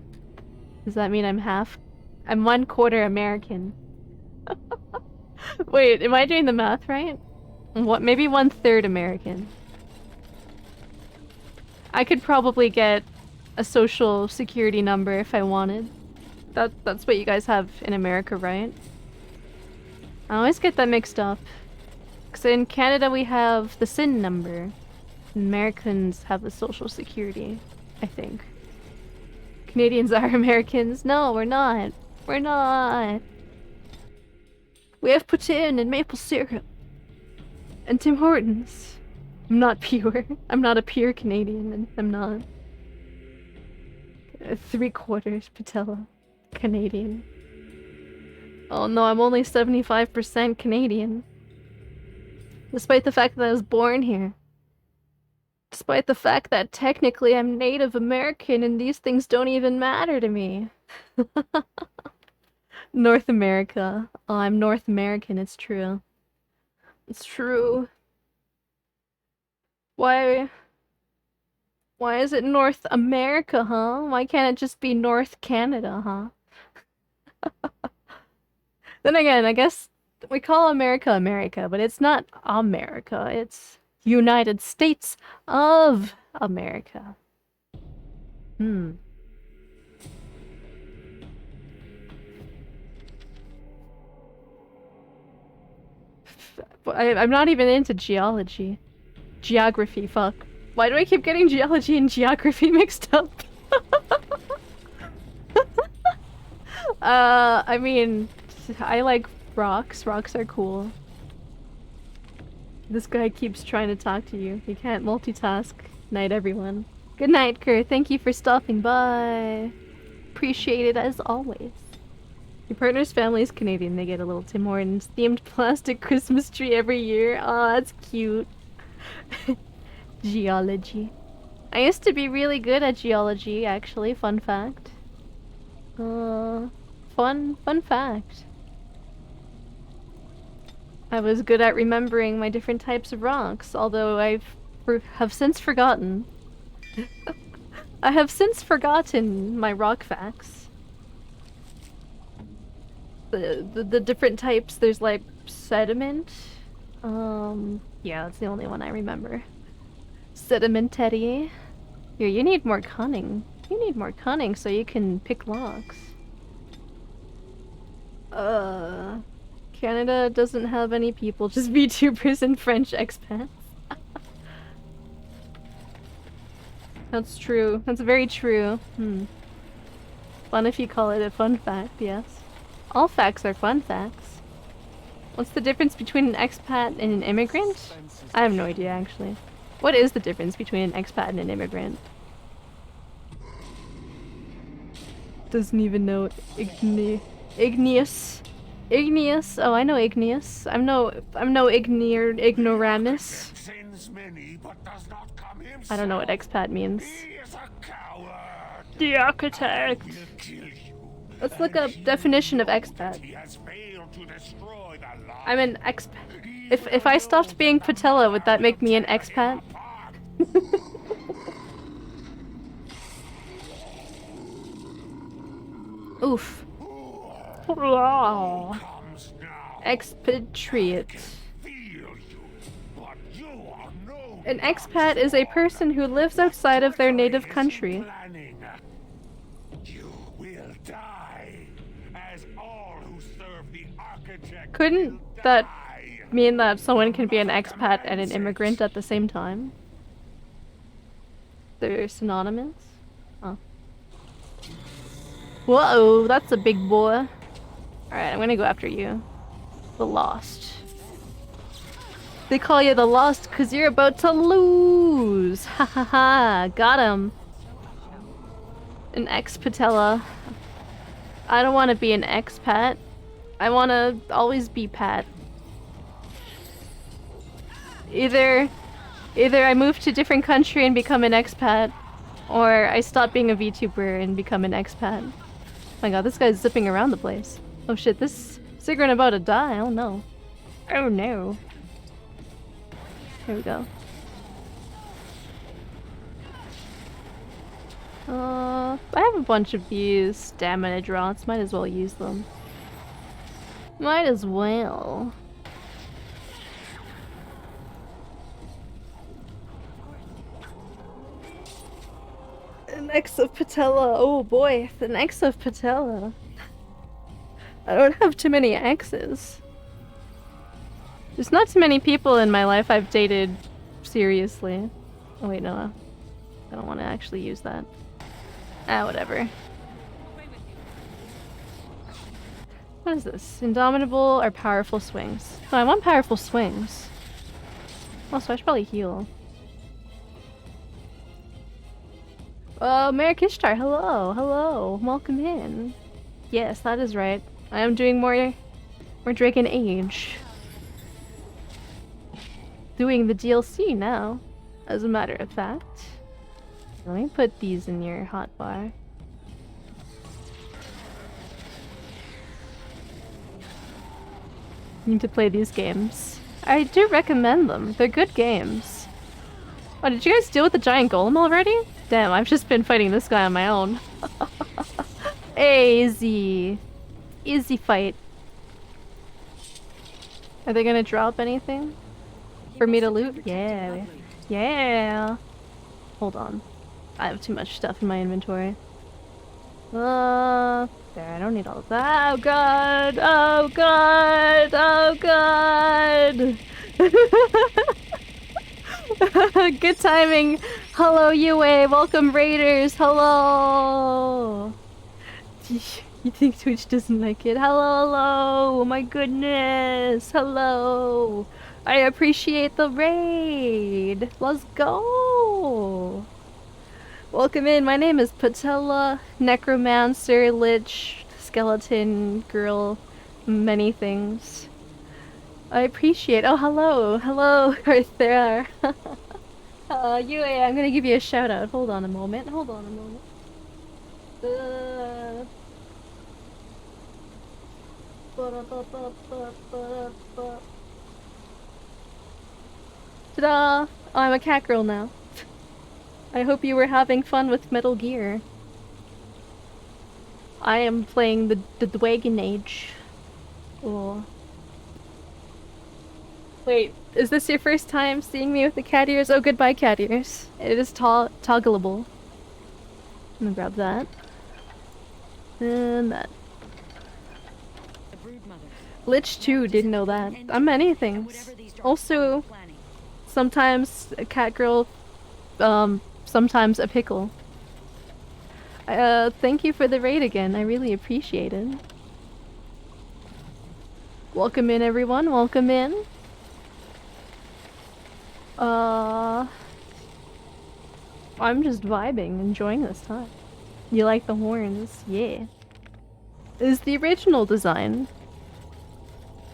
Speaker 1: that mean I'm 1/4 American? Wait, am I doing the math right? What? Maybe 1/3 American. I could probably get a social security number if I wanted. That's what you guys have in America, right? I always get that mixed up. Because So in Canada we have the SIN number. Americans have the Social Security, I think. Canadians are Americans. No, we're not. We're not. We have poutine and maple syrup. And Tim Hortons. I'm not pure. I'm not a pure Canadian. I'm not. 3/4 patella Canadian. Oh no, I'm only 75% Canadian. Despite the fact that I was born here. Despite the fact that technically I'm Native American and these things don't even matter to me. North America. Oh, I'm North American, it's true. It's true. Why is it North America, huh? Why can't it just be North Canada, huh? Then again, I guess we call America America, but it's not America, it's United States of America. I'm not even into geology. Geography, fuck. Why do I keep getting geology and geography mixed up? I mean, I like rocks. Rocks are cool. This guy keeps trying to talk to you. You can't multitask. Night, everyone. Good night, Kurt. Thank you for stopping by. Appreciate it as always. Your partner's family is Canadian. They get a little Tim Hortons themed plastic Christmas tree every year. Aw, that's cute. Geology. I used to be really good at geology, actually. Fun fact. Fun fact. I was good at remembering my different types of rocks, although I have since forgotten. I have since forgotten my rock facts. The different types, there's like sediment. Yeah, that's the only one I remember. Sedimentary. Here, you need more cunning. You need more cunning so you can pick locks. Canada doesn't have any people, just VTubers and French expats. That's true. That's very true. Fun if you call it a fun fact, yes. All facts are fun facts. What's the difference between an expat and an immigrant? I have no idea, actually. What is the difference between an expat and an immigrant? Doesn't even know. Igneous. Igneous? Oh, I know Igneous. I'm no ignoramus. I don't know what expat means. The architect. Let's look up definition of expat. I'm an expat. If I stopped being patella, would that make me an expat? Oof. Wow. Expatriate. An expat is a person who lives outside of their native country. Couldn't that mean that someone can be an expat and an immigrant at the same time? They're synonymous? Oh. Whoa, that's a big boy. Alright, I'm gonna go after you. The Lost. They call you the Lost because you're about to lose! Ha ha ha! Got him! An ex-patella. I don't want to be an expat. I want to always be Pat. Either I move to a different country and become an expat, or I stop being a VTuber and become an expat. Oh my god, this guy's zipping around the place. Oh shit, this cigarette about to die. Oh no. Oh no. Here we go. I have a bunch of these stamina drops. Might as well use them. Might as well. An X of patella. Oh boy, an X of patella. I don't have too many X's. There's not too many people in my life I've dated seriously. Oh wait, no. I don't want to actually use that. Ah, whatever. What is this? Indomitable or powerful swings? Oh, I want powerful swings. Also, I should probably heal. Oh, Merrick Ishtar, hello, hello, welcome in. Yes, that is right. I am doing more Dragon Age. Doing the DLC now, as a matter of fact. Let me put these in your hotbar. Need to play these games. I do recommend them. They're good games. Oh, did you guys deal with the giant golem already? Damn, I've just been fighting this guy on my own. Easy. Easy fight. Are they gonna drop anything? For me to loot? Yeah. Yeah. Hold on. I have too much stuff in my inventory. There, I don't need all of that. Oh god! Oh god! Oh god! Good timing! Hello, UA! Welcome, Raiders! Hello! You think Twitch doesn't like it? Hello, hello! My goodness! Hello! I appreciate the raid! Let's go! Welcome in, my name is Patella, Necromancer, Lich, Skeleton, Girl, many things. I appreciate- oh hello, hello, right there. UA, I'm gonna give you a shout out, hold on a moment, hold on a moment. Ta-da! Oh, I'm a cat girl now. I hope you were having fun with Metal Gear. I am playing the Dragon Age. Oh. Wait, is this your first time seeing me with the cat ears? Oh, goodbye, cat ears. It is toggleable. I'm gonna grab that. And that. Lich 2, didn't know that. I'm many things. Also, sometimes a cat girl, sometimes a pickle. Thank you for the raid again. I really appreciate it. Welcome in, everyone. Welcome in. I'm just vibing, enjoying this time. You like the horns? Yeah. Is the original design.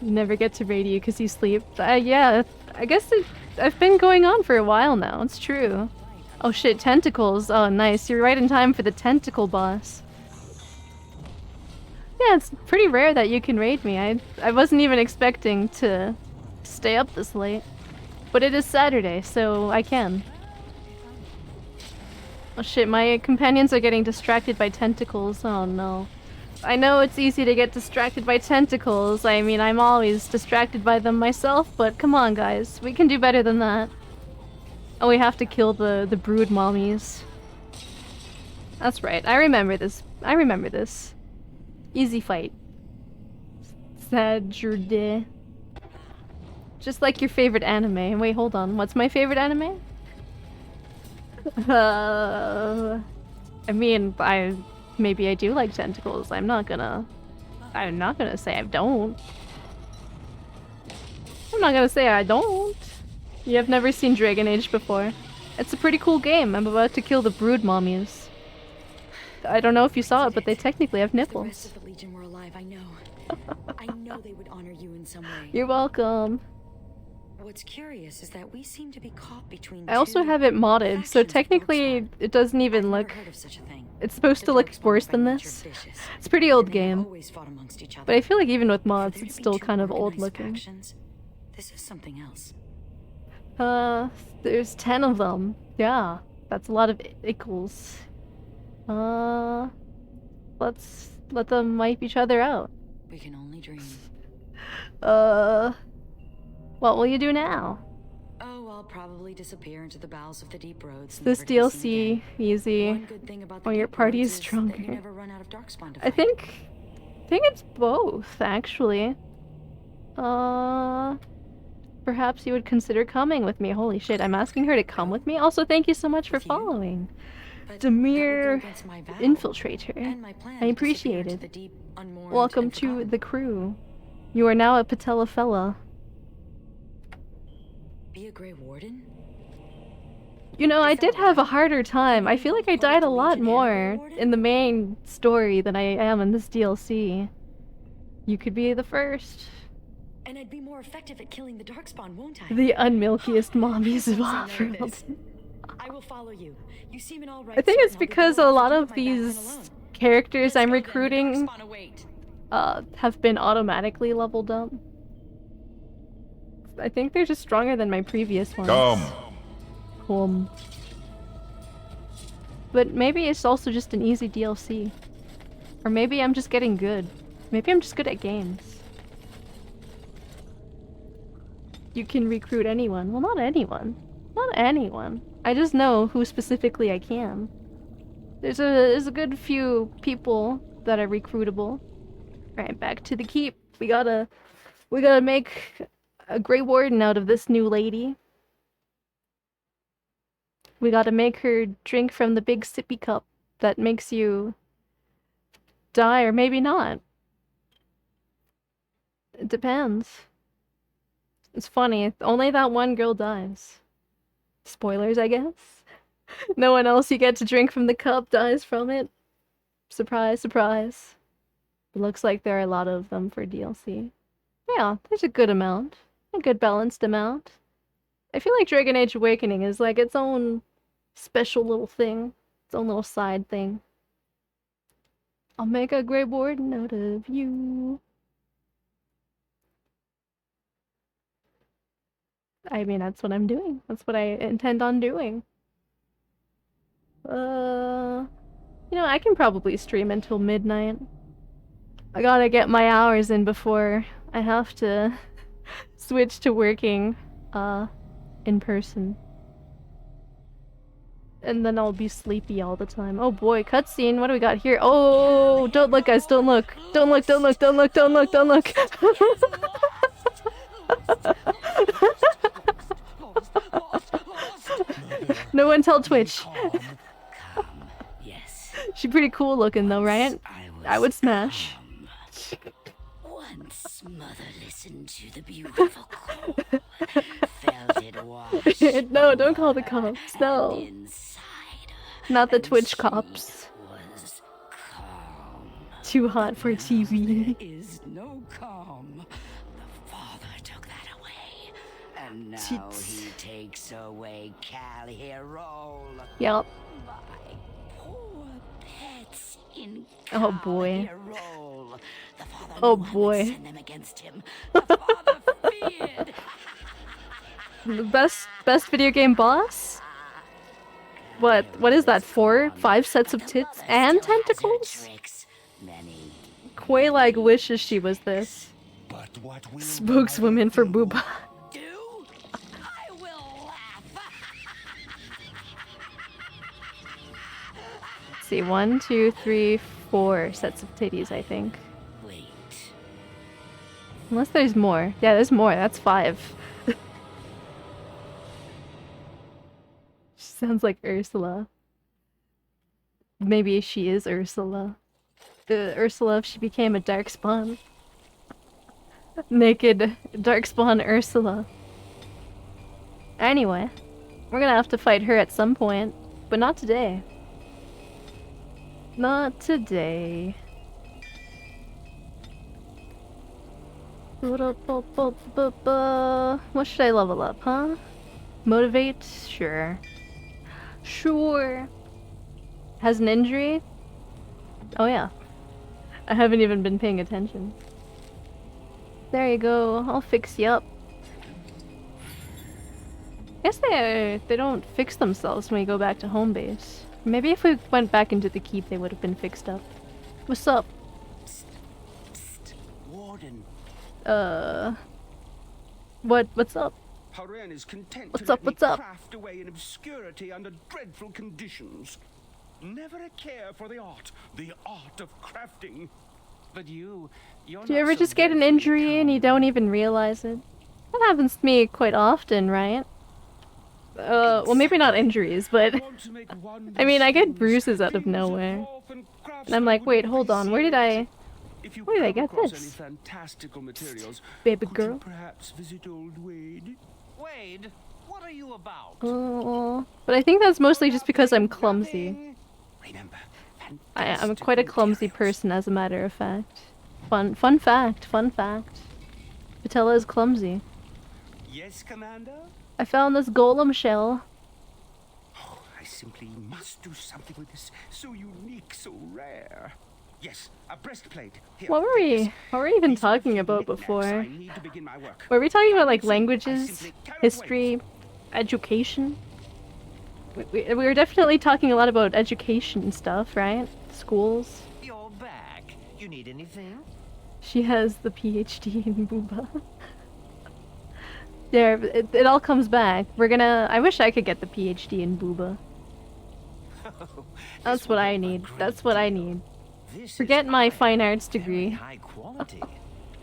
Speaker 1: You never get to raid you because you sleep. Yeah, I guess I've been going on for a while now. It's true. Oh shit, tentacles. Oh nice, you're right in time for the tentacle boss. Yeah, it's pretty rare that you can raid me. I wasn't even expecting to stay up this late. But it is Saturday, so I can. Oh shit, my companions are getting distracted by tentacles. Oh no. I know it's easy to get distracted by tentacles. I mean, I'm always distracted by them myself, but come on guys, we can do better than that. Oh, we have to kill the brood mommies. That's right. I remember this. I remember this. Easy fight. Saturday. Just like your favorite anime. Wait, hold on. What's my favorite anime? I mean, maybe I do like tentacles. I'm not gonna say I don't. I'm not gonna say I don't. You have never seen Dragon Age before. It's a pretty cool game. I'm about to kill the brood mommies. I don't know if you saw it, but they technically have nipples.
Speaker 18: If the rest of the Legion were alive, I know. I know they would honor you in some way.
Speaker 1: You're welcome.
Speaker 18: What's curious is that we seem to be caught between
Speaker 1: I also have it modded, so technically it doesn't even look... It's supposed to look worse than this. It's a pretty old game. But I feel like even with mods, it's still kind of old looking.
Speaker 18: This is something else.
Speaker 1: There's 10 of them. Yeah, that's a lot of ickles. Let's let them wipe each other out.
Speaker 18: We can only dream.
Speaker 1: What will you do now?
Speaker 18: Oh, I'll probably disappear into the bowels of the deep roads.
Speaker 1: This DLC easy, or your party is stronger. I think it's both, actually. perhaps you would consider coming with me. Holy shit, I'm asking her to come with me? Also, thank you so much for following. Demir Infiltrator. I appreciate it. Welcome to the crew. You are now a Patella fella.
Speaker 18: Be a Grey Warden?
Speaker 1: You know, I did have a harder time. I feel like I died a lot more in the main story than I am in this DLC. You could be the first.
Speaker 18: And I'd be more effective at killing the Darkspawn, won't I?
Speaker 1: The unmilkiest mommies of Off-World.
Speaker 18: I will follow you. You seem in all right.
Speaker 1: I think it's because a lot of these characters I'm recruiting have been automatically leveled up. I think they're just stronger than my previous ones. Come. But maybe it's also just an easy DLC. Or maybe I'm just getting good. Maybe I'm just good at games. You can recruit anyone. Well, not anyone. Not anyone. I just know who specifically I can. There's a good few people that are recruitable. Alright, back to the keep. We gotta make a Grey Warden out of this new lady. We gotta make her drink from the big sippy cup that makes you die, or maybe not. It depends. It's funny, only that one girl dies. Spoilers, I guess. No one else you get to drink from the cup dies from it. Surprise, surprise. It looks like there are a lot of them for DLC. Yeah, there's a good amount. A good balanced amount. I feel like Dragon Age Awakening is like its own special little thing. Its own little side thing. I'll make a Grey Warden out of you. I mean, that's what I'm doing. That's what I intend on doing. You know, I can probably stream until midnight. I gotta get my hours in before I have to switch to working, in person. And then I'll be sleepy all the time. Oh boy, cutscene, what do we got here? Oh, don't look guys, don't look. Don't look, don't look, don't look, don't look, don't look. No one tell Twitch. She's pretty cool looking though, right? I would smash.
Speaker 20: Once mother listened to the beautiful call, felt it wash.
Speaker 1: No, don't call the cops. No. Not the Twitch cops. Too hot for TV.
Speaker 20: There is no calm. The father took that away, and now he takes away Cal-Hyrule.
Speaker 1: Yep.
Speaker 20: My poor pets in
Speaker 1: Oh boy.
Speaker 20: Cal-Hyrule. The father
Speaker 1: Oh
Speaker 20: knew I would
Speaker 1: boy.
Speaker 20: send them against him. The father feared.
Speaker 1: The best video game boss? What is that? 4? 5 sets of tits and tentacles? Quay like wishes she was this. Spokeswoman for Booba. Let's see, 1, 2, 3, 4 sets of titties, I think. Unless there's more. Yeah, there's more. That's 5. She sounds like Ursula. Maybe she is Ursula. Ursula if she became a Darkspawn. Naked Darkspawn Ursula. Anyway, we're gonna have to fight her at some point, but not today. Not today. What should I level up, huh? Motivate? Sure. Sure. Has an injury? Oh yeah. I haven't even been paying attention. There you go. I'll fix you up. I guess they don't fix themselves when we go back to home base. Maybe if we went back into the keep, they would have been fixed up. What's up?
Speaker 19: Warden.
Speaker 1: What's up?
Speaker 19: Haren is content
Speaker 1: What's
Speaker 19: to
Speaker 1: up,
Speaker 19: let
Speaker 1: what's
Speaker 19: me
Speaker 1: up?
Speaker 19: craft away in obscurity under dreadful conditions. Never a care for the art of crafting.
Speaker 11: But you're
Speaker 1: Do you ever just get an injury and you don't even realize it? That happens to me quite often, right? Well, maybe not injuries, but I mean, I get bruises out of nowhere, and I'm like, wait, hold on, where did I get this?
Speaker 19: Fantastical materials.
Speaker 1: Baby
Speaker 19: Could
Speaker 1: girl.
Speaker 19: you perhaps visit old Wade?
Speaker 14: Wade, what are you about?
Speaker 1: Oh, but I think that's mostly just because I'm clumsy. I'm quite a clumsy person, as a matter of fact. Fun fact. Patella is clumsy.
Speaker 19: Yes, Commander?
Speaker 1: I found this golem shell.
Speaker 19: Oh, I simply must do something with this. So unique, so rare. Yes, a breastplate. Here,
Speaker 1: What were we even talking about before?
Speaker 19: I need to begin my work.
Speaker 1: Were we talking about like languages, history, education? We were definitely talking a lot about education stuff, right? Schools.
Speaker 14: You're back. You need anything?
Speaker 1: She has the PhD in booba. There, it all comes back. I wish I could get the PhD in booba. That's what I need. That's what I need. Forget my fine arts degree.
Speaker 14: High quality.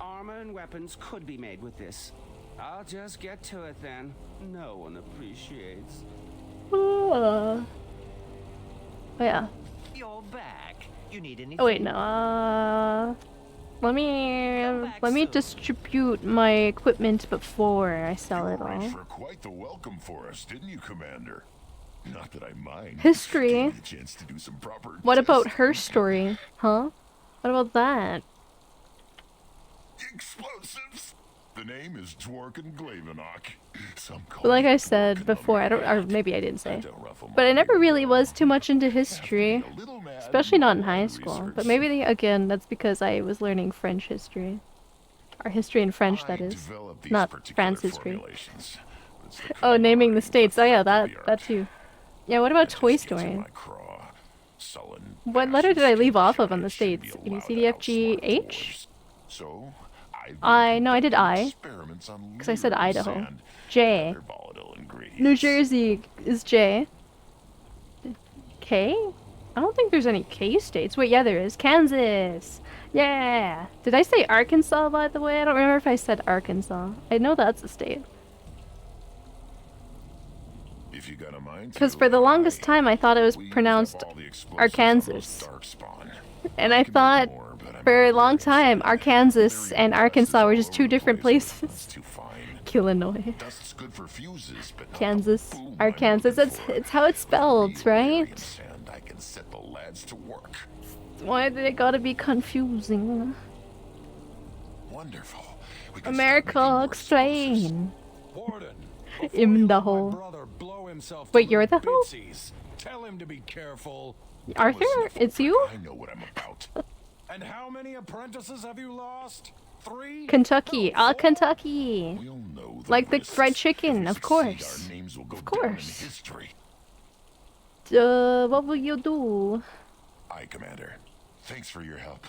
Speaker 19: Armor and weapons could be made with this. I'll just get to it then. No one appreciates.
Speaker 1: Oh yeah.
Speaker 14: You're back. You need anything?
Speaker 1: Oh wait, no. Let me distribute my equipment before I sell it all.
Speaker 21: For quite the welcome for us, didn't you, Commander? Not that I mind.
Speaker 1: History.
Speaker 21: Gave me a chance to do some proper
Speaker 1: What about her story? Huh? What about that?
Speaker 21: explosives? The name is Dworkin Glavenok. Some call
Speaker 1: But like I said before, or maybe I didn't say. But I never really was too much into history. Especially not in high school. But maybe, again, that's because I was learning French history. Or history in French, that is. Not France history. Oh, naming the states. Oh yeah, that too. Yeah, what about Toy Story? What letter did I leave off of on the states? A, B, C, D, F, G, H? No, I did I. Because I said Idaho. J. New Jersey is J. K? I don't think there's any K states. Wait, yeah, there is. Kansas! Yeah! Did I say Arkansas, by the way? I don't remember if I said Arkansas. I know that's a state. Because for the longest time, I thought it was pronounced Arkansas. And I thought for a long time, Arkansas and Arkansas were just two different places. Illinois. Kansas, Arkansas. It's how it's spelled, right? Why did it gotta be confusing? America, explain. In the hole. Wait, you're the hole?
Speaker 7: Tell him to be careful.
Speaker 1: Arthur, it's you?
Speaker 7: I know what I'm about. And how many apprentices have you lost? 3?
Speaker 1: Kentucky. Kentucky. Like the fried chicken, of course. Of course. What will you do?
Speaker 21: Aye, Commander. Thanks for your help.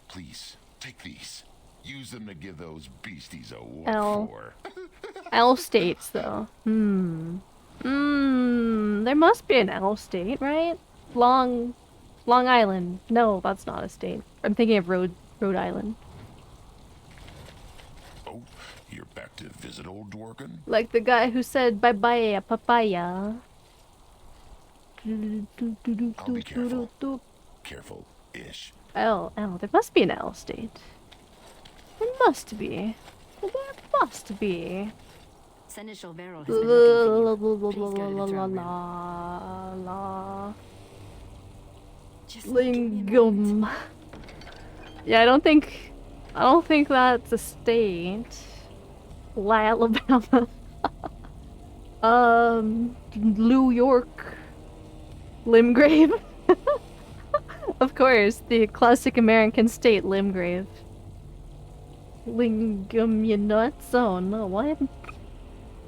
Speaker 21: Please, take these. Use them to give those beasties a what for.
Speaker 1: L states, though. There must be an L state, right? Long Island. No, that's not a state. I'm thinking of Rhode Island.
Speaker 21: Oh, you're back to visit old Dworkin?
Speaker 1: Like the guy who said bye-bye, papaya.
Speaker 21: I'll be careful. Careful-ish.
Speaker 1: L. There must be an L state. There must be. There must be.
Speaker 2: Seneschal Verrill has been looking for you. Please go to the throne room.
Speaker 1: Lingam. Yeah, I don't think that's a state. Alabama. New York. Limgrave. Of course, the classic American state, Limgrave. Lingam, you nuts? Oh no, what?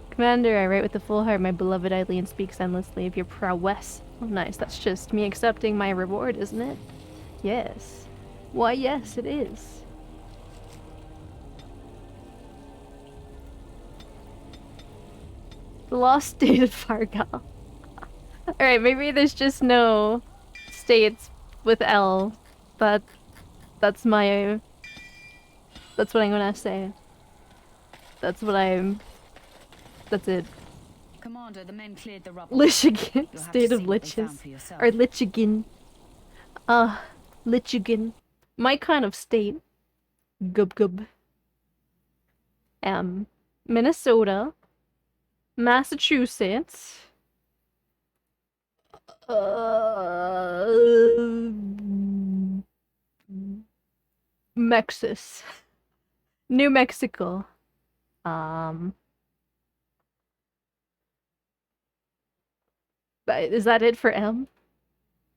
Speaker 1: Commander, I write with a full heart. My beloved Eileen speaks endlessly of your prowess. Oh, nice. That's just me accepting my reward, isn't it? Yes. Why, yes, it is. The lost state of Fargo. Alright, maybe there's just no states with L, but that's what I'm gonna say. That's what I'm... That's it.
Speaker 2: Commander, the men cleared the rubble.
Speaker 1: Michigan.
Speaker 2: You'll have
Speaker 1: State
Speaker 2: to
Speaker 1: of
Speaker 2: see what they found
Speaker 1: Liches.
Speaker 2: for yourself.
Speaker 1: Or Michigan. Michigan. My kind of state. Gub gub. Minnesota. Massachusetts. Texas. New Mexico. Is that it for M?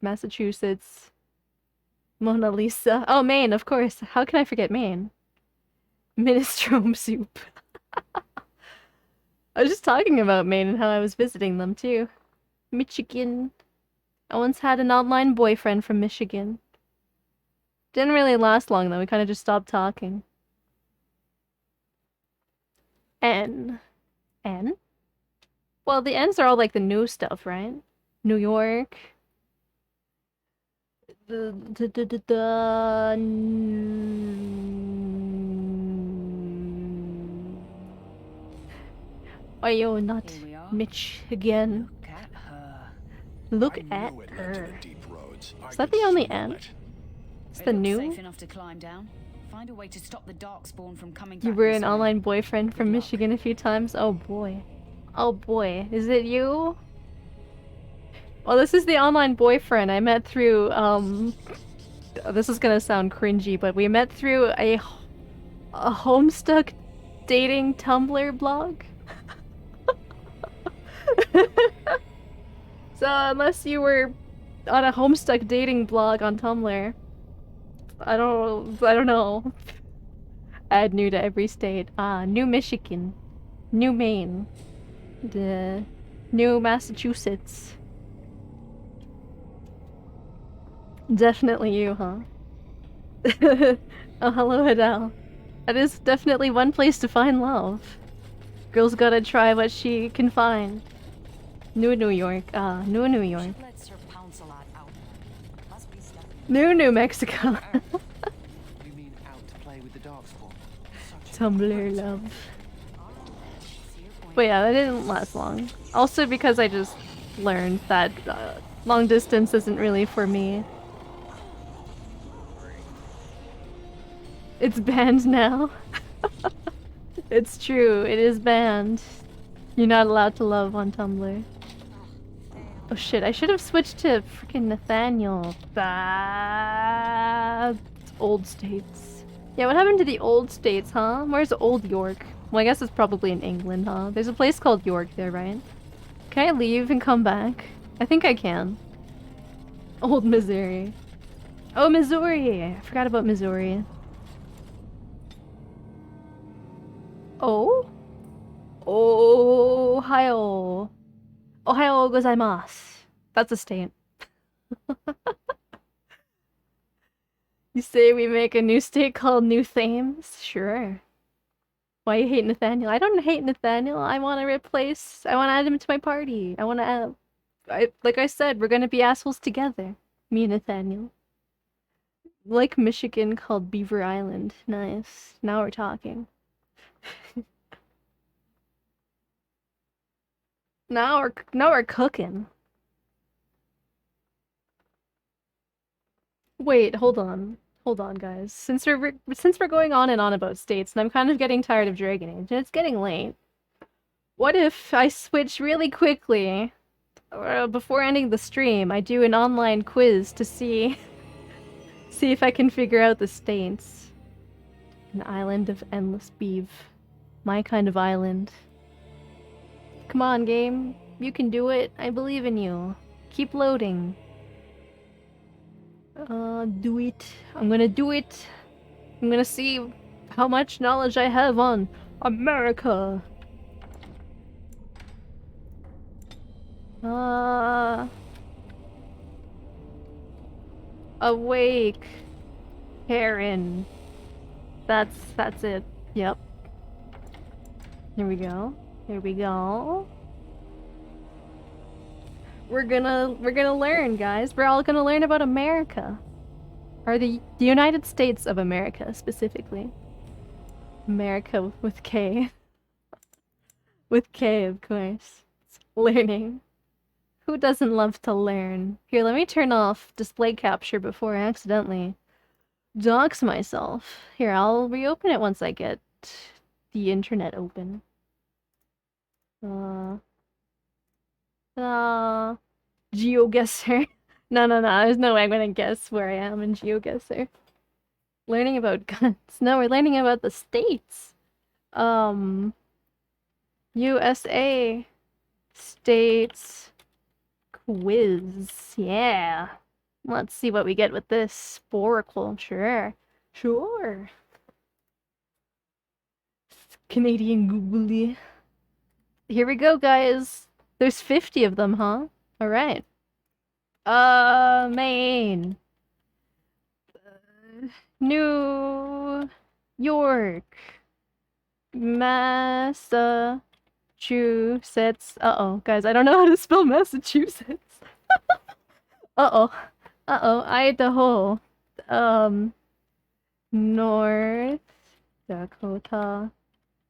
Speaker 1: Massachusetts. Mona Lisa. Oh, Maine, of course. How can I forget Maine? Minestrone soup. I was just talking about Maine and how I was visiting them too. Michigan. I once had an online boyfriend from Michigan. Didn't really last long though, we kind of just stopped talking. N. N? Well, the N's are all like the new stuff, right? New York. Are you not Michigan? Look at her. Is that the only N? It's the new?
Speaker 2: Safe enough to climb down. Find a way to stop the darkspawn from coming back.
Speaker 1: You were
Speaker 2: this
Speaker 1: an
Speaker 2: way.
Speaker 1: online boyfriend from Michigan a few times? Oh boy. Oh boy. Is it you? Well, this is the online boyfriend I met through, this is gonna sound cringy, but we met through a Homestuck dating Tumblr blog. So unless you were on a Homestuck dating blog on Tumblr, I don't know. Add new to every state. New Michigan, New Maine, New Massachusetts. Definitely you, huh? Oh, hello, Adele. That is definitely one place to find love. Girl's gotta try what she can find. New New York. New New York. New Mexico. Tumblr love. But yeah, that didn't last long. Also because I just learned that long distance isn't really for me. It's banned now. It's true, it is banned. You're not allowed to love on Tumblr. Oh shit, I should have switched to freaking Nathaniel. Bad old states. Yeah, what happened to the old states, huh? Where's Old York? Well, I guess it's probably in England, huh? There's a place called York there, right? Can I leave and come back? I think I can. Old Missouri. Oh, Missouri! I forgot about Missouri. Oh? Ohio. Ohio gozaimasu. That's a state. You say we make a new state called New Thames? Sure. Why you hate Nathaniel? I don't hate Nathaniel. I want to add him to my party. I want to add... like I said, we're gonna be assholes together. Me and Nathaniel. Like Michigan called Beaver Island. Nice. Now we're talking. Now we're cooking. Wait, hold on. Hold on, guys. Since we're going on and on about states, and I'm kind of getting tired of Dragon Age, and it's getting late. What if I switch really quickly, before ending the stream, I do an online quiz to see if I can figure out the states. An island of endless beef. My kind of island. Come on, game. You can do it. I believe in you. Keep loading. Do it. I'm gonna do it. I'm gonna see how much knowledge I have on America. Awake. Karen. That's it. Yep. Here we go. Here we go. We're gonna learn, guys. We're all gonna learn about America. Or the United States of America, specifically. America with K. With K, of course. Learning. Who doesn't love to learn? Here, let me turn off display capture before I accidentally dox myself. Here, I'll reopen it once I get the internet open. GeoGuessr. No, there's no way I'm gonna guess where I am in GeoGuessr. Learning about guns. No, we're learning about the states. USA states quiz. Yeah. Let's see what we get with this. Sporicle. Sure. Canadian Googly. Here we go, guys. There's 50 of them, huh? Alright. Maine. New York. Massachusetts. Uh-oh, guys, I don't know how to spell Massachusetts. Uh-oh. Idaho. North Dakota.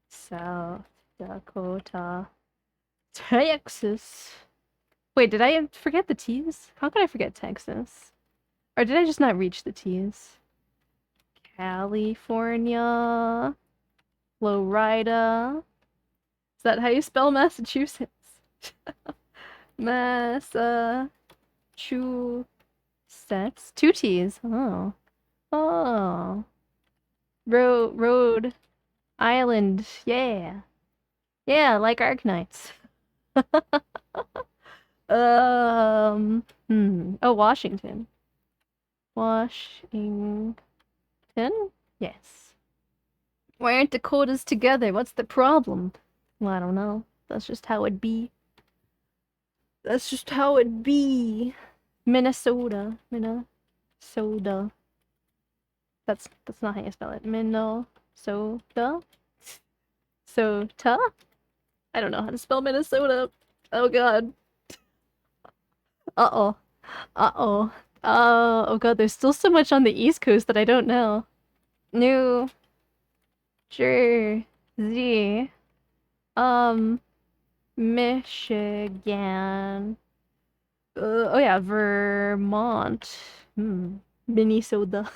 Speaker 1: South Dakota. Texas. Wait, did I forget the T's? How could I forget Texas? Or did I just not reach the T's? California. Florida. Is that how you spell Massachusetts? Massachusetts. 2 T's. Oh. Rhode Island. Yeah. Yeah, like Arknights. Oh, Washington. Washington? Yes. Why aren't Dakotas together? What's the problem? Well, I don't know. That's just how it be. That's just how it be. Minnesota. That's not how you spell it. Minnesota? Sota? I don't know how to spell Minnesota. Oh god. Uh-oh. Oh god, there's still so much on the East Coast that I don't know. New Jersey. Michigan. Oh yeah, Vermont. Minnesota.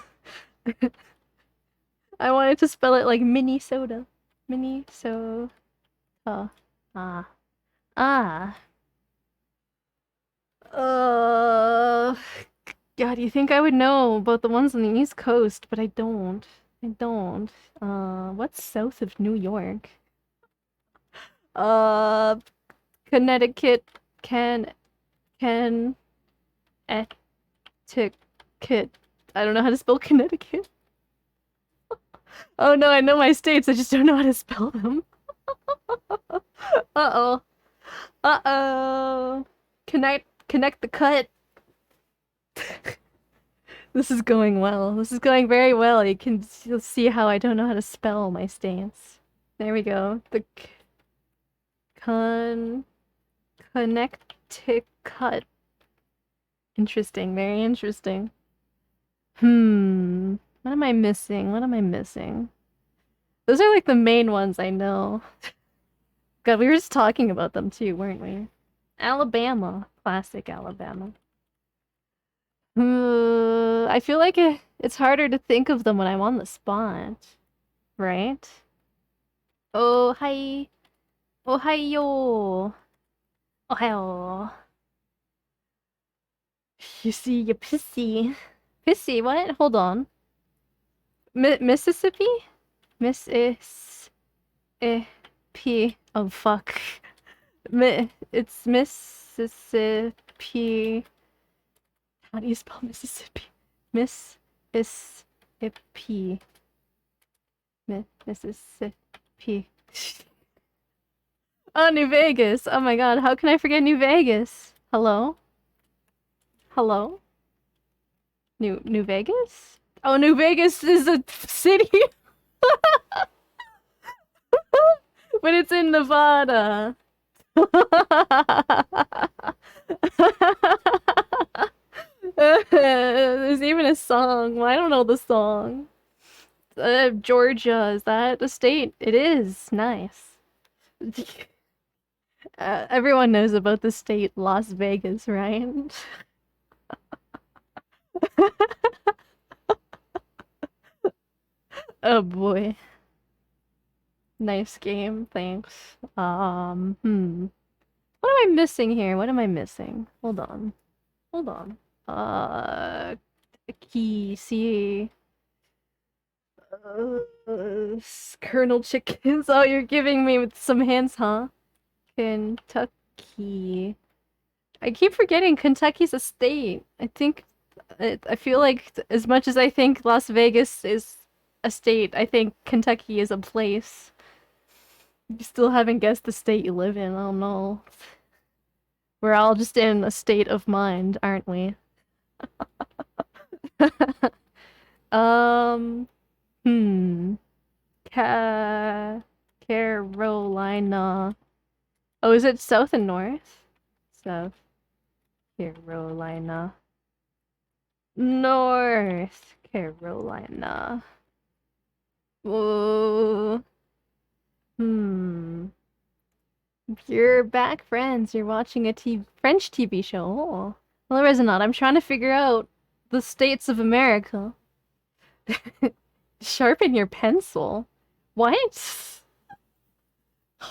Speaker 1: I wanted to spell it like Minnesota. Minnesota. God, you think I would know about the ones on the East Coast, but I don't. What's south of New York? Connecticut, etiquette. I don't know how to spell Connecticut. Oh no, I know my states, I just don't know how to spell them. Uh-oh. Connect the cut. This is going well. This is going very well. You'll see how I don't know how to spell my states. There we go. The Connecticut. Interesting. Very interesting. What am I missing? Those are like the main ones I know. God, we were just talking about them too, weren't we? Alabama. Classic Alabama. I feel like it's harder to think of them when I'm on the spot. Right? Oh, hi. Ohio. You see, you pissy. Pissy, what? Hold on. Mississippi? Mississippi. Oh, fuck. It's Mississippi. How do you spell Mississippi? Mississippi. Mississippi. Oh, New Vegas. Oh my god, how can I forget New Vegas? Hello? New Vegas? Oh, New Vegas is a city! But it's in Nevada. There's even a song. Well, I don't know the song. Georgia, is that the state? It is. Nice. Everyone knows about the state Las Vegas, right? Oh boy. Nice game, thanks. What am I missing here? What am I missing? Hold on. Hold on. Key, C. Colonel Chickens. Oh, you're giving me with some hints, huh? Kentucky. I keep forgetting Kentucky's a state. I feel like as much as I think Las Vegas is a state, I think Kentucky is a place. You still haven't guessed the state you live in. I don't know. We're all just in a state of mind, aren't we? Carolina. Oh, is it south and north? South Carolina. North Carolina. Whoa. You're back, friends. You're watching a French TV show. Oh. Well, there is not. I'm trying to figure out the states of America. Sharpen your pencil. What?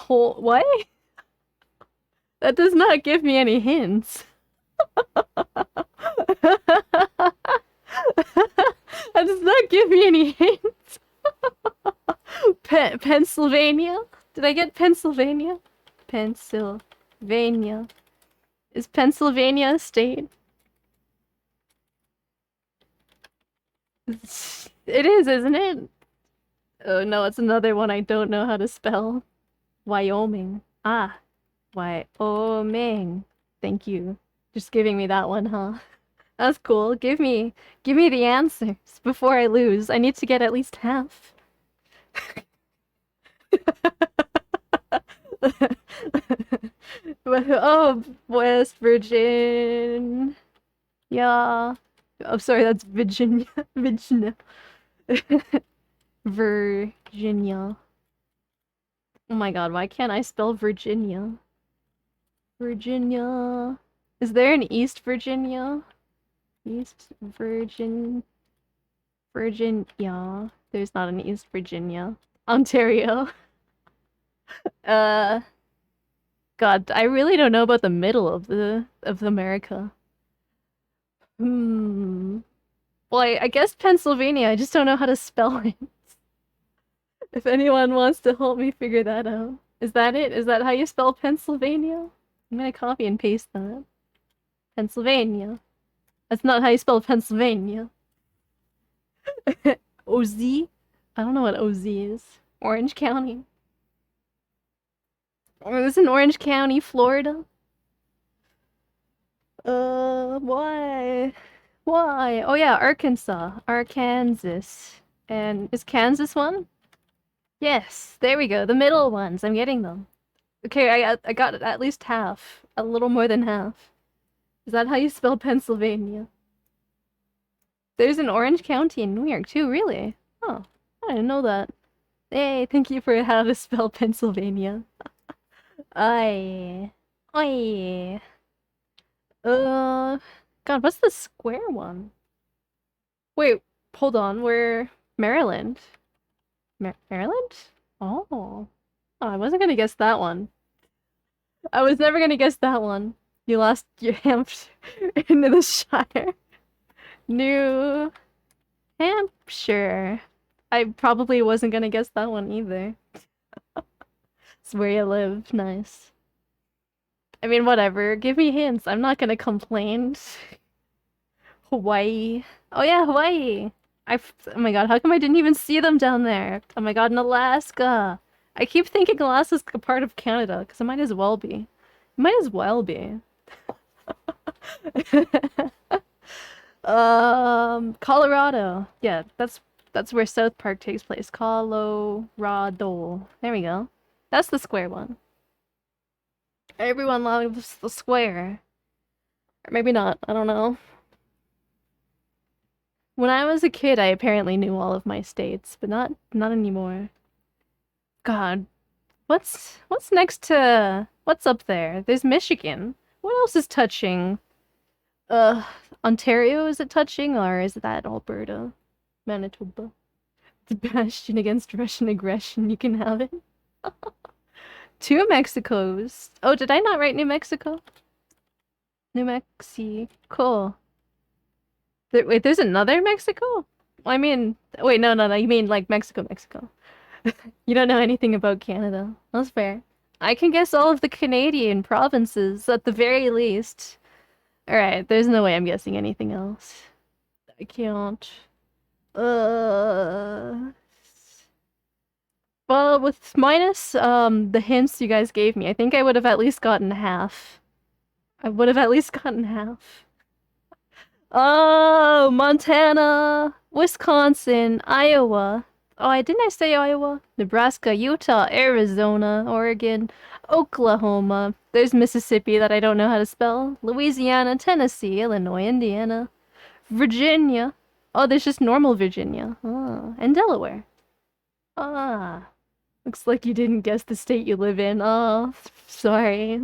Speaker 1: What? That does not give me any hints. That does not give me any hints. Pennsylvania? Did I get Pennsylvania? Pennsylvania. Is Pennsylvania a state? It is, isn't it? Oh no, it's another one I don't know how to spell. Wyoming. Ah. Wyoming. Thank you. Just giving me that one, huh? That's cool. Give me the answers before I lose. I need to get at least half. Oh, West Virginia. Yeah. Oh, sorry, that's Virginia. Virginia. Virginia. Oh my god, why can't I spell Virginia? Virginia. Is there an East Virginia? East Virginia. There's not an East Virginia. Ontario. God, I really don't know about the middle of America. Well, I guess Pennsylvania. I just don't know how to spell it. If anyone wants to help me figure that out. Is that it? Is that how you spell Pennsylvania? I'm gonna copy and paste that. Pennsylvania. That's not how you spell Pennsylvania. OZ? I don't know what OZ is. Orange County. Or is in Orange County, Florida? Why? Why? Oh yeah, Arkansas. Arkansas. And is Kansas one? Yes, there we go. The middle ones. I'm getting them. Okay, I got at least half. A little more than half. Is that how you spell Pennsylvania? There's an Orange County in New York too, really? Oh, I didn't know that. Hey, thank you for how to spell Pennsylvania. Oi. God, what's the square one? Wait, hold on, we're Maryland. Maryland? Oh, I wasn't gonna guess that one. I was never gonna guess that one. You lost your Hampshire into the Shire. New Hampshire. I probably wasn't gonna guess that one either. It's where you live. Nice. I mean, whatever. Give me hints. I'm not gonna complain. Hawaii. Oh yeah, Hawaii. Oh my god, how come I didn't even see them down there? Oh my god, in Alaska. I keep thinking Alaska's a part of Canada, because it might as well be. It might as well be. Colorado. Yeah, that's where South Park takes place. Colorado. There we go. That's the square one. Everyone loves the square. Or maybe not, I don't know. When I was a kid, I apparently knew all of my states, but not anymore. God. What's next to What's up there? There's Michigan. What else is touching? Ontario, is it touching, or is that Alberta? Manitoba. The bastion against Russian aggression, you can have it. 2 Mexicos. Oh, did I not write New Mexico? New Mexico. Wait, there's another Mexico? I mean, wait, no, you mean like Mexico. You don't know anything about Canada. That's fair. I can guess all of the Canadian provinces, at the very least. Alright, there's no way I'm guessing anything else. I can't. Well, with minus, the hints you guys gave me, I think I would have at least gotten half. Oh, Montana, Wisconsin, Iowa. Oh, didn't I say Iowa? Nebraska, Utah, Arizona, Oregon, Oklahoma. There's Mississippi that I don't know how to spell. Louisiana, Tennessee, Illinois, Indiana, Virginia. Oh, there's just normal Virginia. Oh, and Delaware. Ah. Looks like you didn't guess the state you live in. Oh, sorry.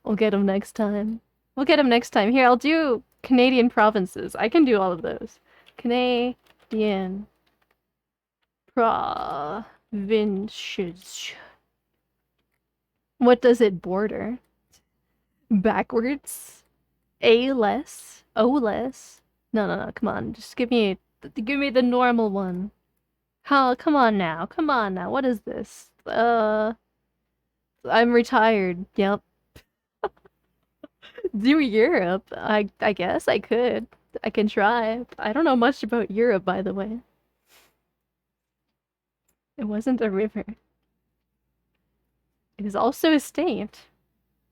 Speaker 1: We'll get them next time. Here, I'll do Canadian provinces. I can do all of those. Canadian provinces. What does it border? Backwards? A less? O less? No, come on. Just give me the normal one. How? Come on now. What is this? I'm retired. Yep. Do Europe. I guess I could. I can try. I don't know much about Europe, by the way. It wasn't a river. It is also a state.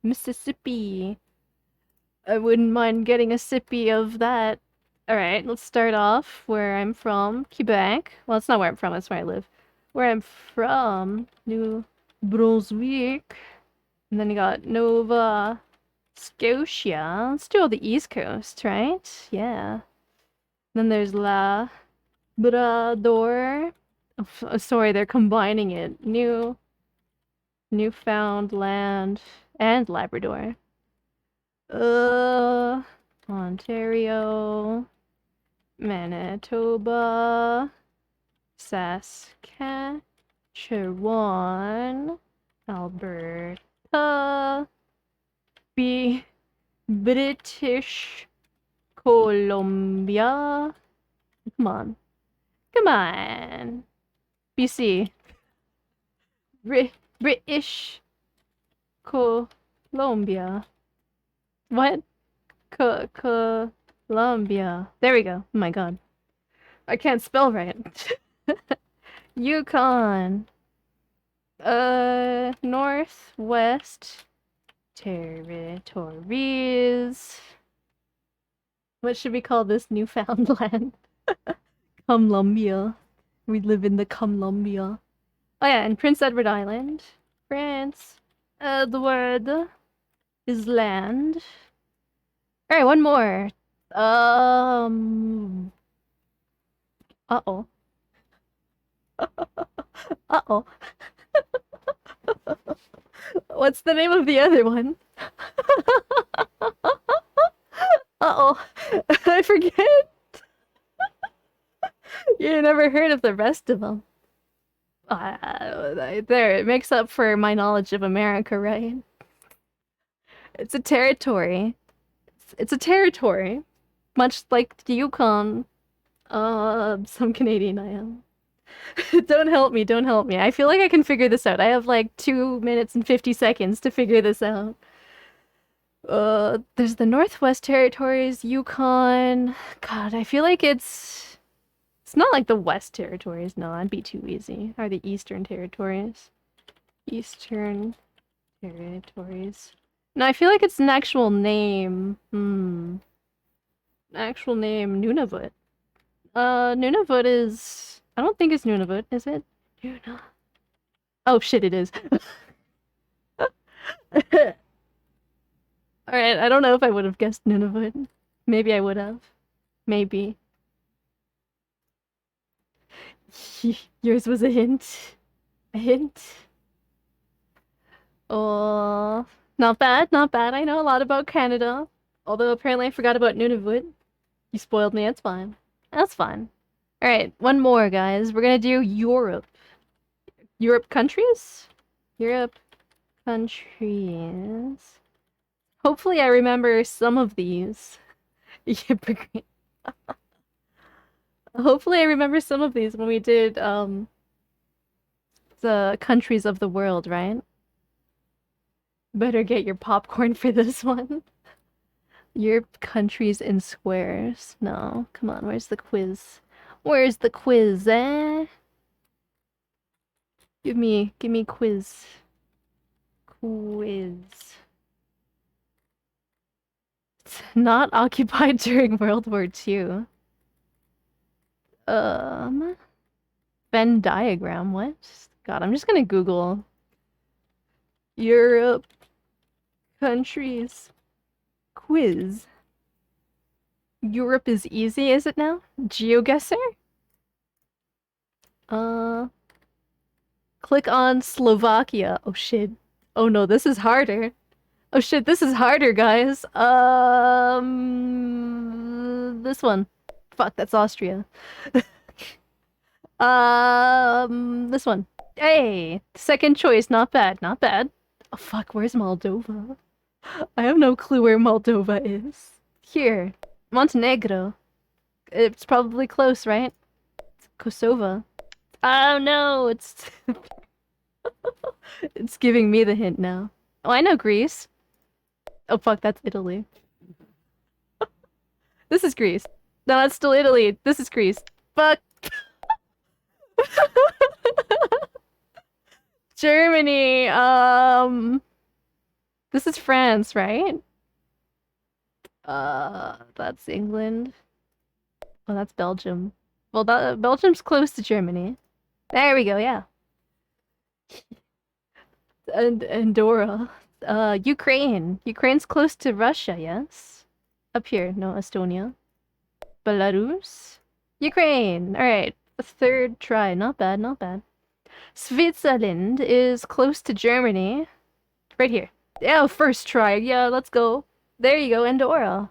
Speaker 1: Mississippi. I wouldn't mind getting a sippy of that. Alright, let's start off where I'm from. Quebec. Well, it's not where I'm from, that's where I live. Where I'm from. New Brunswick. And then you got Nova Scotia. Let's do all the East Coast, right? Yeah. Then there's Labrador. Oh, sorry, they're combining it. Newfoundland and Labrador. Ontario. Manitoba. Saskatchewan. Alberta. British Columbia. Come on. BC. British Columbia. What? Columbia. There we go. Oh my god. I can't spell right. Yukon. Northwest Territories. What should we call this? Newfoundland? Columbia. We live in the Columbia. Oh yeah, and Prince Edward Island. Prince Edward Island. Alright, one more. Uh-oh. Uh-oh. What's the name of the other one? Uh-oh. I forget. You never heard of the rest of them. There, it makes up for my knowledge of America, right? It's a territory. It's a territory. Much like the Yukon. Some Canadian I am. Don't help me. I feel like I can figure this out. I have like 2 minutes and 50 seconds to figure this out. There's the Northwest Territories, Yukon. God, I feel like it's not like the West Territories. No, that'd be too easy. Or the Eastern Territories. Eastern Territories. No, I feel like it's an actual name. Actual name, Nunavut. Nunavut is... I don't think it's Nunavut, is it? Oh shit, it is. Alright, I don't know if I would have guessed Nunavut. Maybe I would have. Maybe. Yours was a hint. A hint? Oh, not bad, not bad. I know a lot about Canada. Although apparently I forgot about Nunavut. You spoiled me, it's fine. That's fine. Alright, one more, guys. We're gonna do Europe. Europe countries? Europe countries. Hopefully I remember some of these. Hopefully I remember some of these when we did, the countries of the world, right? Better get your popcorn for this one. Europe countries in squares. No, come on, where's the quiz? Where's the quiz, eh? Give me quiz. Quiz. It's not occupied during World War II. Venn diagram, what? God, I'm just gonna Google Europe countries quiz. Europe is easy, is it now? GeoGuessr? Click on Slovakia. Oh shit. Oh no, this is harder. Oh shit, this is harder, guys. This one. Fuck, that's Austria. This one. Hey, second choice, not bad, not bad. Oh fuck, where's Moldova? I have no clue where Moldova is. Here, Montenegro. It's probably close, right? It's Kosovo. Oh no, it's... It's giving me the hint now. Oh, I know Greece. Oh fuck, that's Italy. This is Greece. No, that's still Italy. This is Greece. Fuck. Germany. This is France, right? That's England. Oh, that's Belgium. Well, Belgium's close to Germany. There we go, yeah. And Andorra. Ukraine. Ukraine's close to Russia, yes? Up here, no, Estonia. Belarus. Ukraine. Alright, third try. Not bad, not bad. Switzerland is close to Germany. Right here. Yeah, first try. Yeah, let's go. There you go, Andorra.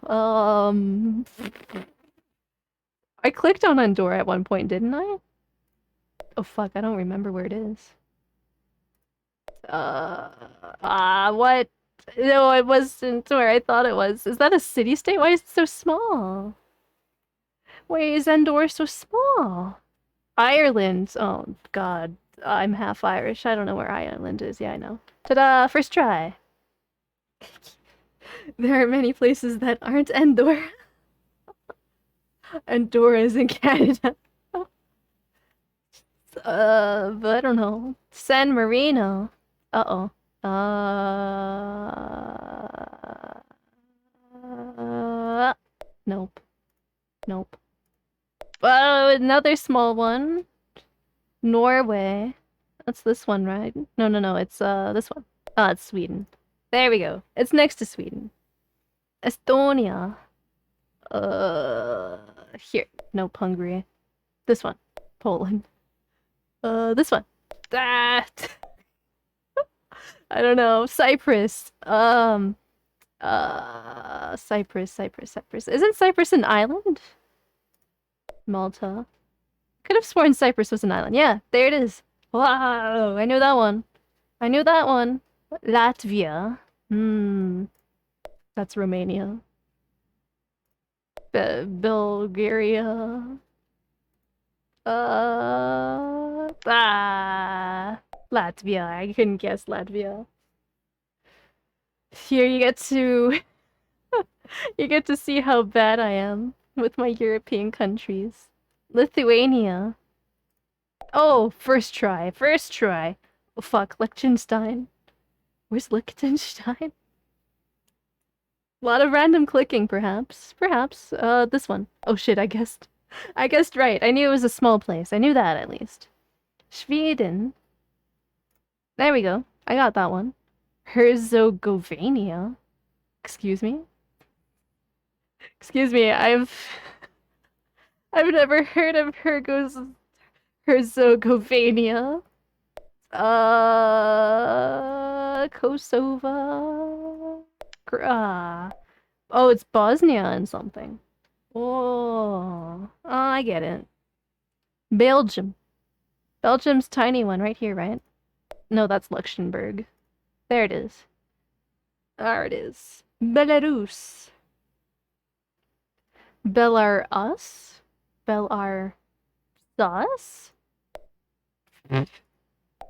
Speaker 1: I clicked on Andorra at one point, didn't I? Oh fuck, I don't remember where it is. What? No, it wasn't where I thought it was. Is that a city-state? Why is it so small? Why is Andorra so small? Ireland. Oh, God. I'm half Irish. I don't know where Ireland is. Yeah, I know. Ta-da! First try. There are many places that aren't Andorra. Andorra is in Canada. But I don't know. San Marino. Uh-oh. Nope. Nope. Another small one. Norway. That's this one, right? No, it's this one. Oh, it's Sweden. There we go. It's next to Sweden. Estonia. Here. Nope, Hungary. This one. Poland. This one. That. I don't know. Cyprus. Cyprus. Isn't Cyprus an island? Malta. Could have sworn Cyprus was an island. Yeah, there it is. Wow, I knew that one. I knew that one. Latvia. That's Romania. Bulgaria. Latvia. I couldn't guess Latvia. Here you get to... you get to see how bad I am with my European countries. Lithuania. Oh, first try. First try. Oh, fuck. Liechtenstein. Where's Liechtenstein? A lot of random clicking, perhaps. Perhaps. This one. Oh shit, I guessed right. I knew it was a small place. I knew that, at least. Sweden. There we go. I got that one. Herzegovina. Excuse me? Excuse me, I've never heard of Herzegovina. Kosovo. Oh, it's Bosnia and something. Oh, I get it. Belgium. Belgium's tiny one right here, right? No, that's Luxembourg. There it is. There it is. Belarus. Belarus? Belarus?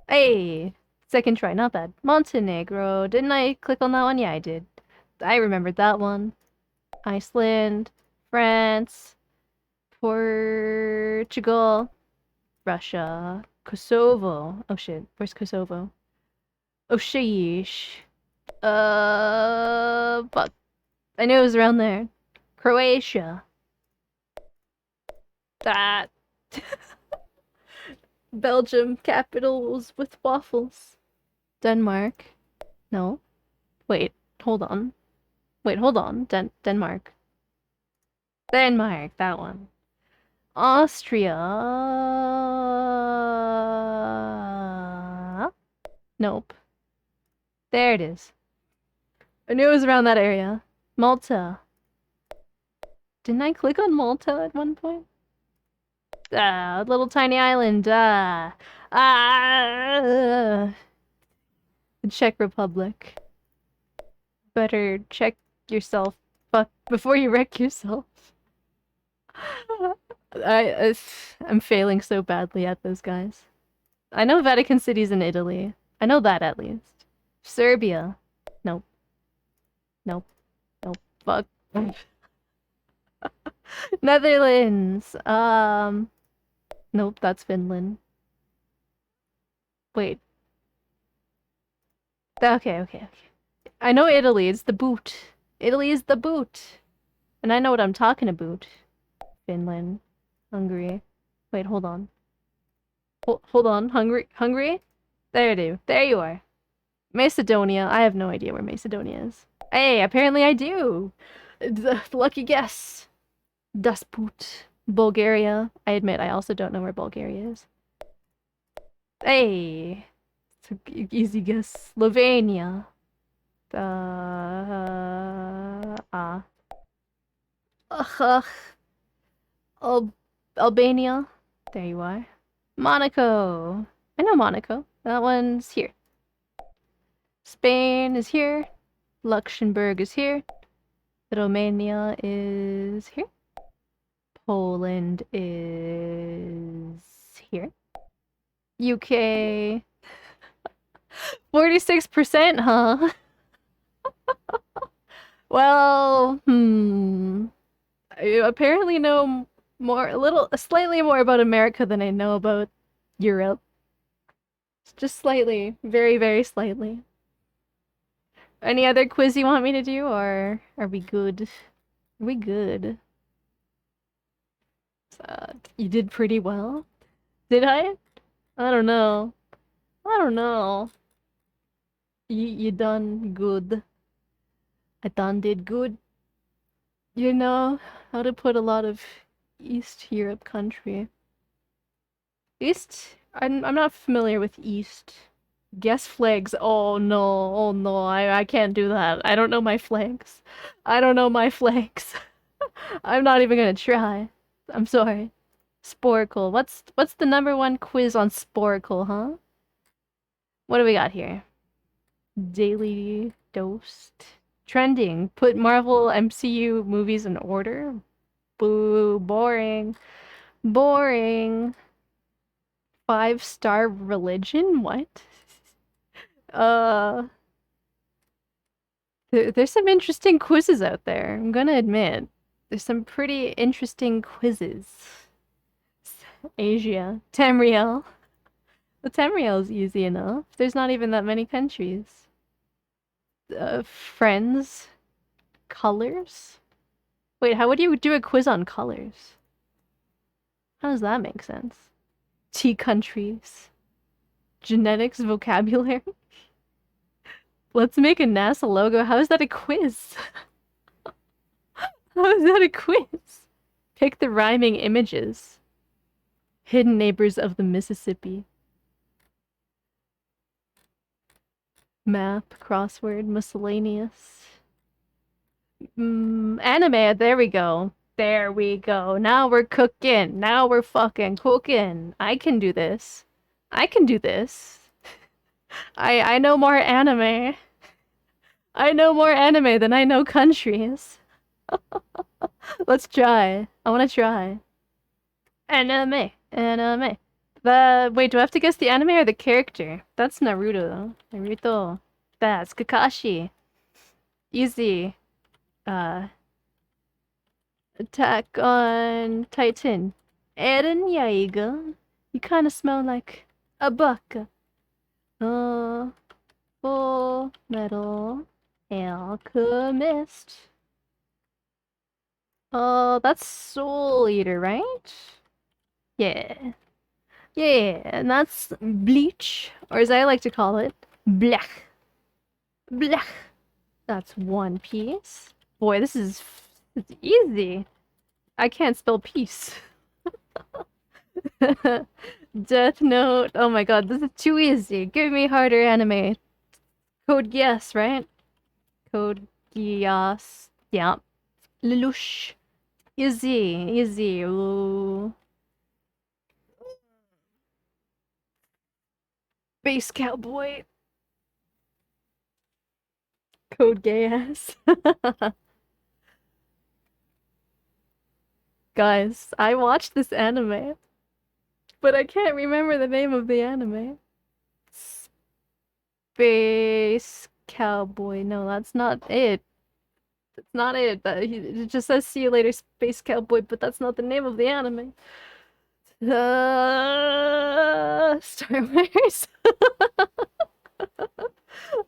Speaker 1: Hey! Second try, not bad. Montenegro. Didn't I click on that one? Yeah, I did. I remembered that one. Iceland. France. Portugal. Russia. Kosovo. Oh shit, where's Kosovo? Oh sheesh. Fuck. I knew it was around there. Croatia. That. Belgium, capitals with waffles. Denmark. No. Wait, hold on. Wait, hold on. Denmark. Denmark, that one. Austria. Nope. There it is. I knew it was around that area. Malta. Didn't I click on Malta at one point? Ah, little tiny island. The Czech Republic. Better check yourself before you wreck yourself. I'm failing so badly at those guys. I know Vatican City's in Italy. I know that at least. Serbia. Nope. Nope. Nope. Fuck. Netherlands. Nope, that's Finland. Wait. Okay. I know Italy. It's the boot. Italy is the boot. And I know what I'm talking about. Finland. Hungary. Wait, hold on. Hold on. Hungary? There you are. Macedonia. I have no idea where Macedonia is. Hey, apparently I do. Lucky guess. Despot. Bulgaria. I admit, I also don't know where Bulgaria is. Hey. It's an easy guess. Slovenia. Albania. There you are. Monaco. I know Monaco. That one's here. Spain is here. Luxembourg is here. Romania is here. Poland is here. UK. 46%, huh? Well, I apparently know slightly more about America than I know about Europe. Just slightly. Very, very slightly. Any other quiz you want me to do, or are we good? Are we good? You did pretty well. Did I? I don't know. You done good. I done did good. You know how to put a lot of East Europe country. East? I'm not familiar with East. Guess flags. Oh no, I can't do that. I don't know my flags. I'm not even gonna try. I'm sorry. Sporcle. What's the #1 quiz on Sporcle, huh? What do we got here? Daily Dosed. Trending. Put Marvel MCU movies in order. Boo. Boring. 5-star religion? What? There's some interesting quizzes out there. I'm gonna admit. There's some pretty interesting quizzes. Asia. Tamriel. The Tamriel is easy enough. There's not even that many countries. Friends. Colors? Wait, how would you do a quiz on colors? How does that make sense? Tea countries. Genetics vocabulary? Let's make a NASA logo. How is that a quiz? How is that a quiz? Pick the rhyming images. Hidden neighbors of the Mississippi. Map, crossword, miscellaneous. Anime, there we go. There we go. Now we're cooking. Now we're fucking cooking. I can do this. I can do this. I know more anime. I know more anime than I know countries. Let's try. I wanna try. Anime. Anime. Wait, do I have to guess the anime or the character? That's Naruto though. Naruto. That's Kakashi. Easy. Attack on Titan. Eren Yeager. You kinda smell like a buck. Full Metal Alchemist. Oh, that's Soul Eater, right? Yeah. Yeah, and that's Bleach, or as I like to call it, Blech. Blech. That's One Piece. Boy, this is it's easy. I can't spell peace. Death Note. Oh my god, this is too easy. Give me harder anime. Code Geass, right? Code Geass. Yeah. Lelouch. Easy. Easy. Ooh. Space Cowboy. Code Geass. Guys, I watched this anime, but I can't remember the name of the anime. Space Cowboy. No, that's not it. That's not it. It just says "See you later, Space Cowboy," but that's not the name of the anime. Star Wars.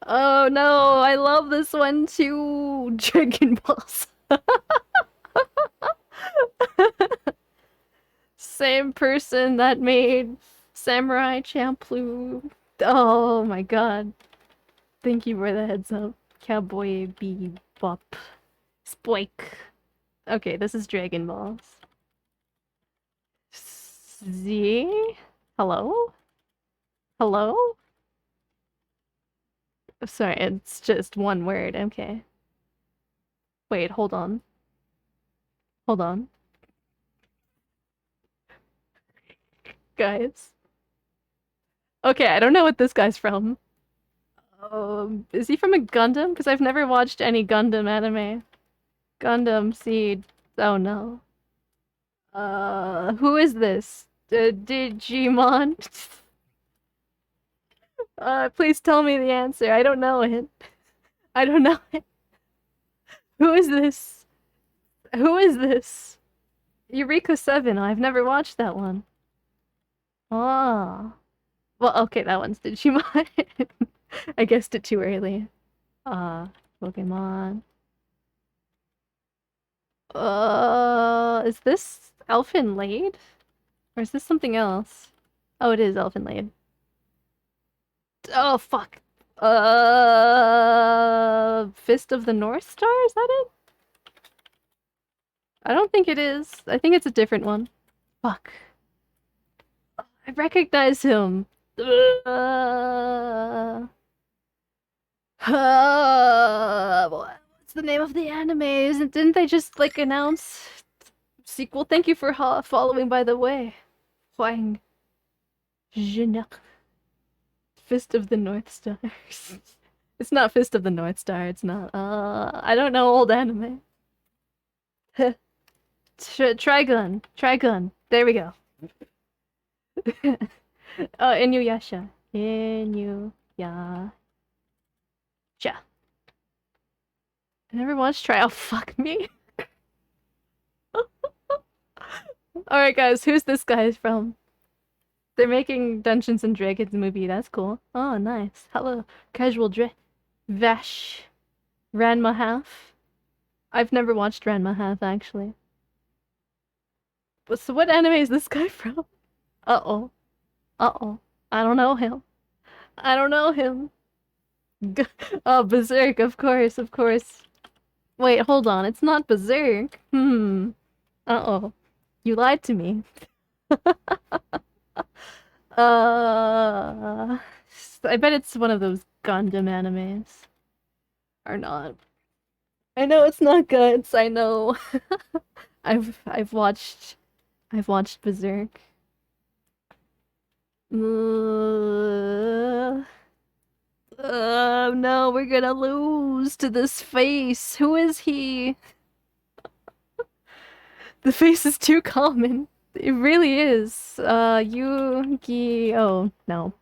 Speaker 1: Oh no, I love this one too. Dragon Balls. Same person that made Samurai Champloo. Oh my god. Thank you for the heads up. Cowboy Bebop. Spoik. Okay, this is Dragon Balls. Z? Hello? Hello? Sorry, it's just one word. Okay. Wait, hold on. Hold on. Guys. Okay, I don't know what this guy's from. Is he from a Gundam? Because I've never watched any Gundam anime. Gundam Seed. Oh no. Who is this? Digimon? Please tell me the answer. I don't know it. I don't know it. Who is this? Who is this? Eureka 7. I've never watched that one. Oh. Well, okay, that one's Digimon. I guessed it too early. Pokemon. Is this Elfin Lied? Or is this something else? Oh, it is Elfin Lied. Oh, fuck. Fist of the North Star? Is that it? I don't think it is. I think it's a different one. Fuck. I recognize him. What's the name of the anime? Didn't they just, like, announce sequel? Thank you for following, by the way. Huang. Jinak. Fist of the North Stars. It's not Fist of the North Star, it's not. I don't know old anime. Trigun. Trigun. There we go. Inuyasha. Inuyasha. I never watched Try. Oh, fuck me. Alright, guys, who's this guy from? They're making Dungeons and Dragons movie. That's cool. Oh, nice. Hello, Casual Dre. Vash. Ranma Half. I've never watched Ranma Half, actually. But so what anime is this guy from? Uh-oh. Uh-oh. I don't know him. I don't know him. Oh, Berserk, of course, of course. Wait, hold on. It's not Berserk. Uh-oh. You lied to me. I bet it's one of those Gundam animes are not. I know it's not Guts, I know. I've watched Berserk. No, we're gonna lose to this face. Who is he? The face is too common. It really is. Yu-Gi-Oh! No.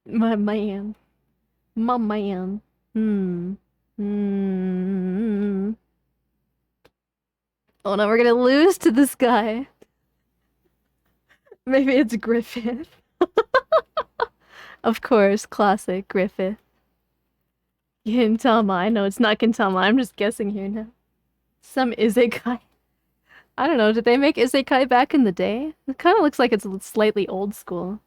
Speaker 1: My man. My man. Oh no, we're gonna lose to this guy. Maybe it's Griffith. Of course, classic Griffith. Gintama. I know it's not Gintama. I'm just guessing here now. Some isekai. I don't know. Did they make isekai back in the day? It kind of looks like it's slightly old school.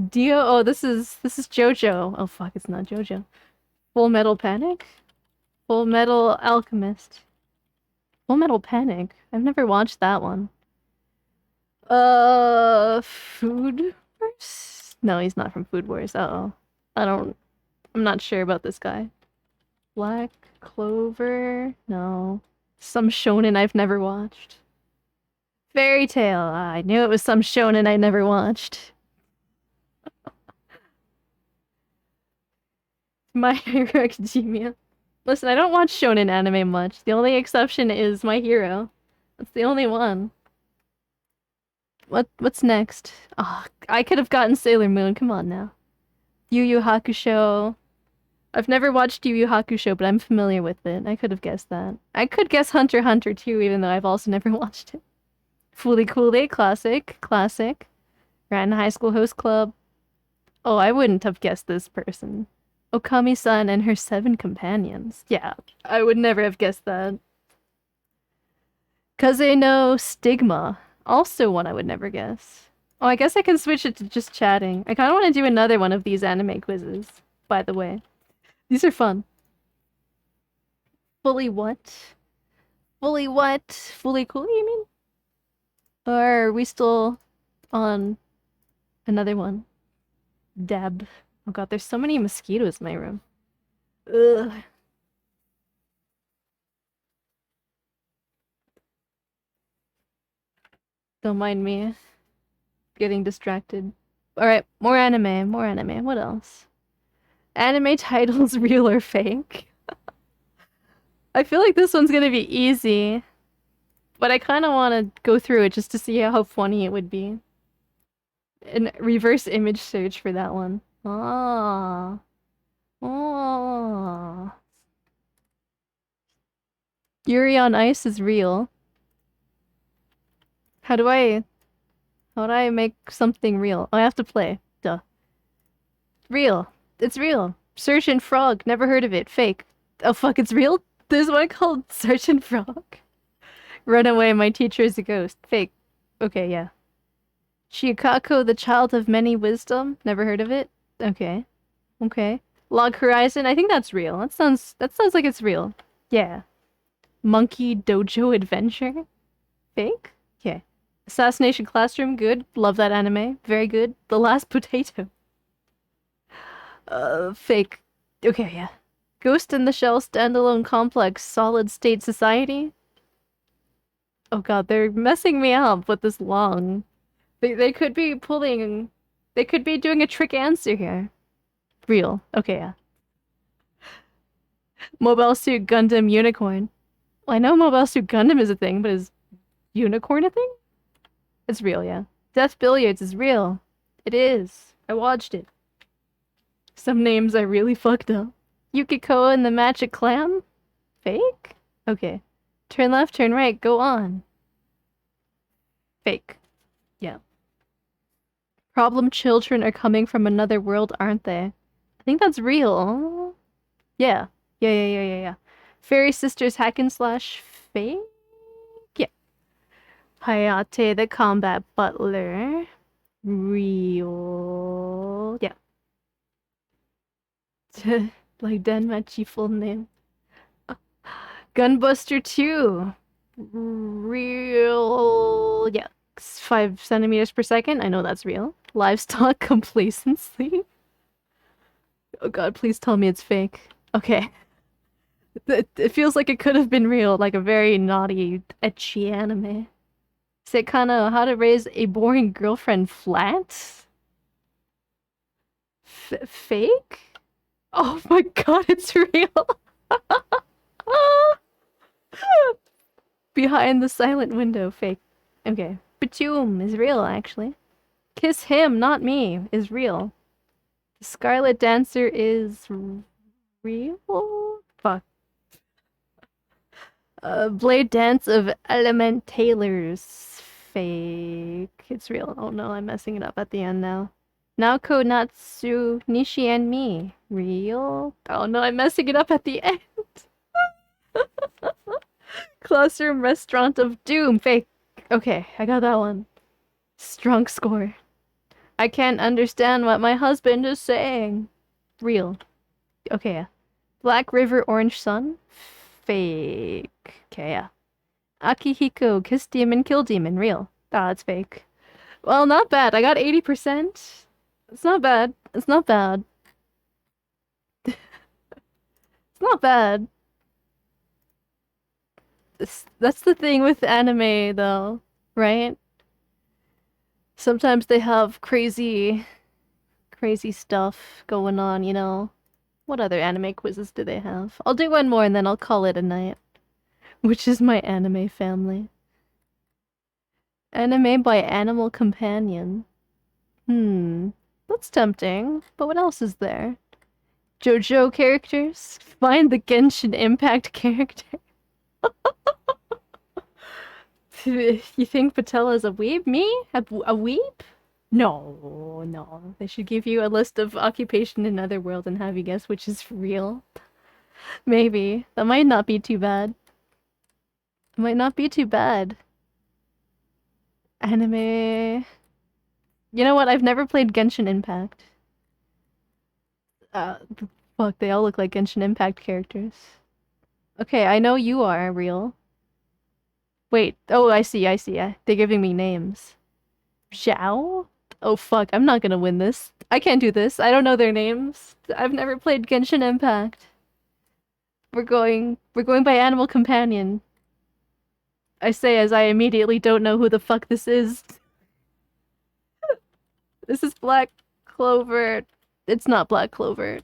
Speaker 1: Dio. Oh, this is JoJo. Oh fuck, it's not JoJo. Full Metal Panic. Full Metal Alchemist. Full Metal Panic. I've never watched that one. Food Wars? No, he's not from Food Wars. Uh-oh. I'm not sure about this guy. Black Clover? No. Some shonen I've never watched. Fairy Tail. I knew it was some shonen I never watched. My Hero Academia. Listen, I don't watch shonen anime much. The only exception is My Hero. That's the only one. What's next? Oh, I could have gotten Sailor Moon. Come on now. Yu Yu Hakusho. I've never watched Yu Yu Hakusho, but I'm familiar with it. I could have guessed that. I could guess Hunter x Hunter too, even though I've also never watched it. Fooly Cooly, classic. Ran High School Host Club. Oh, I wouldn't have guessed this person. Okami-san and her 7 companions. Yeah, I would never have guessed that. Kaze no Stigma. Also one I would never guess. Oh, I guess I can switch it to just chatting. I kind of want to do another one of these anime quizzes, by the way. These are fun. Fully what? Fully what? Fully cool, you mean? Or are we still on another one? Deb. Oh god, there's so many mosquitoes in my room. Ugh. Don't mind me getting distracted. Alright, more anime. What else? Anime titles, real or fake? I feel like this one's gonna be easy. But I kind of want to go through it just to see how funny it would be. And reverse image search for that one. Ah. Oh. Yuri on Ice is real. How do I make something real? Oh, I have to play. Duh. Real. It's real. Surgeon Frog. Never heard of it. Fake. Oh fuck, it's real? There's one called Surgeon Frog. Run away, my teacher is a ghost. Fake. Okay, yeah. Chikako, the child of many wisdom. Never heard of it? Okay. Okay. Log Horizon, I think that's real. That sounds like it's real. Yeah. Monkey Dojo Adventure? Fake? Okay. Assassination Classroom, good. Love that anime. Very good. The Last Potato. Fake. Okay, yeah. Ghost in the Shell Standalone Complex Solid State Society? Oh god, they're messing me up with this long. They could be pulling... They could be doing a trick answer here. Real. Okay, yeah. Mobile Suit Gundam Unicorn. Well, I know Mobile Suit Gundam is a thing, but is Unicorn a thing? It's real, yeah. Death Billiards is real. It is. I watched it. Some names are really fucked up. Yukiko and the Magic Clam? Fake? Okay. Turn left, turn right, go on. Fake. Yeah. Problem children are coming from another world, aren't they? I think that's real. Yeah. Yeah. Fairy Sisters Hack and Slash fake? Yeah. Hayate the Combat Butler. Real. Yeah. Like Denmachi full name. Gunbuster 2. Real. Yeah. 5 centimeters per second. I know that's real. Livestock complacency? Oh god, please tell me it's fake. Okay. It feels like it could have been real, like a very naughty, ecchi anime. Sekano, how to raise a boring girlfriend flat? Fake? Oh my god, it's real! Behind the silent window, fake. Okay. Batum is real, actually. Kiss him, not me, is real. The Scarlet Dancer is real? Fuck. Blade Dance of Elementailers. Fake. It's real. Oh no, I'm messing it up at the end now. Naoko Natsu Nishi and me. Real? Oh no, I'm messing it up at the end. Classroom Restaurant of Doom. Fake. Okay, I got that one. Strong score. I can't understand what my husband is saying. Real. Okay, yeah. Black River Orange Sun. Fake. Okay, yeah. Akihiko, Kiss Demon, Kill Demon. Real. Ah, it's fake. Well, not bad. I got 80%. It's not bad. It's not bad. It's not bad. That's the thing with anime, though, right? Sometimes they have crazy stuff going on, you know? What other anime quizzes do they have? I'll do one more and then I'll call it a night. Which is my anime family. Anime by Animal Companion. That's tempting. But what else is there? JoJo characters? Find the Genshin Impact character. You think Patella's a weeb? Me? A weeb? No, no. They should give you a list of occupation in Netherworld and have you guess which is real. Maybe. That might not be too bad. It might not be too bad. Anime... You know what? I've never played Genshin Impact. Fuck, they all look like Genshin Impact characters. Okay, I know you are real. Wait, oh, I see. They're giving me names. Zhao? Oh fuck, I'm not gonna win this. I can't do this. I don't know their names. I've never played Genshin Impact. We're going by Animal Companion. I say as I immediately don't know who the fuck this is. This is Black Clover. It's not Black Clover.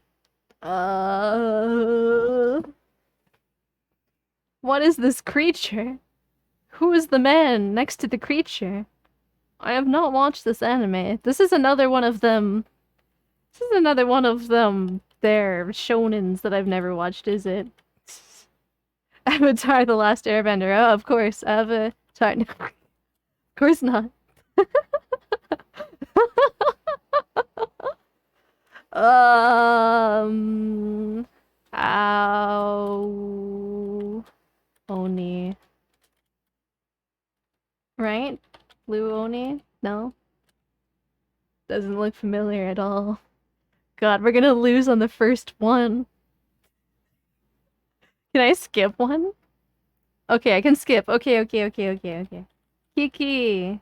Speaker 1: What is this creature? Who is the man next to the creature? I have not watched this anime. This is another one of them. Their shonens that I've never watched, is it? Avatar: The Last Airbender. Oh, of course. Avatar. No. Of course not. Oni. Right? Blue Oni? No? Doesn't look familiar at all. God, we're gonna lose on the first one. Can I skip one? Okay, I can skip. Okay. Kiki.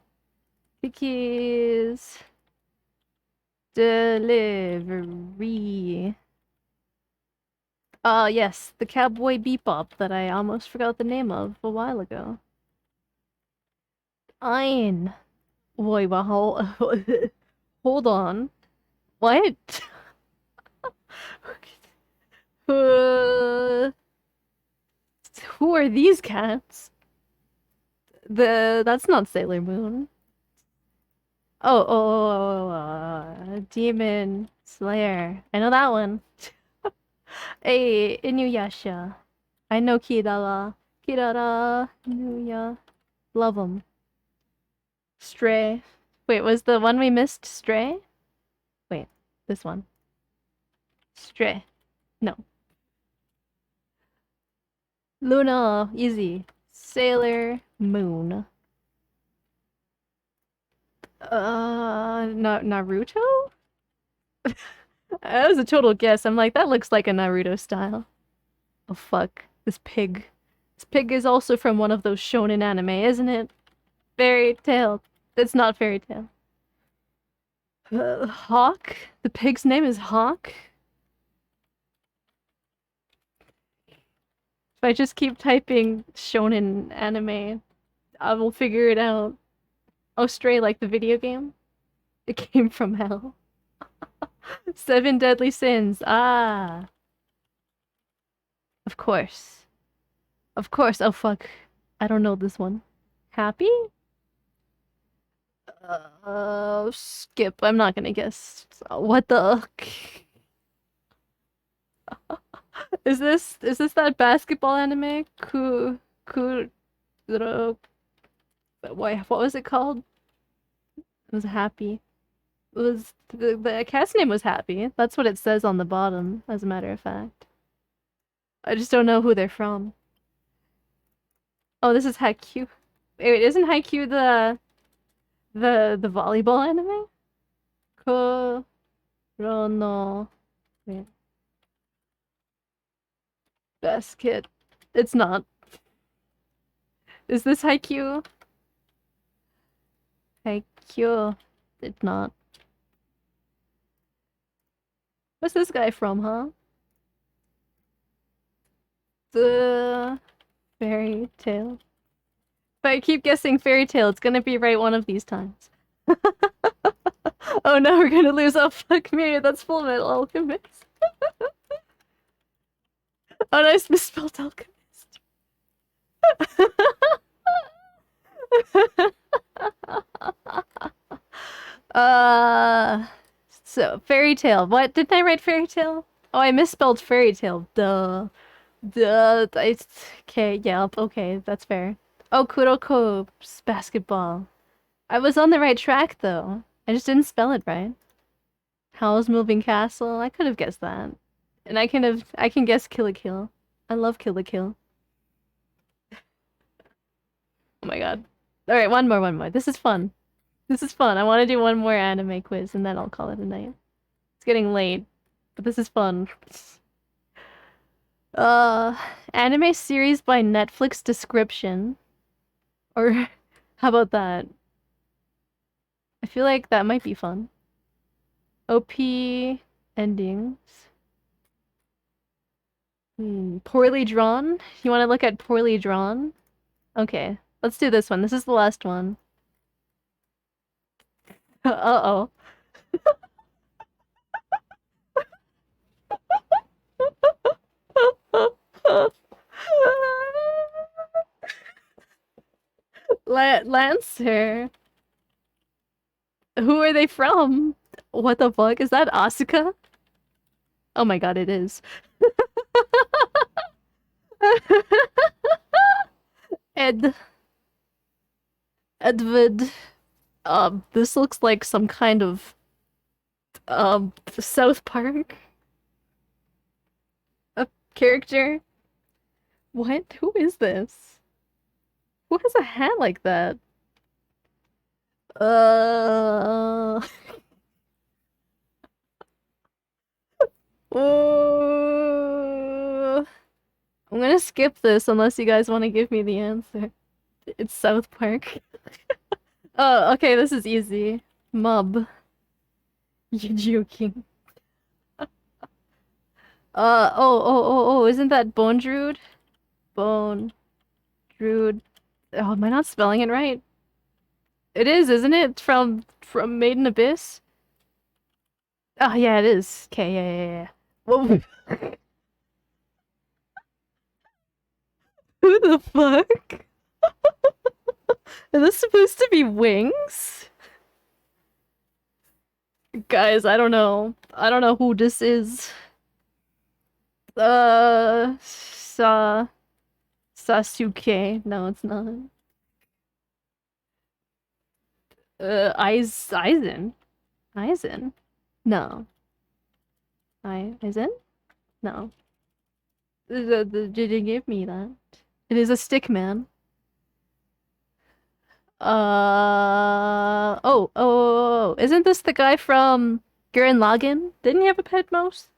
Speaker 1: Kiki's delivery. Yes, the Cowboy Bebop that I almost forgot the name of a while ago. Ein. Wait, well, hold on. What? Who are these cats? That's not Sailor Moon. Demon Slayer. I know that one. Hey, Inuyasha. I know Kirara. Inuya. Love 'em. Stray. Wait, was the one we missed Stray? Wait, this one. Stray. No. Luna, easy. Sailor Moon. Naruto? That was a total guess. I'm like, that looks like a Naruto style. Oh fuck. This pig. This pig is also from one of those shonen anime, isn't it? Fairy Tail. It's not Fairy Tail. Hawk? The pig's name is Hawk? If I just keep typing shonen anime, I will figure it out. Oh, Stray, like the video game? It came from hell. 7 Deadly Sins. Ah. Of course. Of course. Oh, fuck. I don't know this one. Happy? Skip. I'm not gonna guess. What the? Is this that basketball anime? What was it called? It was Happy. It was the cast name was Happy. That's what it says on the bottom, as a matter of fact. I just don't know who they're from. Oh, this is Haikyuu. Wait, isn't Haikyuu the volleyball anime? Kurono. Wait. Basket. It's not. Is this Haikyuu? Haikyuu. It's not. What's this guy from, huh? The Fairy Tail. If I keep guessing Fairy Tail, it's gonna be right one of these times. Oh no, we're gonna lose. Oh fuck me, that's Full Metal Alchemist. Oh no, I misspelled Alchemist. So Fairy Tail. What did I write? Fairy Tail? Oh, I misspelled Fairy Tail. Duh. Okay, yeah, okay, that's fair. Oh, Kuroko's basketball. I was on the right track though. I just didn't spell it right. Howl's Moving Castle. I could have guessed that. And I can guess Kill la Kill. I love Kill la Kill. Oh my god. Alright, one more. This is fun. This is fun. I want to do one more anime quiz and then I'll call it a night. It's getting late, but this is fun. Anime series by Netflix description. Or how about that? I feel like that might be fun. OP endings. Poorly drawn? You want to look at poorly drawn? Okay, let's do this one. This is the last one. Uh-oh. Lancer. Who are they from? What the fuck? Is that Asuka? Oh my god, it is. Edward. This looks like some kind of South Park a character. What? Who is this? Who has a hat like that? I'm gonna skip this unless you guys want to give me the answer. It's South Park. Oh, okay, this is easy. Mub. You're joking. Isn't that Bone Druid? Bone Druid. Oh, am I not spelling it right? It is, isn't it? From Maiden Abyss? Oh, yeah, it is. Okay, yeah. Whoa. Who the fuck? Are this supposed to be wings? Guys, I don't know. I don't know who this is. Sasuke. No, it's not. Aizen? Aizen? No. Aizen? No. Did you give me that? It is a stick man. Isn't this the guy from Gurren Lagann? Didn't he have a pet mouse?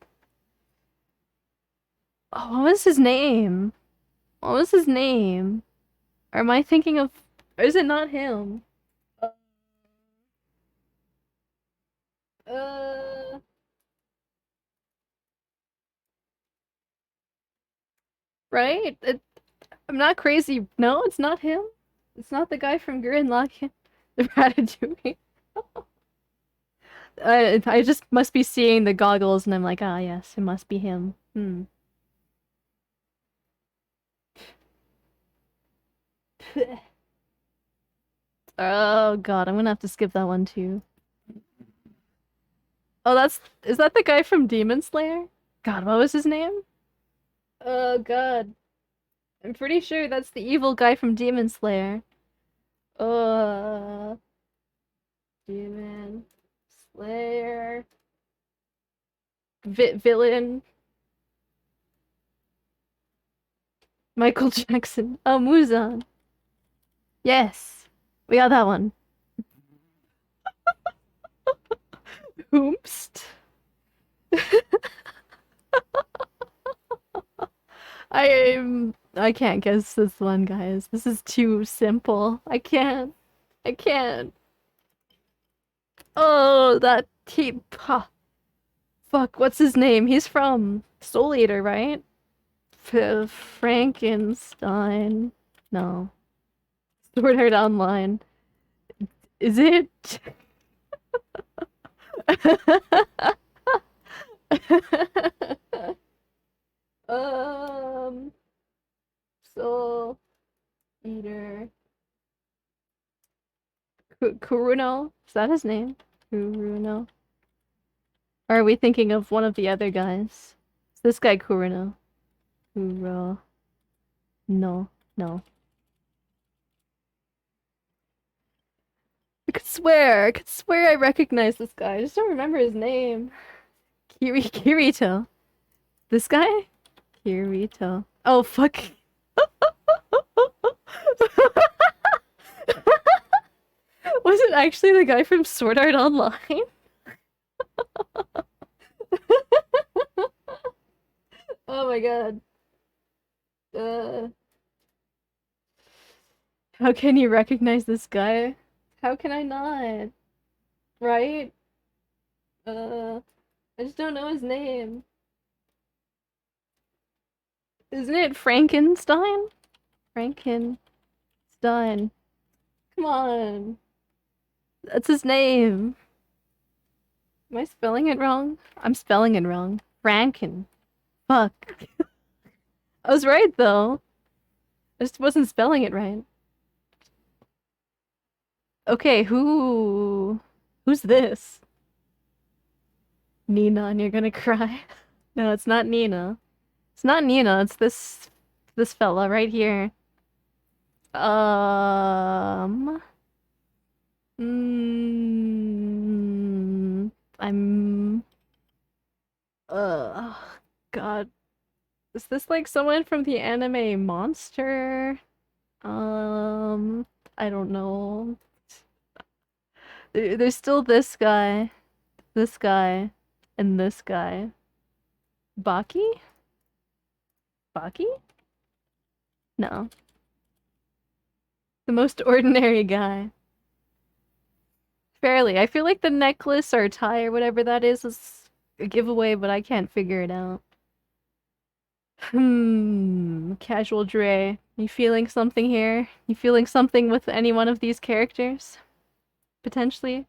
Speaker 1: Oh, what was his name? What was his name? Or am I thinking of... Or is it not him? Right? I'm not crazy. No, it's not him. It's not the guy from Gurren Lagann. The Ratatouille. I just must be seeing the goggles and I'm like, ah, yes, it must be him. Hmm. Oh god, I'm gonna have to skip that one too. Oh, is that the guy from Demon Slayer? God, what was his name? Oh god. I'm pretty sure that's the evil guy from Demon Slayer. Demon Slayer. Villain. Michael Jackson. Oh, Muzan. Yes. We got that one. Oomst. I can't guess this one, guys. This is too simple. I can't. I can't. Oh, that huh. Fuck, what's his name? He's from Soul Eater, right? Frankenstein. No. Sword Art Online. Is it? Soul Eater. Kuruno? Is that his name? Kuruno? Or are we thinking of one of the other guys? Is this guy Kuruno? Kuro. No. No. I could swear I recognize this guy. I just don't remember his name. Kirito. This guy? Kirito. Oh, fuck. Was it actually the guy from Sword Art Online? Oh my god. How can you recognize this guy? How can I not? Right? I just don't know his name. Isn't it Frankenstein? Frankenstein. Come on. That's his name. Am I spelling it wrong? I'm spelling it wrong. Franken. Fuck. I was right though. I just wasn't spelling it right. Okay, who's this? Nina, and you're gonna cry? No, it's not Nina. It's not Nina, it's this fella right here. God. Is this like someone from the anime Monster? I don't know. There's still this guy, and this guy. Baki? Baki? No. The most ordinary guy. Fairly. I feel like the necklace or tie or whatever that is a giveaway, but I can't figure it out. Casual Dre. You feeling something here? You feeling something with any one of these characters? Potentially?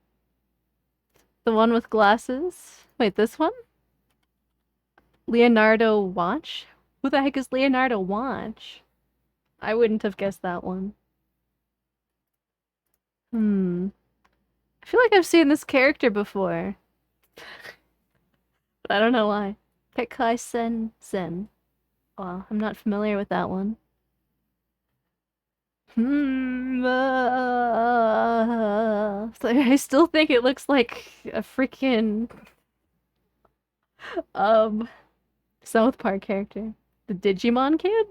Speaker 1: The one with glasses? Wait, this one? Leonardo Watch? Who the heck is Leonardo Watch? I wouldn't have guessed that one. I feel like I've seen this character before. But I don't know why. Kekai Sen. Well, I'm not familiar with that one. So I still think it looks like a freaking South Park character. The Digimon kid?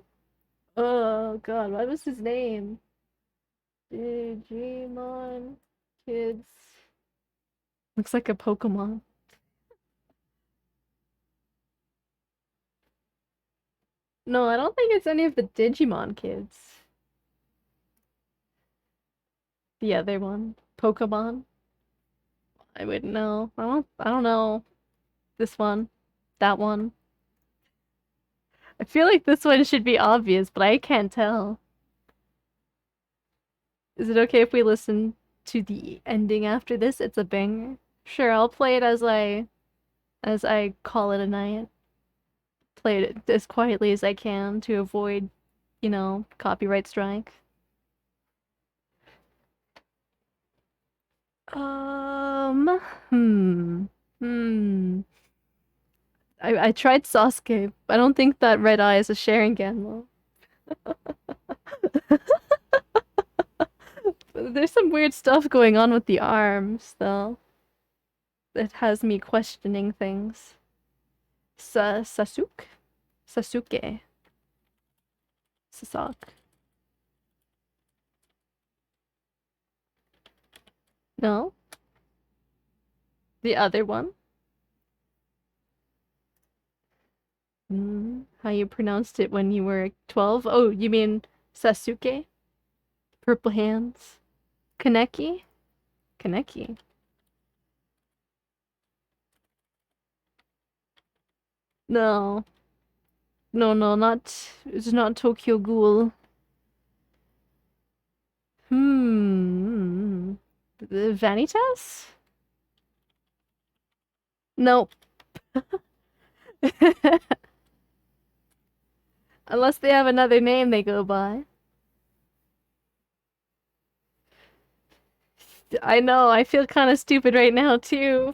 Speaker 1: Oh god, what was his name? Digimon kids. Looks like a Pokemon. No, I don't think it's any of the Digimon kids. The other one. Pokemon. I wouldn't know. I don't know. This one. That one. I feel like this one should be obvious, but I can't tell. Is it okay if we listen to the ending after this? It's a banger. Sure, I'll play it as I call it a night. Play it as quietly as I can to avoid, you know, copyright strike. I tried Sasuke. I don't think that Red Eye is a Sharingan though. There's some weird stuff going on with the arms though. That has me questioning things. Sasuke? Sasuke. Sasuke. No? The other one? How you pronounced it when you were 12? Oh, you mean Sasuke? Purple hands? Kaneki? Kaneki. No. No, it's not Tokyo Ghoul. The Vanitas? Nope. Unless they have another name they go by. I know, I feel kind of stupid right now too.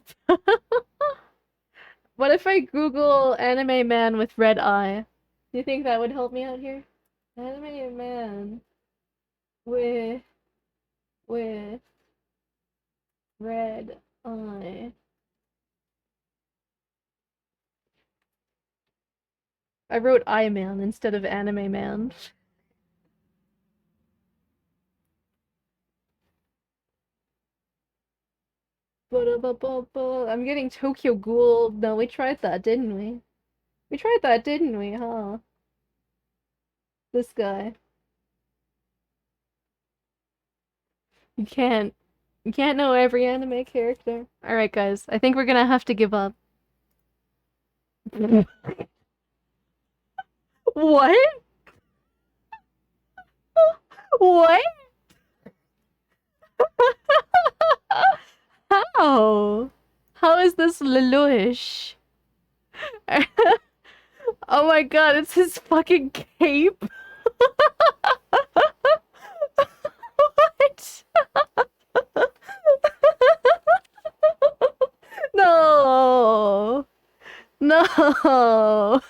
Speaker 1: What if I Google anime man with red eye? Do you think that would help me out here? Anime man with red eye. I wrote eye man instead of anime man. I'm getting Tokyo Ghoul. No, we tried that, didn't we? We tried that, didn't we, huh? This guy. You can't know every anime character. Alright, guys. I think we're gonna have to give up. What? What? How? How is this Lelouch? Oh my god, it's his fucking cape! What? No! No!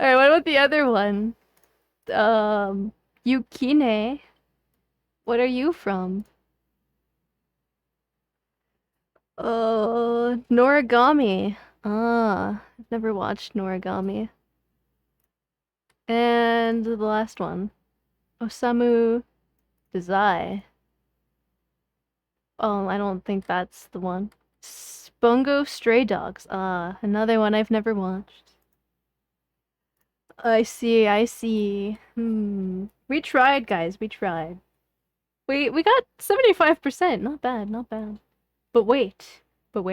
Speaker 1: Alright, what about the other one? Yukine? What are you from? Noragami. Ah, I've never watched Noragami. And the last one. Osamu Dazai. Oh, I don't think that's the one. Bungo Stray Dogs. Ah, another one I've never watched. I see, I see. We tried, guys, we tried. We got 75%. Not bad, not bad. But wait. Oh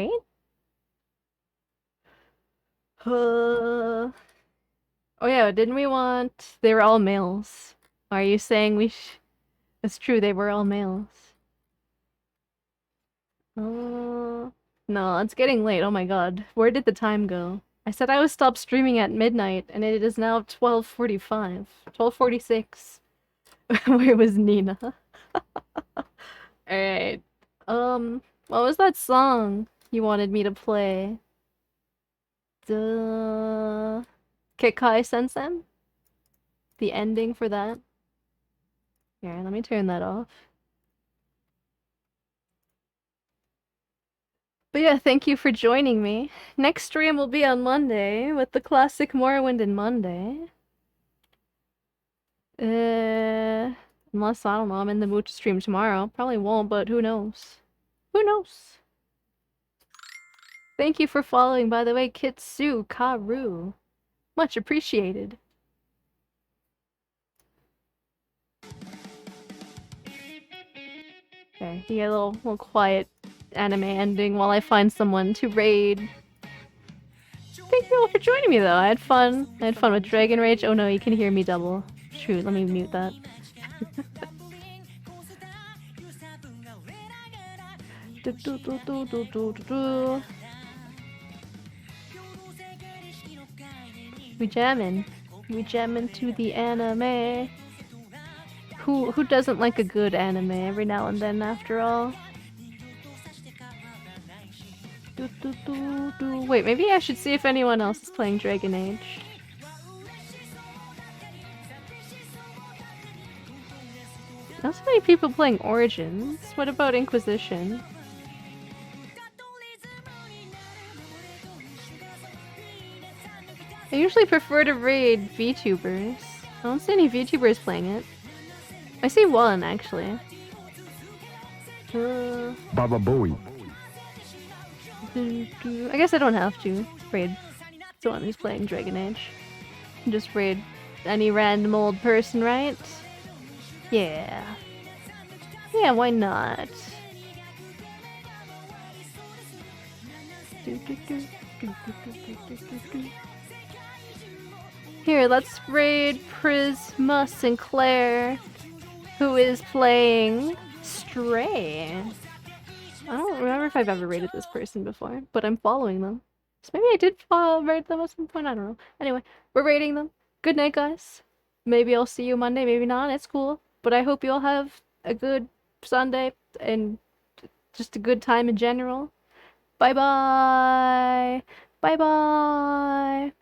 Speaker 1: yeah, didn't we want... They were all males. Are you saying we It's true, they were all males. No, it's getting late. Oh my god. Where did the time go? I said I would stop streaming at midnight, and it is now 12:45. 12:46. Where was Nina? Alright. What was that song you wanted me to play? The Kekai Sensen? The ending for that? Here, let me turn that off. But yeah, thank you for joining me. Next stream will be on Monday with the classic Morrowind and Monday. Unless, I don't know, I'm in the mood to stream tomorrow. Probably won't, but who knows? Who knows? Thank you for following, by the way, Kitsu Karu. Much appreciated. Okay. Yeah, a little quiet anime ending while I find someone to raid. Thank you all for joining me though. I had fun. I had fun with Dragon Rage. Oh no, you can hear me double. Shoot, let me mute that. We jammin'. We jammin' to the anime. Who doesn't like a good anime every now and then after all? Wait, maybe I should see if anyone else is playing Dragon Age. Not so many people playing Origins. What about Inquisition? I usually prefer to raid VTubers. I don't see any VTubers playing it. I see one, actually.
Speaker 13: Baba Booey.
Speaker 1: I guess I don't have to raid someone who's playing Dragon Age. Just raid any random old person, right? Yeah. Yeah, why not? Here, let's raid Prisma Sinclair, who is playing Stray. I don't remember if I've ever raided this person before, but I'm following them. So maybe I did raid them at some point, I don't know. Anyway, we're raiding them. Good night, guys. Maybe I'll see you Monday, maybe not, it's cool. But I hope you all have a good Sunday and just a good time in general. Bye-bye! Bye-bye!